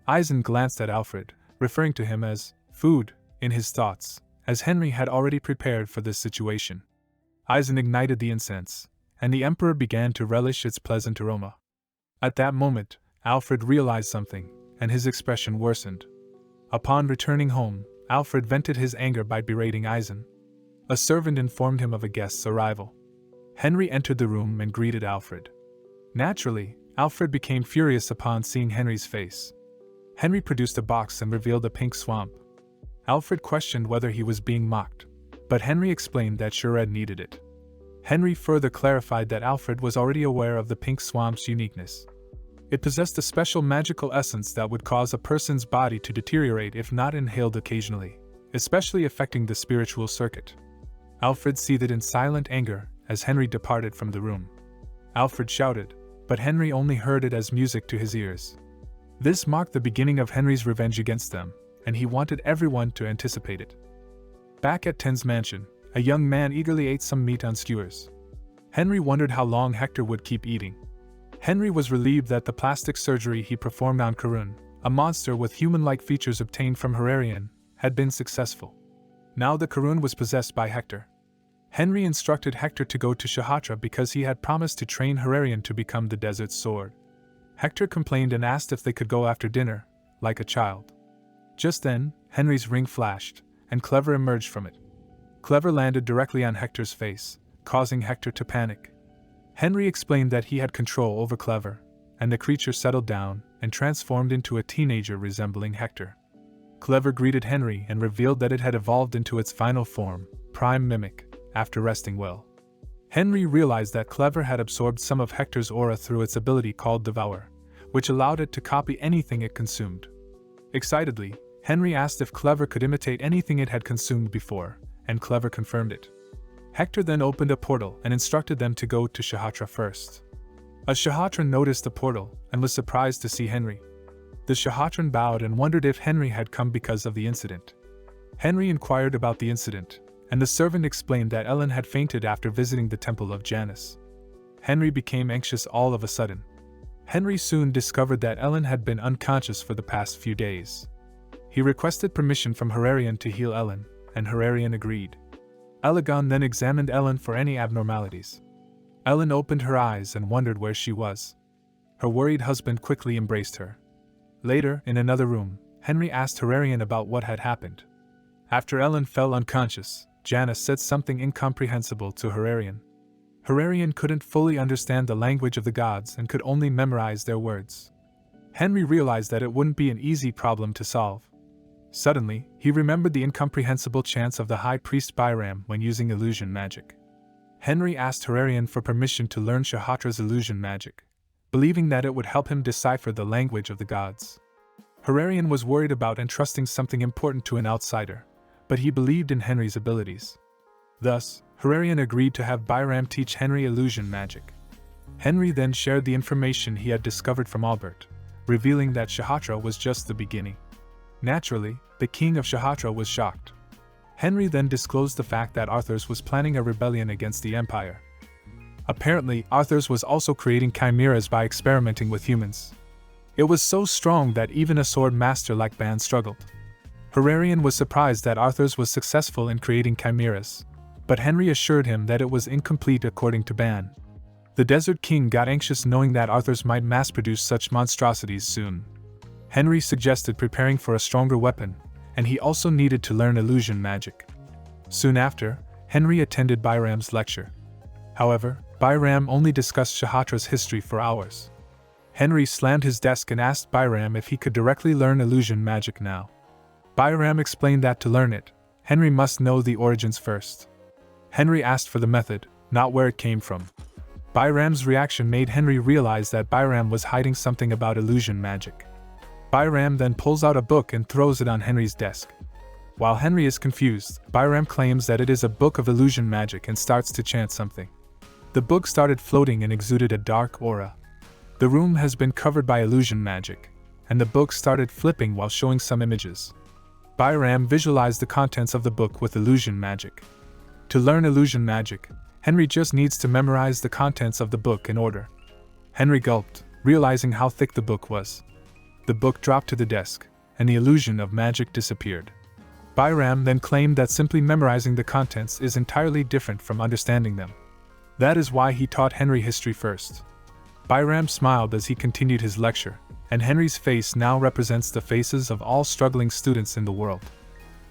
Eisen glanced at Alfred, referring to him as food in his thoughts, as Henry had already prepared for this situation. Eisen ignited the incense, and the Emperor began to relish its pleasant aroma. At that moment, Alfred realized something, and his expression worsened. Upon returning home, Alfred vented his anger by berating Eisen. A servant informed him of a guest's arrival. Henry entered the room and greeted Alfred. Naturally, Alfred became furious upon seeing Henry's face. Henry produced a box and revealed a pink swamp. Alfred questioned whether he was being mocked, but Henry explained that Shured needed it. Henry further clarified that Alfred was already aware of the pink swamp's uniqueness. It possessed a special magical essence that would cause a person's body to deteriorate if not inhaled occasionally, especially affecting the spiritual circuit. Alfred seethed in silent anger as Henry departed from the room. Alfred shouted, but Henry only heard it as music to his ears. This marked the beginning of Henry's revenge against them, and he wanted everyone to anticipate it. Back at Ten's mansion, a young man eagerly ate some meat on skewers. Henry wondered how long Hector would keep eating. Henry was relieved that the plastic surgery he performed on Karun, a monster with human-like features obtained from Herarian, had been successful. Now the Karun was possessed by Hector. Henry instructed Hector to go to Shahatra because he had promised to train Herarian to become the desert's sword. Hector complained and asked if they could go after dinner, like a child. Just then, Henry's ring flashed, and Clever emerged from it. Clever landed directly on Hector's face, causing Hector to panic. Henry explained that he had control over Clever, and the creature settled down and transformed into a teenager resembling Hector. Clever greeted Henry and revealed that it had evolved into its final form, Prime Mimic, after resting well. Henry realized that Clever had absorbed some of Hector's aura through its ability called Devour, which allowed it to copy anything it consumed. Excitedly, Henry asked if Clever could imitate anything it had consumed before, and Clever confirmed it. Hector then opened a portal and instructed them to go to Shahatra first. A Shahatran noticed the portal and was surprised to see Henry. The Shahatran bowed and wondered if Henry had come because of the incident. Henry inquired about the incident, and the servant explained that Ellen had fainted after visiting the temple of Janus. Henry became anxious all of a sudden. Henry soon discovered that Ellen had been unconscious for the past few days. He requested permission from Herarian to heal Ellen, and Herarian agreed. Elegon then examined Ellen for any abnormalities. Ellen opened her eyes and wondered where she was. Her worried husband quickly embraced her. Later, in another room, Henry asked Herarian about what had happened. After Ellen fell unconscious, Janus said something incomprehensible to Herarian. Herarian couldn't fully understand the language of the gods and could only memorize their words. Henry realized that it wouldn't be an easy problem to solve. Suddenly, he remembered the incomprehensible chants of the High Priest Byram when using illusion magic. Henry asked Herarian for permission to learn Shahatra's illusion magic, believing that it would help him decipher the language of the gods. Herarian was worried about entrusting something important to an outsider, but he believed in Henry's abilities. Thus, Herarian agreed to have Byram teach Henry illusion magic. Henry then shared the information he had discovered from Albert, revealing that Shahatra was just the beginning. Naturally, the king of Shahatra was shocked. Henry then disclosed the fact that Arthurs was planning a rebellion against the Empire. Apparently, Arthurs was also creating chimeras by experimenting with humans. It was so strong that even a sword master like Ban struggled. Herarian was surprised that Arthurs was successful in creating chimeras, but Henry assured him that it was incomplete according to Ban. The Desert King got anxious knowing that Arthurs might mass-produce such monstrosities soon. Henry suggested preparing for a stronger weapon, and he also needed to learn illusion magic. Soon after, Henry attended Byram's lecture. However, Byram only discussed Shahatra's history for hours. Henry slammed his desk and asked Byram if he could directly learn illusion magic now. Byram explained that to learn it, Henry must know the origins first. Henry asked for the method, not where it came from. Byram's reaction made Henry realize that Byram was hiding something about illusion magic. Byram then pulls out a book and throws it on Henry's desk. While Henry is confused, Byram claims that it is a book of illusion magic and starts to chant something. The book started floating and exuded a dark aura. The room has been covered by illusion magic, and the book started flipping while showing some images. Byram visualized the contents of the book with illusion magic. To learn illusion magic, Henry just needs to memorize the contents of the book in order. Henry gulped, realizing how thick the book was. The book dropped to the desk, and the illusion of magic disappeared. Byram then claimed that simply memorizing the contents is entirely different from understanding them. That is why he taught Henry history first. Byram smiled as he continued his lecture, and Henry's face now represents the faces of all struggling students in the world.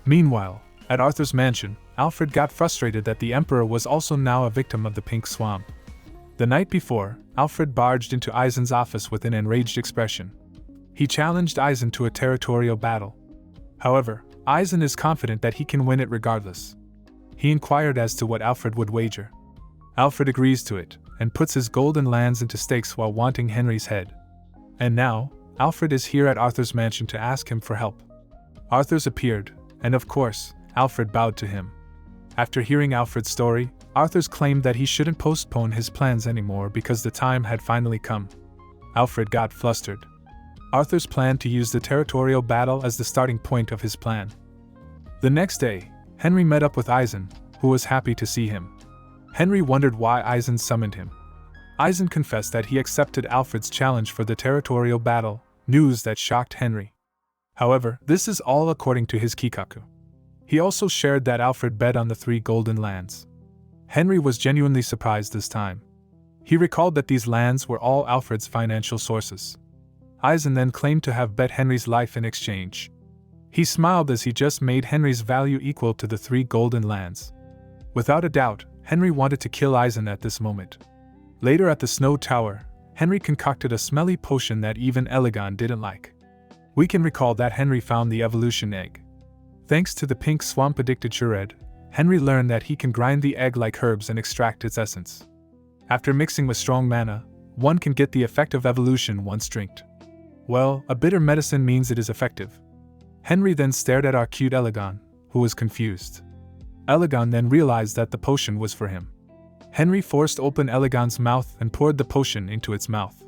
Meanwhile, at Arthur's mansion, Alfred got frustrated that the Emperor was also now a victim of the pink swamp. The night before, Alfred barged into Eisen's office with an enraged expression. He challenged Eisen to a territorial battle. However, Eisen is confident that he can win it regardless. He inquired as to what Alfred would wager. Alfred agrees to it, and puts his golden lands into stakes while wanting Henry's head. And now, Alfred is here at Arthur's mansion to ask him for help. Arthur's appeared, and of course, Alfred bowed to him. After hearing Alfred's story, Arthur's claimed that he shouldn't postpone his plans anymore because the time had finally come. Alfred got flustered. Arthur's planned to use the territorial battle as the starting point of his plan. The next day, Henry met up with Eisen, who was happy to see him. Henry wondered why Eisen summoned him. Eisen confessed that he accepted Alfred's challenge for the territorial battle, news that shocked Henry. However, this is all according to his kikaku. He also shared that Alfred bet on the 3 golden lands. Henry was genuinely surprised this time. He recalled that these lands were all Alfred's financial sources. Eisen then claimed to have bet Henry's life in exchange. He smiled as he just made Henry's value equal to the 3 golden lands. Without a doubt, Henry wanted to kill Eisen at this moment. Later at the Snow Tower, Henry concocted a smelly potion that even Elegon didn't like. We can recall that Henry found the evolution egg. Thanks to the pink swamp-addicted Shared, Henry learned that he can grind the egg like herbs and extract its essence. After mixing with strong mana, one can get the effect of evolution once drinked. Well, a bitter medicine means it is effective. Henry then stared at our cute Elegon, who was confused. Elegon then realized that the potion was for him. Henry forced open Elegon's mouth and poured the potion into its mouth.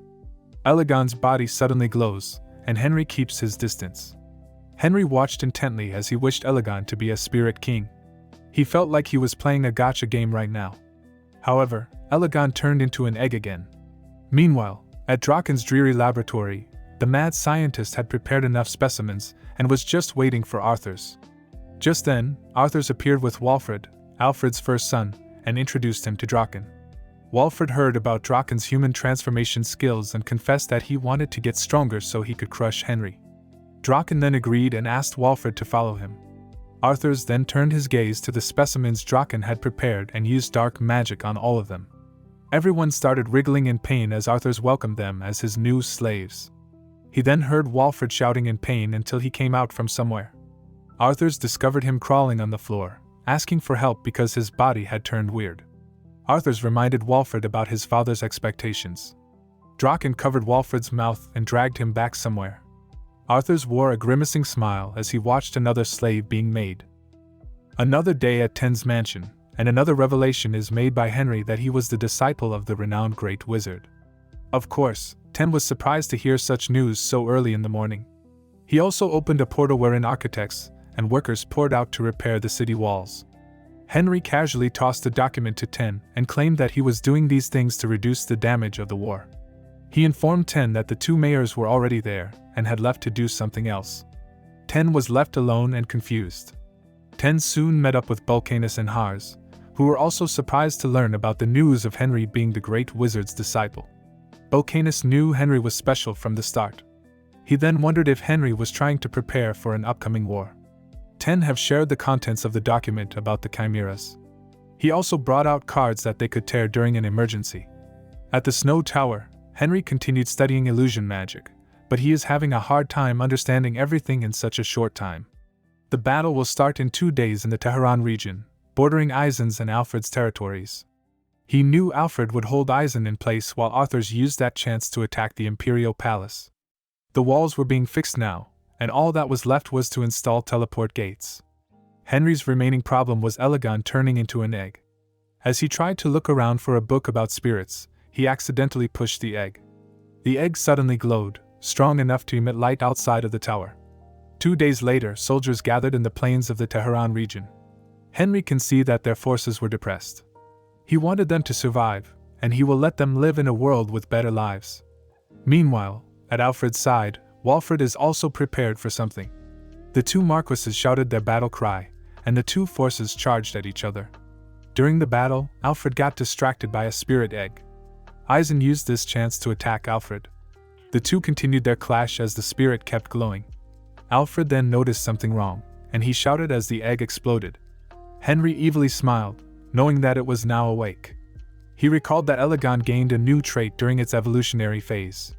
Elegon's body suddenly glows, and Henry keeps his distance. Henry watched intently as he wished Elegon to be a spirit king. He felt like he was playing a gacha game right now. However, Elegon turned into an egg again. Meanwhile, at Draken's dreary laboratory, the mad scientist had prepared enough specimens and was just waiting for Arthur's. Just then, Arthur's appeared with Walfred, Alfred's first son, and introduced him to Draken. Walfred heard about Draken's human transformation skills and confessed that he wanted to get stronger so he could crush Henry. Draken then agreed and asked Walfred to follow him. Arthur's then turned his gaze to the specimens Draken had prepared and used dark magic on all of them. Everyone started wriggling in pain as Arthur's welcomed them as his new slaves. He then heard Walfred shouting in pain until he came out from somewhere. Arthur's discovered him crawling on the floor, asking for help because his body had turned weird. Arthur's reminded Walfred about his father's expectations. Draken covered Walfred's mouth and dragged him back somewhere. Arthur's wore a grimacing smile as he watched another slave being made. Another day at Ten's mansion, and another revelation is made by Henry that he was the disciple of the renowned Great Wizard. Of course, Ten was surprised to hear such news so early in the morning. He also opened a portal wherein architects and workers poured out to repair the city walls. Henry casually tossed the document to Ten and claimed that he was doing these things to reduce the damage of the war. He informed Ten that the 2 mayors were already there and had left to do something else. Ten was left alone and confused. Ten soon met up with Vulcanus and Hars, who were also surprised to learn about the news of Henry being the great wizard's disciple. Vulcanus knew Henry was special from the start. He then wondered if Henry was trying to prepare for an upcoming war. Ten have shared the contents of the document about the chimeras. He also brought out cards that they could tear during an emergency. At the Snow Tower, Henry continued studying illusion magic, but he is having a hard time understanding everything in such a short time. The battle will start in 2 days in the Tehran region, bordering Eisen's and Alfred's territories. He knew Alfred would hold Eisen in place while Arthur's used that chance to attack the Imperial Palace. The walls were being fixed now, and all that was left was to install teleport gates. Henry's remaining problem was Elegon turning into an egg. As he tried to look around for a book about spirits, he accidentally pushed the egg. The egg suddenly glowed, strong enough to emit light outside of the tower. 2 days later, soldiers gathered in the plains of the Tehran region. Henry can see that their forces were depressed. He wanted them to survive, and he will let them live in a world with better lives. Meanwhile, at Alfred's side, Walfred is also prepared for something. The 2 marquises shouted their battle cry, and the 2 forces charged at each other. During the battle, Alfred got distracted by a spirit egg. Eisen used this chance to attack Alfred. The 2 continued their clash as the spirit kept glowing. Alfred then noticed something wrong, and he shouted as the egg exploded. Henry evilly smiled, knowing that it was now awake. He recalled that Elegon gained a new trait during its evolutionary phase.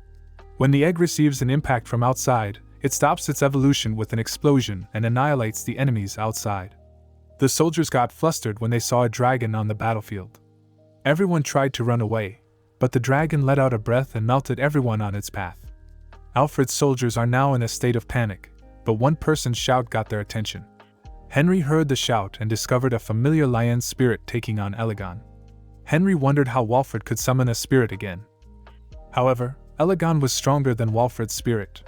When the egg receives an impact from outside, It stops its evolution with an explosion and annihilates the enemies outside. The soldiers got flustered when they saw a dragon on the battlefield. Everyone tried to run away, but the dragon let out a breath and melted everyone on its path. Alfred's soldiers are now in a state of panic, but one person's shout got their attention. Henry heard the shout and discovered a familiar lion spirit taking on Elegon. Henry wondered how Walfred could summon a spirit again. However, Elegon was stronger than Walfred's spirit.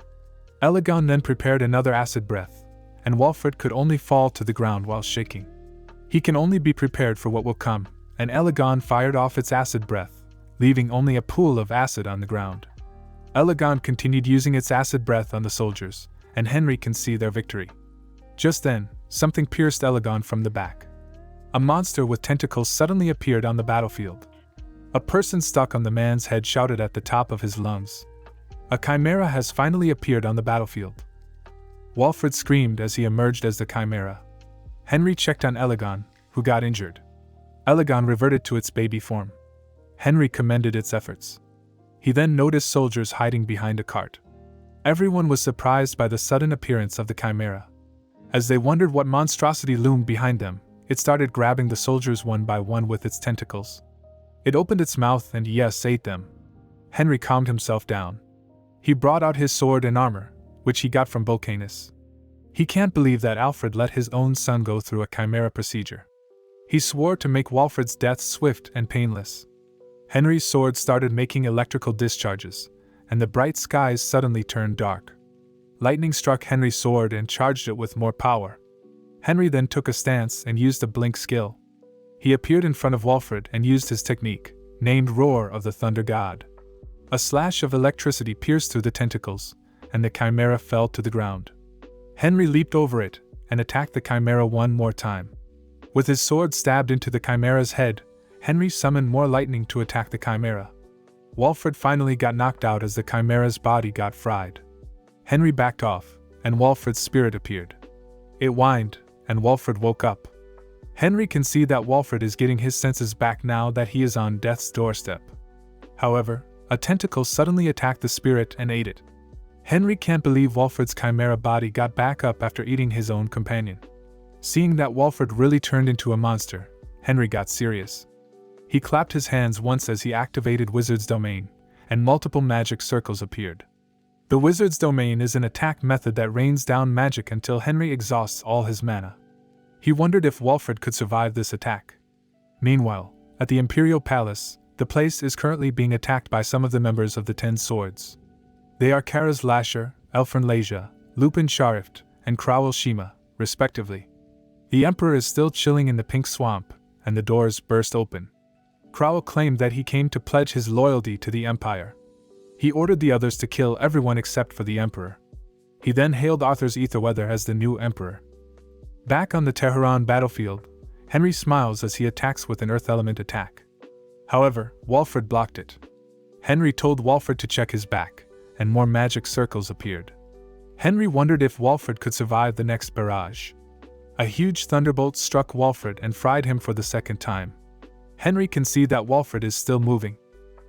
Elegon then prepared another acid breath, and Walfred could only fall to the ground while shaking. He can only be prepared for what will come, and Elegon fired off its acid breath, leaving only a pool of acid on the ground. Elegon continued using its acid breath on the soldiers, and Henry can see their victory. Just then, something pierced Elegon from the back. A monster with tentacles suddenly appeared on the battlefield. A person stuck on the man's head shouted at the top of his lungs, "A chimera has finally appeared on the battlefield." Walfred screamed as he emerged as the chimera. Henry checked on Elegon, who got injured. Elegon reverted to its baby form. Henry commended its efforts. He then noticed soldiers hiding behind a cart. Everyone was surprised by the sudden appearance of the chimera. As they wondered what monstrosity loomed behind them, it started grabbing the soldiers one by one with its tentacles. It opened its mouth and yes, ate them. Henry calmed himself down. He brought out his sword and armor, which he got from Vulcanus. He can't believe that Alfred let his own son go through a chimera procedure. He swore to make Walfred's death swift and painless. Henry's sword started making electrical discharges, and the bright skies suddenly turned dark. Lightning struck Henry's sword and charged it with more power. Henry then took a stance and used a blink skill. He appeared in front of Walfred and used his technique, named Roar of the Thunder God. A slash of electricity pierced through the tentacles, and the chimera fell to the ground. Henry leaped over it and attacked the chimera one more time. With his sword stabbed into the chimera's head, Henry summoned more lightning to attack the chimera. Walfred finally got knocked out as the chimera's body got fried. Henry backed off, and Walfred's spirit appeared. It whined, and Walfred woke up. Henry can see that Walfred is getting his senses back now that he is on death's doorstep. However, a tentacle suddenly attacked the spirit and ate it. Henry can't believe Walfred's chimera body got back up after eating his own companion. Seeing that Walfred really turned into a monster, Henry got serious. He clapped his hands once as he activated Wizard's Domain, and multiple magic circles appeared. The Wizard's Domain is an attack method that rains down magic until Henry exhausts all his mana. He wondered if Walfred could survive this attack. Meanwhile, at the Imperial Palace, the place is currently being attacked by some of the members of the Ten Swords. They are Kara's Lasher, Elfrin Leja, Lupin Sharift, and Crowell Shima, respectively. The Emperor is still chilling in the pink swamp, and the doors burst open. Crowell claimed that he came to pledge his loyalty to the Empire. He ordered the others to kill everyone except for the Emperor. He then hailed Arthur's Etherweather as the new Emperor. Back on the Tehran battlefield, Henry smiles as he attacks with an Earth Element attack. However, Walfred blocked it. Henry told Walfred to check his back, and more magic circles appeared. Henry wondered if Walfred could survive the next barrage. A huge thunderbolt struck Walfred and fried him for the second time. Henry can see that Walfred is still moving.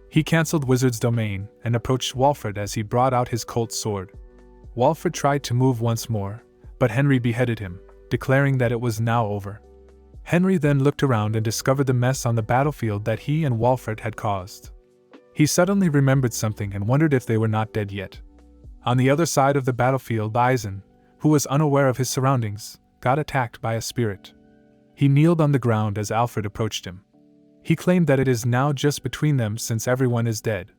He cancelled Wizard's Domain and approached Walfred as he brought out his Colt sword. Walfred tried to move once more, but Henry beheaded him, declaring that it was now over. Henry then looked around and discovered the mess on the battlefield that he and Walfred had caused. He suddenly remembered something and wondered if they were not dead yet. On the other side of the battlefield, Eisen, who was unaware of his surroundings, got attacked by a spirit. He kneeled on the ground as Alfred approached him. He claimed that it is now just between them since everyone is dead.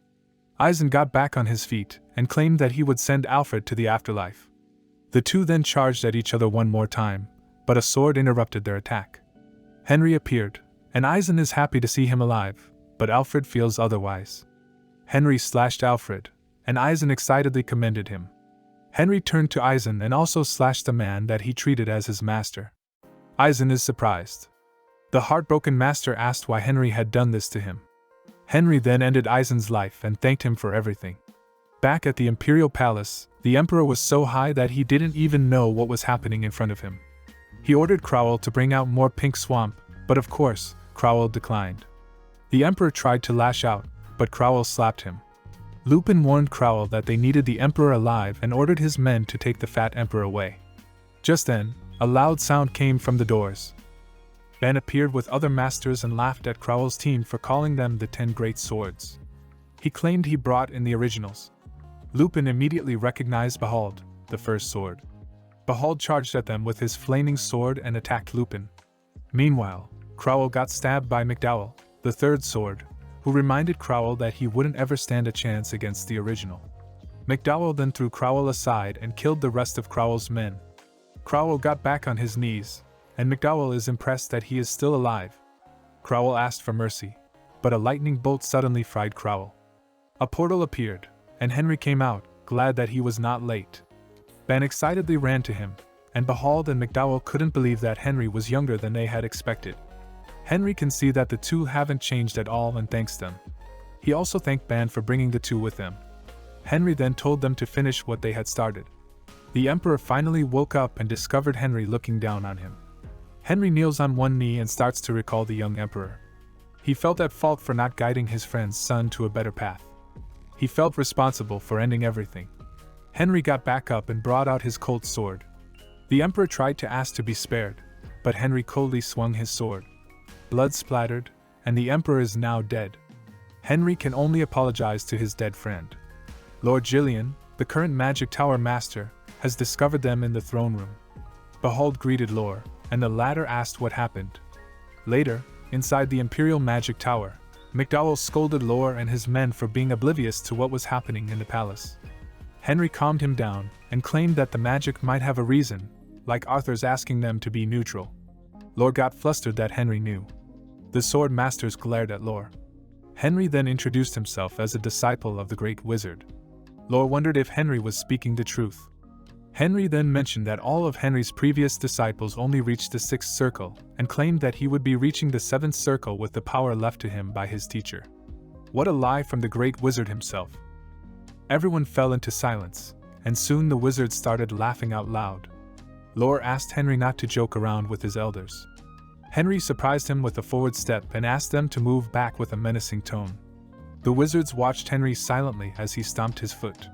Eisen got back on his feet and claimed that he would send Alfred to the afterlife. The two then charged at each other one more time, but a sword interrupted their attack. Henry appeared, and Eisen is happy to see him alive, but Alfred feels otherwise. Henry slashed Alfred, and Eisen excitedly commended him. Henry turned to Eisen and also slashed the man that he treated as his master. Eisen is surprised. The heartbroken master asked why Henry had done this to him. Henry then ended Eisen's life and thanked him for everything. Back at the Imperial Palace, the Emperor was so high that he didn't even know what was happening in front of him. He ordered Crowell to bring out more pink swamp, but of course, Crowell declined. The Emperor tried to lash out, but Crowell slapped him. Lupin warned Crowell that they needed the Emperor alive and ordered his men to take the fat Emperor away. Just then, a loud sound came from the doors. Ben appeared with other masters and laughed at Crowell's team for calling them the 10 Great Swords. He claimed he brought in the originals. Lupin immediately recognized Behold, the first sword. Behold charged at them with his flaming sword and attacked Lupin. Meanwhile, Crowell got stabbed by McDowell, the third sword, who reminded Crowell that he wouldn't ever stand a chance against the original. McDowell then threw Crowell aside and killed the rest of Crowell's men. Crowell got back on his knees, and McDowell is impressed that he is still alive. Crowell asked for mercy, but a lightning bolt suddenly fried Crowell. A portal appeared, and Henry came out, glad that he was not late. Ben excitedly ran to him, and Behold and McDowell couldn't believe that Henry was younger than they had expected. Henry can see that the two haven't changed at all and thanks them. He also thanked Ben for bringing the two with them. Henry then told them to finish what they had started. The Emperor finally woke up and discovered Henry looking down on him. Henry kneels on one knee and starts to recall the young Emperor. He felt at fault for not guiding his friend's son to a better path. He felt responsible for ending everything. Henry got back up and brought out his cold sword. The Emperor tried to ask to be spared, but Henry coldly swung his sword. Blood splattered, and the Emperor is now dead. Henry can only apologize to his dead friend. Lord Gillian, the current Magic Tower Master, has discovered them in the throne room. Behold greeted Lore, and the latter asked what happened. Later, inside the Imperial Magic Tower, McDowell scolded Lore and his men for being oblivious to what was happening in the palace. Henry calmed him down and claimed that the magic might have a reason, like Arthur's asking them to be neutral. Lore got flustered that Henry knew. The sword masters glared at Lore. Henry then introduced himself as a disciple of the Great Wizard. Lore wondered if Henry was speaking the truth. Henry then mentioned that all of Henry's previous disciples only reached the 6th circle, and claimed that he would be reaching the 7th circle with the power left to him by his teacher. What a lie from the Great Wizard himself. Everyone fell into silence, and soon the wizard started laughing out loud. Lore asked Henry not to joke around with his elders. Henry surprised him with a forward step and asked them to move back with a menacing tone. The wizards watched Henry silently as he stomped his foot.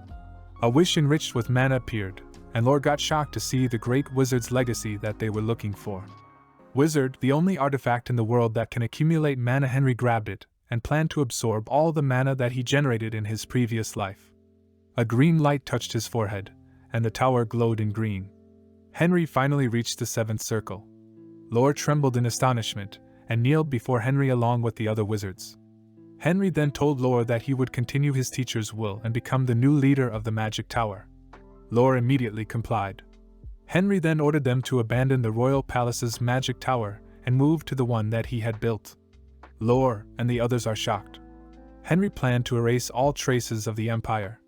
A wish enriched with mana appeared, and Lore got shocked to see the Great Wizard's legacy that they were looking for. Wizard, the only artifact in the world that can accumulate mana. Henry grabbed it, and planned to absorb all the mana that he generated in his previous life. A green light touched his forehead, and the tower glowed in green. Henry finally reached the 7th circle. Lore trembled in astonishment, and kneeled before Henry along with the other wizards. Henry then told Lore that he would continue his teacher's will and become the new leader of the Magic Tower. Lore immediately complied. Henry then ordered them to abandon the royal palace's magic tower and move to the one that he had built. Lore and the others are shocked. Henry planned to erase all traces of the empire.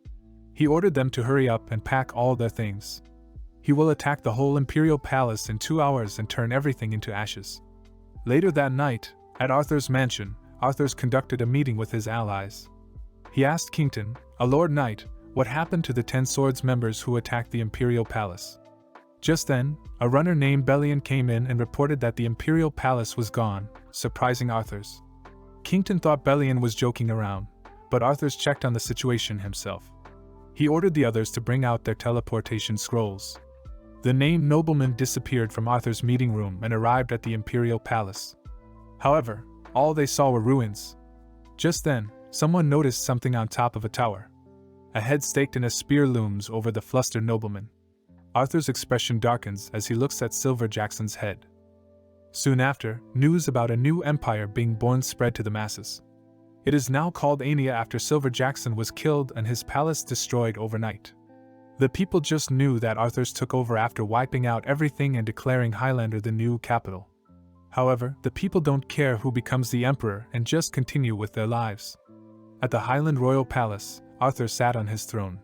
He ordered them to hurry up and pack all their things. He will attack the whole imperial palace in 2 hours and turn everything into ashes. Later that night, at Arthur's mansion, Arthur conducted a meeting with his allies. He asked Kington, a Lord Knight, what happened to the 10 Swords members who attacked the imperial palace. Just then, a runner named Bellion came in and reported that the imperial palace was gone, surprising Arthur's. Kington thought Bellion was joking around, but Arthur's checked on the situation himself. He ordered the others to bring out their teleportation scrolls. The named nobleman disappeared from Arthur's meeting room and arrived at the imperial palace. However, all they saw were ruins. Just then, someone noticed something on top of a tower. A head staked in a spear looms over the flustered nobleman. Arthur's expression darkens as he looks at Silver Jackson's head. Soon after, news about a new empire being born spread to the masses. It is now called Ania after Silver Jackson was killed and his palace destroyed overnight. The people just knew that Arthur's took over after wiping out everything and declaring Highlander the new capital. However, the people don't care who becomes the emperor and just continue with their lives. At the Highland Royal Palace, Arthur sat on his throne.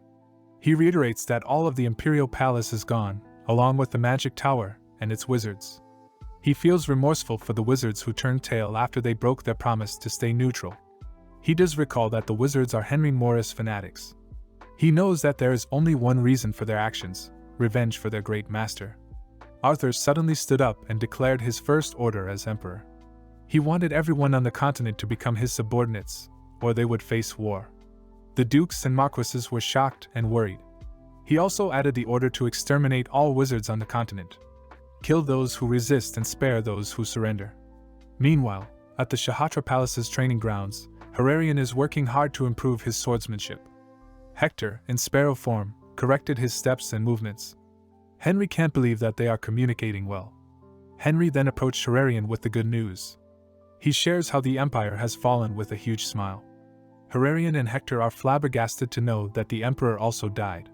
He reiterates that all of the imperial palace is gone, along with the magic tower and its wizards. He feels remorseful for the wizards who turned tail after they broke their promise to stay neutral. He does recall that the wizards are Henry Morris fanatics. He knows that there is only one reason for their actions: revenge for their great master. Arthur suddenly stood up and declared his first order as emperor. He wanted everyone on the continent to become his subordinates, or they would face war. The dukes and marquises were shocked and worried. He also added the order to exterminate all wizards on the continent. Kill those who resist and spare those who surrender. Meanwhile, at the Shahatra Palace's training grounds, Hilarion is working hard to improve his swordsmanship. Hector, in sparrow form, corrected his steps and movements. Henry can't believe that they are communicating well. Henry then approached Hilarion with the good news. He shares how the Empire has fallen with a huge smile. Hilarion and Hector are flabbergasted to know that the Emperor also died.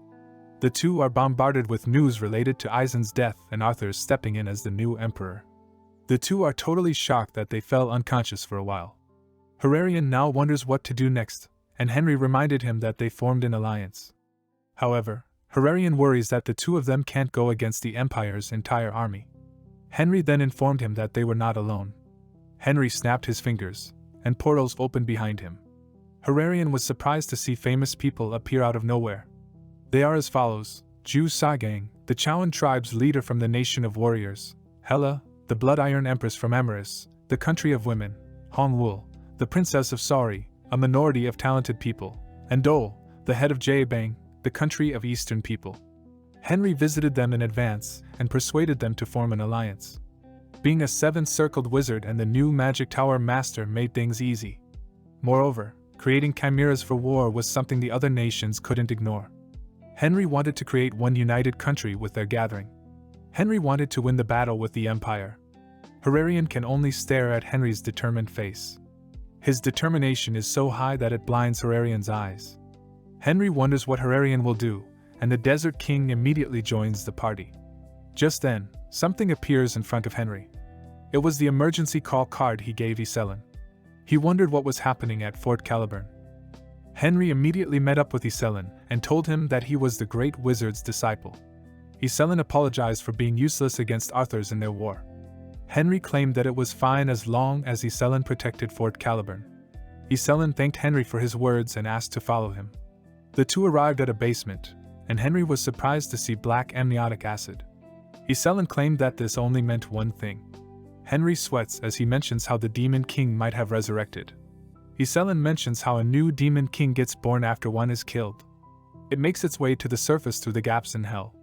The two are bombarded with news related to Eisen's death and Arthur's stepping in as the new Emperor. The two are totally shocked that they fell unconscious for a while. Hilarion now wonders what to do next, and Henry reminded him that they formed an alliance. However, Hilarion worries that the two of them can't go against the Empire's entire army. Henry then informed him that they were not alone. Henry snapped his fingers, and portals opened behind him. Hilarion was surprised to see famous people appear out of nowhere. They are as follows: Ju Sagang, the Chowan tribe's leader from the nation of warriors; Hela, the Blood Iron Empress from Emerus, the country of women; Hongwul, the Princess of Sari, a minority of talented people; and Dole, the head of Jaebang, the country of Eastern people. Henry visited them in advance and persuaded them to form an alliance. Being a seven-circled wizard and the new magic tower master made things easy. Moreover, creating chimeras for war was something the other nations couldn't ignore. Henry wanted to create one united country with their gathering. Henry wanted to win the battle with the Empire. Hilarion can only stare at Henry's determined face. His determination is so high that it blinds Hilarion's eyes. Henry wonders what Hilarion will do, and the Desert King immediately joins the party. Just then, something appears in front of Henry. It was the emergency call card he gave Iselin. He wondered what was happening at Fort Caliburn. Henry immediately met up with Iselin and told him that he was the great wizard's disciple. Iselin apologized for being useless against Arthurs in their war. Henry claimed that it was fine as long as Iselin protected Fort Caliburn. Iselin thanked Henry for his words and asked to follow him. The two arrived at a basement, and Henry was surprised to see black amniotic acid. Iselin claimed that this only meant one thing. Henry sweats as he mentions how the Demon King might have resurrected. Iselin mentions how a new Demon King gets born after one is killed. It makes its way to the surface through the gaps in hell.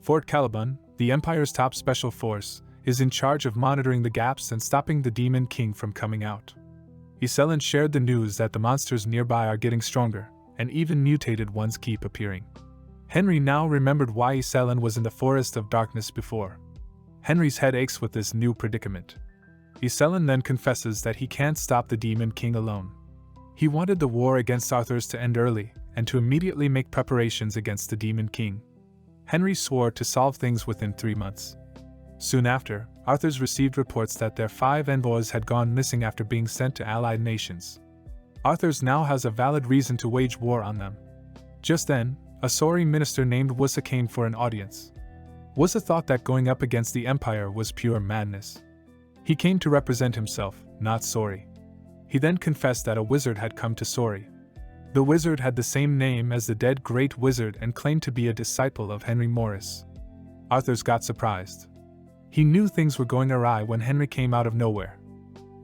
Fort Caliburn, the Empire's top special force, is in charge of monitoring the gaps and stopping the Demon King from coming out. Iselin shared the news that the monsters nearby are getting stronger, and even mutated ones keep appearing. Henry now remembered why Iselin was in the Forest of Darkness before. Henry's head aches with this new predicament. Iselin then confesses that he can't stop the Demon King alone. He wanted the war against Arthurs to end early, and to immediately make preparations against the Demon King. Henry swore to solve things within 3 months. Soon after, Arthurs received reports that their 5 envoys had gone missing after being sent to allied nations. Arthurs now has a valid reason to wage war on them. Just then, a Sori minister named Wusa came for an audience. Wusa thought that going up against the Empire was pure madness. He came to represent himself, not Sori. He then confessed that a wizard had come to Sori. The wizard had the same name as the dead Great Wizard and claimed to be a disciple of Henry Morris. Arthurs got surprised. He knew things were going awry when Henry came out of nowhere.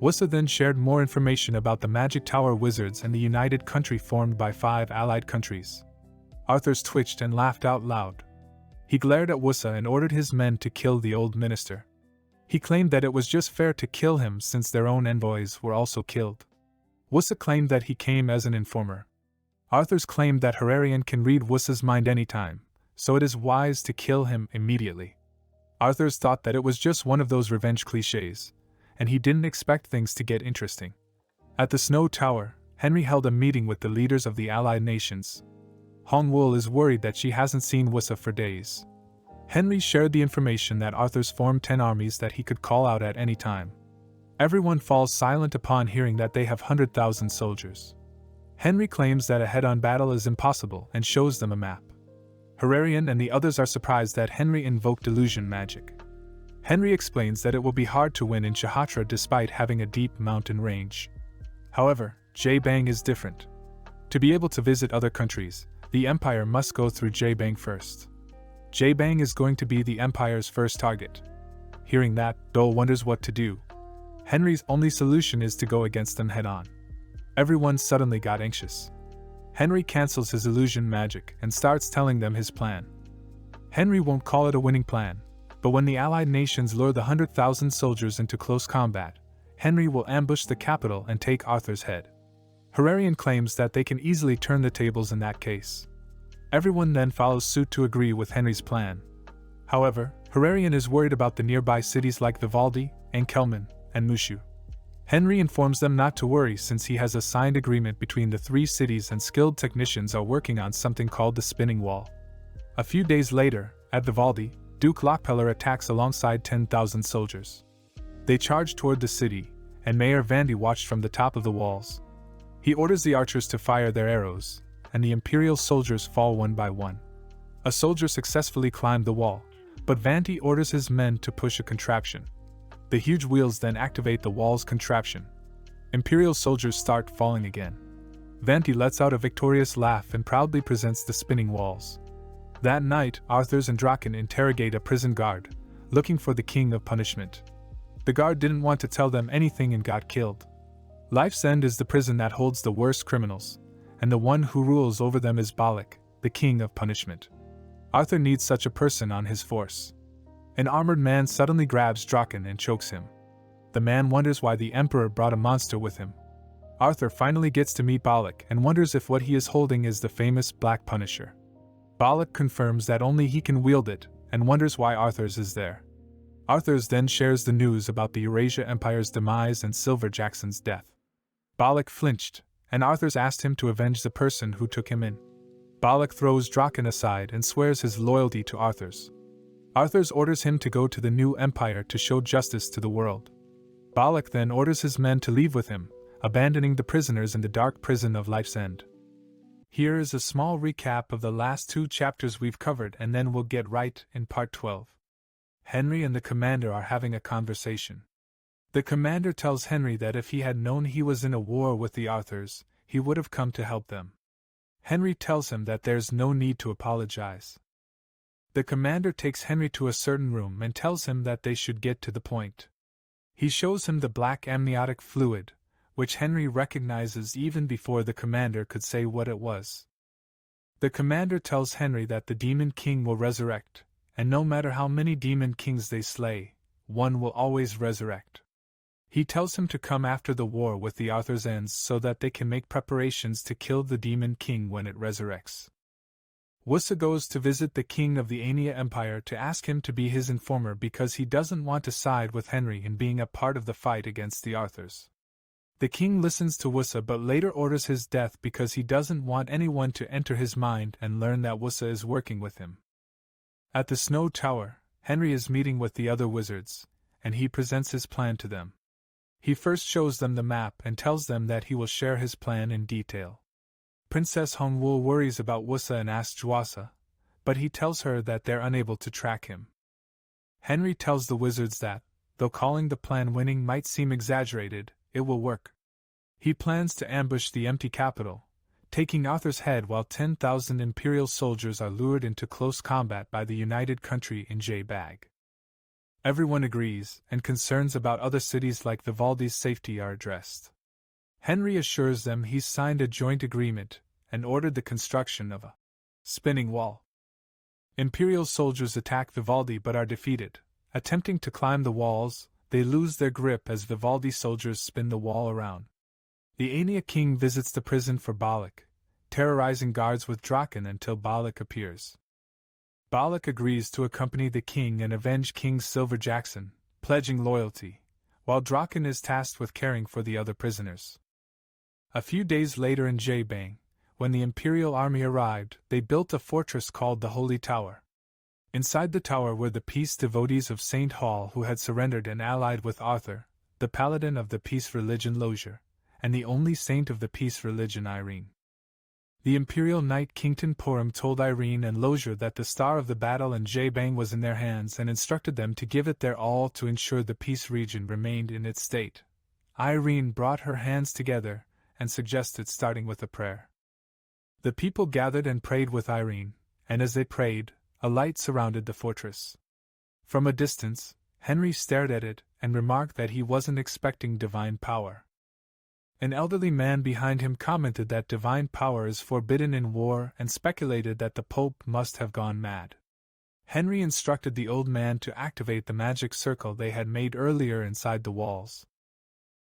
Wusa then shared more information about the Magic Tower Wizards and the united country formed by 5 allied countries. Arthurs twitched and laughed out loud. He glared at Wusa and ordered his men to kill the old minister. He claimed that it was just fair to kill him since their own envoys were also killed. Wusa claimed that he came as an informer. Arthurs claimed that Hilarion can read Wusa's mind anytime, so it is wise to kill him immediately. Arthurs thought that it was just one of those revenge cliches, and he didn't expect things to get interesting. At the Snow Tower, Henry held a meeting with the leaders of the allied nations. Hongwul is worried that she hasn't seen Wusa for days. Henry shared the information that Arthurs formed 10 armies that he could call out at any time. Everyone falls silent upon hearing that they have 100,000 soldiers. Henry claims that a head-on battle is impossible and shows them a map. Hilarion and the others are surprised that Henry invoked illusion magic. Henry explains that it will be hard to win in Shahatra despite having a deep mountain range. However, Jaebang is different. To be able to visit other countries, the Empire must go through Jaebang first. Jaebang is going to be the Empire's first target. Hearing that, Dole wonders what to do. Henry's only solution is to go against them head-on. Everyone suddenly got anxious. Henry cancels his illusion magic and starts telling them his plan. Henry won't call it a winning plan, but when the allied nations lure the 100,000 soldiers into close combat, Henry will ambush the capital and take Arthur's head. Hilarion claims that they can easily turn the tables in that case. Everyone then follows suit to agree with Henry's plan. However, Hilarion is worried about the nearby cities like Vivaldi, Enkelman, and Mushu. Henry informs them not to worry since he has a signed agreement between the three cities and skilled technicians are working on something called the spinning wall. A few days later, at Vivaldi, Duke Lockpeller attacks alongside 10,000 soldiers. They charge toward the city, and Mayor Vandy watched from the top of the walls. He orders the archers to fire their arrows, and the Imperial soldiers fall one by one. A soldier successfully climbed the wall, but Vandy orders his men to push a contraption. The huge wheels then activate the wall's contraption. Imperial soldiers start falling again. Vandy lets out a victorious laugh and proudly presents the spinning walls. That night, Arthurs and Draken interrogate a prison guard, looking for the King of Punishment. The guard didn't want to tell them anything and got killed. Life's End is the prison that holds the worst criminals, and the one who rules over them is Balak, the King of Punishment. Arthur needs such a person on his force. An armored man suddenly grabs Draken and chokes him. The man wonders why the Emperor brought a monster with him. Arthur finally gets to meet Balak and wonders if what he is holding is the famous Black Punisher. Balak confirms that only he can wield it and wonders why Arthur's is there. Arthur's then shares the news about the Eurasia Empire's demise and Silver Jackson's death. Balak flinched, and Arthur's asked him to avenge the person who took him in. Balak throws Draken aside and swears his loyalty to Arthur's. Arthur's orders him to go to the new empire to show justice to the world. Balak then orders his men to leave with him, abandoning the prisoners in the dark prison of Life's End. Here is a small recap of the last 2 chapters we've covered, and then we'll get right in part 12. Henry and the commander are having a conversation. The commander tells Henry that if he had known he was in a war with the Arthurs, he would have come to help them. Henry tells him that there's no need to apologize. The commander takes Henry to a certain room and tells him that they should get to the point. He shows him the black amniotic fluid, which Henry recognizes even before the commander could say what it was. The commander tells Henry that the Demon King will resurrect, and no matter how many Demon Kings they slay, one will always resurrect. He tells him to come after the war with the Arthurs ends so that they can make preparations to kill the Demon King when it resurrects. Wusa goes to visit the king of the Aenia Empire to ask him to be his informer because he doesn't want to side with Henry in being a part of the fight against the Arthurs. The king listens to Wusa but later orders his death because he doesn't want anyone to enter his mind and learn that Wusa is working with him. At the Snow Tower, Henry is meeting with the other wizards, and he presents his plan to them. He first shows them the map and tells them that he will share his plan in detail. Princess Hongwoo worries about Wusa and asks Juasa, but he tells her that they're unable to track him. Henry tells the wizards that, though calling the plan winning might seem exaggerated, it will work. He plans to ambush the empty capital, taking Arthur's head while 10,000 Imperial soldiers are lured into close combat by the United Country in J-Bag. Everyone agrees, and concerns about other cities like Vivaldi's safety are addressed. Henry assures them he's signed a joint agreement and ordered the construction of a spinning wall. Imperial soldiers attack Vivaldi but are defeated. Attempting to climb the walls, they lose their grip as Vivaldi soldiers spin the wall around. The Aenia king visits the prison for Balak, terrorizing guards with Draken until Balak appears. Balak agrees to accompany the king and avenge King Silver Jackson, pledging loyalty, while Draken is tasked with caring for the other prisoners. A few days later in J-Bang, when the Imperial army arrived, they built a fortress called the Holy Tower. Inside the tower were the peace devotees of St. Hall who had surrendered and allied with Arthur, the paladin of the peace religion Lozier, and the only saint of the peace religion Irene. The Imperial Knight Kington Porum told Irene and Lozier that the star of the battle in J-Bang was in their hands and instructed them to give it their all to ensure the peace region remained in its state. Irene brought her hands together and suggested starting with a prayer. The people gathered and prayed with Irene, and as they prayed, a light surrounded the fortress. From a distance, Henry stared at it and remarked that he wasn't expecting divine power. An elderly man behind him commented that divine power is forbidden in war and speculated that the Pope must have gone mad. Henry instructed the old man to activate the magic circle they had made earlier inside the walls.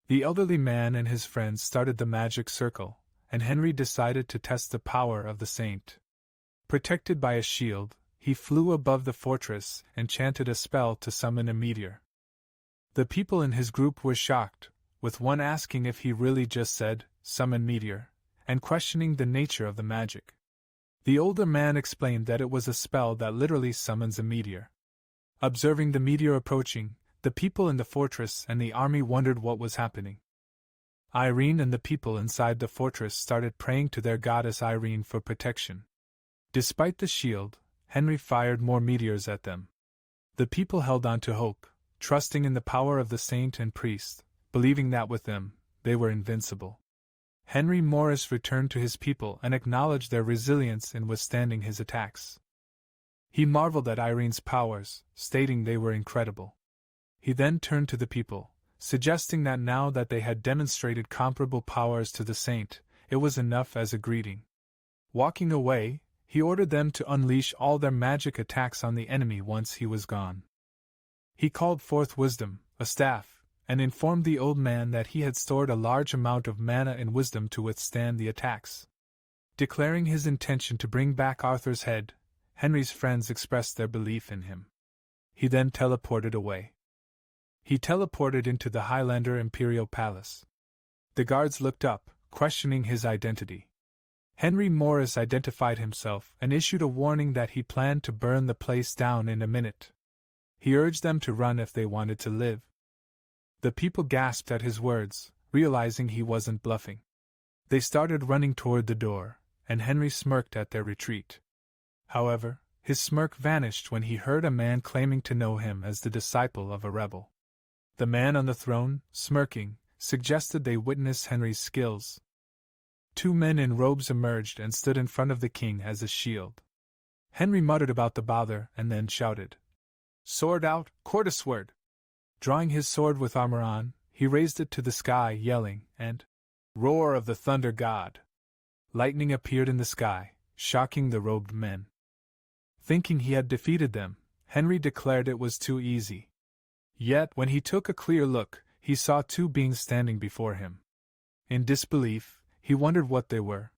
The elderly man and his friends started the magic circle, and Henry decided to test the power of the saint. Protected by a shield, he flew above the fortress and chanted a spell to summon a meteor. The people in his group were shocked, with one asking if he really just said, "Summon meteor," and questioning the nature of the magic. The older man explained that it was a spell that literally summons a meteor. Observing the meteor approaching, the people in the fortress and the army wondered what was happening. Irene and the people inside the fortress started praying to their goddess Irene for protection. Despite the shield, Henry fired more meteors at them. The people held on to hope, trusting in the power of the saint and priest, believing that with them, they were invincible. Henry Morris returned to his people and acknowledged their resilience in withstanding his attacks. He marveled at Irene's powers, stating they were incredible. He then turned to the people, suggesting that now that they had demonstrated comparable powers to the saint, it was enough as a greeting. Walking away, he ordered them to unleash all their magic attacks on the enemy once he was gone. He called forth wisdom, a staff, and informed the old man that he had stored a large amount of mana and wisdom to withstand the attacks. Declaring his intention to bring back Arthur's head, Henry's friends expressed their belief in him. He then teleported away. He teleported into the Highlander Imperial Palace. The guards looked up, questioning his identity. Henry Morris identified himself and issued a warning that he planned to burn the place down in a minute. He urged them to run if they wanted to live. The people gasped at his words, realizing he wasn't bluffing. They started running toward the door, and Henry smirked at their retreat. However, his smirk vanished when he heard a man claiming to know him as the disciple of a rebel. The man on the throne, smirking, suggested they witness Henry's skills. Two men in robes emerged and stood in front of the king as a shield. Henry muttered about the bother and then shouted, "Sword out, quartersword!" Drawing his sword with armor on, he raised it to the sky, yelling, and "Roar of the thunder god!" Lightning appeared in the sky, shocking the robed men. Thinking he had defeated them, Henry declared it was too easy. Yet, when he took a clear look, he saw two beings standing before him. In disbelief, he wondered what they were.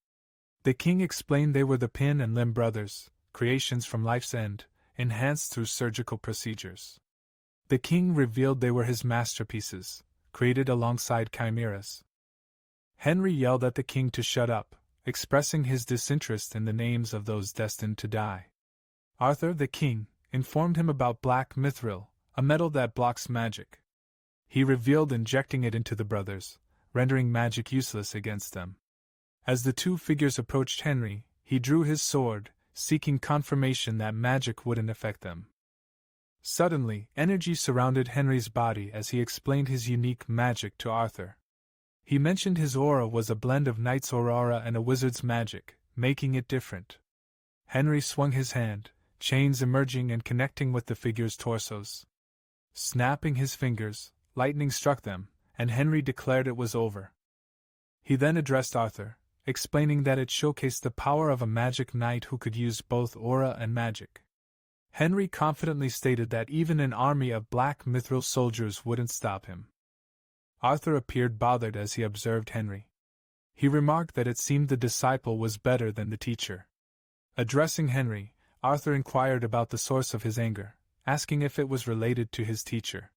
The king explained they were the Pin and Limb brothers, creations from life's end, enhanced through surgical procedures. The king revealed they were his masterpieces, created alongside chimeras. Henry yelled at the king to shut up, expressing his disinterest in the names of those destined to die. Arthur, the king, informed him about black mithril, a metal that blocks magic. He revealed injecting it into the brothers, rendering magic useless against them. As the two figures approached Henry, he drew his sword, seeking confirmation that magic wouldn't affect them. Suddenly, energy surrounded Henry's body as he explained his unique magic to Arthur. He mentioned his aura was a blend of knight's aurora and a wizard's magic, making it different. Henry swung his hand, chains emerging and connecting with the figures' torsos. Snapping his fingers, lightning struck them, and Henry declared it was over. He then addressed Arthur, explaining that it showcased the power of a magic knight who could use both aura and magic. Henry confidently stated that even an army of black mithril soldiers wouldn't stop him. Arthur appeared bothered as he observed Henry. He remarked that it seemed the disciple was better than the teacher. Addressing Henry, Arthur inquired about the source of his anger, asking if it was related to his teacher.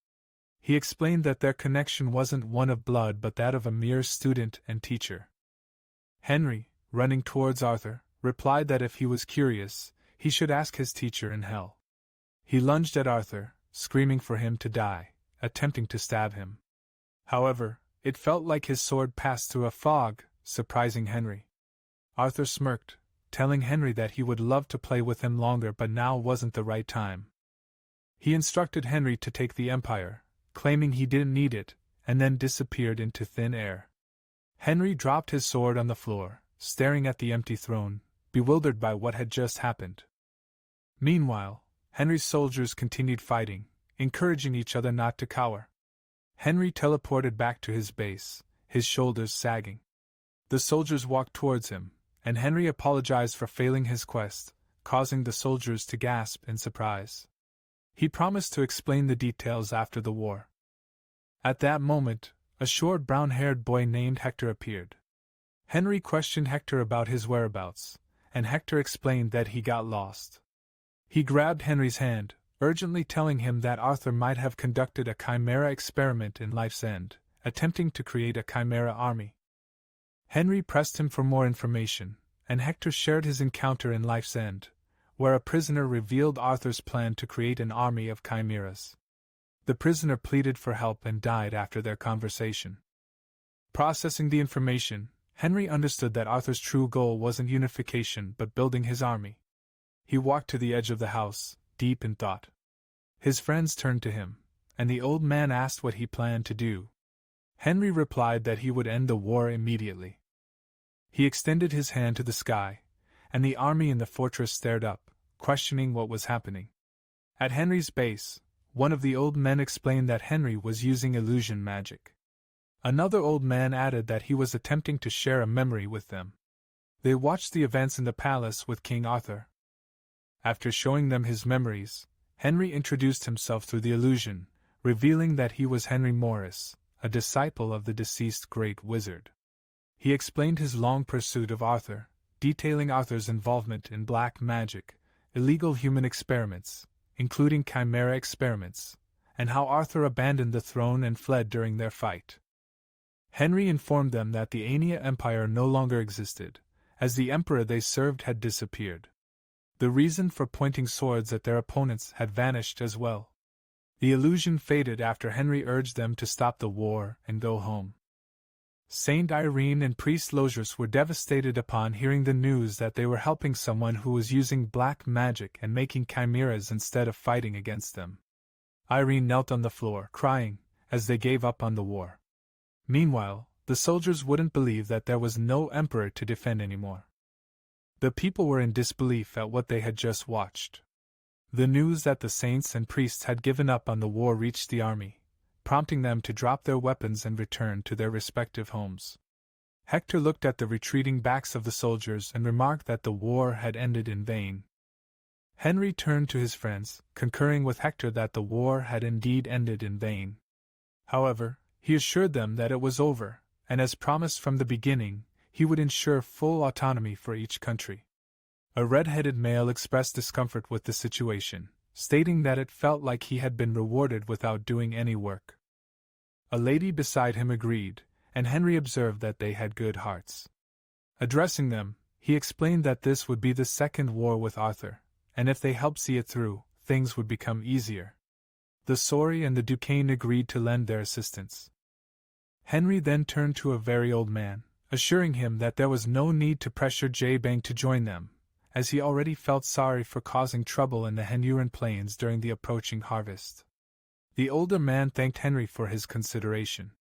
He explained that their connection wasn't one of blood but that of a mere student and teacher. Henry, running towards Arthur, replied that if he was curious, he should ask his teacher in hell. He lunged at Arthur, screaming for him to die, attempting to stab him. However, it felt like his sword passed through a fog, surprising Henry. Arthur smirked, telling Henry that he would love to play with him longer but now wasn't the right time. He instructed Henry to take the Empire, claiming he didn't need it, and then disappeared into thin air. Henry dropped his sword on the floor, staring at the empty throne, bewildered by what had just happened. Meanwhile, Henry's soldiers continued fighting, encouraging each other not to cower. Henry teleported back to his base, his shoulders sagging. The soldiers walked towards him, and Henry apologized for failing his quest, causing the soldiers to gasp in surprise. He promised to explain the details after the war. At that moment, a short brown-haired boy named Hector appeared. Henry questioned Hector about his whereabouts, and Hector explained that he got lost. He grabbed Henry's hand, urgently telling him that Arthur might have conducted a chimera experiment in Life's End, attempting to create a chimera army. Henry pressed him for more information, and Hector shared his encounter in Life's End, where a prisoner revealed Arthur's plan to create an army of chimeras. The prisoner pleaded for help and died after their conversation. Processing the information, Henry understood that Arthur's true goal wasn't unification but building his army. He walked to the edge of the house, deep in thought. His friends turned to him, and the old man asked what he planned to do. Henry replied that he would end the war immediately. He extended his hand to the sky, and the army in the fortress stared up, questioning what was happening. At Henry's base, one of the old men explained that Henry was using illusion magic. Another old man added that he was attempting to share a memory with them. They watched the events in the palace with King Arthur. After showing them his memories, Henry introduced himself through the illusion, revealing that he was Henry Morris, a disciple of the deceased great wizard. He explained his long pursuit of Arthur, detailing Arthur's involvement in black magic, illegal human experiments, including chimera experiments, and how Arthur abandoned the throne and fled during their fight. Henry informed them that the Aeneid Empire no longer existed, as the emperor they served had disappeared. The reason for pointing swords at their opponents had vanished as well. The illusion faded after Henry urged them to stop the war and go home. Saint Irene and priest Logis were devastated upon hearing the news that they were helping someone who was using black magic and making chimeras instead of fighting against them. Irene knelt on the floor, crying, as they gave up on the war. Meanwhile, the soldiers wouldn't believe that there was no emperor to defend anymore. The people were in disbelief at what they had just watched. The news that the saints and priests had given up on the war reached the army, prompting them to drop their weapons and return to their respective homes. Hector looked at the retreating backs of the soldiers and remarked that the war had ended in vain. Henry turned to his friends, concurring with Hector that the war had indeed ended in vain. However, he assured them that it was over, and as promised from the beginning, he would ensure full autonomy for each country. A red-headed male expressed discomfort with the situation, stating that it felt like he had been rewarded without doing any work. A lady beside him agreed, and Henry observed that they had good hearts. Addressing them, he explained that this would be the second war with Arthur, and if they helped see it through, things would become easier. The Sori and the Duquesne agreed to lend their assistance. Henry then turned to a very old man, assuring him that there was no need to pressure Bang to join them, as he already felt sorry for causing trouble in the Henuran plains during the approaching harvest. The older man thanked Henry for his consideration.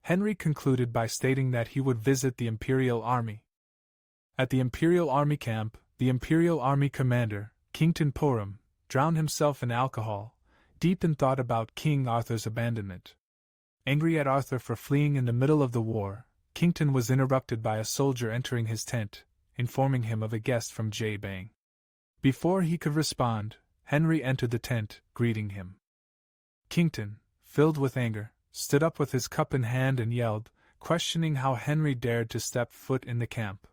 Henry concluded by stating that he would visit the Imperial Army. At the Imperial Army camp, the Imperial Army commander, Kington Porum, drowned himself in alcohol, deep in thought about King Arthur's abandonment. Angry at Arthur for fleeing in the middle of the war, Kington was interrupted by a soldier entering his tent, informing him of a guest from Bang. Before he could respond, Henry entered the tent, greeting him. Kington, filled with anger, stood up with his cup in hand and yelled, questioning how Henry dared to step foot in the camp.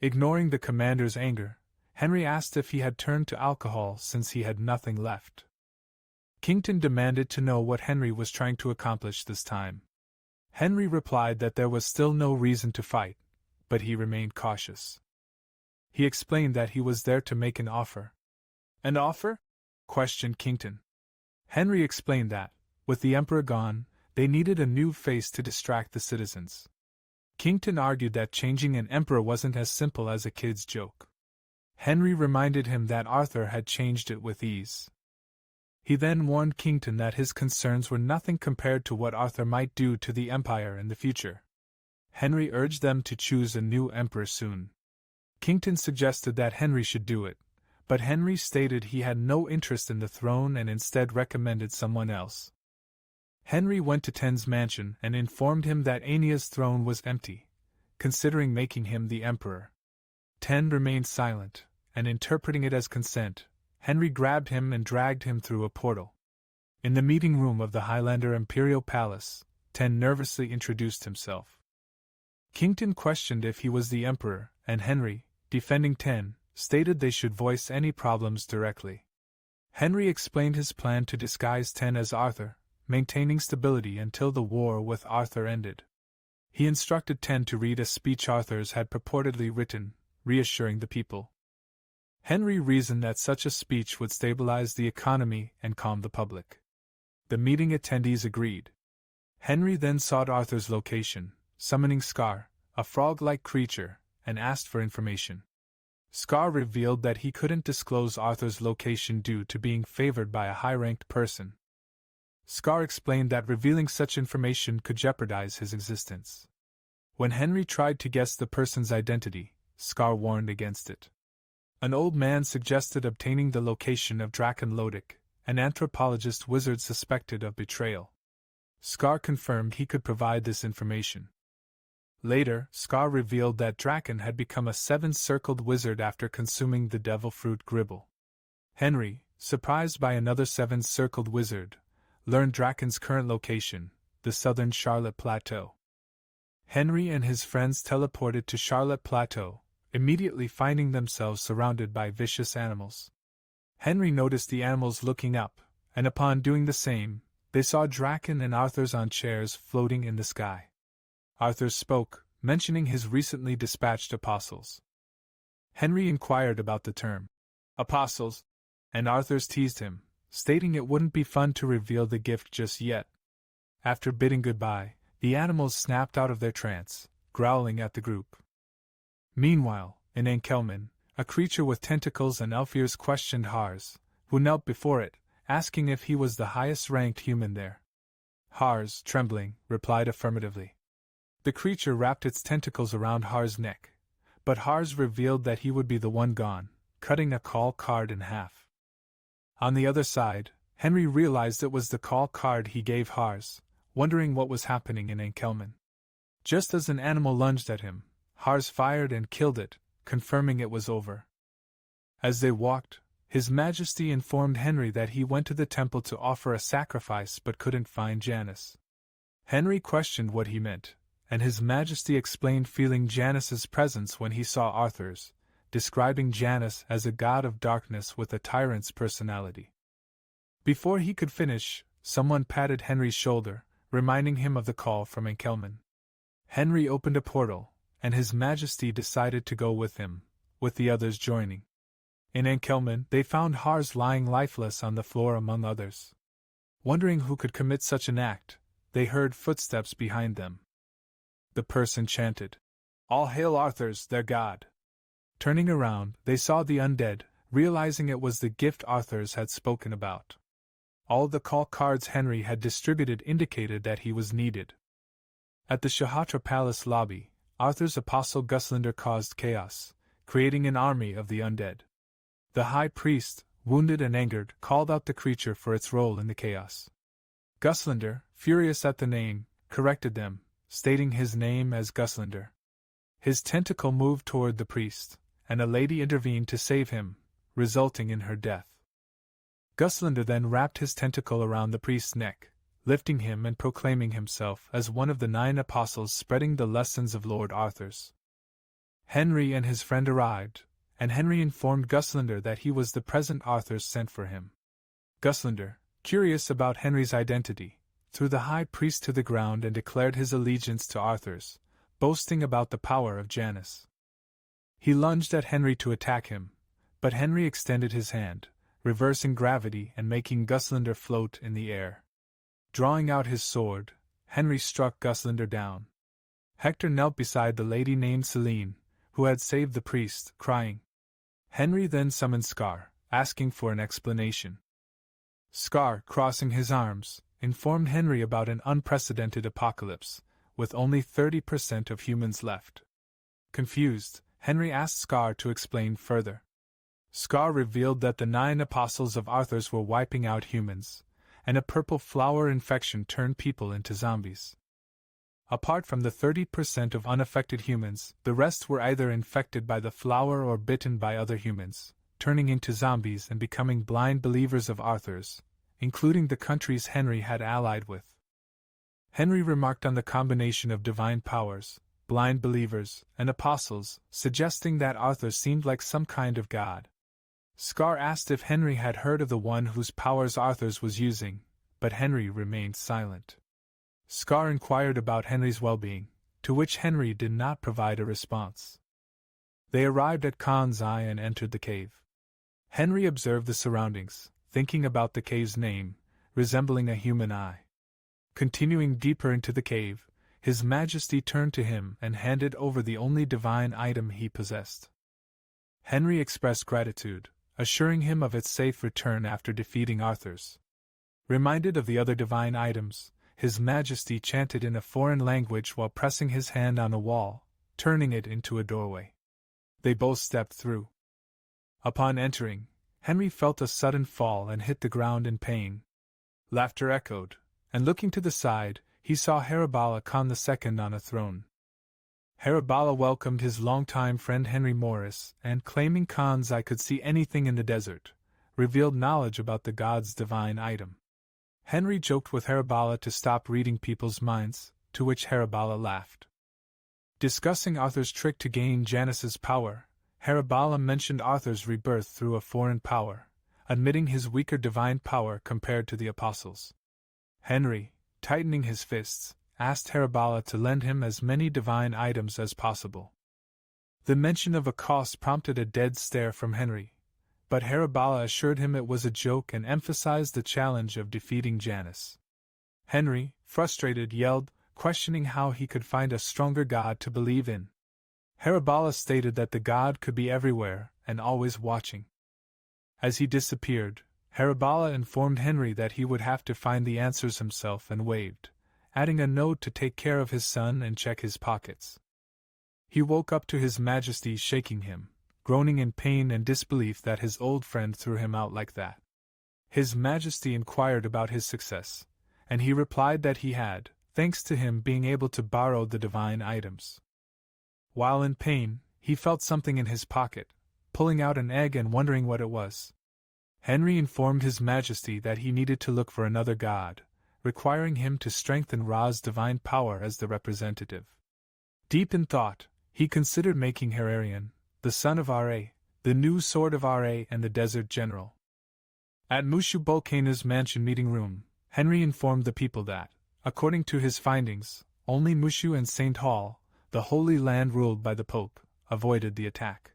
Ignoring the commander's anger, Henry asked if he had turned to alcohol since he had nothing left. Kington demanded to know what Henry was trying to accomplish this time. Henry replied that there was still no reason to fight, but he remained cautious. He explained that he was there to make an offer. An offer? Questioned Kington. Henry explained that, with the emperor gone, they needed a new face to distract the citizens. Kington argued that changing an emperor wasn't as simple as a kid's joke. Henry reminded him that Arthur had changed it with ease. He then warned Kington that his concerns were nothing compared to what Arthur might do to the empire in the future. Henry urged them to choose a new emperor soon. Kington suggested that Henry should do it, but Henry stated he had no interest in the throne and instead recommended someone else. Henry went to Ten's mansion and informed him that Aeneas' throne was empty, considering making him the emperor. Ten remained silent, and interpreting it as consent, Henry grabbed him and dragged him through a portal. In the meeting room of the Highlander Imperial Palace, Ten nervously introduced himself. Kington questioned if he was the emperor, and Henry, defending Ten, stated they should voice any problems directly. Henry explained his plan to disguise Ten as Arthur, maintaining stability until the war with Arthur ended. He instructed Ten to read a speech Arthur's had purportedly written, reassuring the people. Henry reasoned that such a speech would stabilize the economy and calm the public. The meeting attendees agreed. Henry then sought Arthur's location, summoning Scar, a frog-like creature, and asked for information. Scar revealed that he couldn't disclose Arthur's location due to being favored by a high-ranked person. Scar explained that revealing such information could jeopardize his existence. When Henry tried to guess the person's identity, Scar warned against it. An old man suggested obtaining the location of Draken Lodic, an anthropologist wizard suspected of betrayal. Scar confirmed he could provide this information. Later, Scar revealed that Draken had become a seven-circled wizard after consuming the devil fruit Gribble. Henry, surprised by another seven-circled wizard, learned Draken's current location, the southern Charlotte Plateau. Henry and his friends teleported to Charlotte Plateau, immediately finding themselves surrounded by vicious animals. Henry noticed the animals looking up, and upon doing the same, they saw Draken and Arthur's on chairs floating in the sky. Arthur spoke, mentioning his recently dispatched apostles. Henry inquired about the term, apostles, and Arthur's teased him, stating it wouldn't be fun to reveal the gift just yet. After bidding goodbye, the animals snapped out of their trance, growling at the group. Meanwhile, in Ankelman, a creature with tentacles and elf ears questioned Hars, who knelt before it, asking if he was the highest-ranked human there. Hars, trembling, replied affirmatively. The creature wrapped its tentacles around Hars' neck, but Hars revealed that he would be the one gone, cutting a call card in half. On the other side, Henry realized it was the call card he gave Hars, wondering what was happening in Ankelman. Just as an animal lunged at him, Hars fired and killed it, confirming it was over. As they walked, His Majesty informed Henry that he went to the temple to offer a sacrifice but couldn't find Janus. Henry questioned what he meant, and His Majesty explained feeling Janus's presence when he saw Arthur's, describing Janus as a god of darkness with a tyrant's personality. Before he could finish, someone patted Henry's shoulder, reminding him of the call from Ankelman. Henry opened a portal, and His Majesty decided to go with him, with the others joining. In Ankelman, they found Hars lying lifeless on the floor among others. Wondering who could commit such an act, they heard footsteps behind them. The person chanted, "All hail Arthur's, their god!" Turning around, they saw the undead, realizing it was the gift Arthur's had spoken about. All the call cards Henry had distributed indicated that he was needed. At the Shahatra Palace lobby, Arthur's apostle Guslander caused chaos, creating an army of the undead. The high priest, wounded and angered, called out the creature for its role in the chaos. Guslander, furious at the name, corrected them, stating his name as Guslander. His tentacle moved toward the priest, and a lady intervened to save him, resulting in her death. Guslander then wrapped his tentacle around the priest's neck, lifting him and proclaiming himself as one of the 9 apostles spreading the lessons of Lord Arthur's. Henry and his friend arrived, and Henry informed Guslander that he was the present Arthur sent for him. Guslander, curious about Henry's identity, threw the high priest to the ground and declared his allegiance to Arthur's, boasting about the power of Janus. He lunged at Henry to attack him, but Henry extended his hand, reversing gravity and making Guslander float in the air. Drawing out his sword, Henry struck Guslander down. Hector knelt beside the lady named Selene, who had saved the priest, crying. Henry then summoned Scar, asking for an explanation. Scar, crossing his arms, informed Henry about an unprecedented apocalypse, with only 30% of humans left. Confused, Henry asked Scar to explain further. Scar revealed that the 9 apostles of Arthur's were wiping out humans, and a purple flower infection turned people into zombies. Apart from the 30% of unaffected humans, the rest were either infected by the flower or bitten by other humans, turning into zombies and becoming blind believers of Arthur's, including the countries Henry had allied with. Henry remarked on the combination of divine powers, blind believers, and apostles, suggesting that Arthur seemed like some kind of god. Scar asked if Henry had heard of the one whose powers Arthur's was using, but Henry remained silent. Scar inquired about Henry's well-being, to which Henry did not provide a response. They arrived at Khan's Eye and entered the cave. Henry observed the surroundings, thinking about the cave's name, resembling a human eye. Continuing deeper into the cave, His Majesty turned to him and handed over the only divine item he possessed. Henry expressed gratitude, assuring him of its safe return after defeating Arthur's. Reminded of the other divine items, His Majesty chanted in a foreign language while pressing his hand on a wall, turning it into a doorway. They both stepped through. Upon entering, Henry felt a sudden fall and hit the ground in pain. Laughter echoed, and looking to the side, he saw Haribala Khan II on a throne. Haribala welcomed his longtime friend Henry Morris and, claiming Khan's eye could see anything in the desert, revealed knowledge about the god's divine item. Henry joked with Haribala to stop reading people's minds, to which Haribala laughed. Discussing Arthur's trick to gain Janus's power, Haribala mentioned Arthur's rebirth through a foreign power, admitting his weaker divine power compared to the apostles. Henry, tightening his fists, asked Haribala to lend him as many divine items as possible. The mention of a cost prompted a dead stare from Henry, but Haribala assured him it was a joke and emphasized the challenge of defeating Janus. Henry, frustrated, yelled, questioning how he could find a stronger god to believe in. Haribala stated that the god could be everywhere and always watching. As he disappeared, Haribala informed Henry that he would have to find the answers himself and waved, adding a note to take care of his son and check his pockets. He woke up to His Majesty shaking him, groaning in pain and disbelief that his old friend threw him out like that. His Majesty inquired about his success, and he replied that he had, thanks to him being able to borrow the divine items. While in pain, he felt something in his pocket, pulling out an egg and wondering what it was. Henry informed His Majesty that he needed to look for another god, requiring him to strengthen Ra's divine power as the representative. Deep in thought, he considered making Hararian, the son of Ra, the new sword of Ra and the desert general. At Mushu Bulkanu's mansion meeting room, Henry informed the people that, according to his findings, only Mushu and St. Hall, the Holy Land ruled by the Pope, avoided the attack.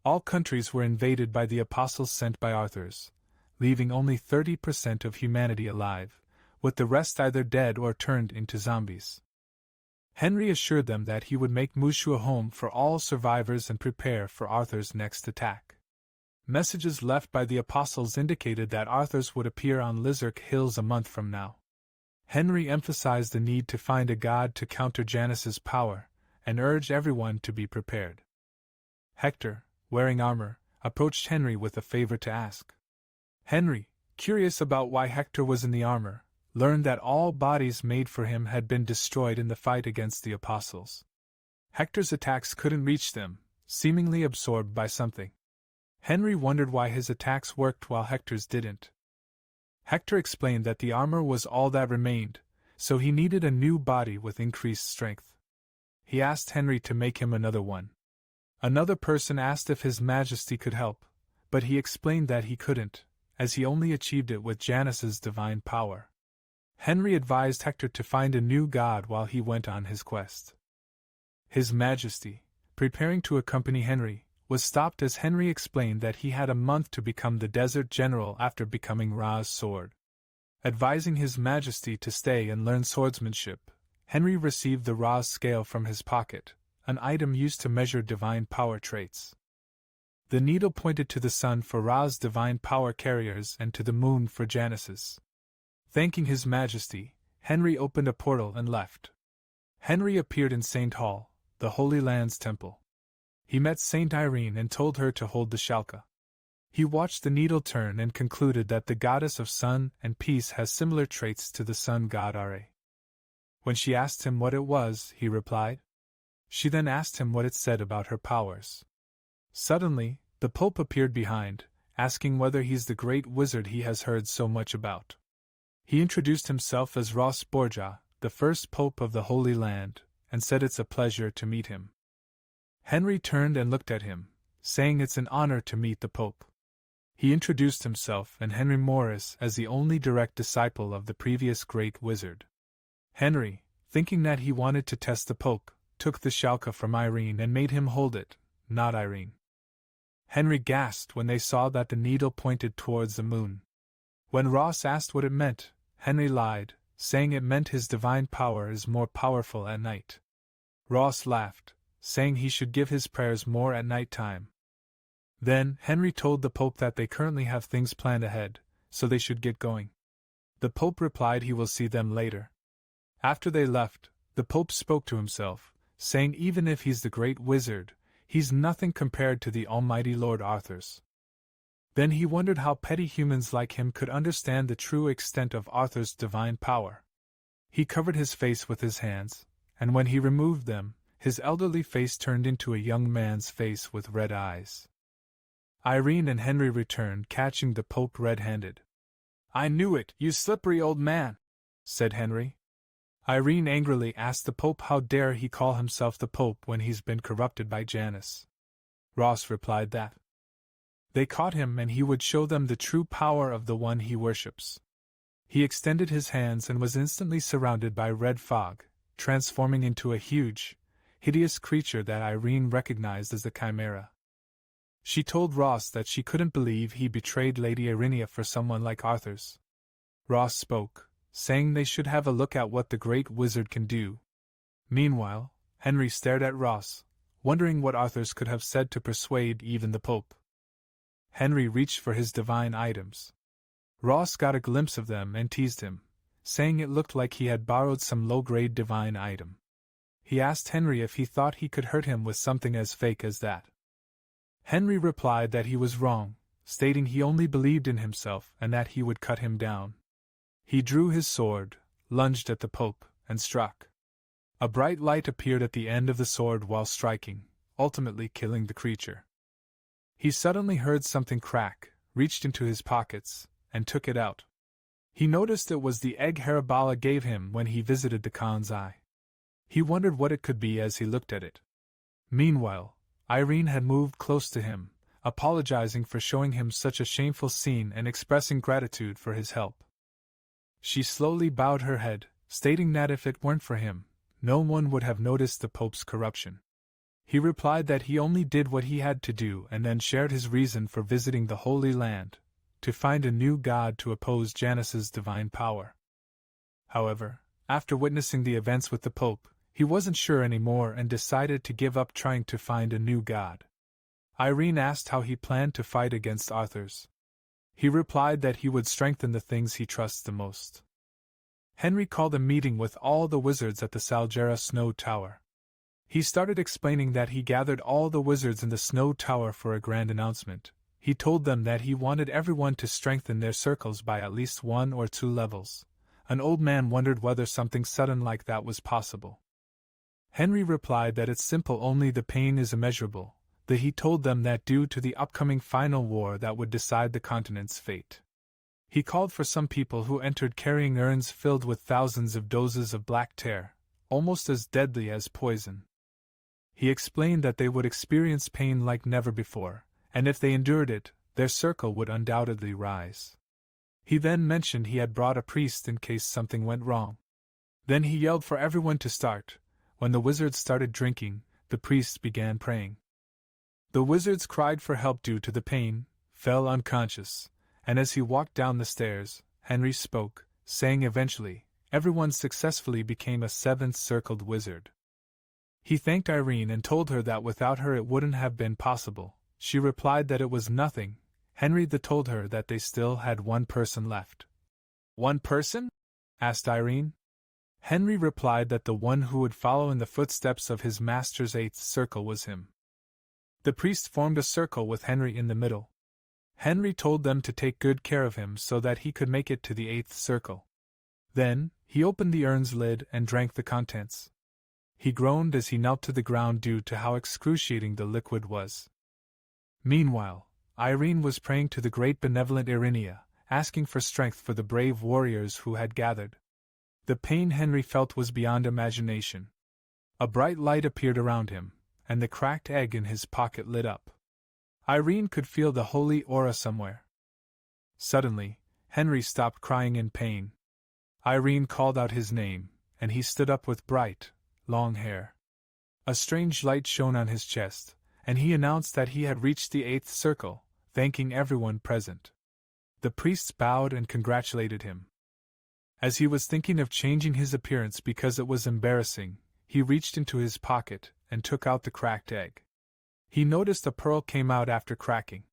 All countries were invaded by the apostles sent by Arthur's, leaving only 30% of humanity alive, with the rest either dead or turned into zombies. Henry assured them that he would make Mushu a home for all survivors and prepare for Arthur's next attack. Messages left by the apostles indicated that Arthur's would appear on Lizark Hills a month from now. Henry emphasized the need to find a god to counter Janus's power, and urged everyone to be prepared. Hector, wearing armor, approached Henry with a favor to ask. Henry, curious about why Hector was in the armor, learned that all bodies made for him had been destroyed in the fight against the apostles. Hector's attacks couldn't reach them, seemingly absorbed by something. Henry wondered why his attacks worked while Hector's didn't. Hector explained that the armor was all that remained, so he needed a new body with increased strength. He asked Henry to make him another one. Another person asked if His Majesty could help, but he explained that he couldn't, as he only achieved it with Janus's divine power. Henry advised Hector to find a new god while he went on his quest. His Majesty, preparing to accompany Henry, was stopped as Henry explained that he had a month to become the desert general after becoming Ra's sword. Advising His Majesty to stay and learn swordsmanship, Henry received the Ra's scale from his pocket, an item used to measure divine power traits. The needle pointed to the sun for Ra's divine power carriers and to the moon for Janus's. Thanking His Majesty, Henry opened a portal and left. Henry appeared in St. Hall, the Holy Land's temple. He met Saint Irene and told her to hold the Shalka. He watched the needle turn and concluded that the goddess of sun and peace has similar traits to the sun god Ra. When she asked him what it was, he replied. She then asked him what it said about her powers. Suddenly, the Pope appeared behind, asking whether he's the great wizard he has heard so much about. He introduced himself as Ross Borgia, the first Pope of the Holy Land, and said it's a pleasure to meet him. Henry turned and looked at him, saying it's an honor to meet the Pope. He introduced himself and Henry Morris as the only direct disciple of the previous great wizard. Henry, thinking that he wanted to test the Pope, took the shalka from Irene and made him hold it, not Irene. Henry gasped when they saw that the needle pointed towards the moon. When Ross asked what it meant, Henry lied, saying it meant his divine power is more powerful at night. Ross laughed, saying he should give his prayers more at night time. Then, Henry told the Pope that they currently have things planned ahead, so they should get going. The Pope replied he will see them later. After they left, the Pope spoke to himself, saying even if he's the great wizard, he's nothing compared to the almighty Lord Arthur's. Then he wondered how petty humans like him could understand the true extent of Arthur's divine power. He covered his face with his hands, and when he removed them, his elderly face turned into a young man's face with red eyes. Irene and Henry returned, catching the Pope red-handed. "I knew it, you slippery old man," said Henry. Irene angrily asked the Pope how dare he call himself the Pope when he's been corrupted by Janus. Ross replied that they caught him and he would show them the true power of the one he worships. He extended his hands and was instantly surrounded by red fog, transforming into a huge, hideous creature that Irene recognized as the Chimera. She told Ross that she couldn't believe he betrayed Lady Erinia for someone like Arthur's. Ross spoke, saying they should have a look at what the great wizard can do. Meanwhile, Henry stared at Ross, wondering what Arthur's could have said to persuade even the Pope. Henry reached for his divine items. Ross got a glimpse of them and teased him, saying it looked like he had borrowed some low-grade divine item. He asked Henry if he thought he could hurt him with something as fake as that. Henry replied that he was wrong, stating he only believed in himself and that he would cut him down. He drew his sword, lunged at the Pope, and struck. A bright light appeared at the end of the sword while striking, ultimately killing the creature. He suddenly heard something crack, reached into his pockets, and took it out. He noticed it was the egg Haribala gave him when he visited the Khan's eye. He wondered what it could be as he looked at it. Meanwhile, Irene had moved close to him, apologizing for showing him such a shameful scene and expressing gratitude for his help. She slowly bowed her head, stating that if it weren't for him, no one would have noticed the Pope's corruption. He replied that he only did what he had to do and then shared his reason for visiting the Holy Land, to find a new god to oppose Janus's divine power. However, after witnessing the events with the Pope, he wasn't sure anymore and decided to give up trying to find a new god. Irene asked how he planned to fight against Arthur's. He replied that he would strengthen the things he trusts the most. Henry called a meeting with all the wizards at the Salgera Snow Tower. He started explaining that he gathered all the wizards in the Snow Tower for a grand announcement. He told them that he wanted everyone to strengthen their circles by at least 1 or 2 levels. An old man wondered whether something sudden like that was possible. Henry replied that it's simple, only the pain is immeasurable, that he told them that due to the upcoming final war that would decide the continent's fate. He called for some people who entered carrying urns filled with thousands of doses of black tar, almost as deadly as poison. He explained that they would experience pain like never before, and if they endured it, their circle would undoubtedly rise. He then mentioned he had brought a priest in case something went wrong. Then he yelled for everyone to start. When the wizards started drinking, the priests began praying. The wizards cried for help due to the pain, fell unconscious, and as he walked down the stairs, Henry spoke, saying eventually, everyone successfully became a 7th circled wizard. He thanked Irene and told her that without her it wouldn't have been possible. She replied that it was nothing. Henry told her that they still had 1 person left. 1 person? Asked Irene. Henry replied that the one who would follow in the footsteps of his master's 8th circle was him. The priest formed a circle with Henry in the middle. Henry told them to take good care of him so that he could make it to the 8th circle. Then, he opened the urn's lid and drank the contents. He groaned as he knelt to the ground due to how excruciating the liquid was. Meanwhile, Irene was praying to the great benevolent Irinea, asking for strength for the brave warriors who had gathered. The pain Henry felt was beyond imagination. A bright light appeared around him, and the cracked egg in his pocket lit up. Irene could feel the holy aura somewhere. Suddenly, Henry stopped crying in pain. Irene called out his name, and he stood up with bright, long hair. A strange light shone on his chest, and he announced that he had reached the 8th circle, thanking everyone present. The priests bowed and congratulated him. As he was thinking of changing his appearance because it was embarrassing, he reached into his pocket and took out the cracked egg. He noticed a pearl came out after cracking.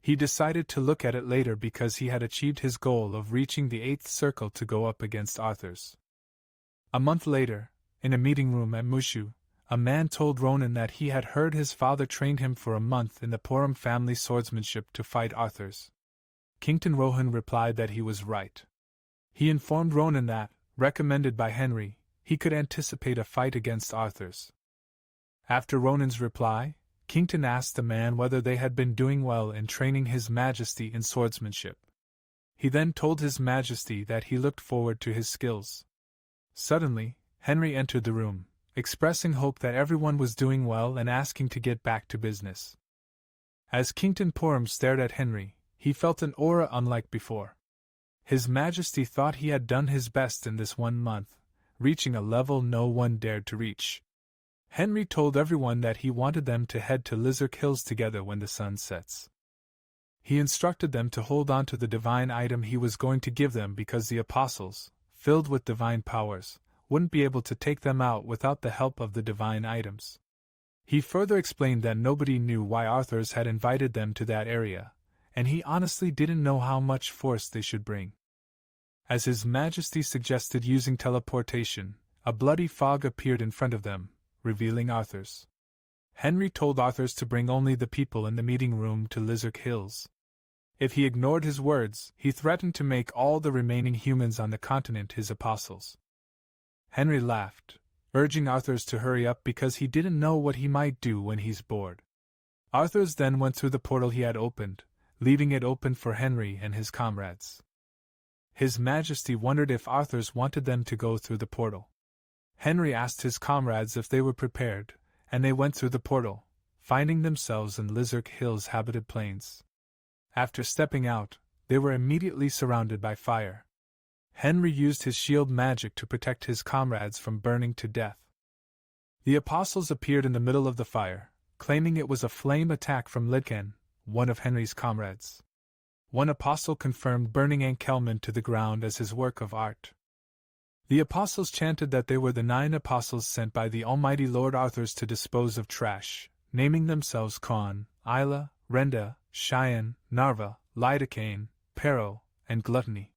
He decided to look at it later because he had achieved his goal of reaching the 8th circle to go up against Arthur's. A month later, in a meeting room at Mushu, a man told Ronan that he had heard his father trained him for a month in the Porum family swordsmanship to fight Arthur's. Kington Rohan replied that he was right. He informed Ronan that, recommended by Henry, he could anticipate a fight against Arthur's. After Ronan's reply, Kington asked the man whether they had been doing well in training His Majesty in swordsmanship. He then told His Majesty that he looked forward to his skills. Suddenly, Henry entered the room, expressing hope that everyone was doing well and asking to get back to business. As Kington Porum stared at Henry, he felt an aura unlike before. His Majesty thought he had done his best in this 1 month, reaching a level no one dared to reach. Henry told everyone that he wanted them to head to Lizard Hills together when the sun sets. He instructed them to hold on to the divine item he was going to give them because the apostles, filled with divine powers, wouldn't be able to take them out without the help of the divine items. He further explained that nobody knew why Arthur's had invited them to that area, and he honestly didn't know how much force they should bring. As His Majesty suggested using teleportation, a bloody fog appeared in front of them, revealing Arthur's. Henry told Arthur's to bring only the people in the meeting room to Lizard Hills. If he ignored his words, he threatened to make all the remaining humans on the continent his apostles. Henry laughed, urging Arthur's to hurry up because he didn't know what he might do when he's bored. Arthur's then went through the portal he had opened, leaving it open for Henry and his comrades. His Majesty wondered if Arthur's wanted them to go through the portal. Henry asked his comrades if they were prepared, and they went through the portal, finding themselves in Lizard Hills' habited plains. After stepping out, they were immediately surrounded by fire. Henry used his shield magic to protect his comrades from burning to death. The apostles appeared in the middle of the fire, claiming it was a flame attack from Lidken, one of Henry's comrades. One apostle confirmed burning Ankelman to the ground as his work of art. The apostles chanted that they were the 9 apostles sent by the Almighty Lord Arthur's to dispose of trash, naming themselves Khan, Isla, Renda, Cheyenne, Narva, Lidocaine, Pero, and Gluttony.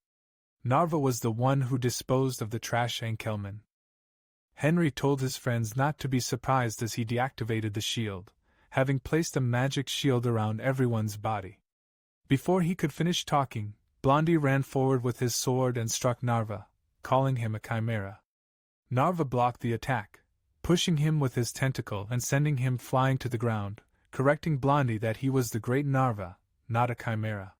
Narva was the one who disposed of the trash Ankelman. Henry told his friends not to be surprised as he deactivated the shield, having placed a magic shield around everyone's body. Before he could finish talking, Blondie ran forward with his sword and struck Narva, calling him a chimera. Narva blocked the attack, pushing him with his tentacle and sending him flying to the ground, correcting Blondie that he was the great Narva, not a chimera.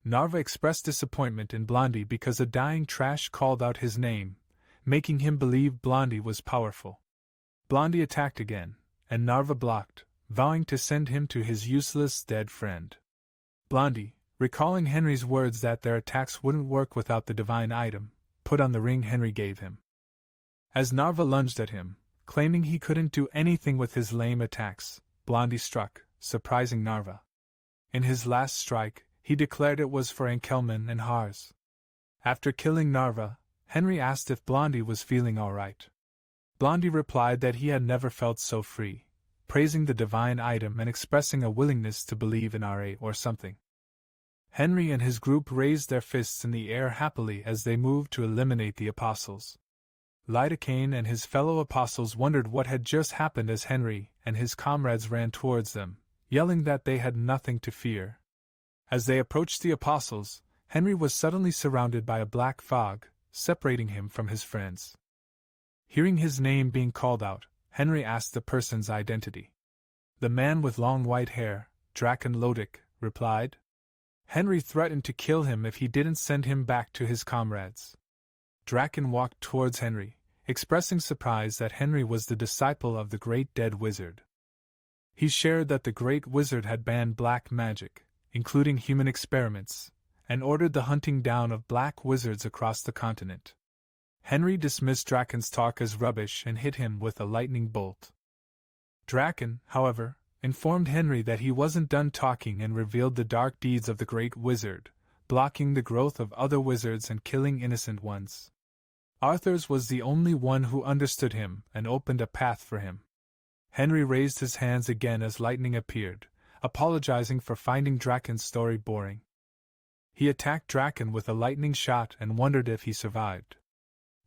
Narva expressed disappointment in Blondie because a dying trash called out his name, making him believe Blondie was powerful. Blondie attacked again, and Narva blocked, vowing to send him to his useless dead friend. Blondie, recalling Henry's words that their attacks wouldn't work without the divine item, put on the ring Henry gave him. As Narva lunged at him, claiming he couldn't do anything with his lame attacks, Blondie struck, surprising Narva. In his last strike, he declared it was for Ankelman and Hars. After killing Narva, Henry asked if Blondie was feeling all right. Blondie replied that he had never felt so free, praising the divine item and expressing a willingness to believe in RA or something. Henry and his group raised their fists in the air happily as they moved to eliminate the apostles. Lidocaine and his fellow apostles wondered what had just happened as Henry and his comrades ran towards them, yelling that they had nothing to fear. As they approached the apostles, Henry was suddenly surrounded by a black fog, separating him from his friends. Hearing his name being called out, Henry asked the person's identity. The man with long white hair, Draken Lodic, replied. Henry threatened to kill him if he didn't send him back to his comrades. Draken walked towards Henry, expressing surprise that Henry was the disciple of the great dead wizard. He shared that the great wizard had banned black magic, including human experiments, and ordered the hunting down of black wizards across the continent. Henry dismissed Draken's talk as rubbish and hit him with a lightning bolt. Draken, however, informed Henry that he wasn't done talking and revealed the dark deeds of the great wizard, blocking the growth of other wizards and killing innocent ones. Arthur's was the only one who understood him and opened a path for him. Henry raised his hands again as lightning appeared, apologizing for finding Draken's story boring. He attacked Draken with a lightning shot and wondered if he survived.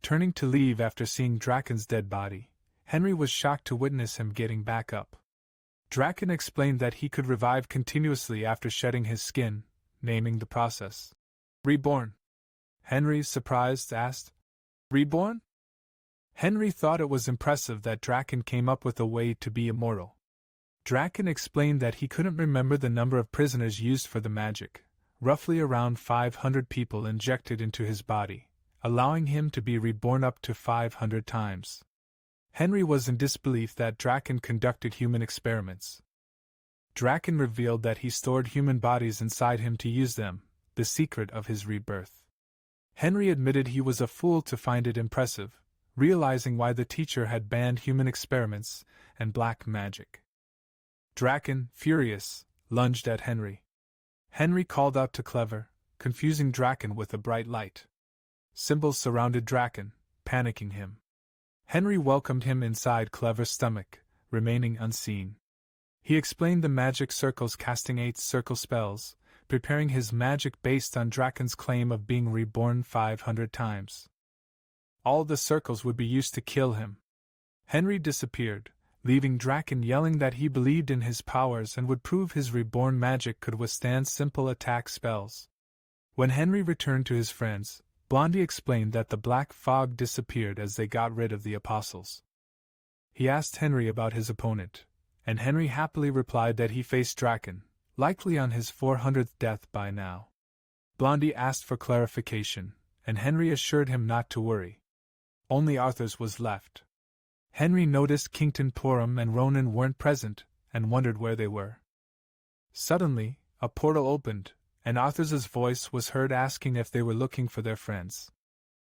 Turning to leave after seeing Draken's dead body, Henry was shocked to witness him getting back up. Draken explained that he could revive continuously after shedding his skin, naming the process Reborn. Henry, surprised, asked, Reborn? Henry thought it was impressive that Draken came up with a way to be immortal. Draken explained that he couldn't remember the number of prisoners used for the magic, roughly around 500 people injected into his body, allowing him to be reborn up to 500 times. Henry was in disbelief that Draken conducted human experiments. Draken revealed that he stored human bodies inside him to use them, the secret of his rebirth. Henry admitted he was a fool to find it impressive, realizing why the teacher had banned human experiments and black magic. Draken, furious, lunged at Henry. Henry called out to Clever, confusing Draken with a bright light. Symbols surrounded Draken, panicking him. Henry welcomed him inside Clever's stomach, remaining unseen. He explained the magic circles, casting 8 circle spells, preparing his magic based on Draken's claim of being reborn 500 times. All the circles would be used to kill him. Henry disappeared, leaving Draken yelling that he believed in his powers and would prove his reborn magic could withstand simple attack spells. When Henry returned to his friends, Blondie explained that the black fog disappeared as they got rid of the apostles. He asked Henry about his opponent, and Henry happily replied that he faced Draken, likely on his 400th death by now. Blondie asked for clarification, and Henry assured him not to worry. Only Arthur's was left. Henry noticed Kington Porum and Ronan weren't present, and wondered where they were. Suddenly, a portal opened, and Arthur's voice was heard asking if they were looking for their friends.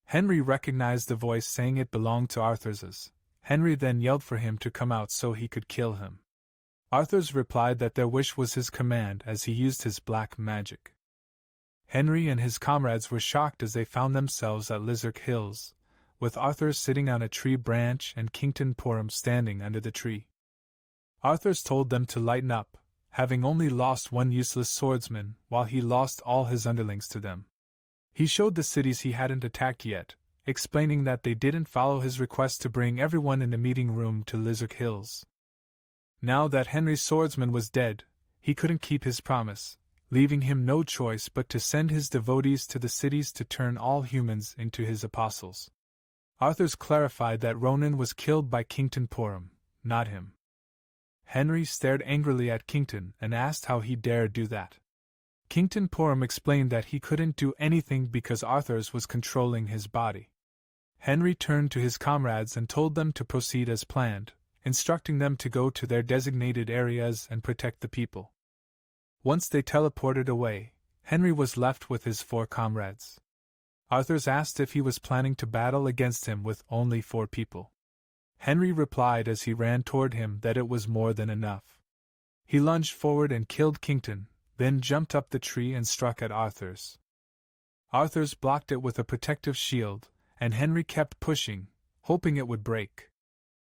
Henry recognized the voice saying it belonged to Arthur's. Henry then yelled for him to come out so he could kill him. Arthur's replied that their wish was his command as he used his black magic. Henry and his comrades were shocked as they found themselves at Lizard Hills, with Arthur sitting on a tree branch and Kington Porum standing under the tree. Arthur's told them to lighten up, having only lost one useless swordsman while he lost all his underlings to them. He showed the cities he hadn't attacked yet, explaining that they didn't follow his request to bring everyone in the meeting room to Lizard Hills. Now that Henry's swordsman was dead, he couldn't keep his promise, leaving him no choice but to send his devotees to the cities to turn all humans into his apostles. Arthur's clarified that Ronan was killed by Kington Porum, not him. Henry stared angrily at Kington and asked how he dared do that. Kington Porum explained that he couldn't do anything because Arthur's was controlling his body. Henry turned to his comrades and told them to proceed as planned, instructing them to go to their designated areas and protect the people. Once they teleported away, Henry was left with his 4 comrades. Arthur's asked if he was planning to battle against him with only 4 people. Henry replied as he ran toward him that it was more than enough. He lunged forward and killed Kington, then jumped up the tree and struck at Arthur's. Arthur's blocked it with a protective shield, and Henry kept pushing, hoping it would break.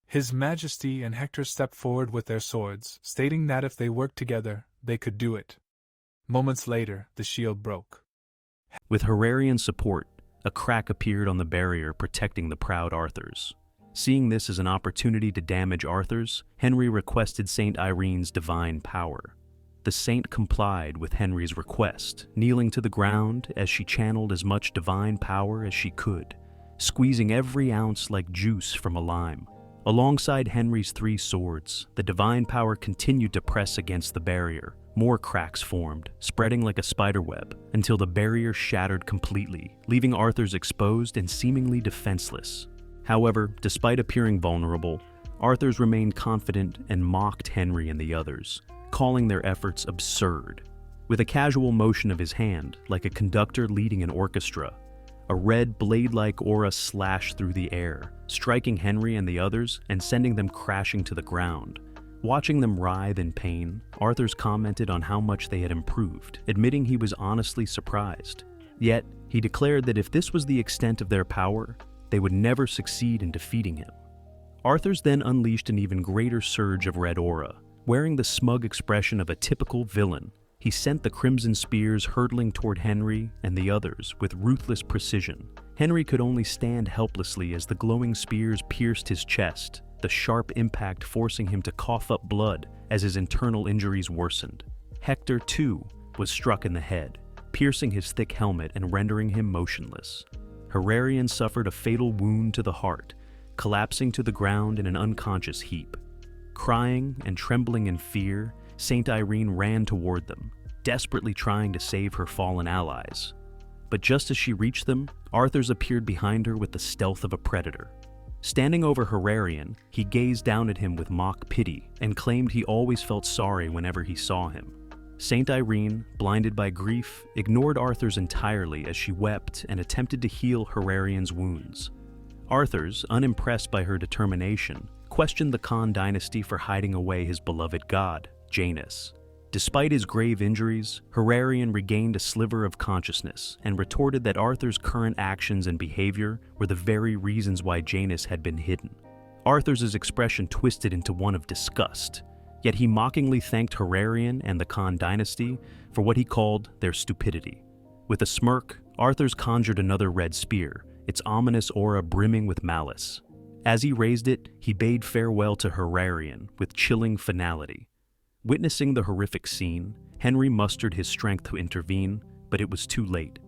His Majesty and Hector stepped forward with their swords, stating that if they worked together, they could do it. Moments later, the shield broke. With Herarian support, a crack appeared on the barrier protecting the proud Arthurs. Seeing this as an opportunity to damage Arthurs, Henry requested Saint Irene's divine power. the saint complied with Henry's request, kneeling to the ground as she channeled as much divine power as she could, squeezing every ounce like juice from a lime. Alongside Henry's 3 swords, the divine power continued to press against the barrier. More cracks formed, spreading like a spiderweb, until the barrier shattered completely, leaving Arthur's exposed and seemingly defenseless. However, despite appearing vulnerable, Arthur's remained confident and mocked Henry and the others, calling their efforts absurd. With a casual motion of his hand, like a conductor leading an orchestra, a red blade-like aura slashed through the air, striking Henry and the others and sending them crashing to the ground. Watching them writhe in pain, Arthur's commented on how much they had improved, admitting he was honestly surprised. Yet, he declared that if this was the extent of their power, they would never succeed in defeating him. Arthur's then unleashed an even greater surge of red aura. Wearing the smug expression of a typical villain, he sent the crimson spears hurtling toward Henry and the others with ruthless precision. Henry could only stand helplessly as the glowing spears pierced his chest, the sharp impact forcing him to cough up blood as his internal injuries worsened. Hector, too, was struck in the head, piercing his thick helmet and rendering him motionless. Herarian suffered a fatal wound to the heart, collapsing to the ground in an unconscious heap. Crying and trembling in fear, Saint Irene ran toward them, desperately trying to save her fallen allies. But just as she reached them, Arthur's appeared behind her with the stealth of a predator. Standing over Herarian, he gazed down at him with mock pity and claimed he always felt sorry whenever he saw him. Saint Irene, blinded by grief, ignored Arthur's entirely as she wept and attempted to heal Herarian's wounds. Arthur's, unimpressed by her determination, questioned the Khan dynasty for hiding away his beloved god, Janus. Despite his grave injuries, Herarian regained a sliver of consciousness and retorted that Arthur's current actions and behavior were the very reasons why Janus had been hidden. Arthur's expression twisted into one of disgust, yet he mockingly thanked Herarian and the Khan dynasty for what he called their stupidity. With a smirk, Arthur's conjured another red spear, its ominous aura brimming with malice. As he raised it, he bade farewell to Herarian with chilling finality. Witnessing the horrific scene, Henry mustered his strength to intervene, but it was too late.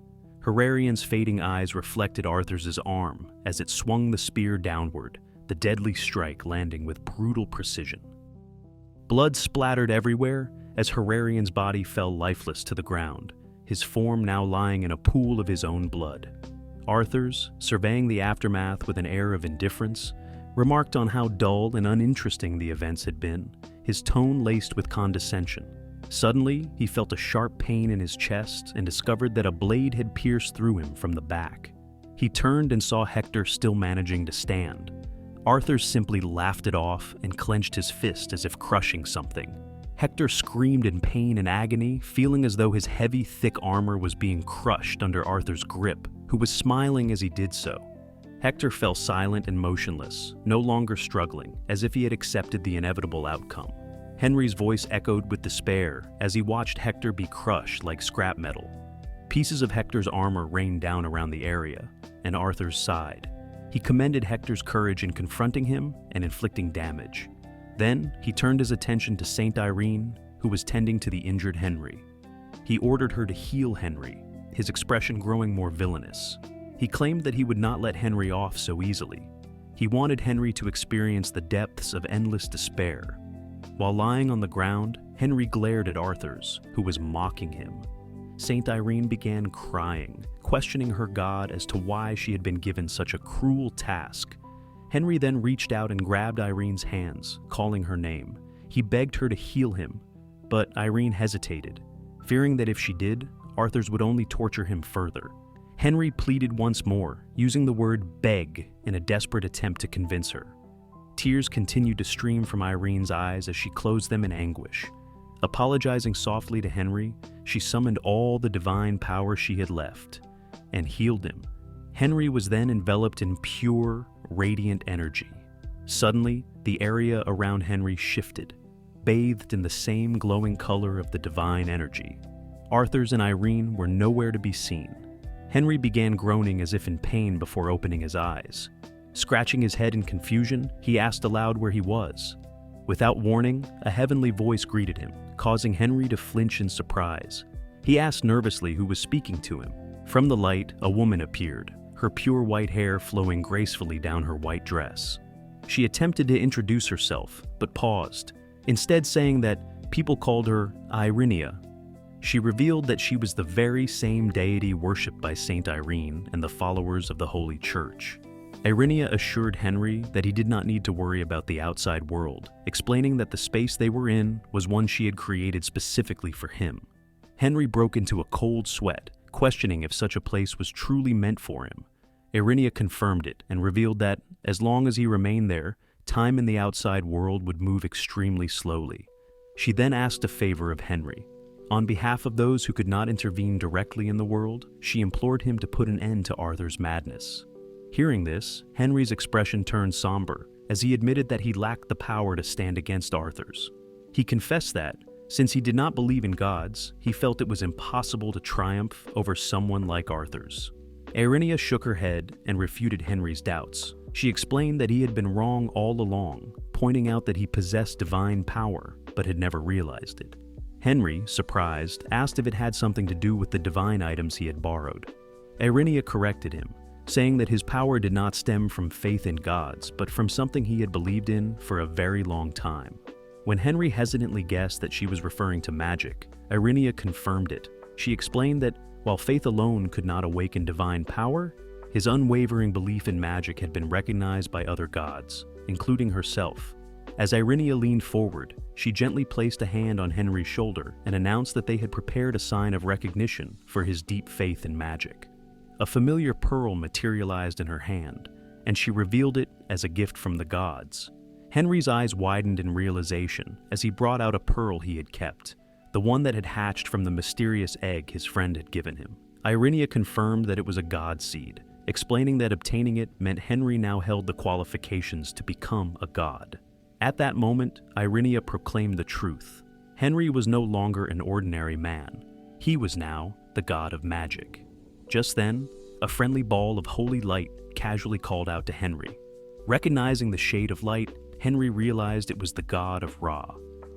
Herarian's fading eyes reflected Arthur's arm as it swung the spear downward, the deadly strike landing with brutal precision. Blood splattered everywhere as Herarian's body fell lifeless to the ground, his form now lying in a pool of his own blood. Arthur's, surveying the aftermath with an air of indifference, remarked on how dull and uninteresting the events had been, his tone laced with condescension. Suddenly, he felt a sharp pain in his chest and discovered that a blade had pierced through him from the back. He turned and saw Hector still managing to stand. Arthur simply laughed it off and clenched his fist as if crushing something. Hector screamed in pain and agony, feeling as though his heavy, thick armor was being crushed under Arthur's grip, who was smiling as he did so. Hector fell silent and motionless, no longer struggling, as if he had accepted the inevitable outcome. Henry's voice echoed with despair as he watched Hector be crushed like scrap metal. Pieces of Hector's armor rained down around the area, and Arthur sighed. He commended Hector's courage in confronting him and inflicting damage. Then, he turned his attention to Saint Irene, who was tending to the injured Henry. He ordered her to heal Henry, his expression growing more villainous. He claimed that he would not let Henry off so easily. He wanted Henry to experience the depths of endless despair. While lying on the ground, Henry glared at Arthur's, who was mocking him. Saint Irene began crying, questioning her god as to why she had been given such a cruel task. Henry then reached out and grabbed Irene's hands, calling her name. He begged her to heal him, but Irene hesitated, fearing that if she did, Arthur's would only torture him further. Henry pleaded once more, using the word beg in a desperate attempt to convince her. Tears continued to stream from Irene's eyes as she closed them in anguish. Apologizing softly to Henry, she summoned all the divine power she had left and healed him. Henry was then enveloped in pure, radiant energy. Suddenly, the area around Henry shifted, bathed in the same glowing color of the divine energy. Arthur's and Irene were nowhere to be seen. Henry began groaning as if in pain before opening his eyes. Scratching his head in confusion, he asked aloud where he was. Without warning, a heavenly voice greeted him, causing Henry to flinch in surprise. He asked nervously who was speaking to him. From the light, a woman appeared, her pure white hair flowing gracefully down her white dress. She attempted to introduce herself, but paused, instead saying that people called her Irenia. She revealed that she was the very same deity worshipped by Saint Irene and the followers of the Holy Church. Irenia assured Henry that he did not need to worry about the outside world, explaining that the space they were in was one she had created specifically for him. Henry broke into a cold sweat, questioning if such a place was truly meant for him. Irenia confirmed it and revealed that, as long as he remained there, time in the outside world would move extremely slowly. She then asked a favor of Henry. On behalf of those who could not intervene directly in the world, she implored him to put an end to Arthur's madness. Hearing this, Henry's expression turned somber, as he admitted that he lacked the power to stand against Arthur's. He confessed that, since he did not believe in gods, he felt it was impossible to triumph over someone like Arthur's. Irenia shook her head and refuted Henry's doubts. She explained that he had been wrong all along, pointing out that he possessed divine power, but had never realized it. Henry, surprised, asked if it had something to do with the divine items he had borrowed. Irenia corrected him, saying that his power did not stem from faith in gods, but from something he had believed in for a very long time. When Henry hesitantly guessed that she was referring to magic, Irenia confirmed it. She explained that while faith alone could not awaken divine power, his unwavering belief in magic had been recognized by other gods, including herself. As Irenia leaned forward, she gently placed a hand on Henry's shoulder and announced that they had prepared a sign of recognition for his deep faith in magic. A familiar pearl materialized in her hand, and she revealed it as a gift from the gods. Henry's eyes widened in realization as he brought out a pearl he had kept, the one that had hatched from the mysterious egg his friend had given him. Irenia confirmed that it was a god seed, explaining that obtaining it meant Henry now held the qualifications to become a god. At that moment, Irenia proclaimed the truth. Henry was no longer an ordinary man. He was now the god of magic. Just then, a friendly ball of holy light casually called out to Henry. Recognizing the shade of light, Henry realized it was the god of Ra.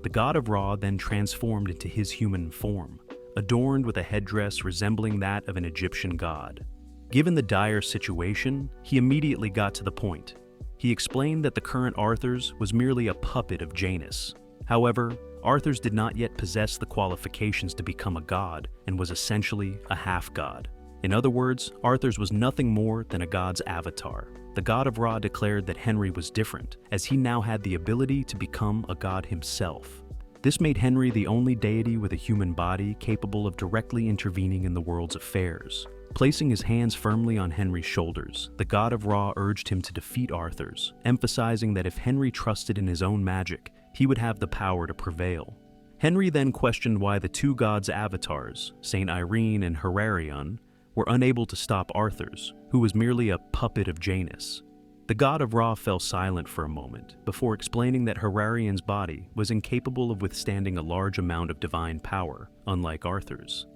The god of Ra then transformed into his human form, adorned with a headdress resembling that of an Egyptian god. Given the dire situation, he immediately got to the point. He explained that the current Arthur's was merely a puppet of Janus. However, Arthur's did not yet possess the qualifications to become a god and was essentially a half-god. In other words, Arthur's was nothing more than a god's avatar. The god of Ra declared that Henry was different, as he now had the ability to become a god himself. This made Henry the only deity with a human body capable of directly intervening in the world's affairs. Placing his hands firmly on Henry's shoulders, the god of Ra urged him to defeat Arthur's, emphasizing that if Henry trusted in his own magic, he would have the power to prevail. Henry then questioned why the two gods' avatars, Saint Irene and Hilarion, were unable to stop Arthur's, who was merely a puppet of Janus. The god of Ra fell silent for a moment, before explaining that Hilarion's body was incapable of withstanding a large amount of divine power, unlike Arthur's.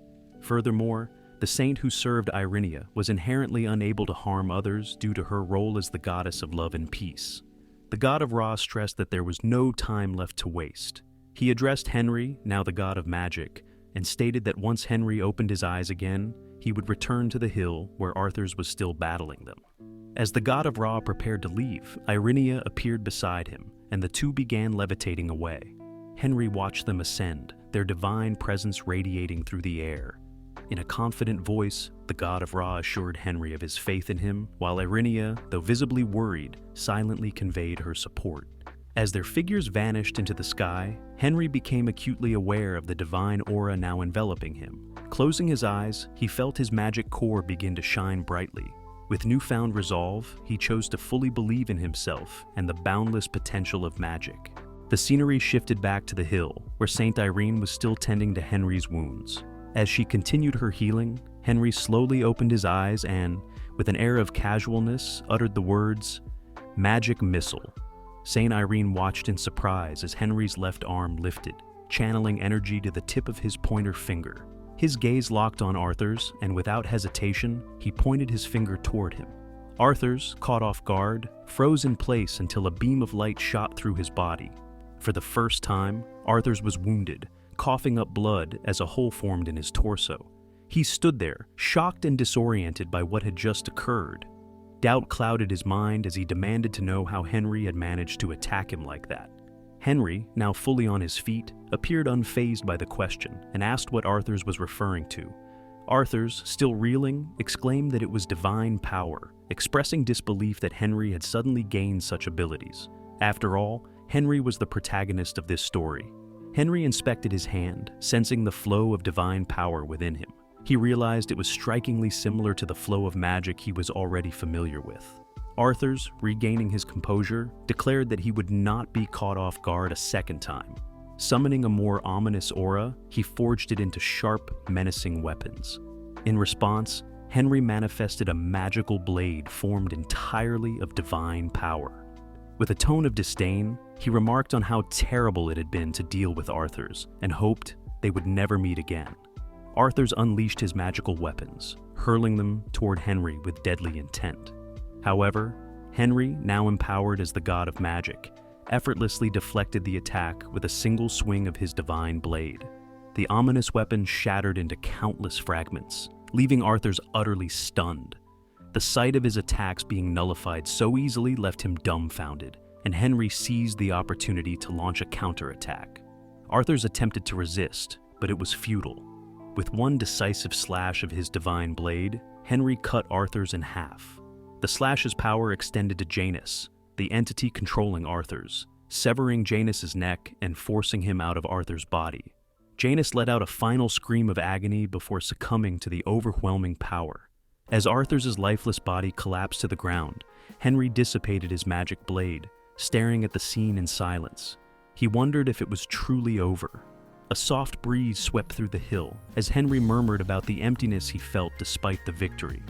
Furthermore, the saint who served Irenia was inherently unable to harm others due to her role as the goddess of love and peace. The god of Ra stressed that there was no time left to waste. He addressed Henry, now the god of magic, and stated that once Henry opened his eyes again, he would return to the hill where Arthur's was still battling them. As the god of Ra prepared to leave, Irenia appeared beside him, and the two began levitating away. Henry watched them ascend, their divine presence radiating through the air. In a confident voice, the god of Ra assured Henry of his faith in him, while Irenia, though visibly worried, silently conveyed her support. As their figures vanished into the sky, Henry became acutely aware of the divine aura now enveloping him. Closing his eyes, he felt his magic core begin to shine brightly. With newfound resolve, he chose to fully believe in himself and the boundless potential of magic. The scenery shifted back to the hill, where Saint Irene was still tending to Henry's wounds. As she continued her healing, Henry slowly opened his eyes and, with an air of casualness, uttered the words, "Magic Missile." Saint Irene watched in surprise as Henry's left arm lifted, channeling energy to the tip of his pointer finger. His gaze locked on Arthur's, and without hesitation, he pointed his finger toward him. Arthur's, caught off guard, froze in place until a beam of light shot through his body. For the first time, Arthur's was wounded, coughing up blood as a hole formed in his torso. He stood there, shocked and disoriented by what had just occurred. Doubt clouded his mind as he demanded to know how Henry had managed to attack him like that. Henry, now fully on his feet, appeared unfazed by the question and asked what Arthurs was referring to. Arthurs, still reeling, exclaimed that it was divine power, expressing disbelief that Henry had suddenly gained such abilities. After all, Henry was the protagonist of this story. Henry inspected his hand, sensing the flow of divine power within him. He realized it was strikingly similar to the flow of magic he was already familiar with. Arthurs, regaining his composure, declared that he would not be caught off guard a second time. Summoning a more ominous aura, he forged it into sharp, menacing weapons. In response, Henry manifested a magical blade formed entirely of divine power. With a tone of disdain, he remarked on how terrible it had been to deal with Arthurs and hoped they would never meet again. Arthurs unleashed his magical weapons, hurling them toward Henry with deadly intent. However, Henry, now empowered as the god of magic, effortlessly deflected the attack with a single swing of his divine blade. The ominous weapon shattered into countless fragments, leaving Arthurs utterly stunned. The sight of his attacks being nullified so easily left him dumbfounded, and Henry seized the opportunity to launch a counterattack. Arthurs attempted to resist, but it was futile. With one decisive slash of his divine blade, Henry cut Arthurs in half. The slash's power extended to Janus, the entity controlling Arthurs, severing Janus's neck and forcing him out of Arthur's body. Janus let out a final scream of agony before succumbing to the overwhelming power. As Arthur's lifeless body collapsed to the ground, Henry dissipated his magic blade, staring at the scene in silence. He wondered if it was truly over. A soft breeze swept through the hill as Henry murmured about the emptiness he felt despite the victory.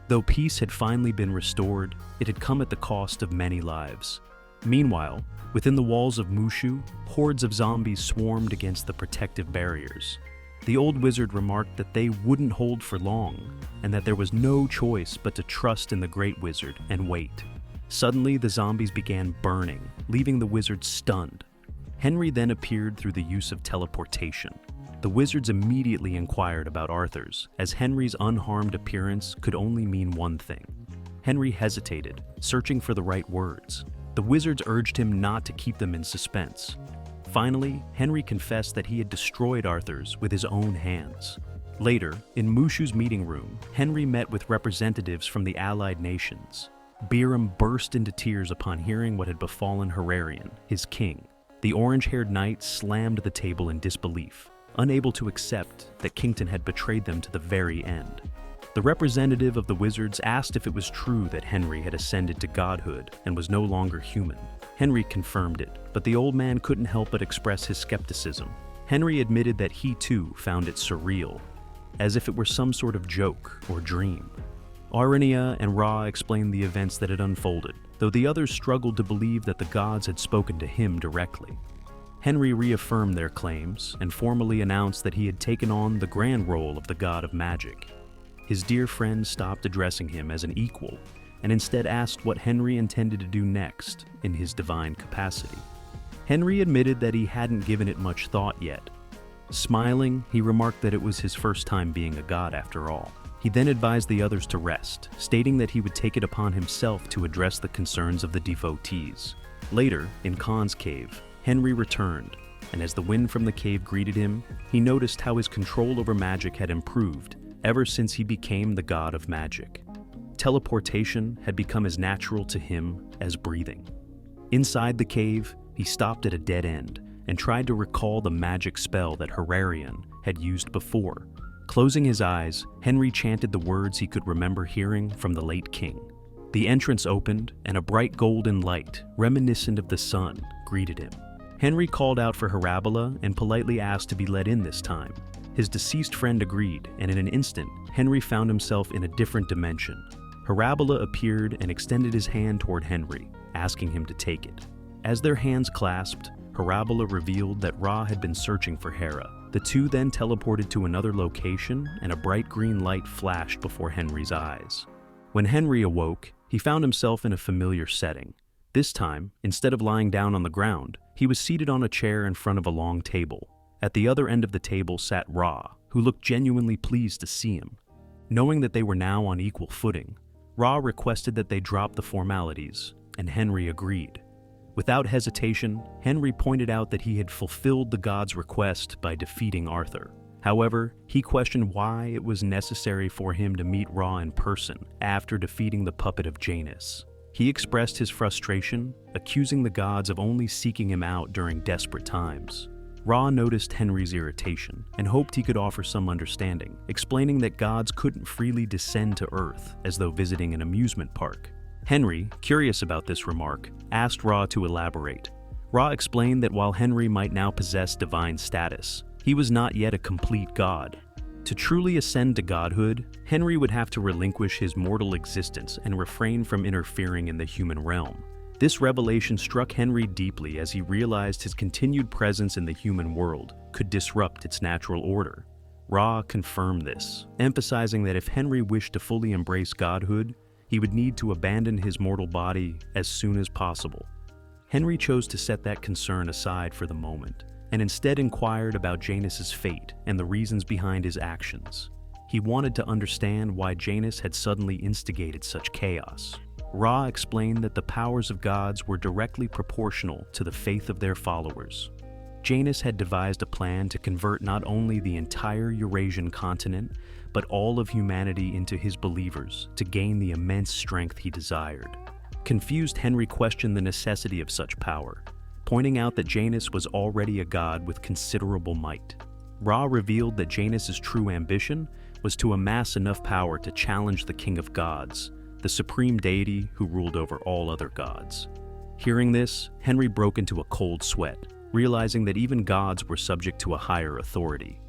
Though peace had finally been restored, it had come at the cost of many lives. Meanwhile, within the walls of Mushu, hordes of zombies swarmed against the protective barriers. The old wizard remarked that they wouldn't hold for long, and that there was no choice but to trust in the great wizard and wait. Suddenly, the zombies began burning, leaving the wizard stunned. Henry then appeared through the use of teleportation. The wizards immediately inquired about Arthurs, as Henry's unharmed appearance could only mean one thing. Henry hesitated, searching for the right words. The wizards urged him not to keep them in suspense. Finally, Henry confessed that he had destroyed Arthurs with his own hands. Later, in Mushu's meeting room, Henry met with representatives from the allied nations. Biram burst into tears upon hearing what had befallen Herarion, his king. The orange-haired knight slammed the table in disbelief, unable to accept that Kington had betrayed them to the very end. The representative of the wizards asked if it was true that Henry had ascended to godhood and was no longer human. Henry confirmed it, but the old man couldn't help but express his skepticism. Henry admitted that he too found it surreal, as if it were some sort of joke or dream. Arania and Ra explained the events that had unfolded, though the others struggled to believe that the gods had spoken to him directly. Henry reaffirmed their claims and formally announced that he had taken on the grand role of the god of magic. His dear friend stopped addressing him as an equal and instead asked what Henry intended to do next in his divine capacity. Henry admitted that he hadn't given it much thought yet. Smiling, he remarked that it was his first time being a god after all. He then advised the others to rest, stating that he would take it upon himself to address the concerns of the devotees. Later, in Khan's cave, Henry returned, and as the wind from the cave greeted him, he noticed how his control over magic had improved ever since he became the god of magic. Teleportation had become as natural to him as breathing. Inside the cave, he stopped at a dead end and tried to recall the magic spell that Herarion had used before. Closing his eyes, Henry chanted the words he could remember hearing from the late king. The entrance opened, and a bright golden light, reminiscent of the sun, greeted him. Henry called out for Herabola and politely asked to be let in this time. His deceased friend agreed, and in an instant, Henry found himself in a different dimension. Herabola appeared and extended his hand toward Henry, asking him to take it. As their hands clasped, Herabola revealed that Ra had been searching for Hera. The two then teleported to another location, and a bright green light flashed before Henry's eyes. When Henry awoke, he found himself in a familiar setting. This time, instead of lying down on the ground, he was seated on a chair in front of a long table. At the other end of the table sat Ra, who looked genuinely pleased to see him. Knowing that they were now on equal footing, Ra requested that they drop the formalities, and Henry agreed. Without hesitation, Henry pointed out that he had fulfilled the god's request by defeating Arthur. However, he questioned why it was necessary for him to meet Ra in person after defeating the puppet of Janus. He expressed his frustration, accusing the gods of only seeking him out during desperate times. Ra noticed Henry's irritation and hoped he could offer some understanding, explaining that gods couldn't freely descend to Earth as though visiting an amusement park. Henry, curious about this remark, asked Ra to elaborate. Ra explained that while Henry might now possess divine status, he was not yet a complete god. To truly ascend to godhood, Henry would have to relinquish his mortal existence and refrain from interfering in the human realm. This revelation struck Henry deeply as he realized his continued presence in the human world could disrupt its natural order. Ra confirmed this, emphasizing that if Henry wished to fully embrace godhood, he would need to abandon his mortal body as soon as possible. Henry chose to set that concern aside for the moment, and instead inquired about Janus's fate and the reasons behind his actions. He wanted to understand why Janus had suddenly instigated such chaos. Ra explained that the powers of gods were directly proportional to the faith of their followers. Janus had devised a plan to convert not only the entire Eurasian continent, but all of humanity into his believers to gain the immense strength he desired. Confused, Henry questioned the necessity of such power, pointing out that Janus was already a god with considerable might. Ra revealed that Janus's true ambition was to amass enough power to challenge the king of gods, the supreme deity who ruled over all other gods. Hearing this, Henry broke into a cold sweat, realizing that even gods were subject to a higher authority.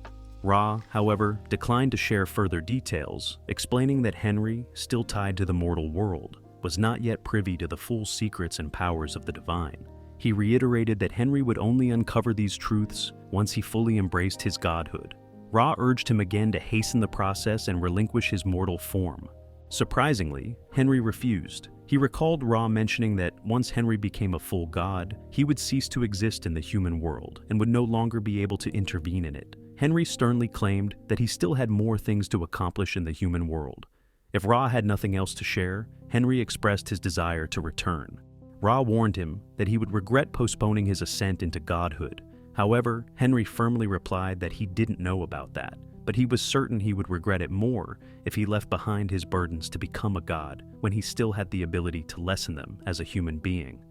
Ra, however, declined to share further details, explaining that Henry, still tied to the mortal world, was not yet privy to the full secrets and powers of the divine. He reiterated that Henry would only uncover these truths once he fully embraced his godhood. Ra urged him again to hasten the process and relinquish his mortal form. Surprisingly, Henry refused. He recalled Ra mentioning that once Henry became a full god, he would cease to exist in the human world and would no longer be able to intervene in it. Henry sternly claimed that he still had more things to accomplish in the human world. If Ra had nothing else to share, Henry expressed his desire to return. Ra warned him that he would regret postponing his ascent into godhood. However, Henry firmly replied that he didn't know about that, but he was certain he would regret it more if he left behind his burdens to become a god when he still had the ability to lessen them as a human being.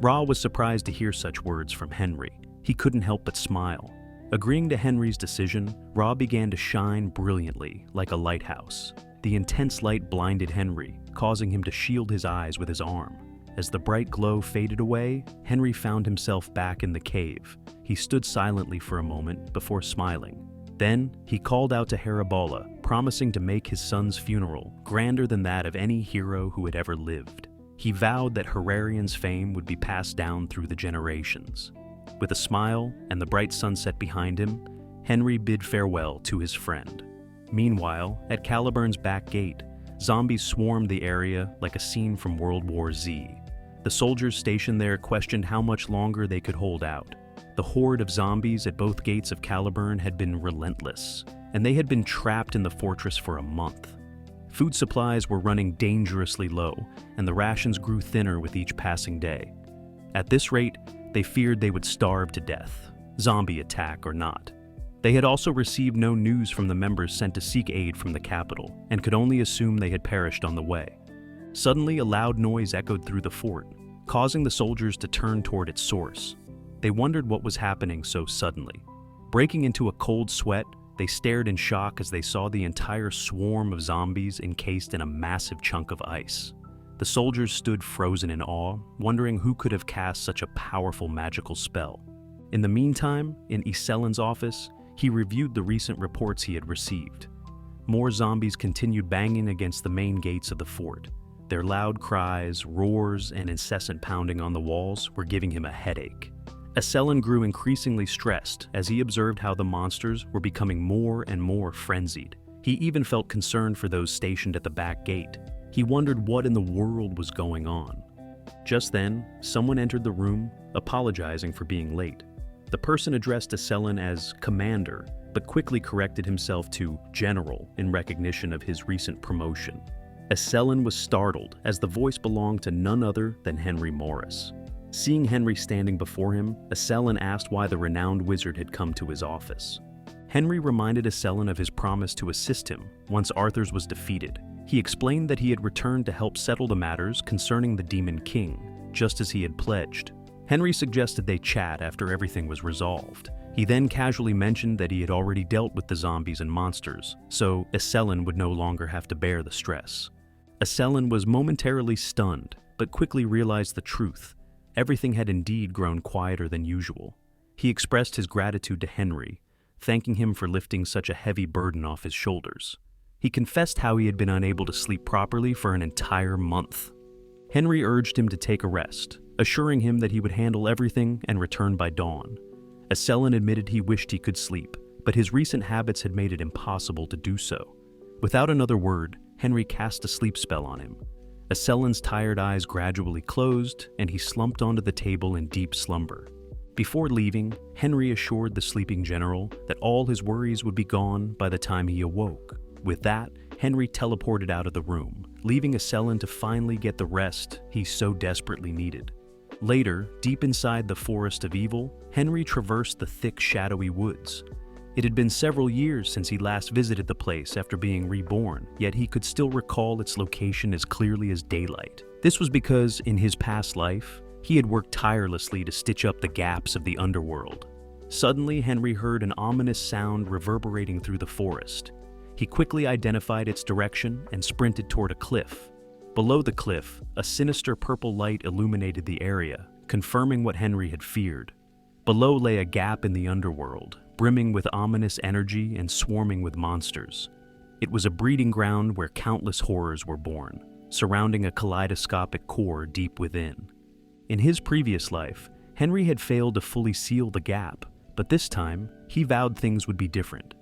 Ra was surprised to hear such words from Henry. He couldn't help but smile. Agreeing to Henry's decision, Ra began to shine brilliantly like a lighthouse. The intense light blinded Henry, causing him to shield his eyes with his arm. As the bright glow faded away, Henry found himself back in the cave. He stood silently for a moment before smiling. Then, he called out to Herabola, promising to make his son's funeral grander than that of any hero who had ever lived. He vowed that Herarian's fame would be passed down through the generations. With a smile and the bright sunset behind him, Henry bid farewell to his friend. Meanwhile, at Caliburn's back gate, zombies swarmed the area like a scene from World War Z. The soldiers stationed there questioned how much longer they could hold out. The horde of zombies at both gates of Caliburn had been relentless, and they had been trapped in the fortress for a month. Food supplies were running dangerously low, and the rations grew thinner with each passing day. At this rate, they feared they would starve to death, zombie attack or not. They had also received no news from the members sent to seek aid from the capital, and could only assume they had perished on the way. Suddenly, a loud noise echoed through the fort, causing the soldiers to turn toward its source. They wondered what was happening so suddenly. Breaking into a cold sweat, they stared in shock as they saw the entire swarm of zombies encased in a massive chunk of ice. The soldiers stood frozen in awe, wondering who could have cast such a powerful magical spell. In the meantime, in Iselin's office, he reviewed the recent reports he had received. More zombies continued banging against the main gates of the fort. Their loud cries, roars, and incessant pounding on the walls were giving him a headache. Iselin grew increasingly stressed as he observed how the monsters were becoming more and more frenzied. He even felt concerned for those stationed at the back gate. He wondered what in the world was going on. Just then, someone entered the room, apologizing for being late. The person addressed Aselin as Commander, but quickly corrected himself to General in recognition of his recent promotion. Aselin was startled, as the voice belonged to none other than Henry Morris. Seeing Henry standing before him, Aselin asked why the renowned wizard had come to his office. Henry reminded Aselin of his promise to assist him once Arthur's was defeated. He explained that he had returned to help settle the matters concerning the Demon King, just as he had pledged. Henry suggested they chat after everything was resolved. He then casually mentioned that he had already dealt with the zombies and monsters, so Aselin would no longer have to bear the stress. Aselin was momentarily stunned, but quickly realized the truth. Everything had indeed grown quieter than usual. He expressed his gratitude to Henry, thanking him for lifting such a heavy burden off his shoulders. He confessed how he had been unable to sleep properly for an entire month. Henry urged him to take a rest, assuring him that he would handle everything and return by dawn. Aselin admitted he wished he could sleep, but his recent habits had made it impossible to do so. Without another word, Henry cast a sleep spell on him. Aselin's tired eyes gradually closed, and he slumped onto the table in deep slumber. Before leaving, Henry assured the sleeping general that all his worries would be gone by the time he awoke. With that, Henry teleported out of the room, leaving Aselin to finally get the rest he so desperately needed. Later, deep inside the Forest of Evil, Henry traversed the thick, shadowy woods. It had been several years since he last visited the place after being reborn, yet he could still recall its location as clearly as daylight. This was because, in his past life, he had worked tirelessly to stitch up the gaps of the underworld. Suddenly, Henry heard an ominous sound reverberating through the forest. He quickly identified its direction and sprinted toward a cliff. Below the cliff, a sinister purple light illuminated the area, confirming what Henry had feared. Below lay a gap in the underworld, brimming with ominous energy and swarming with monsters. It was a breeding ground where countless horrors were born, surrounding a kaleidoscopic core deep within. In his previous life, Henry had failed to fully seal the gap, but this time, he vowed things would be different.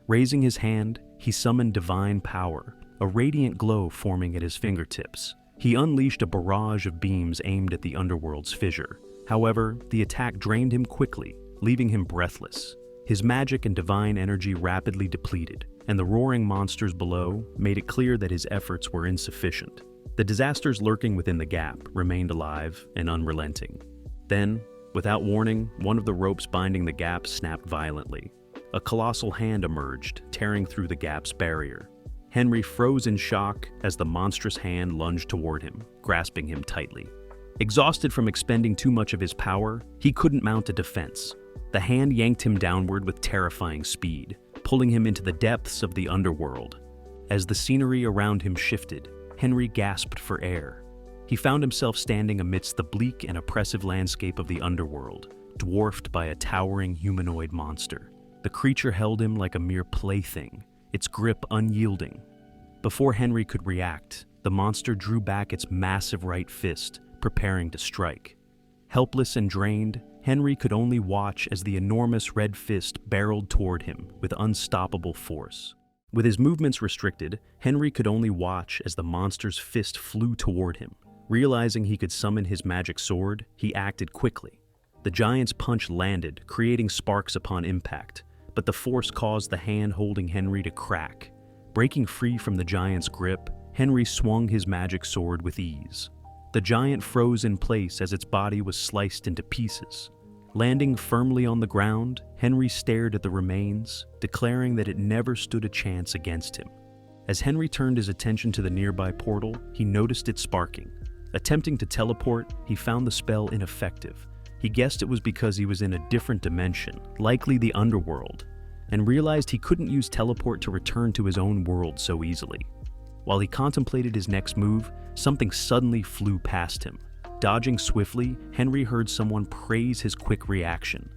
Raising his hand, he summoned divine power, a radiant glow forming at his fingertips. He unleashed a barrage of beams aimed at the underworld's fissure. However, the attack drained him quickly, leaving him breathless. His magic and divine energy rapidly depleted, and the roaring monsters below made it clear that his efforts were insufficient. The disasters lurking within the gap remained alive and unrelenting. Then, without warning, one of the ropes binding the gap snapped violently. A colossal hand emerged, tearing through the gap's barrier. Henry froze in shock as the monstrous hand lunged toward him, grasping him tightly. Exhausted from expending too much of his power, he couldn't mount a defense. The hand yanked him downward with terrifying speed, pulling him into the depths of the underworld. As the scenery around him shifted, Henry gasped for air. He found himself standing amidst the bleak and oppressive landscape of the underworld, dwarfed by a towering humanoid monster. The creature held him like a mere plaything, its grip unyielding. Before Henry could react, the monster drew back its massive right fist, preparing to strike. Helpless and drained, Henry could only watch as the enormous red fist barreled toward him with unstoppable force. With his movements restricted, Henry could only watch as the monster's fist flew toward him. Realizing he could summon his magic sword, he acted quickly. The giant's punch landed, creating sparks upon impact, but the force caused the hand holding Henry to crack. Breaking free from the giant's grip, Henry swung his magic sword with ease. The giant froze in place as its body was sliced into pieces. Landing firmly on the ground, Henry stared at the remains, declaring that it never stood a chance against him. As Henry turned his attention to the nearby portal, he noticed it sparking. Attempting to teleport, he found the spell ineffective. He guessed it was because he was in a different dimension, likely the underworld, and realized he couldn't use teleport to return to his own world so easily. While he contemplated his next move, something suddenly flew past him. Dodging swiftly, Henry heard someone praise his quick reaction.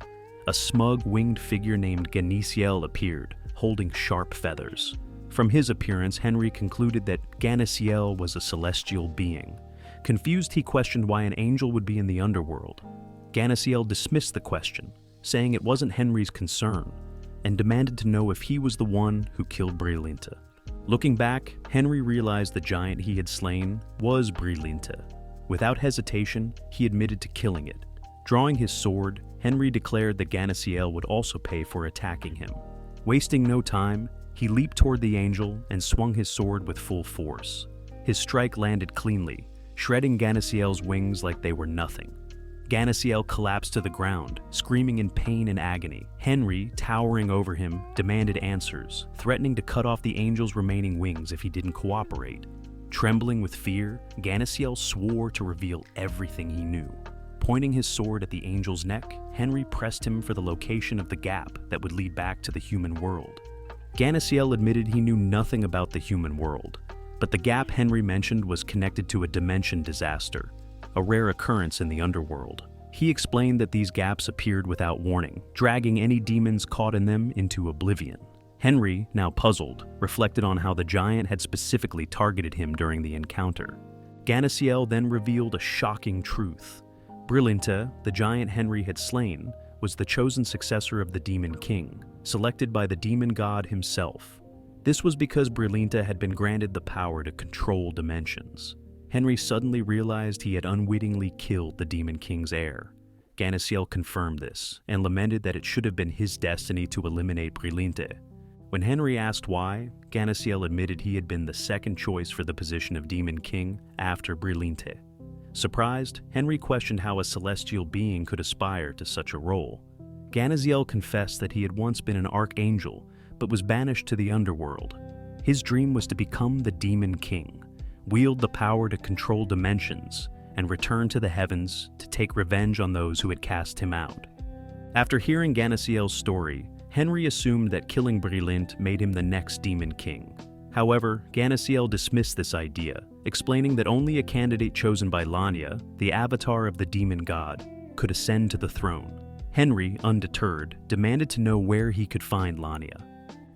A smug, winged figure named Ganesiel appeared, holding sharp feathers. From his appearance, Henry concluded that Ganesiel was a celestial being. Confused, he questioned why an angel would be in the underworld. Ganesiel dismissed the question, saying it wasn't Henry's concern, and demanded to know if he was the one who killed Brilinta. Looking back, Henry realized the giant he had slain was Brilinta. Without hesitation, he admitted to killing it. Drawing his sword, Henry declared that Ganasiel would also pay for attacking him. Wasting no time, he leaped toward the angel and swung his sword with full force. His strike landed cleanly, shredding Ganasiel's wings like they were nothing. Ganasiel collapsed to the ground, screaming in pain and agony. Henry, towering over him, demanded answers, threatening to cut off the angel's remaining wings if he didn't cooperate. Trembling with fear, Ganasiel swore to reveal everything he knew. Pointing his sword at the angel's neck, Henry pressed him for the location of the gap that would lead back to the human world. Ganasiel admitted he knew nothing about the human world, but the gap Henry mentioned was connected to a dimension disaster, a rare occurrence in the underworld. He explained that these gaps appeared without warning, dragging any demons caught in them into oblivion. Henry, now puzzled, reflected on how the giant had specifically targeted him during the encounter. Ganasiel then revealed a shocking truth. Brilinte, the giant Henry had slain, was the chosen successor of the Demon King, selected by the demon god himself. This was because Brilinte had been granted the power to control dimensions. Henry suddenly realized he had unwittingly killed the Demon King's heir. Ganasiel confirmed this, and lamented that it should have been his destiny to eliminate Brilinte. When Henry asked why, Ganasiel admitted he had been the second choice for the position of Demon King after Brilinte. Surprised, Henry questioned how a celestial being could aspire to such a role. Ganasiel confessed that he had once been an archangel, but was banished to the underworld. His dream was to become the Demon King, wield the power to control dimensions, and return to the heavens to take revenge on those who had cast him out. After hearing Ganasiel's story, Henry assumed that killing Brilinte made him the next Demon King. However, Ganasiel dismissed this idea, explaining that only a candidate chosen by Lania, the avatar of the demon god, could ascend to the throne. Henry, undeterred, demanded to know where he could find Lania.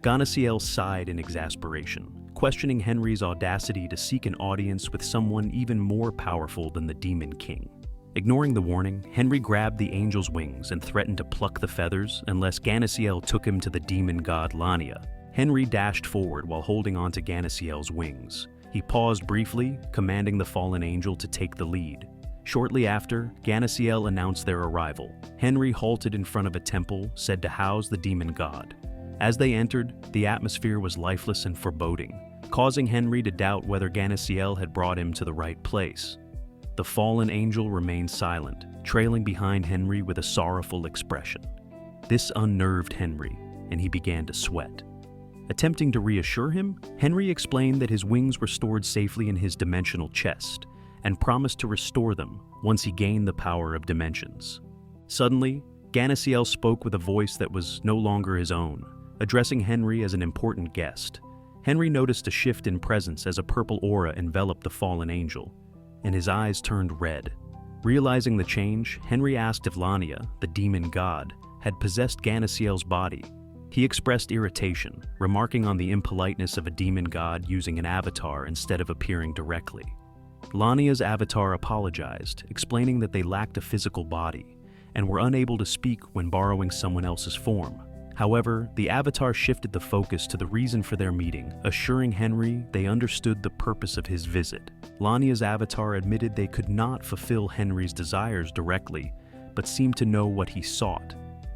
Ganasiel sighed in exasperation, questioning Henry's audacity to seek an audience with someone even more powerful than the Demon King. Ignoring the warning, Henry grabbed the angel's wings and threatened to pluck the feathers unless Ganasiel took him to the demon god Lania. Henry dashed forward while holding onto Ganasiel's wings. He paused briefly, commanding the fallen angel to take the lead. Shortly after, Ganasiel announced their arrival. Henry halted in front of a temple said to house the demon god. As they entered, the atmosphere was lifeless and foreboding, causing Henry to doubt whether Ganasiel had brought him to the right place. The fallen angel remained silent, trailing behind Henry with a sorrowful expression. This unnerved Henry, and he began to sweat. Attempting to reassure him, Henry explained that his wings were stored safely in his dimensional chest, and promised to restore them once he gained the power of dimensions. Suddenly, Ganasiel spoke with a voice that was no longer his own, addressing Henry as an important guest. Henry noticed a shift in presence as a purple aura enveloped the fallen angel, and his eyes turned red. Realizing the change, Henry asked if Lania, the demon god, had possessed Ganasiel's body. He expressed irritation, remarking on the impoliteness of a demon god using an avatar instead of appearing directly. Lania's avatar apologized, explaining that they lacked a physical body and were unable to speak when borrowing someone else's form. However, the avatar shifted the focus to the reason for their meeting, assuring Henry they understood the purpose of his visit. Lania's avatar admitted they could not fulfill Henry's desires directly, but seemed to know what he sought.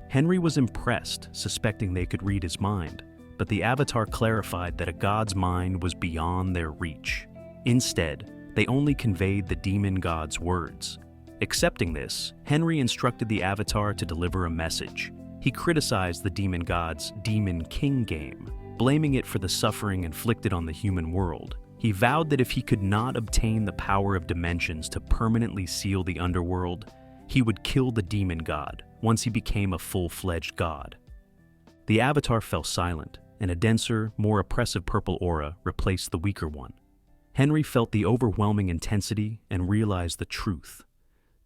Henry was impressed, suspecting they could read his mind, but the avatar clarified that a god's mind was beyond their reach. Instead, they only conveyed the demon god's words. Accepting this, Henry instructed the avatar to deliver a message. He criticized the demon god's Demon King game, blaming it for the suffering inflicted on the human world. He vowed that if he could not obtain the power of dimensions to permanently seal the underworld, he would kill the demon god once he became a full-fledged god. The avatar fell silent, and a denser, more oppressive purple aura replaced the weaker one. Henry felt the overwhelming intensity and realized the truth.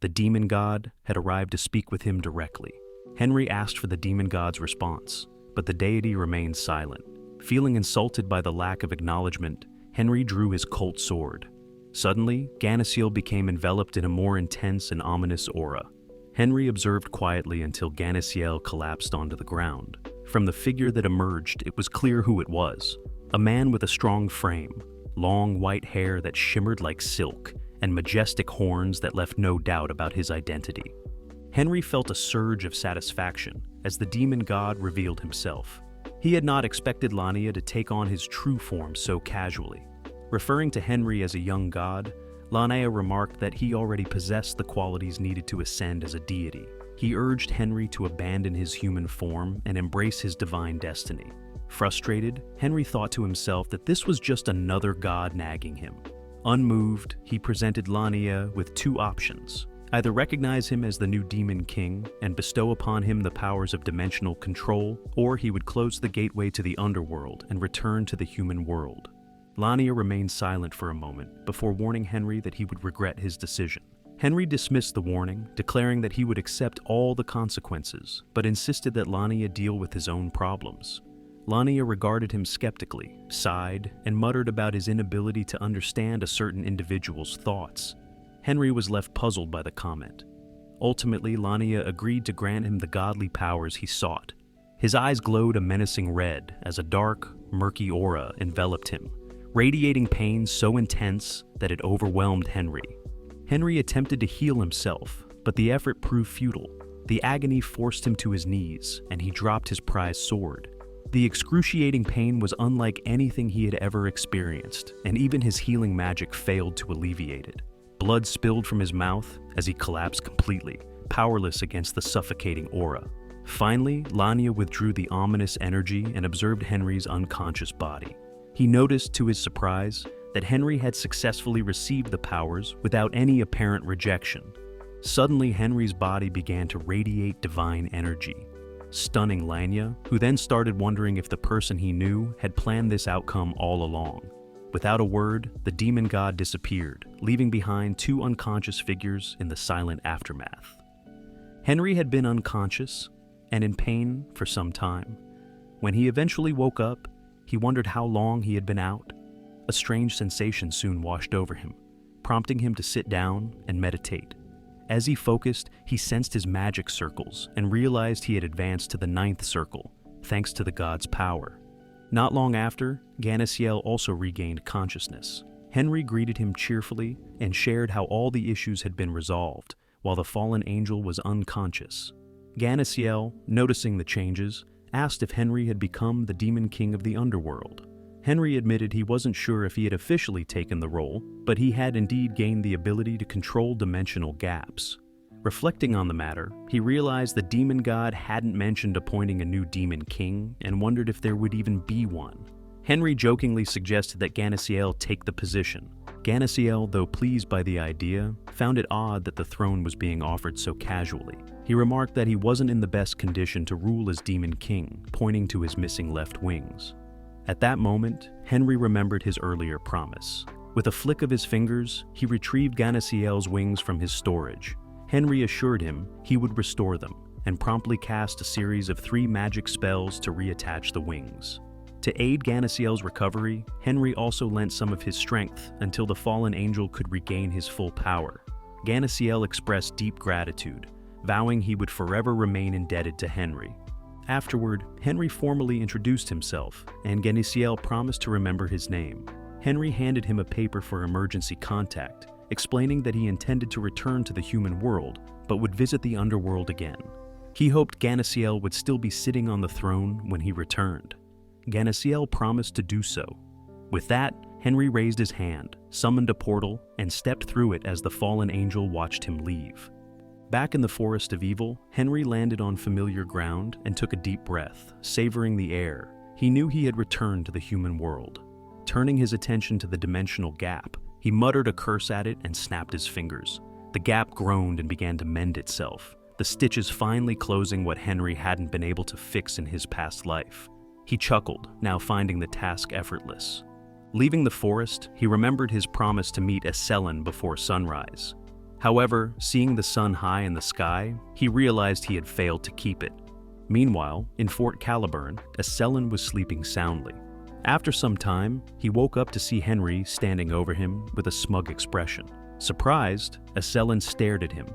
The demon god had arrived to speak with him directly. Henry asked for the demon god's response, but the deity remained silent. Feeling insulted by the lack of acknowledgement, Henry drew his Colt sword. Suddenly, Ganasiel became enveloped in a more intense and ominous aura. Henry observed quietly until Ganasiel collapsed onto the ground. From the figure that emerged, it was clear who it was. A man with a strong frame, long white hair that shimmered like silk, and majestic horns that left no doubt about his identity. Henry felt a surge of satisfaction as the demon god revealed himself. He had not expected Lania to take on his true form so casually. Referring to Henry as a young god, Lania remarked that he already possessed the qualities needed to ascend as a deity. He urged Henry to abandon his human form and embrace his divine destiny. Frustrated, Henry thought to himself that this was just another god nagging him. Unmoved, he presented Lania with two options: either recognize him as the new demon king and bestow upon him the powers of dimensional control, or he would close the gateway to the underworld and return to the human world. Lania remained silent for a moment before warning Henry that he would regret his decision. Henry dismissed the warning, declaring that he would accept all the consequences, but insisted that Lania deal with his own problems. Lania regarded him skeptically, sighed, and muttered about his inability to understand a certain individual's thoughts. Henry was left puzzled by the comment. Ultimately, Lania agreed to grant him the godly powers he sought. His eyes glowed a menacing red as a dark, murky aura enveloped him, radiating pain so intense that it overwhelmed Henry. Henry attempted to heal himself, but the effort proved futile. The agony forced him to his knees, and he dropped his prized sword. The excruciating pain was unlike anything he had ever experienced, and even his healing magic failed to alleviate it. Blood spilled from his mouth as he collapsed completely, powerless against the suffocating aura. Finally, Lania withdrew the ominous energy and observed Henry's unconscious body. He noticed, to his surprise, that Henry had successfully received the powers without any apparent rejection. Suddenly, Henry's body began to radiate divine energy, stunning Lania, who then started wondering if the person he knew had planned this outcome all along. Without a word, the demon god disappeared, leaving behind two unconscious figures in the silent aftermath. Henry had been unconscious and in pain for some time. When he eventually woke up, he wondered how long he had been out. A strange sensation soon washed over him, prompting him to sit down and meditate. As he focused, he sensed his magic circles and realized he had advanced to the 9th circle, thanks to the god's power. Not long after, Ganesiel also regained consciousness. Henry greeted him cheerfully and shared how all the issues had been resolved, while the fallen angel was unconscious. Ganesiel, noticing the changes, asked if Henry had become the demon king of the underworld. Henry admitted he wasn't sure if he had officially taken the role, but he had indeed gained the ability to control dimensional gaps. Reflecting on the matter, he realized the demon god hadn't mentioned appointing a new demon king and wondered if there would even be one. Henry jokingly suggested that Ganesiel take the position. Ganesiel, though pleased by the idea, found it odd that the throne was being offered so casually. He remarked that he wasn't in the best condition to rule as demon king, pointing to his missing left wings. At that moment, Henry remembered his earlier promise. With a flick of his fingers, he retrieved Ganesiel's wings from his storage. Henry assured him he would restore them, and promptly cast a series of 3 magic spells to reattach the wings. To aid Ganesiel's recovery, Henry also lent some of his strength until the fallen angel could regain his full power. Ganesiel expressed deep gratitude, vowing he would forever remain indebted to Henry. Afterward, Henry formally introduced himself, and Ganesiel promised to remember his name. Henry handed him a paper for emergency contact, explaining that he intended to return to the human world, but would visit the underworld again. He hoped Ganesiel would still be sitting on the throne when he returned. Ganesiel promised to do so. With that, Henry raised his hand, summoned a portal, and stepped through it as the fallen angel watched him leave. Back in the Forest of Evil, Henry landed on familiar ground and took a deep breath, savoring the air. He knew he had returned to the human world. Turning his attention to the dimensional gap, he muttered a curse at it and snapped his fingers. The gap groaned and began to mend itself, the stitches finally closing what Henry hadn't been able to fix in his past life. He chuckled, now finding the task effortless. Leaving the forest, he remembered his promise to meet Eselen before sunrise. However, seeing the sun high in the sky, he realized he had failed to keep it. Meanwhile, in Fort Caliburn, Eselen was sleeping soundly. After some time, he woke up to see Henry standing over him with a smug expression. Surprised, Eselen stared at him,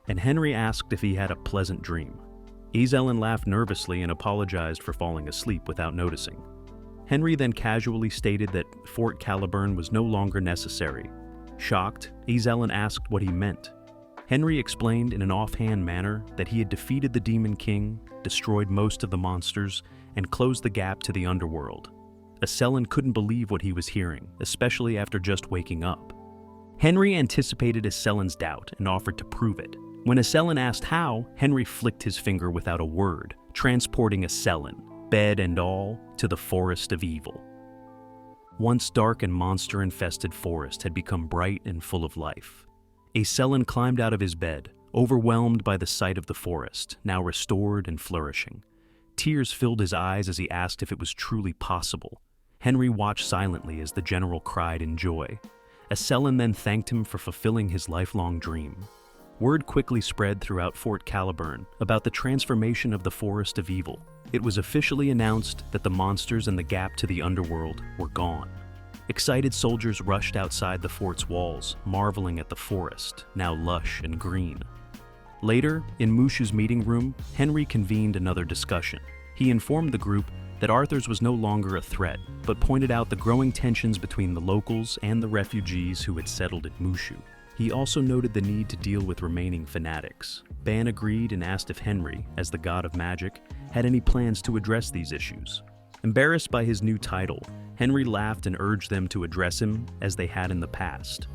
and Henry asked if he had a pleasant dream. Eselen laughed nervously and apologized for falling asleep without noticing. Henry then casually stated that Fort Caliburn was no longer necessary. Shocked, Eselen asked what he meant. Henry explained in an offhand manner that he had defeated the Demon King, destroyed most of the monsters, and closed the gap to the underworld. Selin couldn't believe what he was hearing, especially after just waking up. Henry anticipated Selin's doubt and offered to prove it. When Selin asked how, Henry flicked his finger without a word, transporting Selin, bed and all, to the Forest of Evil. Once dark and monster-infested forest had become bright and full of life. Selin climbed out of his bed, overwhelmed by the sight of the forest, now restored and flourishing. Tears filled his eyes as he asked if it was truly possible. Henry watched silently as the general cried in joy. Selin then thanked him for fulfilling his lifelong dream. Word quickly spread throughout Fort Caliburn about the transformation of the Forest of Evil. It was officially announced that the monsters and the gap to the underworld were gone. Excited soldiers rushed outside the fort's walls, marveling at the forest, now lush and green. Later, in Mushu's meeting room, Henry convened another discussion. He informed the group that Arthur's was no longer a threat, but pointed out the growing tensions between the locals and the refugees who had settled at Mushu. He also noted the need to deal with remaining fanatics. Ban agreed and asked if Henry, as the god of magic, had any plans to address these issues. Embarrassed by his new title, Henry laughed and urged them to address him as they had in the past.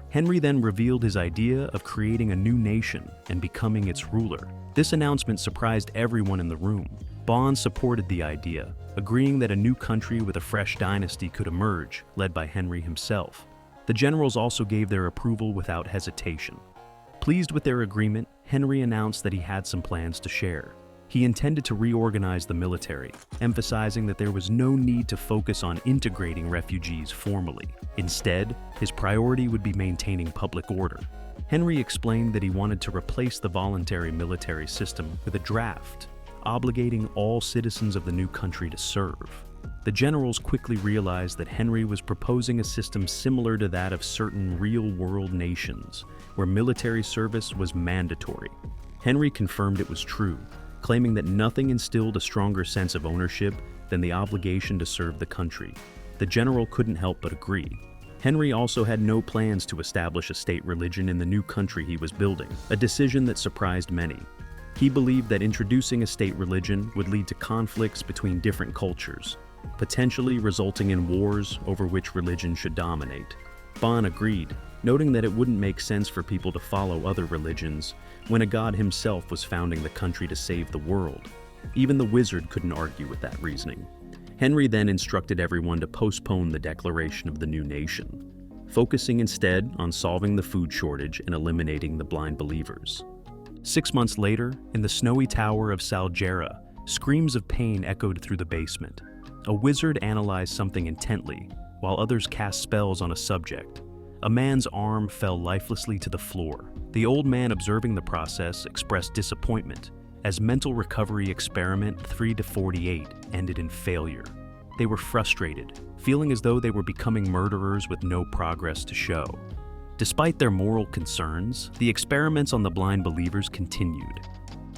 Henry then revealed his idea of creating a new nation and becoming its ruler. This announcement surprised everyone in the room. Ban supported the idea, agreeing that a new country with a fresh dynasty could emerge, led by Henry himself. The generals also gave their approval without hesitation. Pleased with their agreement, Henry announced that he had some plans to share. He intended to reorganize the military, emphasizing that there was no need to focus on integrating refugees formally. Instead, his priority would be maintaining public order. Henry explained that he wanted to replace the voluntary military system with a draft, obligating all citizens of the new country to serve. The generals quickly realized that Henry was proposing a system similar to that of certain real-world nations, where military service was mandatory. Henry confirmed it was true, claiming that nothing instilled a stronger sense of ownership than the obligation to serve the country. The general couldn't help but agree. Henry also had no plans to establish a state religion in the new country he was building, a decision that surprised many. He believed that introducing a state religion would lead to conflicts between different cultures, potentially resulting in wars over which religion should dominate. Ban agreed, noting that it wouldn't make sense for people to follow other religions when a god himself was founding the country to save the world. Even the wizard couldn't argue with that reasoning. Henry then instructed everyone to postpone the declaration of the new nation, focusing instead on solving the food shortage and eliminating the blind believers. 6 months later, in the snowy tower of Saljera, screams of pain echoed through the basement. A wizard analyzed something intently, while others cast spells on a subject. A man's arm fell lifelessly to the floor. The old man observing the process expressed disappointment, as mental recovery experiment 3-48 ended in failure. They were frustrated, feeling as though they were becoming murderers with no progress to show. Despite their moral concerns, the experiments on the blind believers continued.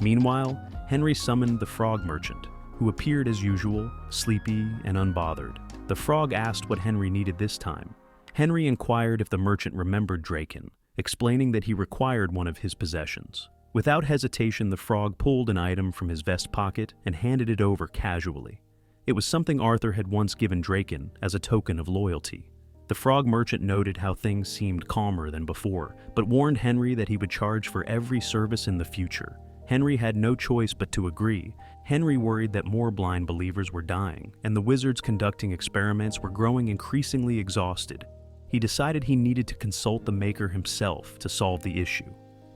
Meanwhile, Henry summoned the frog merchant, who appeared as usual, sleepy and unbothered. The frog asked what Henry needed this time. Henry inquired if the merchant remembered Draken, explaining that he required one of his possessions. Without hesitation, the frog pulled an item from his vest pocket and handed it over casually. It was something Arthur had once given Draken as a token of loyalty. The frog merchant noted how things seemed calmer than before, but warned Henry that he would charge for every service in the future. Henry had no choice but to agree. Henry worried that more blind believers were dying, and the wizards conducting experiments were growing increasingly exhausted. He decided he needed to consult the maker himself to solve the issue.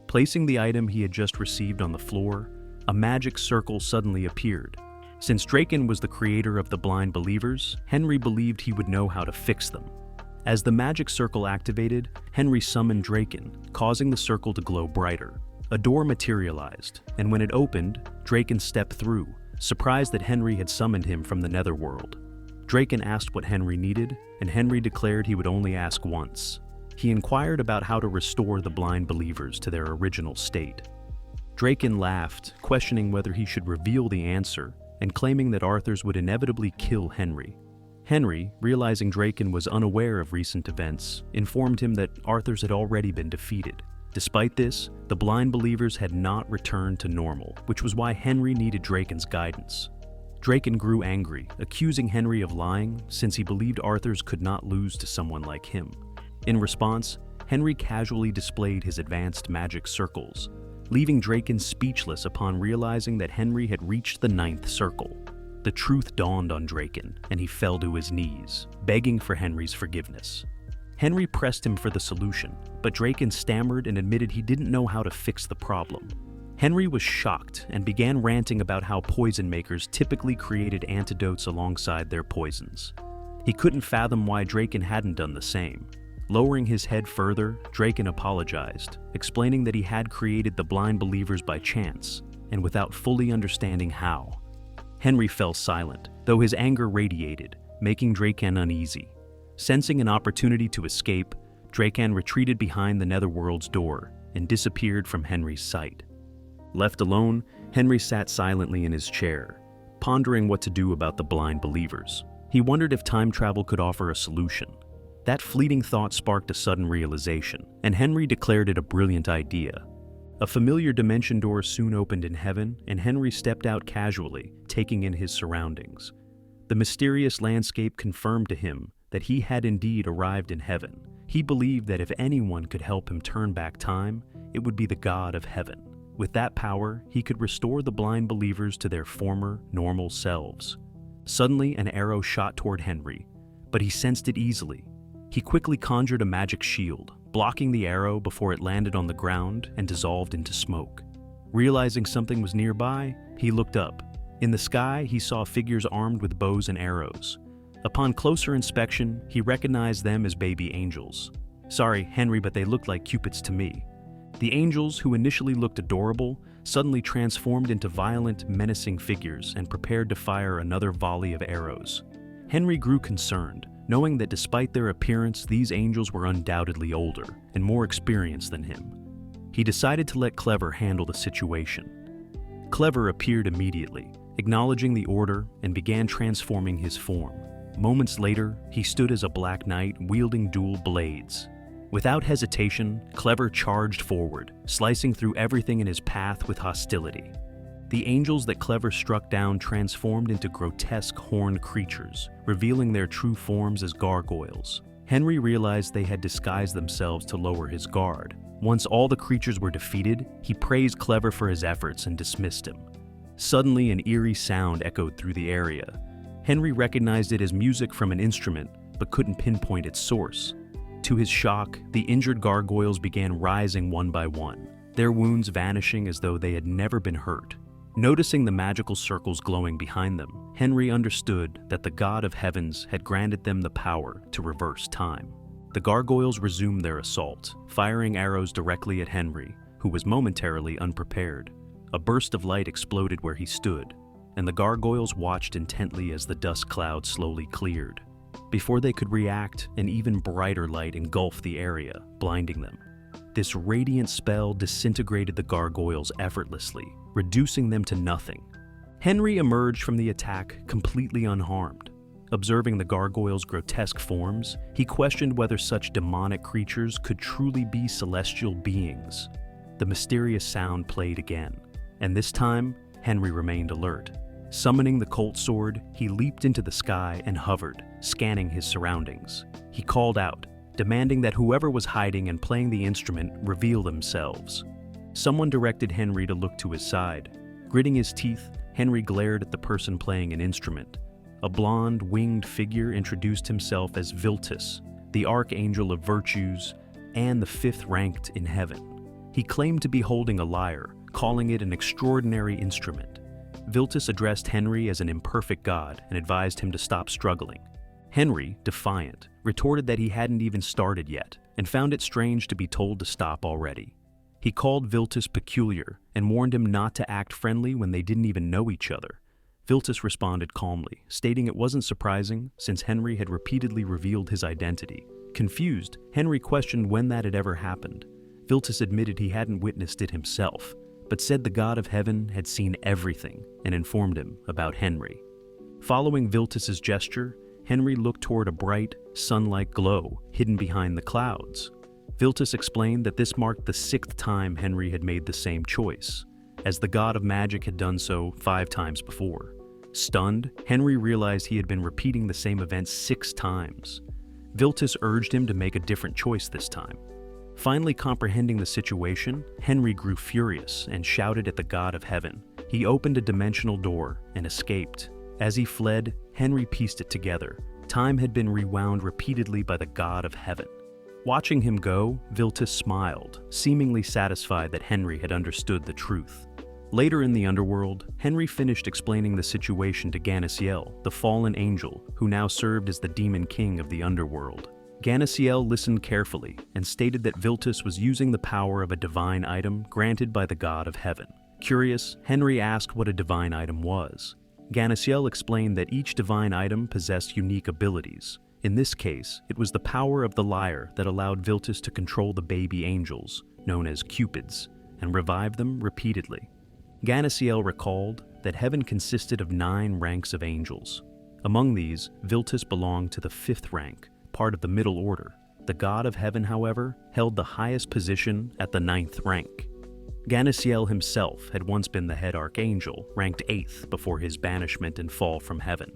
Placing the item he had just received on the floor, a magic circle suddenly appeared. Since Draken was the creator of the blind believers, Henry believed he would know how to fix them. As the magic circle activated, Henry summoned Draken, causing the circle to glow brighter. A door materialized, and when it opened, Draken stepped through, surprised that Henry had summoned him from the netherworld. Draken asked what Henry needed, and Henry declared he would only ask once. He inquired about how to restore the blind believers to their original state. Draken laughed, questioning whether he should reveal the answer, and claiming that Arthur's would inevitably kill Henry. Henry, realizing Draken was unaware of recent events, informed him that Arthur's had already been defeated. Despite this, the blind believers had not returned to normal, which was why Henry needed Draken's guidance. Draken grew angry, accusing Henry of lying since he believed Arthurs could not lose to someone like him. In response, Henry casually displayed his advanced magic circles, leaving Draken speechless upon realizing that Henry had reached the 9th circle. The truth dawned on Draken, and he fell to his knees, begging for Henry's forgiveness. Henry pressed him for the solution, but Draken stammered and admitted he didn't know how to fix the problem. Henry was shocked and began ranting about how poison makers typically created antidotes alongside their poisons. He couldn't fathom why Draken hadn't done the same. Lowering his head further, Draken apologized, explaining that he had created the blind believers by chance, and without fully understanding how. Henry fell silent, though his anger radiated, making Draken uneasy. Sensing an opportunity to escape, Draken retreated behind the Netherworld's door and disappeared from Henry's sight. Left alone, Henry sat silently in his chair, pondering what to do about the blind believers. He wondered if time travel could offer a solution. That fleeting thought sparked a sudden realization, and Henry declared it a brilliant idea. A familiar dimension door soon opened in heaven, and Henry stepped out casually, taking in his surroundings. The mysterious landscape confirmed to him that he had indeed arrived in heaven. He believed that if anyone could help him turn back time, it would be the God of heaven. With that power, he could restore the blind believers to their former, normal selves. Suddenly, an arrow shot toward Henry, but he sensed it easily. He quickly conjured a magic shield, blocking the arrow before it landed on the ground and dissolved into smoke. Realizing something was nearby, he looked up. In the sky, he saw figures armed with bows and arrows. Upon closer inspection, he recognized them as baby angels. Sorry, Henry, but they looked like Cupids to me. The angels, who initially looked adorable, suddenly transformed into violent, menacing figures and prepared to fire another volley of arrows. Henry grew concerned, knowing that despite their appearance, these angels were undoubtedly older and more experienced than him. He decided to let Clever handle the situation. Clever appeared immediately, acknowledging the order, and began transforming his form. Moments later, he stood as a black knight wielding dual blades. Without hesitation, Clever charged forward, slicing through everything in his path with hostility. The angels that Clever struck down transformed into grotesque horned creatures, revealing their true forms as gargoyles. Henry realized they had disguised themselves to lower his guard. Once all the creatures were defeated, he praised Clever for his efforts and dismissed him. Suddenly, an eerie sound echoed through the area. Henry recognized it as music from an instrument, but couldn't pinpoint its source. To his shock, the injured gargoyles began rising one by one, their wounds vanishing as though they had never been hurt. Noticing the magical circles glowing behind them, Henry understood that the God of Heavens had granted them the power to reverse time. The gargoyles resumed their assault, firing arrows directly at Henry, who was momentarily unprepared. A burst of light exploded where he stood, and the gargoyles watched intently as the dust cloud slowly cleared. Before they could react, an even brighter light engulfed the area, blinding them. This radiant spell disintegrated the gargoyles effortlessly, reducing them to nothing. Henry emerged from the attack completely unharmed. Observing the gargoyles' grotesque forms, he questioned whether such demonic creatures could truly be celestial beings. The mysterious sound played again, and this time, Henry remained alert. Summoning the Colt Sword, he leaped into the sky and hovered, scanning his surroundings. He called out, demanding that whoever was hiding and playing the instrument reveal themselves. Someone directed Henry to look to his side. Gritting his teeth, Henry glared at the person playing an instrument. A blonde, winged figure introduced himself as Viltus, the Archangel of Virtues and the 5th ranked in heaven. He claimed to be holding a lyre, calling it an extraordinary instrument. Viltus addressed Henry as an imperfect god and advised him to stop struggling. Henry, defiant, retorted that he hadn't even started yet and found it strange to be told to stop already. He called Viltus peculiar and warned him not to act friendly when they didn't even know each other. Viltus responded calmly, stating it wasn't surprising since Henry had repeatedly revealed his identity. Confused, Henry questioned when that had ever happened. Viltus admitted he hadn't witnessed it himself, but said the God of Heaven had seen everything and informed him about Henry. Following Viltus's gesture, Henry looked toward a bright, sun-like glow hidden behind the clouds. Viltus explained that this marked the 6th time Henry had made the same choice, as the god of magic had done so 5 times before. Stunned, Henry realized he had been repeating the same event 6 times. Viltus urged him to make a different choice this time. Finally comprehending the situation, Henry grew furious and shouted at the god of heaven. He opened a dimensional door and escaped. As he fled, Henry pieced it together. Time had been rewound repeatedly by the god of heaven. Watching him go, Viltus smiled, seemingly satisfied that Henry had understood the truth. Later in the underworld, Henry finished explaining the situation to Ganasiel, the fallen angel, who now served as the demon king of the underworld. Ganasiel listened carefully and stated that Viltus was using the power of a divine item granted by the god of heaven. Curious, Henry asked what a divine item was. Ganasiel explained that each divine item possessed unique abilities. In this case, it was the power of the lyre that allowed Viltus to control the baby angels, known as cupids, and revive them repeatedly. Ganasiel recalled that heaven consisted of 9 ranks of angels. Among these, Viltus belonged to the 5th rank, part of the middle order. The god of heaven, however, held the highest position at the 9th rank. Ganasiel himself had once been the head archangel, ranked 8th before his banishment and fall from heaven.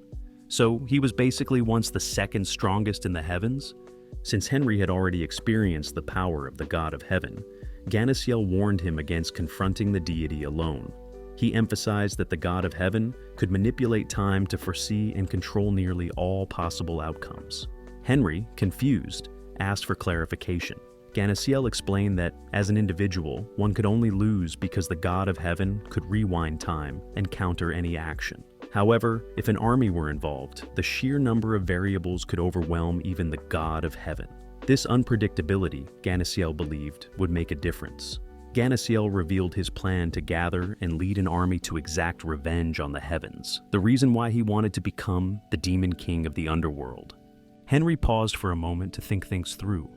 So he was basically once the 2nd strongest in the heavens. Since Henry had already experienced the power of the god of heaven, Ganasiel warned him against confronting the deity alone. He emphasized that the god of heaven could manipulate time to foresee and control nearly all possible outcomes. Henry, confused, asked for clarification. Ganasiel explained that, as an individual, one could only lose because the god of heaven could rewind time and counter any action. However, if an army were involved, the sheer number of variables could overwhelm even the god of heaven. This unpredictability, Ganasiel believed, would make a difference. Ganasiel revealed his plan to gather and lead an army to exact revenge on the heavens, the reason why he wanted to become the demon king of the underworld. Henry paused for a moment to think things through.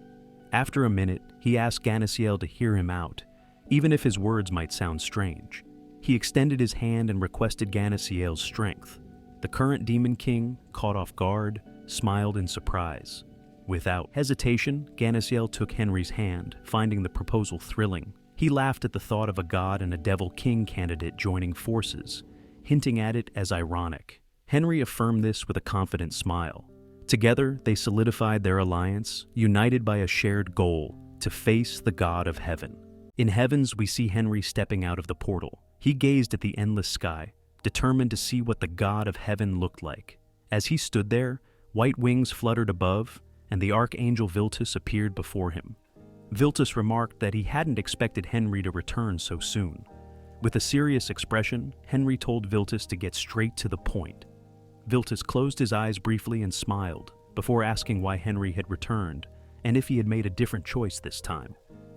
After a minute, he asked Ganasiel to hear him out, even if his words might sound strange. He extended his hand and requested Ganasiel's strength. The current demon king, caught off guard, smiled in surprise. Without hesitation, Ganasiel took Henry's hand, finding the proposal thrilling. He laughed at the thought of a god and a devil king candidate joining forces, hinting at it as ironic. Henry affirmed this with a confident smile. Together, they solidified their alliance, united by a shared goal, to face the god of heaven. In heavens, we see Henry stepping out of the portal. He gazed at the endless sky, determined to see what the god of heaven looked like. As he stood there, white wings fluttered above, and the archangel Viltus appeared before him. Viltus remarked that he hadn't expected Henry to return so soon. With a serious expression, Henry told Viltus to get straight to the point. Viltus closed his eyes briefly and smiled, before asking why Henry had returned, and if he had made a different choice this time.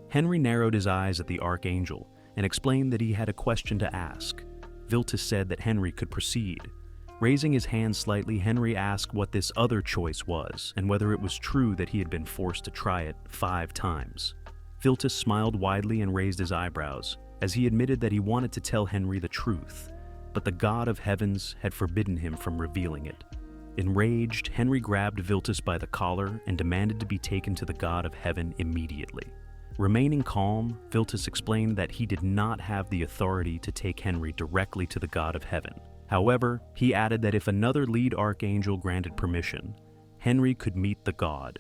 Henry narrowed his eyes at the archangel and explained that he had a question to ask. Viltus said that Henry could proceed. Raising his hand slightly, Henry asked what this other choice was, and whether it was true that he had been forced to try it 5 times. Viltus smiled widely and raised his eyebrows, as he admitted that he wanted to tell Henry the truth, but the god of heavens had forbidden him from revealing it. Enraged, Henry grabbed Viltus by the collar and demanded to be taken to the god of heaven immediately. Remaining calm, Viltus explained that he did not have the authority to take Henry directly to the god of heaven. However, he added that if another lead archangel granted permission, Henry could meet the god.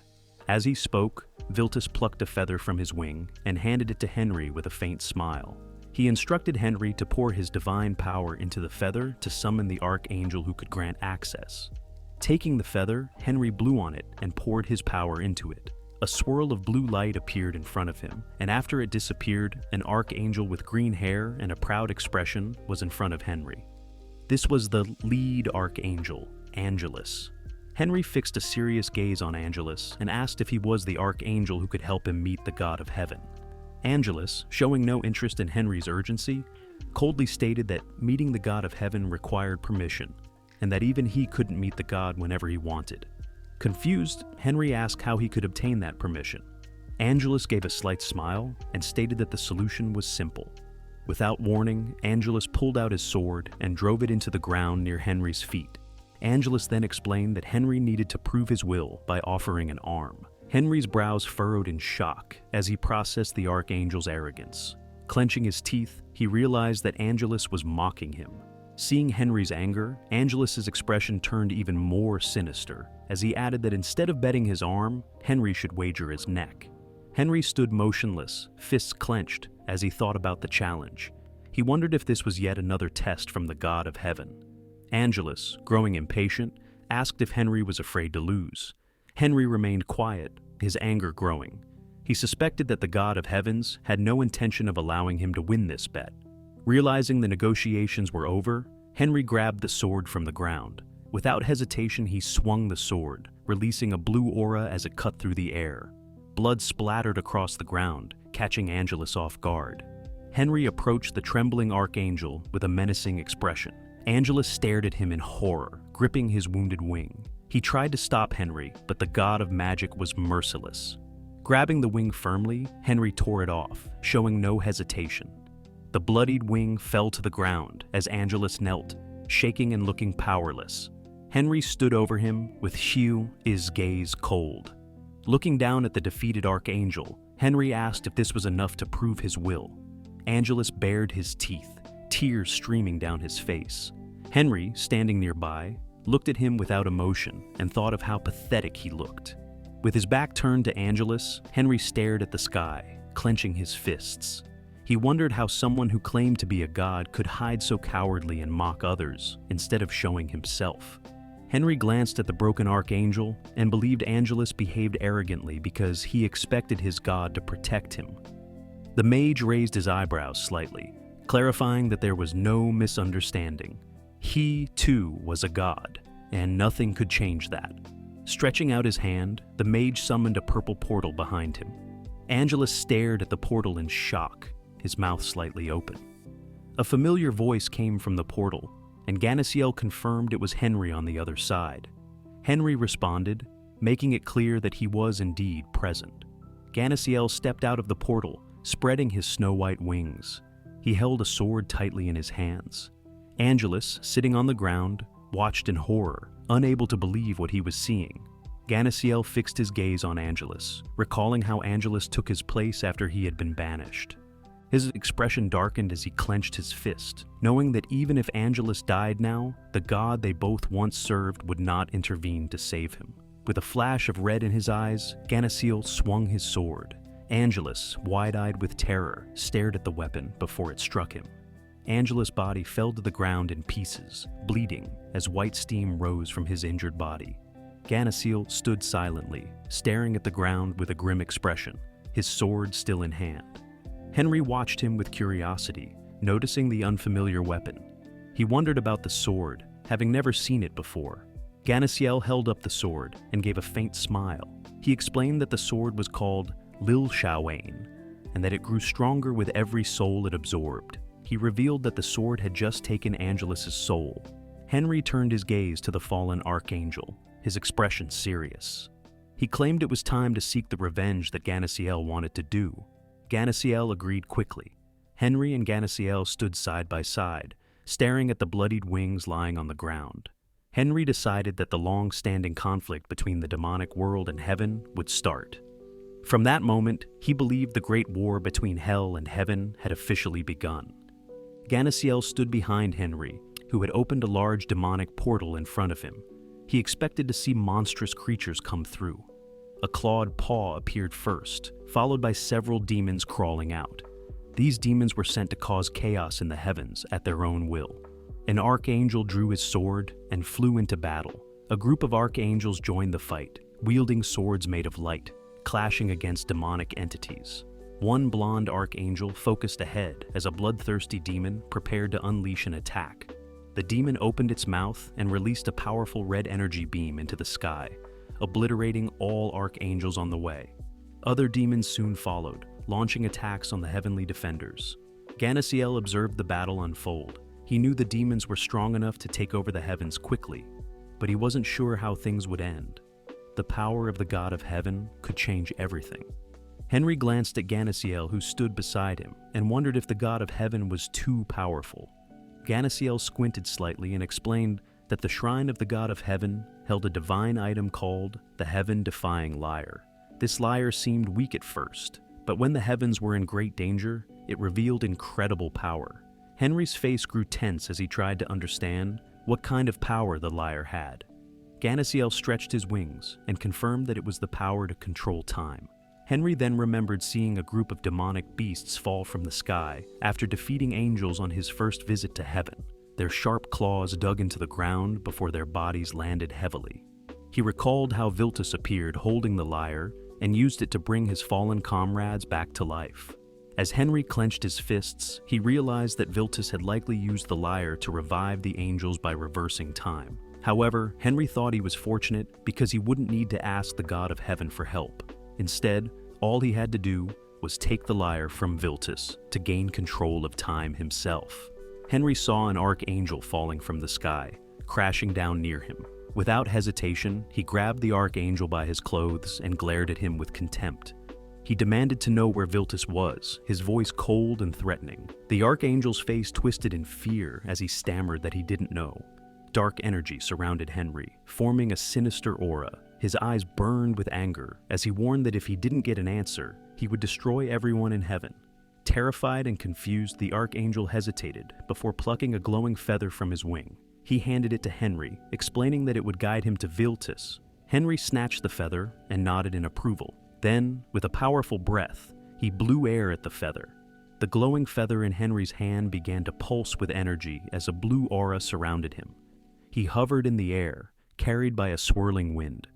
As he spoke, Viltus plucked a feather from his wing and handed it to Henry with a faint smile. He instructed Henry to pour his divine power into the feather to summon the archangel who could grant access. Taking the feather, Henry blew on it and poured his power into it. A swirl of blue light appeared in front of him, and after it disappeared, an archangel with green hair and a proud expression was in front of Henry. This was the lead archangel, Angelus. Henry fixed a serious gaze on Angelus and asked if he was the archangel who could help him meet the god of heaven. Angelus, showing no interest in Henry's urgency, coldly stated that meeting the god of heaven required permission, and that even he couldn't meet the god whenever he wanted. Confused, Henry asked how he could obtain that permission. Angelus gave a slight smile and stated that the solution was simple. Without warning, Angelus pulled out his sword and drove it into the ground near Henry's feet. Angelus then explained that Henry needed to prove his will by offering an arm. Henry's brows furrowed in shock as he processed the archangel's arrogance. Clenching his teeth, he realized that Angelus was mocking him. Seeing Henry's anger, Angelus's expression turned even more sinister as he added that instead of betting his arm, Henry should wager his neck. Henry stood motionless, fists clenched, as he thought about the challenge. He wondered if this was yet another test from the god of heaven. Angelus, growing impatient, asked if Henry was afraid to lose. Henry remained quiet, his anger growing. He suspected that the god of heavens had no intention of allowing him to win this bet. Realizing the negotiations were over, Henry grabbed the sword from the ground. Without hesitation, he swung the sword, releasing a blue aura as it cut through the air. Blood splattered across the ground, catching Angelus off guard. Henry approached the trembling archangel with a menacing expression. Angelus stared at him in horror, gripping his wounded wing. He tried to stop Henry, but the god of magic was merciless. Grabbing the wing firmly, Henry tore it off, showing no hesitation. The bloodied wing fell to the ground as Angelus knelt, shaking and looking powerless. Henry stood over him with his gaze cold. Looking down at the defeated archangel, Henry asked if this was enough to prove his will. Angelus bared his teeth, tears streaming down his face. Henry, standing nearby, looked at him without emotion and thought of how pathetic he looked. With his back turned to Angelus, Henry stared at the sky, clenching his fists. He wondered how someone who claimed to be a god could hide so cowardly and mock others instead of showing himself. Henry glanced at the broken archangel and believed Angelus behaved arrogantly because he expected his god to protect him. The mage raised his eyebrows slightly, clarifying that there was no misunderstanding. He, too, was a god, and nothing could change that. Stretching out his hand, the mage summoned a purple portal behind him. Angelus stared at the portal in shock, his mouth slightly open. A familiar voice came from the portal, and Ganasiel confirmed it was Henry on the other side. Henry responded, making it clear that he was indeed present. Ganasiel stepped out of the portal, spreading his snow-white wings. He held a sword tightly in his hands. Angelus, sitting on the ground, watched in horror, unable to believe what he was seeing. Ganasiel fixed his gaze on Angelus, recalling how Angelus took his place after he had been banished. His expression darkened as he clenched his fist, knowing that even if Angelus died now, the god they both once served would not intervene to save him. With a flash of red in his eyes, Ganasiel swung his sword. Angelus, wide-eyed with terror, stared at the weapon before it struck him. Angelus' body fell to the ground in pieces, bleeding as white steam rose from his injured body. Ganasiel stood silently, staring at the ground with a grim expression, his sword still in hand. Henry watched him with curiosity, noticing the unfamiliar weapon. He wondered about the sword, having never seen it before. Ganasiel held up the sword and gave a faint smile. He explained that the sword was called Lil Shaowain, and that it grew stronger with every soul it absorbed. He revealed that the sword had just taken Angelus's soul. Henry turned his gaze to the fallen archangel, his expression serious. He claimed it was time to seek the revenge that Ganasiel wanted to do. Ganasiel agreed quickly. Henry and Ganasiel stood side by side, staring at the bloodied wings lying on the ground. Henry decided that the long-standing conflict between the demonic world and heaven would start. From that moment, he believed the great war between hell and heaven had officially begun. Ganasiel stood behind Henry, who had opened a large demonic portal in front of him. He expected to see monstrous creatures come through. A clawed paw appeared first, followed by several demons crawling out. These demons were sent to cause chaos in the heavens at their own will. An archangel drew his sword and flew into battle. A group of archangels joined the fight, wielding swords made of light, clashing against demonic entities. One blonde archangel focused ahead as a bloodthirsty demon prepared to unleash an attack. The demon opened its mouth and released a powerful red energy beam into the sky, obliterating all archangels on the way. Other demons soon followed, launching attacks on the heavenly defenders. Ganasiel observed the battle unfold. He knew the demons were strong enough to take over the heavens quickly, but he wasn't sure how things would end. The power of the god of heaven could change everything. Henry glanced at Ganasiel, who stood beside him, and wondered if the god of heaven was too powerful. Ganasiel squinted slightly and explained that the shrine of the god of heaven held a divine item called the Heaven-Defying Lyre. This lyre seemed weak at first, but when the heavens were in great danger, it revealed incredible power. Henry's face grew tense as he tried to understand what kind of power the lyre had. Ganasiel stretched his wings and confirmed that it was the power to control time. Henry then remembered seeing a group of demonic beasts fall from the sky after defeating angels on his first visit to heaven. Their sharp claws dug into the ground before their bodies landed heavily. He recalled how Viltus appeared holding the lyre and used it to bring his fallen comrades back to life. As Henry clenched his fists, he realized that Viltus had likely used the lyre to revive the angels by reversing time. However, Henry thought he was fortunate because he wouldn't need to ask the god of heaven for help. Instead, all he had to do was take the lyre from Viltus to gain control of time himself. Henry saw an archangel falling from the sky, crashing down near him. Without hesitation, he grabbed the archangel by his clothes and glared at him with contempt. He demanded to know where Viltus was, his voice cold and threatening. The archangel's face twisted in fear as he stammered that he didn't know. Dark energy surrounded Henry, forming a sinister aura. His eyes burned with anger as he warned that if he didn't get an answer, he would destroy everyone in heaven. Terrified and confused, the archangel hesitated before plucking a glowing feather from his wing. He handed it to Henry, explaining that it would guide him to Viltus. Henry snatched the feather and nodded in approval. Then, with a powerful breath, he blew air at the feather. The glowing feather in Henry's hand began to pulse with energy as a blue aura surrounded him. He hovered in the air, carried by a swirling wind.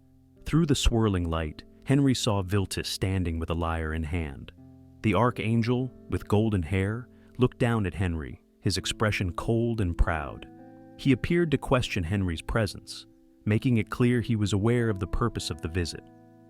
Through the swirling light, Henry saw Viltus standing with a lyre in hand. The archangel, with golden hair, looked down at Henry, his expression cold and proud. He appeared to question Henry's presence, making it clear he was aware of the purpose of the visit.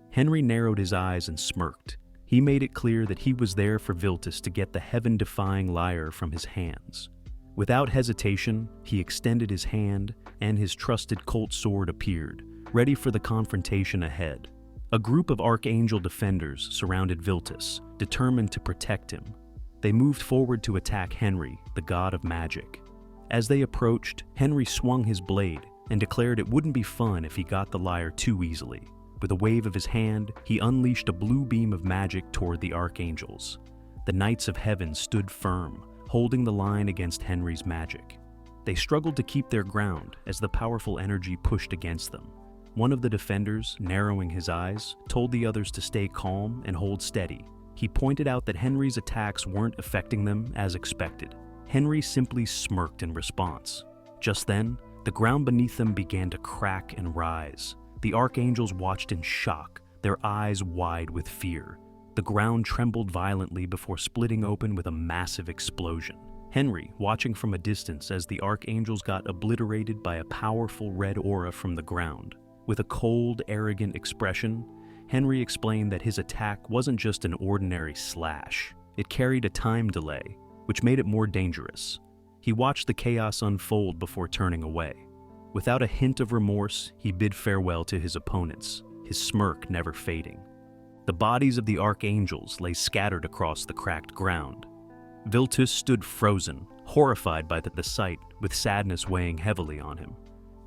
Henry narrowed his eyes and smirked. He made it clear that he was there for Viltus to get the heaven-defying lyre from his hands. Without hesitation, he extended his hand, and his trusted Colt sword appeared, ready for the confrontation ahead. A group of archangel defenders surrounded Viltus, determined to protect him. They moved forward to attack Henry, the god of magic. As they approached, Henry swung his blade and declared it wouldn't be fun if he got the lyre too easily. With a wave of his hand, he unleashed a blue beam of magic toward the archangels. The Knights of Heaven stood firm, holding the line against Henry's magic. They struggled to keep their ground as the powerful energy pushed against them. One of the defenders, narrowing his eyes, told the others to stay calm and hold steady. He pointed out that Henry's attacks weren't affecting them as expected. Henry simply smirked in response. Just then, the ground beneath them began to crack and rise. The archangels watched in shock, their eyes wide with fear. The ground trembled violently before splitting open with a massive explosion. Henry, watching from a distance as the archangels got obliterated by a powerful red aura from the ground. With a cold, arrogant expression, Henry explained that his attack wasn't just an ordinary slash. It carried a time delay, which made it more dangerous. He watched the chaos unfold before turning away. Without a hint of remorse, he bid farewell to his opponents, his smirk never fading. The bodies of the archangels lay scattered across the cracked ground. Viltus stood frozen, horrified by the sight, with sadness weighing heavily on him.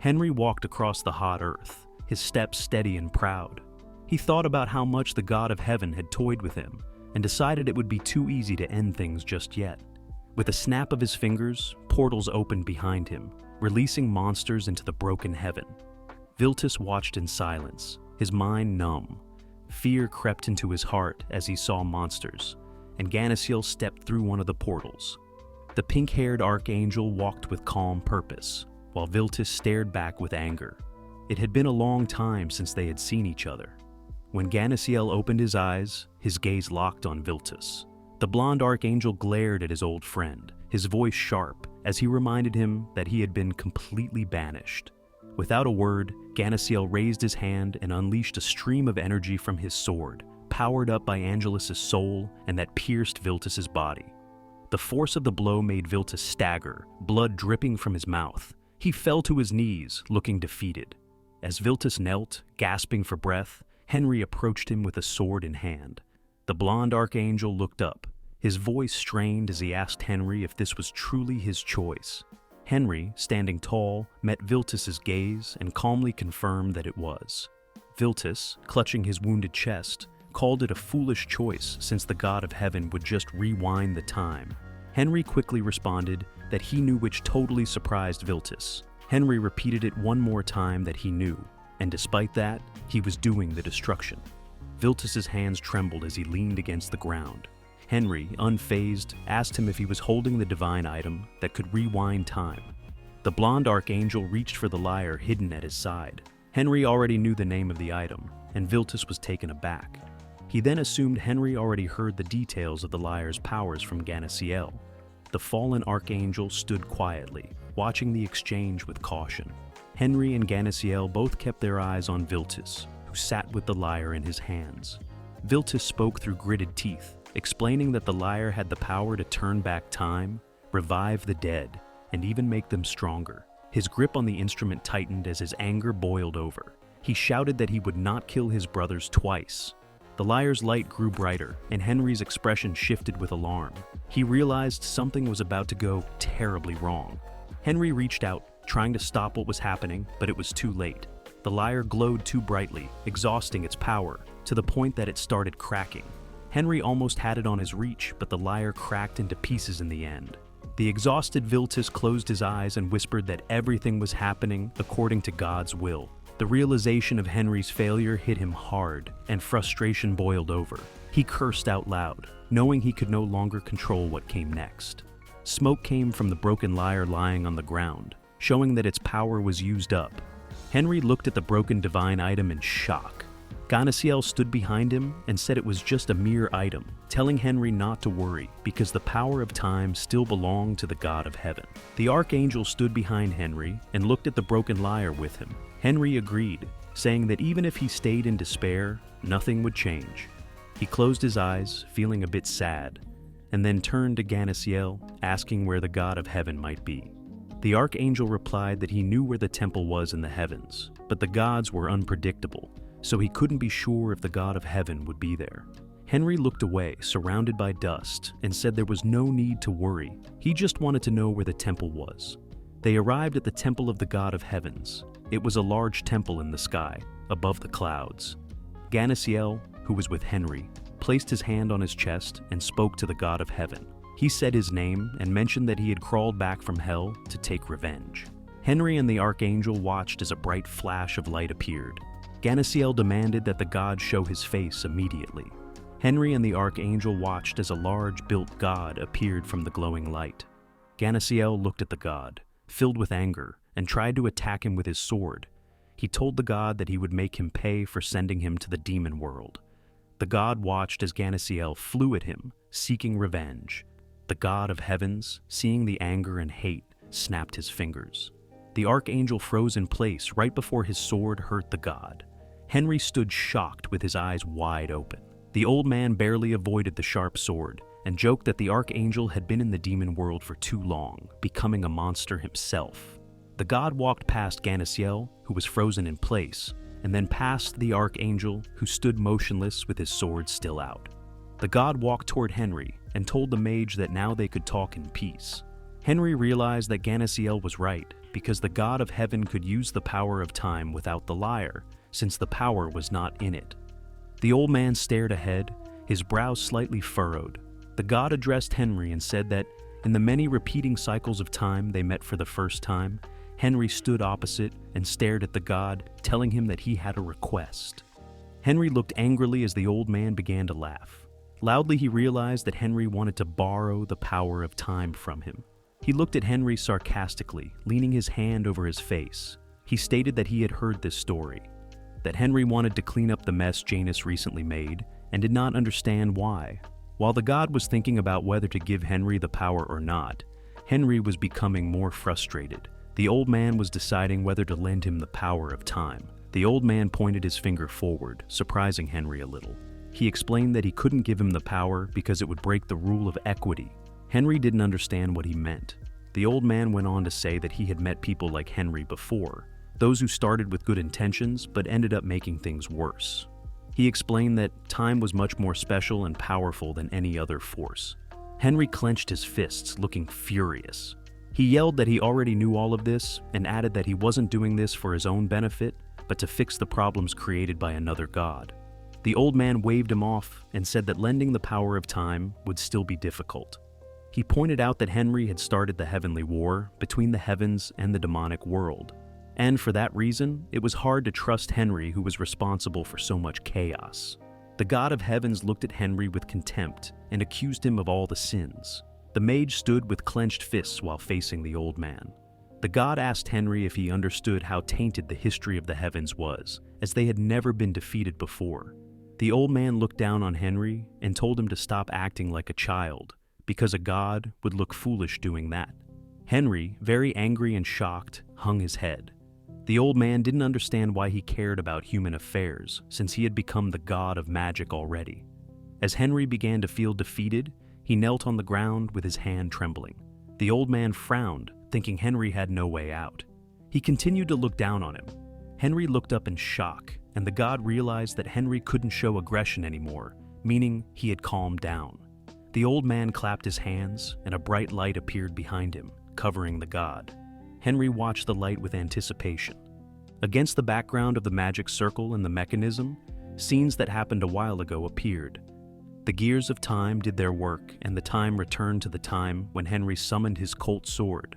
Henry walked across the hot earth, his steps steady and proud. He thought about how much the god of heaven had toyed with him, and decided it would be too easy to end things just yet. With a snap of his fingers, portals opened behind him, releasing monsters into the broken heaven. Viltus watched in silence, his mind numb. Fear crept into his heart as he saw monsters, and Ganasiel stepped through one of the portals. The pink-haired archangel walked with calm purpose, while Viltus stared back with anger. It had been a long time since they had seen each other. When Ganasiel opened his eyes, his gaze locked on Viltus. The blonde archangel glared at his old friend, his voice sharp, as he reminded him that he had been completely banished. Without a word, Ganasiel raised his hand and unleashed a stream of energy from his sword, powered up by Angelus's soul, and that pierced Viltus's body. The force of the blow made Viltus stagger, blood dripping from his mouth. He fell to his knees, looking defeated. As Viltus knelt, gasping for breath, Henry approached him with a sword in hand. The blonde archangel looked up, his voice strained as he asked Henry if this was truly his choice. Henry, standing tall, met Viltus's gaze and calmly confirmed that it was. Viltus, clutching his wounded chest, called it a foolish choice since the God of Heaven would just rewind the time. Henry quickly responded that he knew, which totally surprised Viltus. Henry repeated it one more time that he knew, and despite that, he was doing the destruction. Viltus's hands trembled as he leaned against the ground. Henry, unfazed, asked him if he was holding the divine item that could rewind time. The blonde archangel reached for the lyre hidden at his side. Henry already knew the name of the item, and Viltus was taken aback. He then assumed Henry already heard the details of the lyre's powers from Ganasiel. The fallen archangel stood quietly, watching the exchange with caution. Henry and Ganasiel both kept their eyes on Viltus, who sat with the lyre in his hands. Viltus spoke through gritted teeth, explaining that the lyre had the power to turn back time, revive the dead, and even make them stronger. His grip on the instrument tightened as his anger boiled over. He shouted that he would not kill his brothers twice. The lyre's light grew brighter, and Henry's expression shifted with alarm. He realized something was about to go terribly wrong. Henry reached out, trying to stop what was happening, but it was too late. The lyre glowed too brightly, exhausting its power, to the point that it started cracking. Henry almost had it on his reach, but the lyre cracked into pieces in the end. The exhausted Viltus closed his eyes and whispered that everything was happening according to God's will. The realization of Henry's failure hit him hard, and frustration boiled over. He cursed out loud, knowing he could no longer control what came next. Smoke came from the broken lyre lying on the ground, showing that its power was used up. Henry looked at the broken divine item in shock. Ganasiel stood behind him and said it was just a mere item, telling Henry not to worry because the power of time still belonged to the God of Heaven. The archangel stood behind Henry and looked at the broken lyre with him. Henry agreed, saying that even if he stayed in despair, nothing would change. He closed his eyes, feeling a bit sad, and then turned to Ganasiel, asking where the God of Heaven might be. The archangel replied that he knew where the temple was in the heavens, but the gods were unpredictable, so he couldn't be sure if the God of Heaven would be there. Henry looked away, surrounded by dust, and said there was no need to worry. He just wanted to know where the temple was. They arrived at the temple of the God of Heavens. It was a large temple in the sky, above the clouds. Ganasiel, who was with Henry, placed his hand on his chest and spoke to the God of Heaven. He said his name and mentioned that he had crawled back from hell to take revenge. Henry and the archangel watched as a bright flash of light appeared. Ganasiel demanded that the god show his face immediately. Henry and the archangel watched as a large built god appeared from the glowing light. Ganasiel looked at the god, filled with anger, and tried to attack him with his sword. He told the god that he would make him pay for sending him to the demon world. The god watched as Ganasiel flew at him, seeking revenge. The God of Heavens, seeing the anger and hate, snapped his fingers. The archangel froze in place right before his sword hurt the god. Henry stood shocked with his eyes wide open. The old man barely avoided the sharp sword and joked that the archangel had been in the demon world for too long, becoming a monster himself. The god walked past Ganasiel, who was frozen in place, and then past the archangel, who stood motionless with his sword still out. The god walked toward Henry and told the mage that now they could talk in peace. Henry realized that Ganasiel was right, because the God of Heaven could use the power of time without the lyre, since the power was not in it. The old man stared ahead, his brow slightly furrowed. The god addressed Henry and said that, in the many repeating cycles of time they met for the first time, Henry stood opposite and stared at the god, telling him that he had a request. Henry looked angrily as the old man began to laugh. Loudly he realized that Henry wanted to borrow the power of time from him. He looked at Henry sarcastically, leaning his hand over his face. He stated that he had heard this story, that Henry wanted to clean up the mess Janus recently made, and did not understand why. While the god was thinking about whether to give Henry the power or not, Henry was becoming more frustrated. The old man was deciding whether to lend him the power of time. The old man pointed his finger forward, surprising Henry a little. He explained that he couldn't give him the power because it would break the rule of equity. Henry didn't understand what he meant. The old man went on to say that he had met people like Henry before, those who started with good intentions but ended up making things worse. He explained that time was much more special and powerful than any other force. Henry clenched his fists, looking furious. He yelled that he already knew all of this and added that he wasn't doing this for his own benefit, but to fix the problems created by another god. The old man waved him off and said that lending the power of time would still be difficult. He pointed out that Henry had started the heavenly war between the heavens and the demonic world, and for that reason, it was hard to trust Henry, who was responsible for so much chaos. The god of heavens looked at Henry with contempt and accused him of all the sins. The mage stood with clenched fists while facing the old man. The god asked Henry if he understood how tainted the history of the heavens was, as they had never been defeated before. The old man looked down on Henry and told him to stop acting like a child, because a god would look foolish doing that. Henry, very angry and shocked, hung his head. The old man didn't understand why he cared about human affairs, since he had become the god of magic already. As Henry began to feel defeated, he knelt on the ground with his hand trembling. The old man frowned, thinking Henry had no way out. He continued to look down on him. Henry looked up in shock, and the god realized that Henry couldn't show aggression anymore, meaning he had calmed down. The old man clapped his hands, and a bright light appeared behind him, covering the god. Henry watched the light with anticipation. Against the background of the magic circle and the mechanism, scenes that happened a while ago appeared. The gears of time did their work, and the time returned to the time when Henry summoned his Colt sword.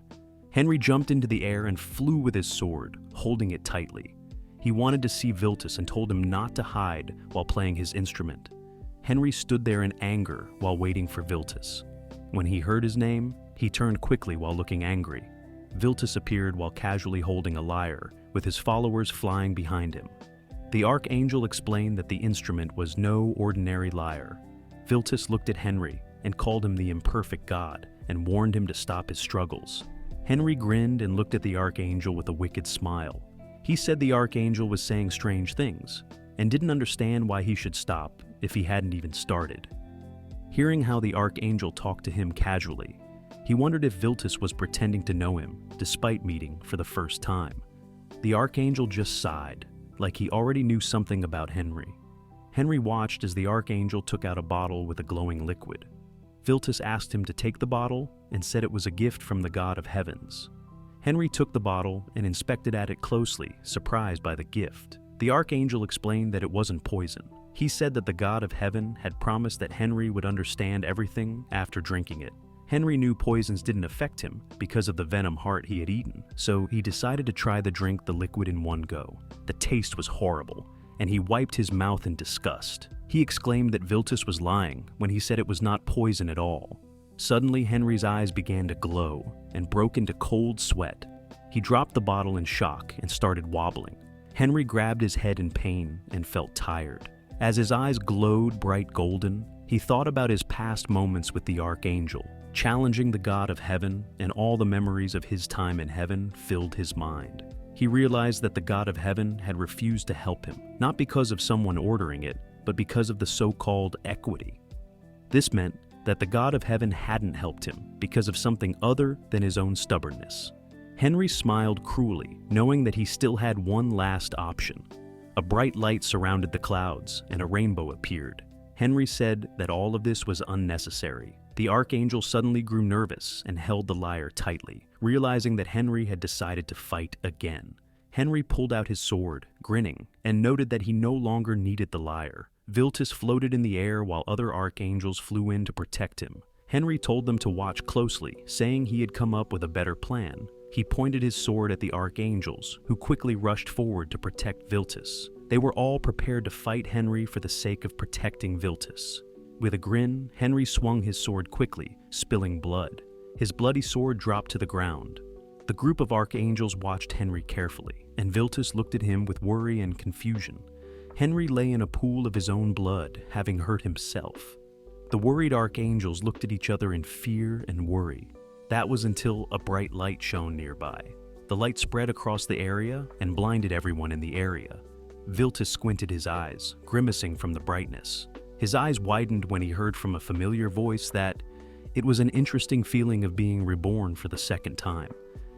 Henry jumped into the air and flew with his sword, holding it tightly. He wanted to see Viltus and told him not to hide while playing his instrument. Henry stood there in anger while waiting for Viltus. When he heard his name, he turned quickly while looking angry. Viltus appeared while casually holding a lyre, with his followers flying behind him. The archangel explained that the instrument was no ordinary lyre. Viltus looked at Henry and called him the imperfect god and warned him to stop his struggles. Henry grinned and looked at the archangel with a wicked smile. He said the archangel was saying strange things and didn't understand why he should stop if he hadn't even started. Hearing how the archangel talked to him casually, he wondered if Viltus was pretending to know him despite meeting for the first time. The archangel just sighed, like he already knew something about Henry. Henry watched as the archangel took out a bottle with a glowing liquid. Viltus asked him to take the bottle and said it was a gift from the god of heavens. Henry took the bottle and inspected at it closely, surprised by the gift. The archangel explained that it wasn't poison. He said that the god of heaven had promised that Henry would understand everything after drinking it. Henry knew poisons didn't affect him because of the venom heart he had eaten, so he decided to try the liquid in one go. The taste was horrible, and he wiped his mouth in disgust. He exclaimed that Viltus was lying when he said it was not poison at all. Suddenly, Henry's eyes began to glow and broke into cold sweat. He dropped the bottle in shock and started wobbling. Henry grabbed his head in pain and felt tired. As his eyes glowed bright golden, he thought about his past moments with the archangel, challenging the god of heaven, and all the memories of his time in heaven filled his mind. He realized that the god of heaven had refused to help him, not because of someone ordering it, but because of the so-called equity. This meant that the god of heaven hadn't helped him because of something other than his own stubbornness. Henry smiled cruelly, knowing that he still had one last option. A bright light surrounded the clouds, and a rainbow appeared. Henry said that all of this was unnecessary. The archangel suddenly grew nervous and held the lyre tightly, realizing that Henry had decided to fight again. Henry pulled out his sword, grinning, and noted that he no longer needed the lyre. Viltus floated in the air while other archangels flew in to protect him. Henry told them to watch closely, saying he had come up with a better plan. He pointed his sword at the archangels, who quickly rushed forward to protect Viltus. They were all prepared to fight Henry for the sake of protecting Viltus. With a grin, Henry swung his sword quickly, spilling blood. His bloody sword dropped to the ground. The group of archangels watched Henry carefully, and Viltus looked at him with worry and confusion. Henry lay in a pool of his own blood, having hurt himself. The worried archangels looked at each other in fear and worry. That was until a bright light shone nearby. The light spread across the area and blinded everyone in the area. Viltus squinted his eyes, grimacing from the brightness. His eyes widened when he heard from a familiar voice that it was an interesting feeling of being reborn for the second time.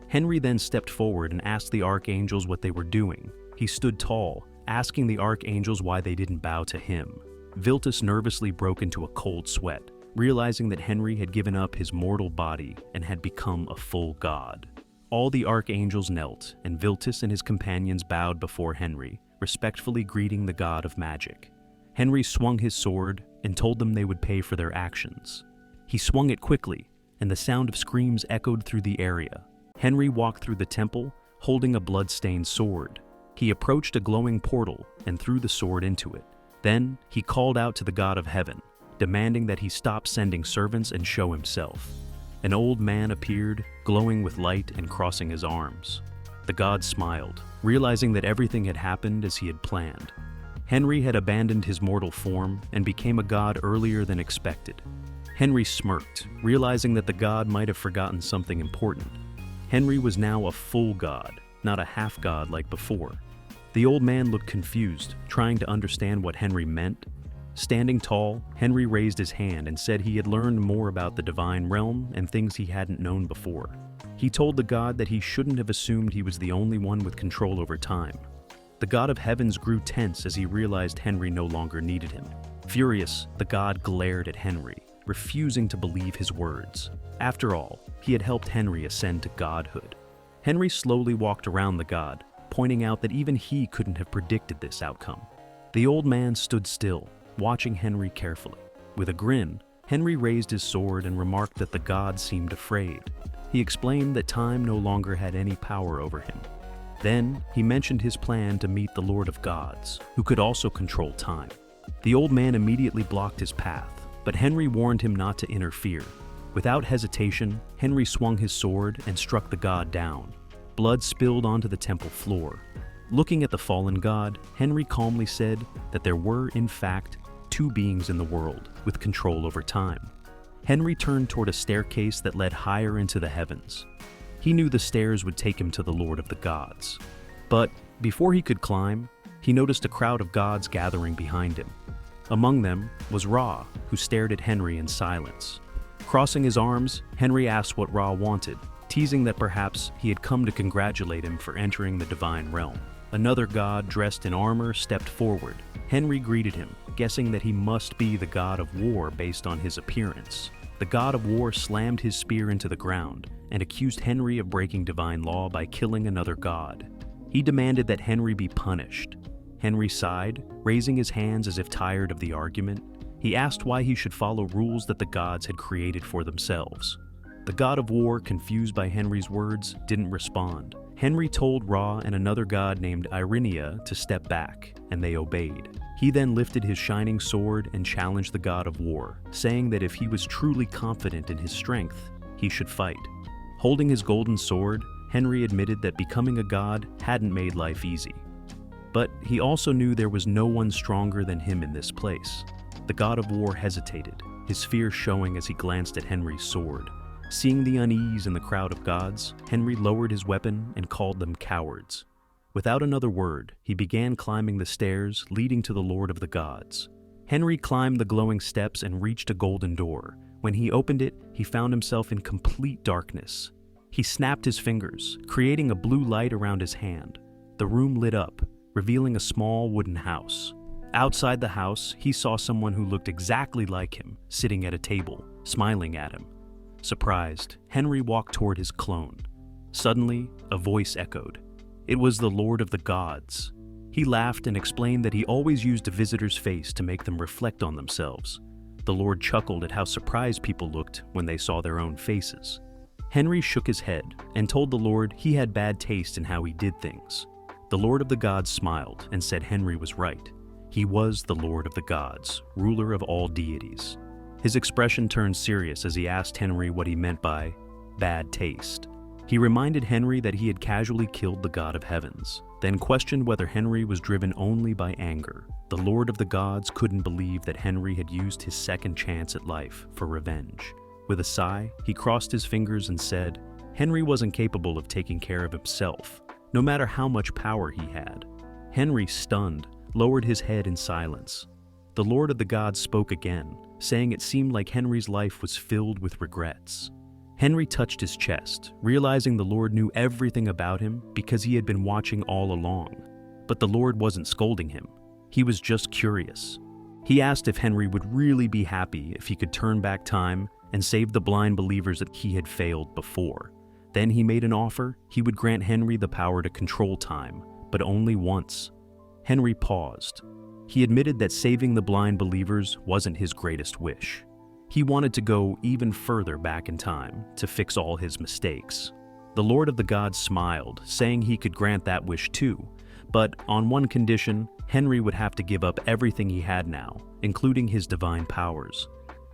Henry then stepped forward and asked the archangels what they were doing. He stood tall, asking the archangels why they didn't bow to him. Viltus nervously broke into a cold sweat, realizing that Henry had given up his mortal body and had become a full god. All the archangels knelt, and Viltus and his companions bowed before Henry, respectfully greeting the god of magic. Henry swung his sword and told them they would pay for their actions. He swung it quickly, and the sound of screams echoed through the area. Henry walked through the temple, holding a blood-stained sword. He approached a glowing portal and threw the sword into it. Then, he called out to the god of heaven, demanding that he stop sending servants and show himself. An old man appeared, glowing with light and crossing his arms. The god smiled, realizing that everything had happened as he had planned. Henry had abandoned his mortal form and became a god earlier than expected. Henry smirked, realizing that the god might have forgotten something important. Henry was now a full god, not a half-god like before. The old man looked confused, trying to understand what Henry meant. Standing tall, Henry raised his hand and said he had learned more about the divine realm and things he hadn't known before. He told the god that he shouldn't have assumed he was the only one with control over time. The god of heavens grew tense as he realized Henry no longer needed him. Furious, the god glared at Henry, refusing to believe his words. After all, he had helped Henry ascend to godhood. Henry slowly walked around the god, pointing out that even he couldn't have predicted this outcome. The old man stood still, watching Henry carefully. With a grin, Henry raised his sword and remarked that the god seemed afraid. He explained that time no longer had any power over him. Then, he mentioned his plan to meet the Lord of Gods, who could also control time. The old man immediately blocked his path, but Henry warned him not to interfere. Without hesitation, Henry swung his sword and struck the god down. Blood spilled onto the temple floor. Looking at the fallen god, Henry calmly said that there were, in fact, two beings in the world with control over time. Henry turned toward a staircase that led higher into the heavens. He knew the stairs would take him to the Lord of the Gods. But before he could climb, he noticed a crowd of gods gathering behind him. Among them was Ra, who stared at Henry in silence. Crossing his arms, Henry asked what Ra wanted, teasing that perhaps he had come to congratulate him for entering the divine realm. Another god dressed in armor stepped forward. Henry greeted him, guessing that he must be the god of war based on his appearance. The god of war slammed his spear into the ground and accused Henry of breaking divine law by killing another god. He demanded that Henry be punished. Henry sighed, raising his hands as if tired of the argument. He asked why he should follow rules that the gods had created for themselves. The god of war, confused by Henry's words, didn't respond. Henry told Ra and another god named Irinea to step back, and they obeyed. He then lifted his shining sword and challenged the god of war, saying that if he was truly confident in his strength, he should fight. Holding his golden sword, Henry admitted that becoming a god hadn't made life easy. But he also knew there was no one stronger than him in this place. The god of war hesitated, his fear showing as he glanced at Henry's sword. Seeing the unease in the crowd of gods, Henry lowered his weapon and called them cowards. Without another word, he began climbing the stairs leading to the Lord of the Gods. Henry climbed the glowing steps and reached a golden door. When he opened it, he found himself in complete darkness. He snapped his fingers, creating a blue light around his hand. The room lit up, revealing a small wooden house. Outside the house, he saw someone who looked exactly like him, sitting at a table, smiling at him. Surprised, Henry walked toward his clone. Suddenly, a voice echoed. It was the Lord of the Gods. He laughed and explained that he always used a visitor's face to make them reflect on themselves. The Lord chuckled at how surprised people looked when they saw their own faces. Henry shook his head and told the Lord he had bad taste in how he did things. The Lord of the Gods smiled and said Henry was right. He was the Lord of the Gods, ruler of all deities. His expression turned serious as he asked Henry what he meant by bad taste. He reminded Henry that he had casually killed the god of heavens, then questioned whether Henry was driven only by anger. The Lord of the Gods couldn't believe that Henry had used his second chance at life for revenge. With a sigh, he crossed his fingers and said, Henry wasn't capable of taking care of himself, no matter how much power he had. Henry, stunned, lowered his head in silence. The Lord of the Gods spoke again, saying it seemed like Henry's life was filled with regrets. Henry touched his chest, realizing the Lord knew everything about him because he had been watching all along. But the Lord wasn't scolding him. He was just curious. He asked if Henry would really be happy if he could turn back time and save the blind believers that he had failed before. Then he made an offer he would grant Henry the power to control time, but only once. Henry paused. He admitted that saving the blind believers wasn't his greatest wish. He wanted to go even further back in time to fix all his mistakes. The Lord of the Gods smiled, saying he could grant that wish too, but on one condition: Henry would have to give up everything he had now, including his divine powers.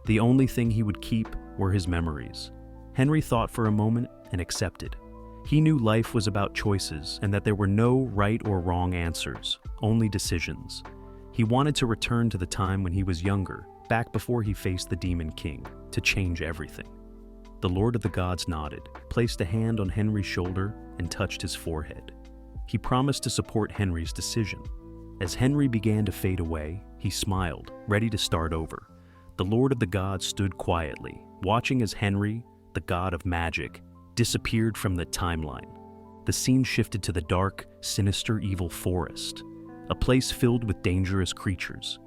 The only thing he would keep were his memories. Henry thought for a moment and accepted. He knew life was about choices and that there were no right or wrong answers, only decisions. He wanted to return to the time when he was younger, back before he faced the Demon King, to change everything. The Lord of the Gods nodded, placed a hand on Henry's shoulder, and touched his forehead. He promised to support Henry's decision. As Henry began to fade away, he smiled, ready to start over. The Lord of the Gods stood quietly, watching as Henry, the god of magic, disappeared from the timeline. The scene shifted to the dark, sinister, evil forest, a place filled with dangerous creatures.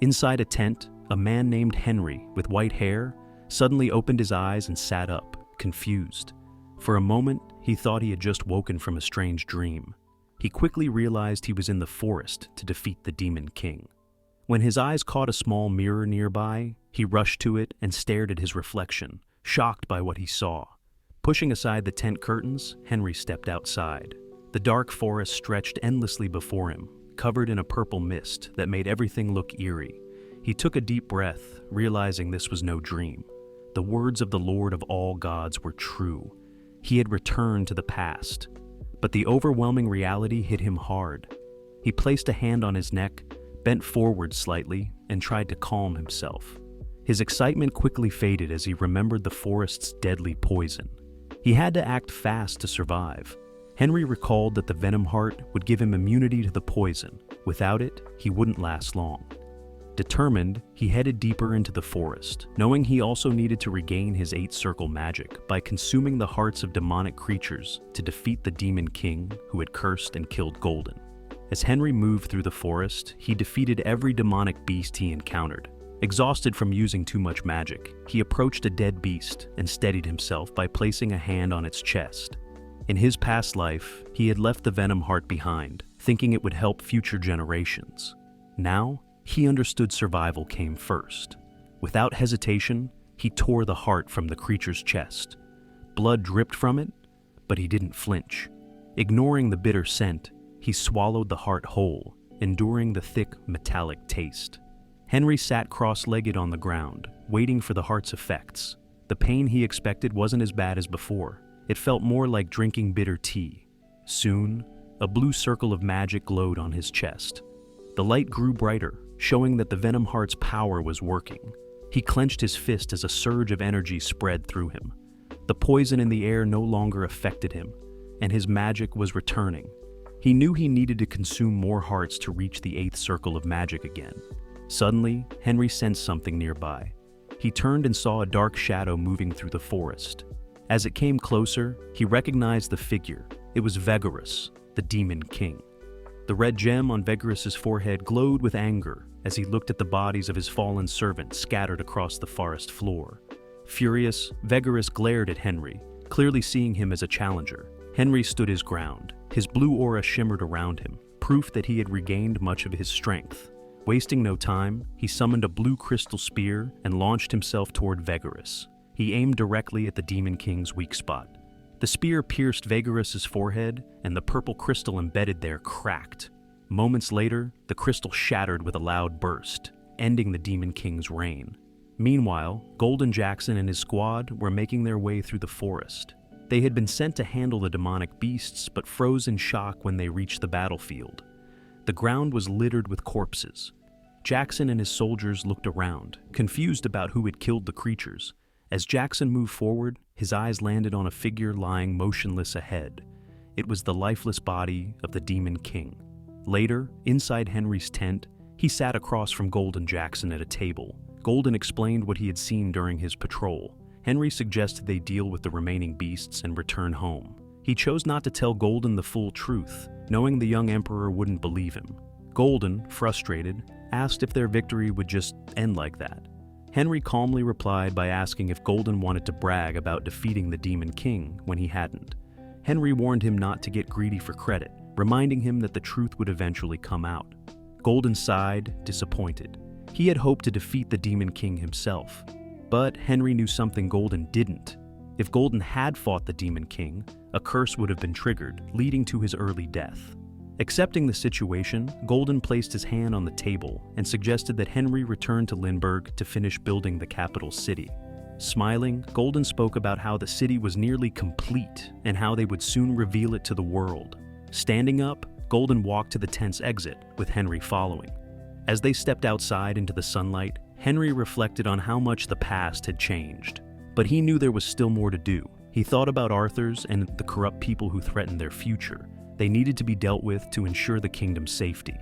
Inside a tent, a man named Henry, with white hair, suddenly opened his eyes and sat up, confused. For a moment, he thought he had just woken from a strange dream. He quickly realized he was in the forest to defeat the Demon King. When his eyes caught a small mirror nearby, he rushed to it and stared at his reflection, shocked by what he saw. Pushing aside the tent curtains, Henry stepped outside. The dark forest stretched endlessly before him, covered in a purple mist that made everything look eerie. He took a deep breath, realizing this was no dream. The words of the Lord of all gods were true. He had returned to the past. But the overwhelming reality hit him hard. He placed a hand on his neck, bent forward slightly, and tried to calm himself. His excitement quickly faded as he remembered the forest's deadly poison. He had to act fast to survive. Henry recalled that the venom heart would give him immunity to the poison. Without it, he wouldn't last long. Determined, he headed deeper into the forest, knowing he also needed to regain his 8-circle magic by consuming the hearts of demonic creatures to defeat the Demon King who had cursed and killed Golden. As Henry moved through the forest, he defeated every demonic beast he encountered. Exhausted from using too much magic, he approached a dead beast and steadied himself by placing a hand on its chest. In his past life, he had left the venom heart behind, thinking it would help future generations. Now, he understood survival came first. Without hesitation, he tore the heart from the creature's chest. Blood dripped from it, but he didn't flinch. Ignoring the bitter scent, he swallowed the heart whole, enduring the thick, metallic taste. Henry sat cross-legged on the ground, waiting for the heart's effects. The pain he expected wasn't as bad as before. It felt more like drinking bitter tea. Soon, a blue circle of magic glowed on his chest. The light grew brighter, showing that the venom heart's power was working. He clenched his fist as a surge of energy spread through him. The poison in the air no longer affected him, and his magic was returning. He knew he needed to consume more hearts to reach the 8th circle of magic again. Suddenly, Henry sensed something nearby. He turned and saw a dark shadow moving through the forest. As it came closer, he recognized the figure. It was Vigorous, the Demon King. The red gem on Vigorous's forehead glowed with anger as he looked at the bodies of his fallen servants scattered across the forest floor. Furious, Vigorous glared at Henry, clearly seeing him as a challenger. Henry stood his ground. His blue aura shimmered around him, proof that he had regained much of his strength. Wasting no time, he summoned a blue crystal spear and launched himself toward Vigorous. He aimed directly at the Demon King's weak spot. The spear pierced Vigorous's forehead, and the purple crystal embedded there cracked. Moments later, the crystal shattered with a loud burst, ending the Demon King's reign. Meanwhile, Golden Jackson and his squad were making their way through the forest. They had been sent to handle the demonic beasts, but froze in shock when they reached the battlefield. The ground was littered with corpses. Jackson and his soldiers looked around, confused about who had killed the creatures. As Jackson moved forward, his eyes landed on a figure lying motionless ahead. It was the lifeless body of the Demon King. Later, inside Henry's tent, he sat across from Golden Jackson at a table. Golden explained what he had seen during his patrol. Henry suggested they deal with the remaining beasts and return home. He chose not to tell Golden the full truth, knowing the young emperor wouldn't believe him. Golden, frustrated, asked if their victory would just end like that. Henry calmly replied by asking if Golden wanted to brag about defeating the Demon King when he hadn't. Henry warned him not to get greedy for credit, reminding him that the truth would eventually come out. Golden sighed, disappointed. He had hoped to defeat the Demon King himself. But Henry knew something Golden didn't. If Golden had fought the Demon King, a curse would have been triggered, leading to his early death. Accepting the situation, Golden placed his hand on the table and suggested that Henry return to Lindbergh to finish building the capital city. Smiling, Golden spoke about how the city was nearly complete and how they would soon reveal it to the world. Standing up, Golden walked to the tent's exit, with Henry following. As they stepped outside into the sunlight, Henry reflected on how much the past had changed. But he knew there was still more to do. He thought about Arthur's and the corrupt people who threatened their future. They needed to be dealt with to ensure the kingdom's safety.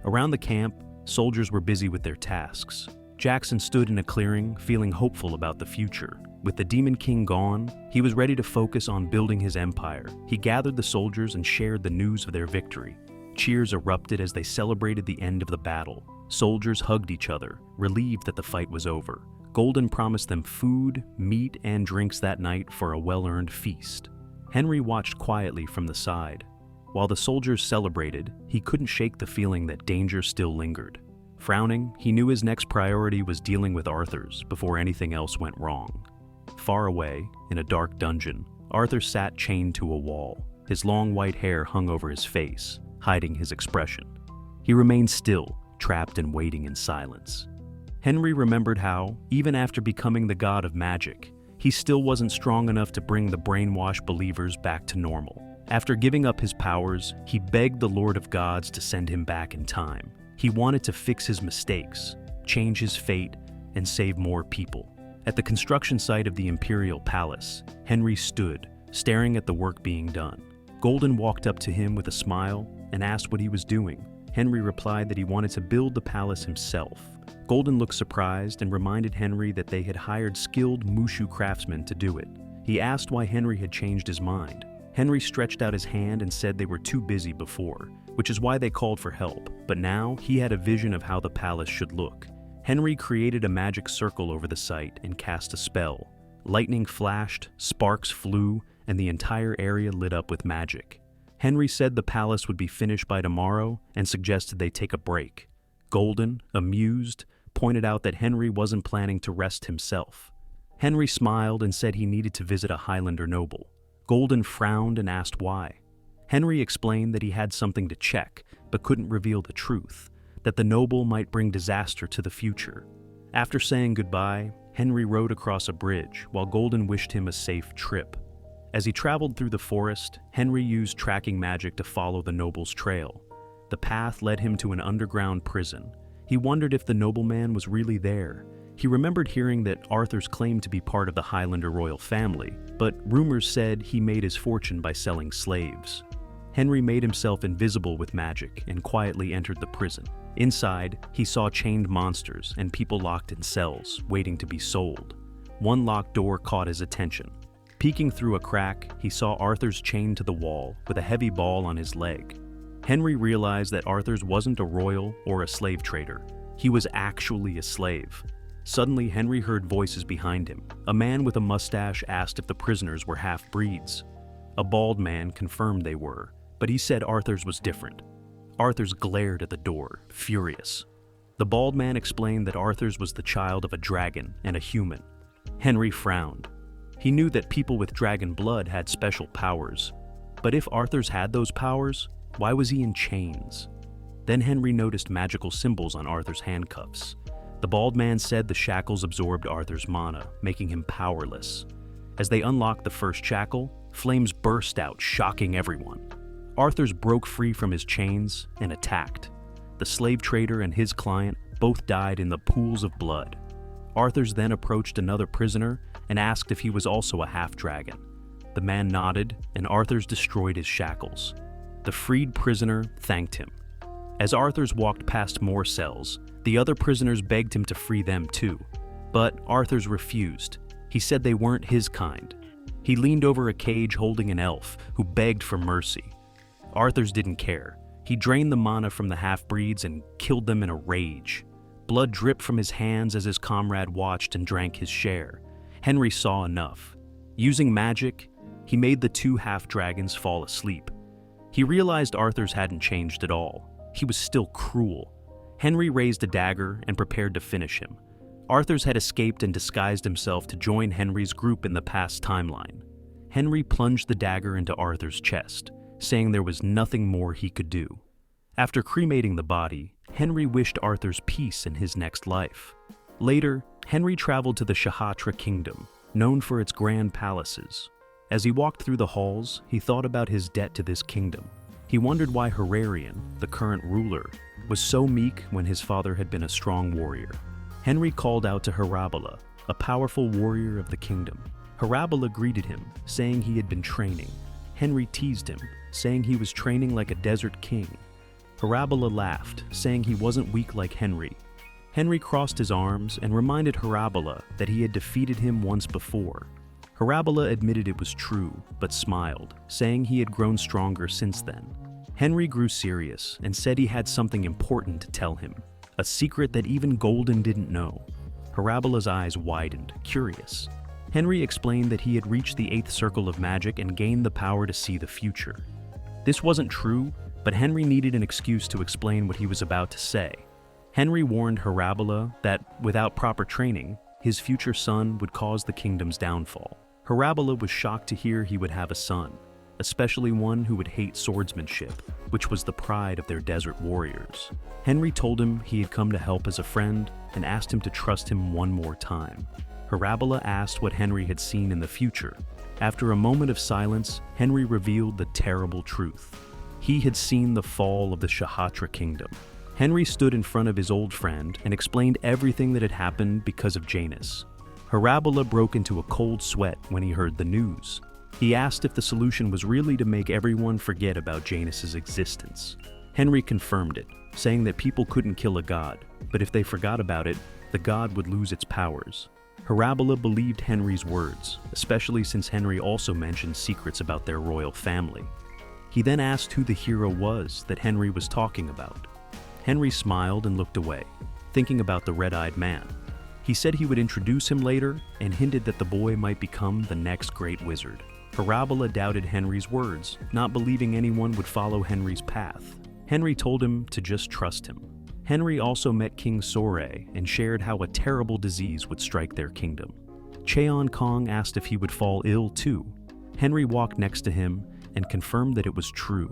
Around the camp, soldiers were busy with their tasks. Jackson stood in a clearing, feeling hopeful about the future. With the Demon King gone, he was ready to focus on building his empire. He gathered the soldiers and shared the news of their victory. Cheers erupted as they celebrated the end of the battle. Soldiers hugged each other, relieved that the fight was over. Golden promised them food, meat, and drinks that night for a well-earned feast. Henry watched quietly from the side. While the soldiers celebrated, he couldn't shake the feeling that danger still lingered. Frowning, he knew his next priority was dealing with Arthur's before anything else went wrong. Far away, in a dark dungeon, Arthur sat chained to a wall. His long white hair hung over his face, hiding his expression. He remained still, trapped and waiting in silence. Henry remembered how, even after becoming the god of magic, he still wasn't strong enough to bring the brainwashed believers back to normal. After giving up his powers, he begged the Lord of Gods to send him back in time. He wanted to fix his mistakes, change his fate, and save more people. At the construction site of the Imperial Palace, Henry stood, staring at the work being done. Golden walked up to him with a smile and asked what he was doing. Henry replied that he wanted to build the palace himself. Golden looked surprised and reminded Henry that they had hired skilled Mushu craftsmen to do it. He asked why Henry had changed his mind. Henry stretched out his hand and said they were too busy before, which is why they called for help, but now he had a vision of how the palace should look. Henry created a magic circle over the site and cast a spell. Lightning flashed, sparks flew, and the entire area lit up with magic. Henry said the palace would be finished by tomorrow and suggested they take a break. Golden, amused, pointed out that Henry wasn't planning to rest himself. Henry smiled and said he needed to visit a Highlander noble. Golden frowned and asked why. Henry explained that he had something to check, but couldn't reveal the truth, that the noble might bring disaster to the future. After saying goodbye, Henry rode across a bridge while Golden wished him a safe trip. As he traveled through the forest, Henry used tracking magic to follow the noble's trail. The path led him to an underground prison. He wondered if the nobleman was really there. He remembered hearing that Arthur's claimed to be part of the Highlander royal family, but rumors said he made his fortune by selling slaves. Henry made himself invisible with magic and quietly entered the prison. Inside, he saw chained monsters and people locked in cells, waiting to be sold. One locked door caught his attention. Peeking through a crack, he saw Arthur's chained to the wall with a heavy ball on his leg. Henry realized that Arthur's wasn't a royal or a slave trader. He was actually a slave. Suddenly, Henry heard voices behind him. A man with a mustache asked if the prisoners were half-breeds. A bald man confirmed they were, but he said Arthur's was different. Arthur's glared at the door, furious. The bald man explained that Arthur's was the child of a dragon and a human. Henry frowned. He knew that people with dragon blood had special powers. But if Arthur's had those powers, why was he in chains? Then Henry noticed magical symbols on Arthur's handcuffs. The bald man said the shackles absorbed Arthur's mana, making him powerless. As they unlocked the first shackle, flames burst out, shocking everyone. Arthur's broke free from his chains and attacked. The slave trader and his client both died in the pools of blood. Arthur's then approached another prisoner and asked if he was also a half-dragon. The man nodded, and Arthur's destroyed his shackles. The freed prisoner thanked him. As Arthur's walked past more cells, the other prisoners begged him to free them too. But Arthur's refused. He said they weren't his kind. He leaned over a cage holding an elf who begged for mercy. Arthur's didn't care. He drained the mana from the half-breeds and killed them in a rage. Blood dripped from his hands as his comrade watched and drank his share. Henry saw enough. Using magic, he made the two half-dragons fall asleep. He realized Arthur's hadn't changed at all. he was still cruel. Henry raised a dagger and prepared to finish him. Arthur's had escaped and disguised himself to join Henry's group in the past timeline. Henry plunged the dagger into Arthur's chest, saying there was nothing more he could do. After cremating the body, Henry wished Arthur's peace in his next life. Later, Henry traveled to the Shahatra kingdom, known for its grand palaces. As he walked through the halls, he thought about his debt to this kingdom. He wondered why Hararian, the current ruler, was so meek when his father had been a strong warrior. Henry called out to Harabala, a powerful warrior of the kingdom. Harabala greeted him, saying he had been training. Henry teased him, saying he was training like a desert king. Harabala laughed, saying he wasn't weak like Henry. Henry crossed his arms and reminded Harabala that he had defeated him once before. Harabala admitted it was true, but smiled, saying he had grown stronger since then. Henry grew serious and said he had something important to tell him, a secret that even Golden didn't know. Harabala's eyes widened, curious. Henry explained that he had reached the 8th circle of magic and gained the power to see the future. This wasn't true, but Henry needed an excuse to explain what he was about to say. Henry warned Harabala that, without proper training, his future son would cause the kingdom's downfall. Harabala was shocked to hear he would have a son, especially one who would hate swordsmanship, which was the pride of their desert warriors. Henry told him he had come to help as a friend and asked him to trust him one more time. Harabala asked what Henry had seen in the future. After a moment of silence, Henry revealed the terrible truth. He had seen the fall of the Shahatra kingdom. Henry stood in front of his old friend and explained everything that had happened because of Janus. Harabala broke into a cold sweat when he heard the news. He asked if the solution was really to make everyone forget about Janus's existence. Henry confirmed it, saying that people couldn't kill a god, but if they forgot about it, the god would lose its powers. Harabala believed Henry's words, especially since Henry also mentioned secrets about their royal family. He then asked who the hero was that Henry was talking about. Henry smiled and looked away, thinking about the red-eyed man. He said he would introduce him later and hinted that the boy might become the next great wizard. Harabala doubted Henry's words, not believing anyone would follow Henry's path. Henry told him to just trust him. Henry also met King Soray and shared how a terrible disease would strike their kingdom. Cheon Kong asked if he would fall ill too. Henry walked next to him and confirmed that it was true.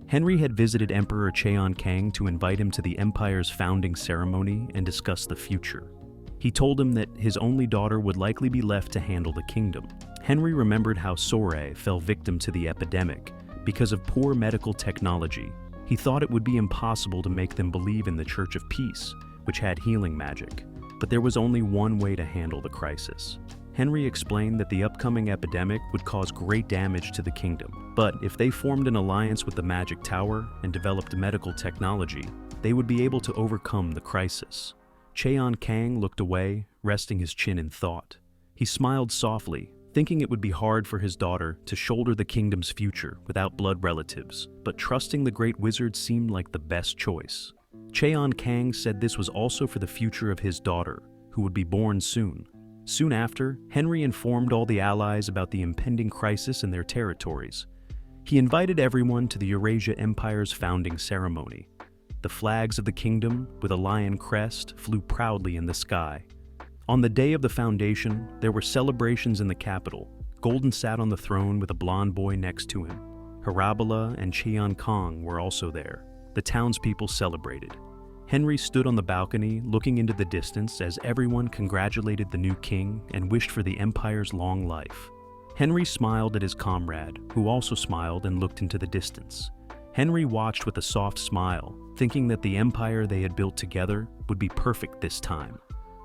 Henry had visited Emperor Cheon Kang to invite him to the empire's founding ceremony and discuss the future. He told him that his only daughter would likely be left to handle the kingdom. Henry remembered how Soray fell victim to the epidemic because of poor medical technology. He thought it would be impossible to make them believe in the Church of Peace, which had healing magic, but there was only one way to handle the crisis. Henry explained that the upcoming epidemic would cause great damage to the kingdom, but if they formed an alliance with the Magic Tower and developed medical technology, they would be able to overcome the crisis. Cheon Kang looked away, resting his chin in thought. He smiled softly, thinking it would be hard for his daughter to shoulder the kingdom's future without blood relatives, but trusting the great wizard seemed like the best choice. Cheon Kang said this was also for the future of his daughter, who would be born soon. Soon after, Henry informed all the allies about the impending crisis in their territories. He invited everyone to the Eurasia Empire's founding ceremony. The flags of the kingdom, with a lion crest, flew proudly in the sky. On the day of the foundation, there were celebrations in the capital. Golden sat on the throne with a blonde boy next to him. Harabala and Cheon Kong were also there. The townspeople celebrated. Henry stood on the balcony looking into the distance as everyone congratulated the new king and wished for the empire's long life. Henry smiled at his comrade, who also smiled and looked into the distance. Henry watched with a soft smile, thinking that the empire they had built together would be perfect this time.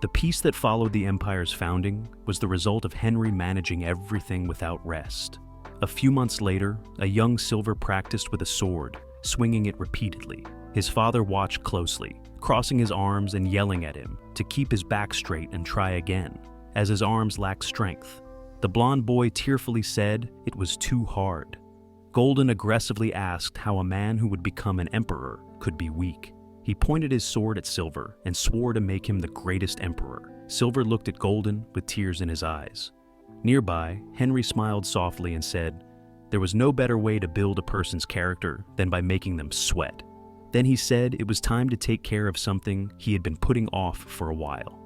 The peace that followed the empire's founding was the result of Henry managing everything without rest. A few months later, a young Silver practiced with a sword, swinging it repeatedly. His father watched closely, crossing his arms and yelling at him to keep his back straight and try again, as his arms lacked strength. The blonde boy tearfully said it was too hard. Golden aggressively asked how a man who would become an emperor could be weak. He pointed his sword at Silver and swore to make him the greatest emperor. Silver looked at Golden with tears in his eyes. Nearby, Henry smiled softly and said, "There was no better way to build a person's character than by making them sweat." Then he said it was time to take care of something he had been putting off for a while.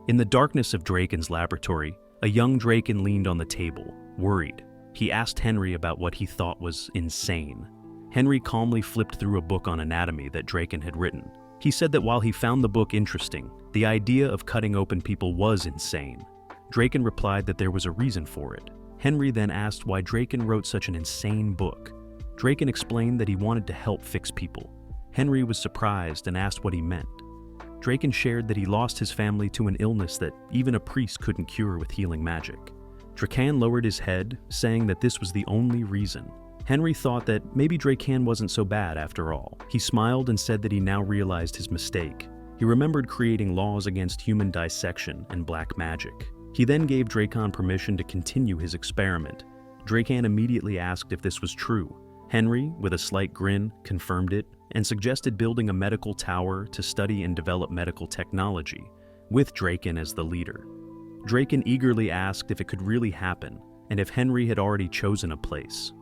In the darkness of Draken's laboratory, a young Draken leaned on the table, worried. He asked Henry about what he thought was insane. Henry calmly flipped through a book on anatomy that Draken had written. He said that while he found the book interesting, the idea of cutting open people was insane. Draken replied that there was a reason for it. Henry then asked why Draken wrote such an insane book. Draken explained that he wanted to help fix people. Henry was surprised and asked what he meant. Draken shared that he lost his family to an illness that even a priest couldn't cure with healing magic. Draken lowered his head, saying that this was the only reason. Henry thought that maybe Draken wasn't so bad after all. He smiled and said that he now realized his mistake. He remembered creating laws against human dissection and black magic. He then gave Draken permission to continue his experiment. Draken immediately asked if this was true. Henry, with a slight grin, confirmed it and suggested building a medical tower to study and develop medical technology, with Draken as the leader. Draken eagerly asked if it could really happen and if Henry had already chosen a place.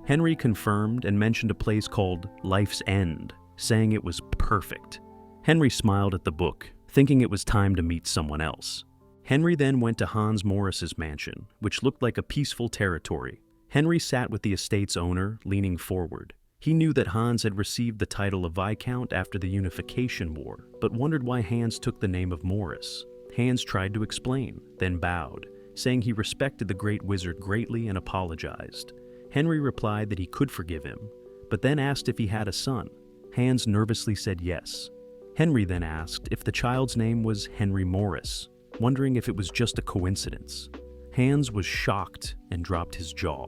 Henry confirmed and mentioned a place called Life's End, saying it was perfect. Henry smiled at the book, thinking it was time to meet someone else. Henry then went to Hans Morris's mansion, which looked like a peaceful territory. Henry sat with the estate's owner, leaning forward. He knew that Hans had received the title of Viscount after the Unification War, but wondered why Hans took the name of Morris. Hans tried to explain, then bowed, saying he respected the great wizard greatly and apologized. Henry replied that he could forgive him, but then asked if he had a son. Hans nervously said yes. Henry then asked if the child's name was Henry Morris, wondering if it was just a coincidence. Hans was shocked and dropped his jaw.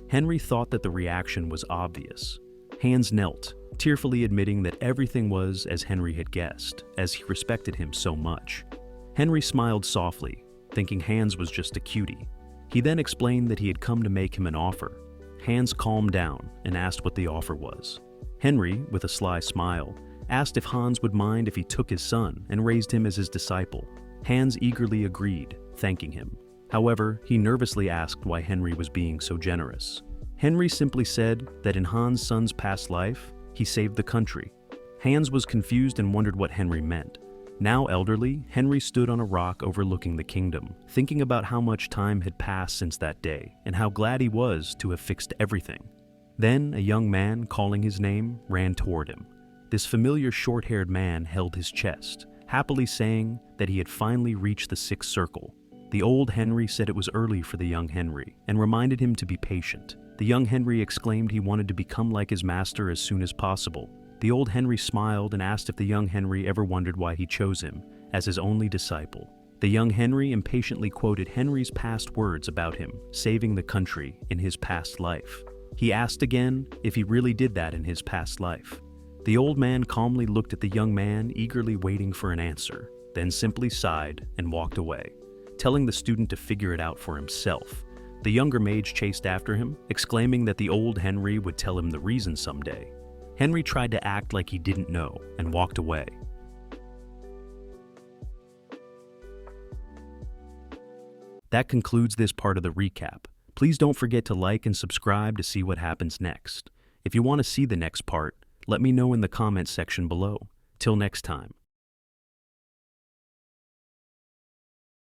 Henry thought that the reaction was obvious. Hans knelt, tearfully admitting that everything was as Henry had guessed, as he respected him so much. Henry smiled softly, thinking Hans was just a cutie. He then explained that he had come to make him an offer. Hans calmed down and asked what the offer was. Henry, with a sly smile, asked if Hans would mind if he took his son and raised him as his disciple. Hans eagerly agreed, thanking him. However, he nervously asked why Henry was being so generous. Henry simply said that in Hans' son's past life, he saved the country. Hans was confused and wondered what Henry meant. Now elderly, Henry stood on a rock overlooking the kingdom, thinking about how much time had passed since that day and how glad he was to have fixed everything. Then a young man, calling his name, ran toward him. This familiar short-haired man held his chest, happily saying that he had finally reached the sixth circle. The old Henry said it was early for the young Henry and reminded him to be patient. The young Henry exclaimed he wanted to become like his master as soon as possible. The old Henry smiled and asked if the young Henry ever wondered why he chose him as his only disciple. The young Henry impatiently quoted Henry's past words about him saving the country in his past life. He asked again if he really did that in his past life. The old man calmly looked at the young man, eagerly waiting for an answer, then simply sighed and walked away, telling the student to figure it out for himself. The younger mage chased after him, exclaiming that the old Henry would tell him the reason someday. Henry tried to act like he didn't know and walked away. That concludes this part of the recap. Please don't forget to like and subscribe to see what happens next. If you want to see the next part, let me know in the comments section below. Till next time.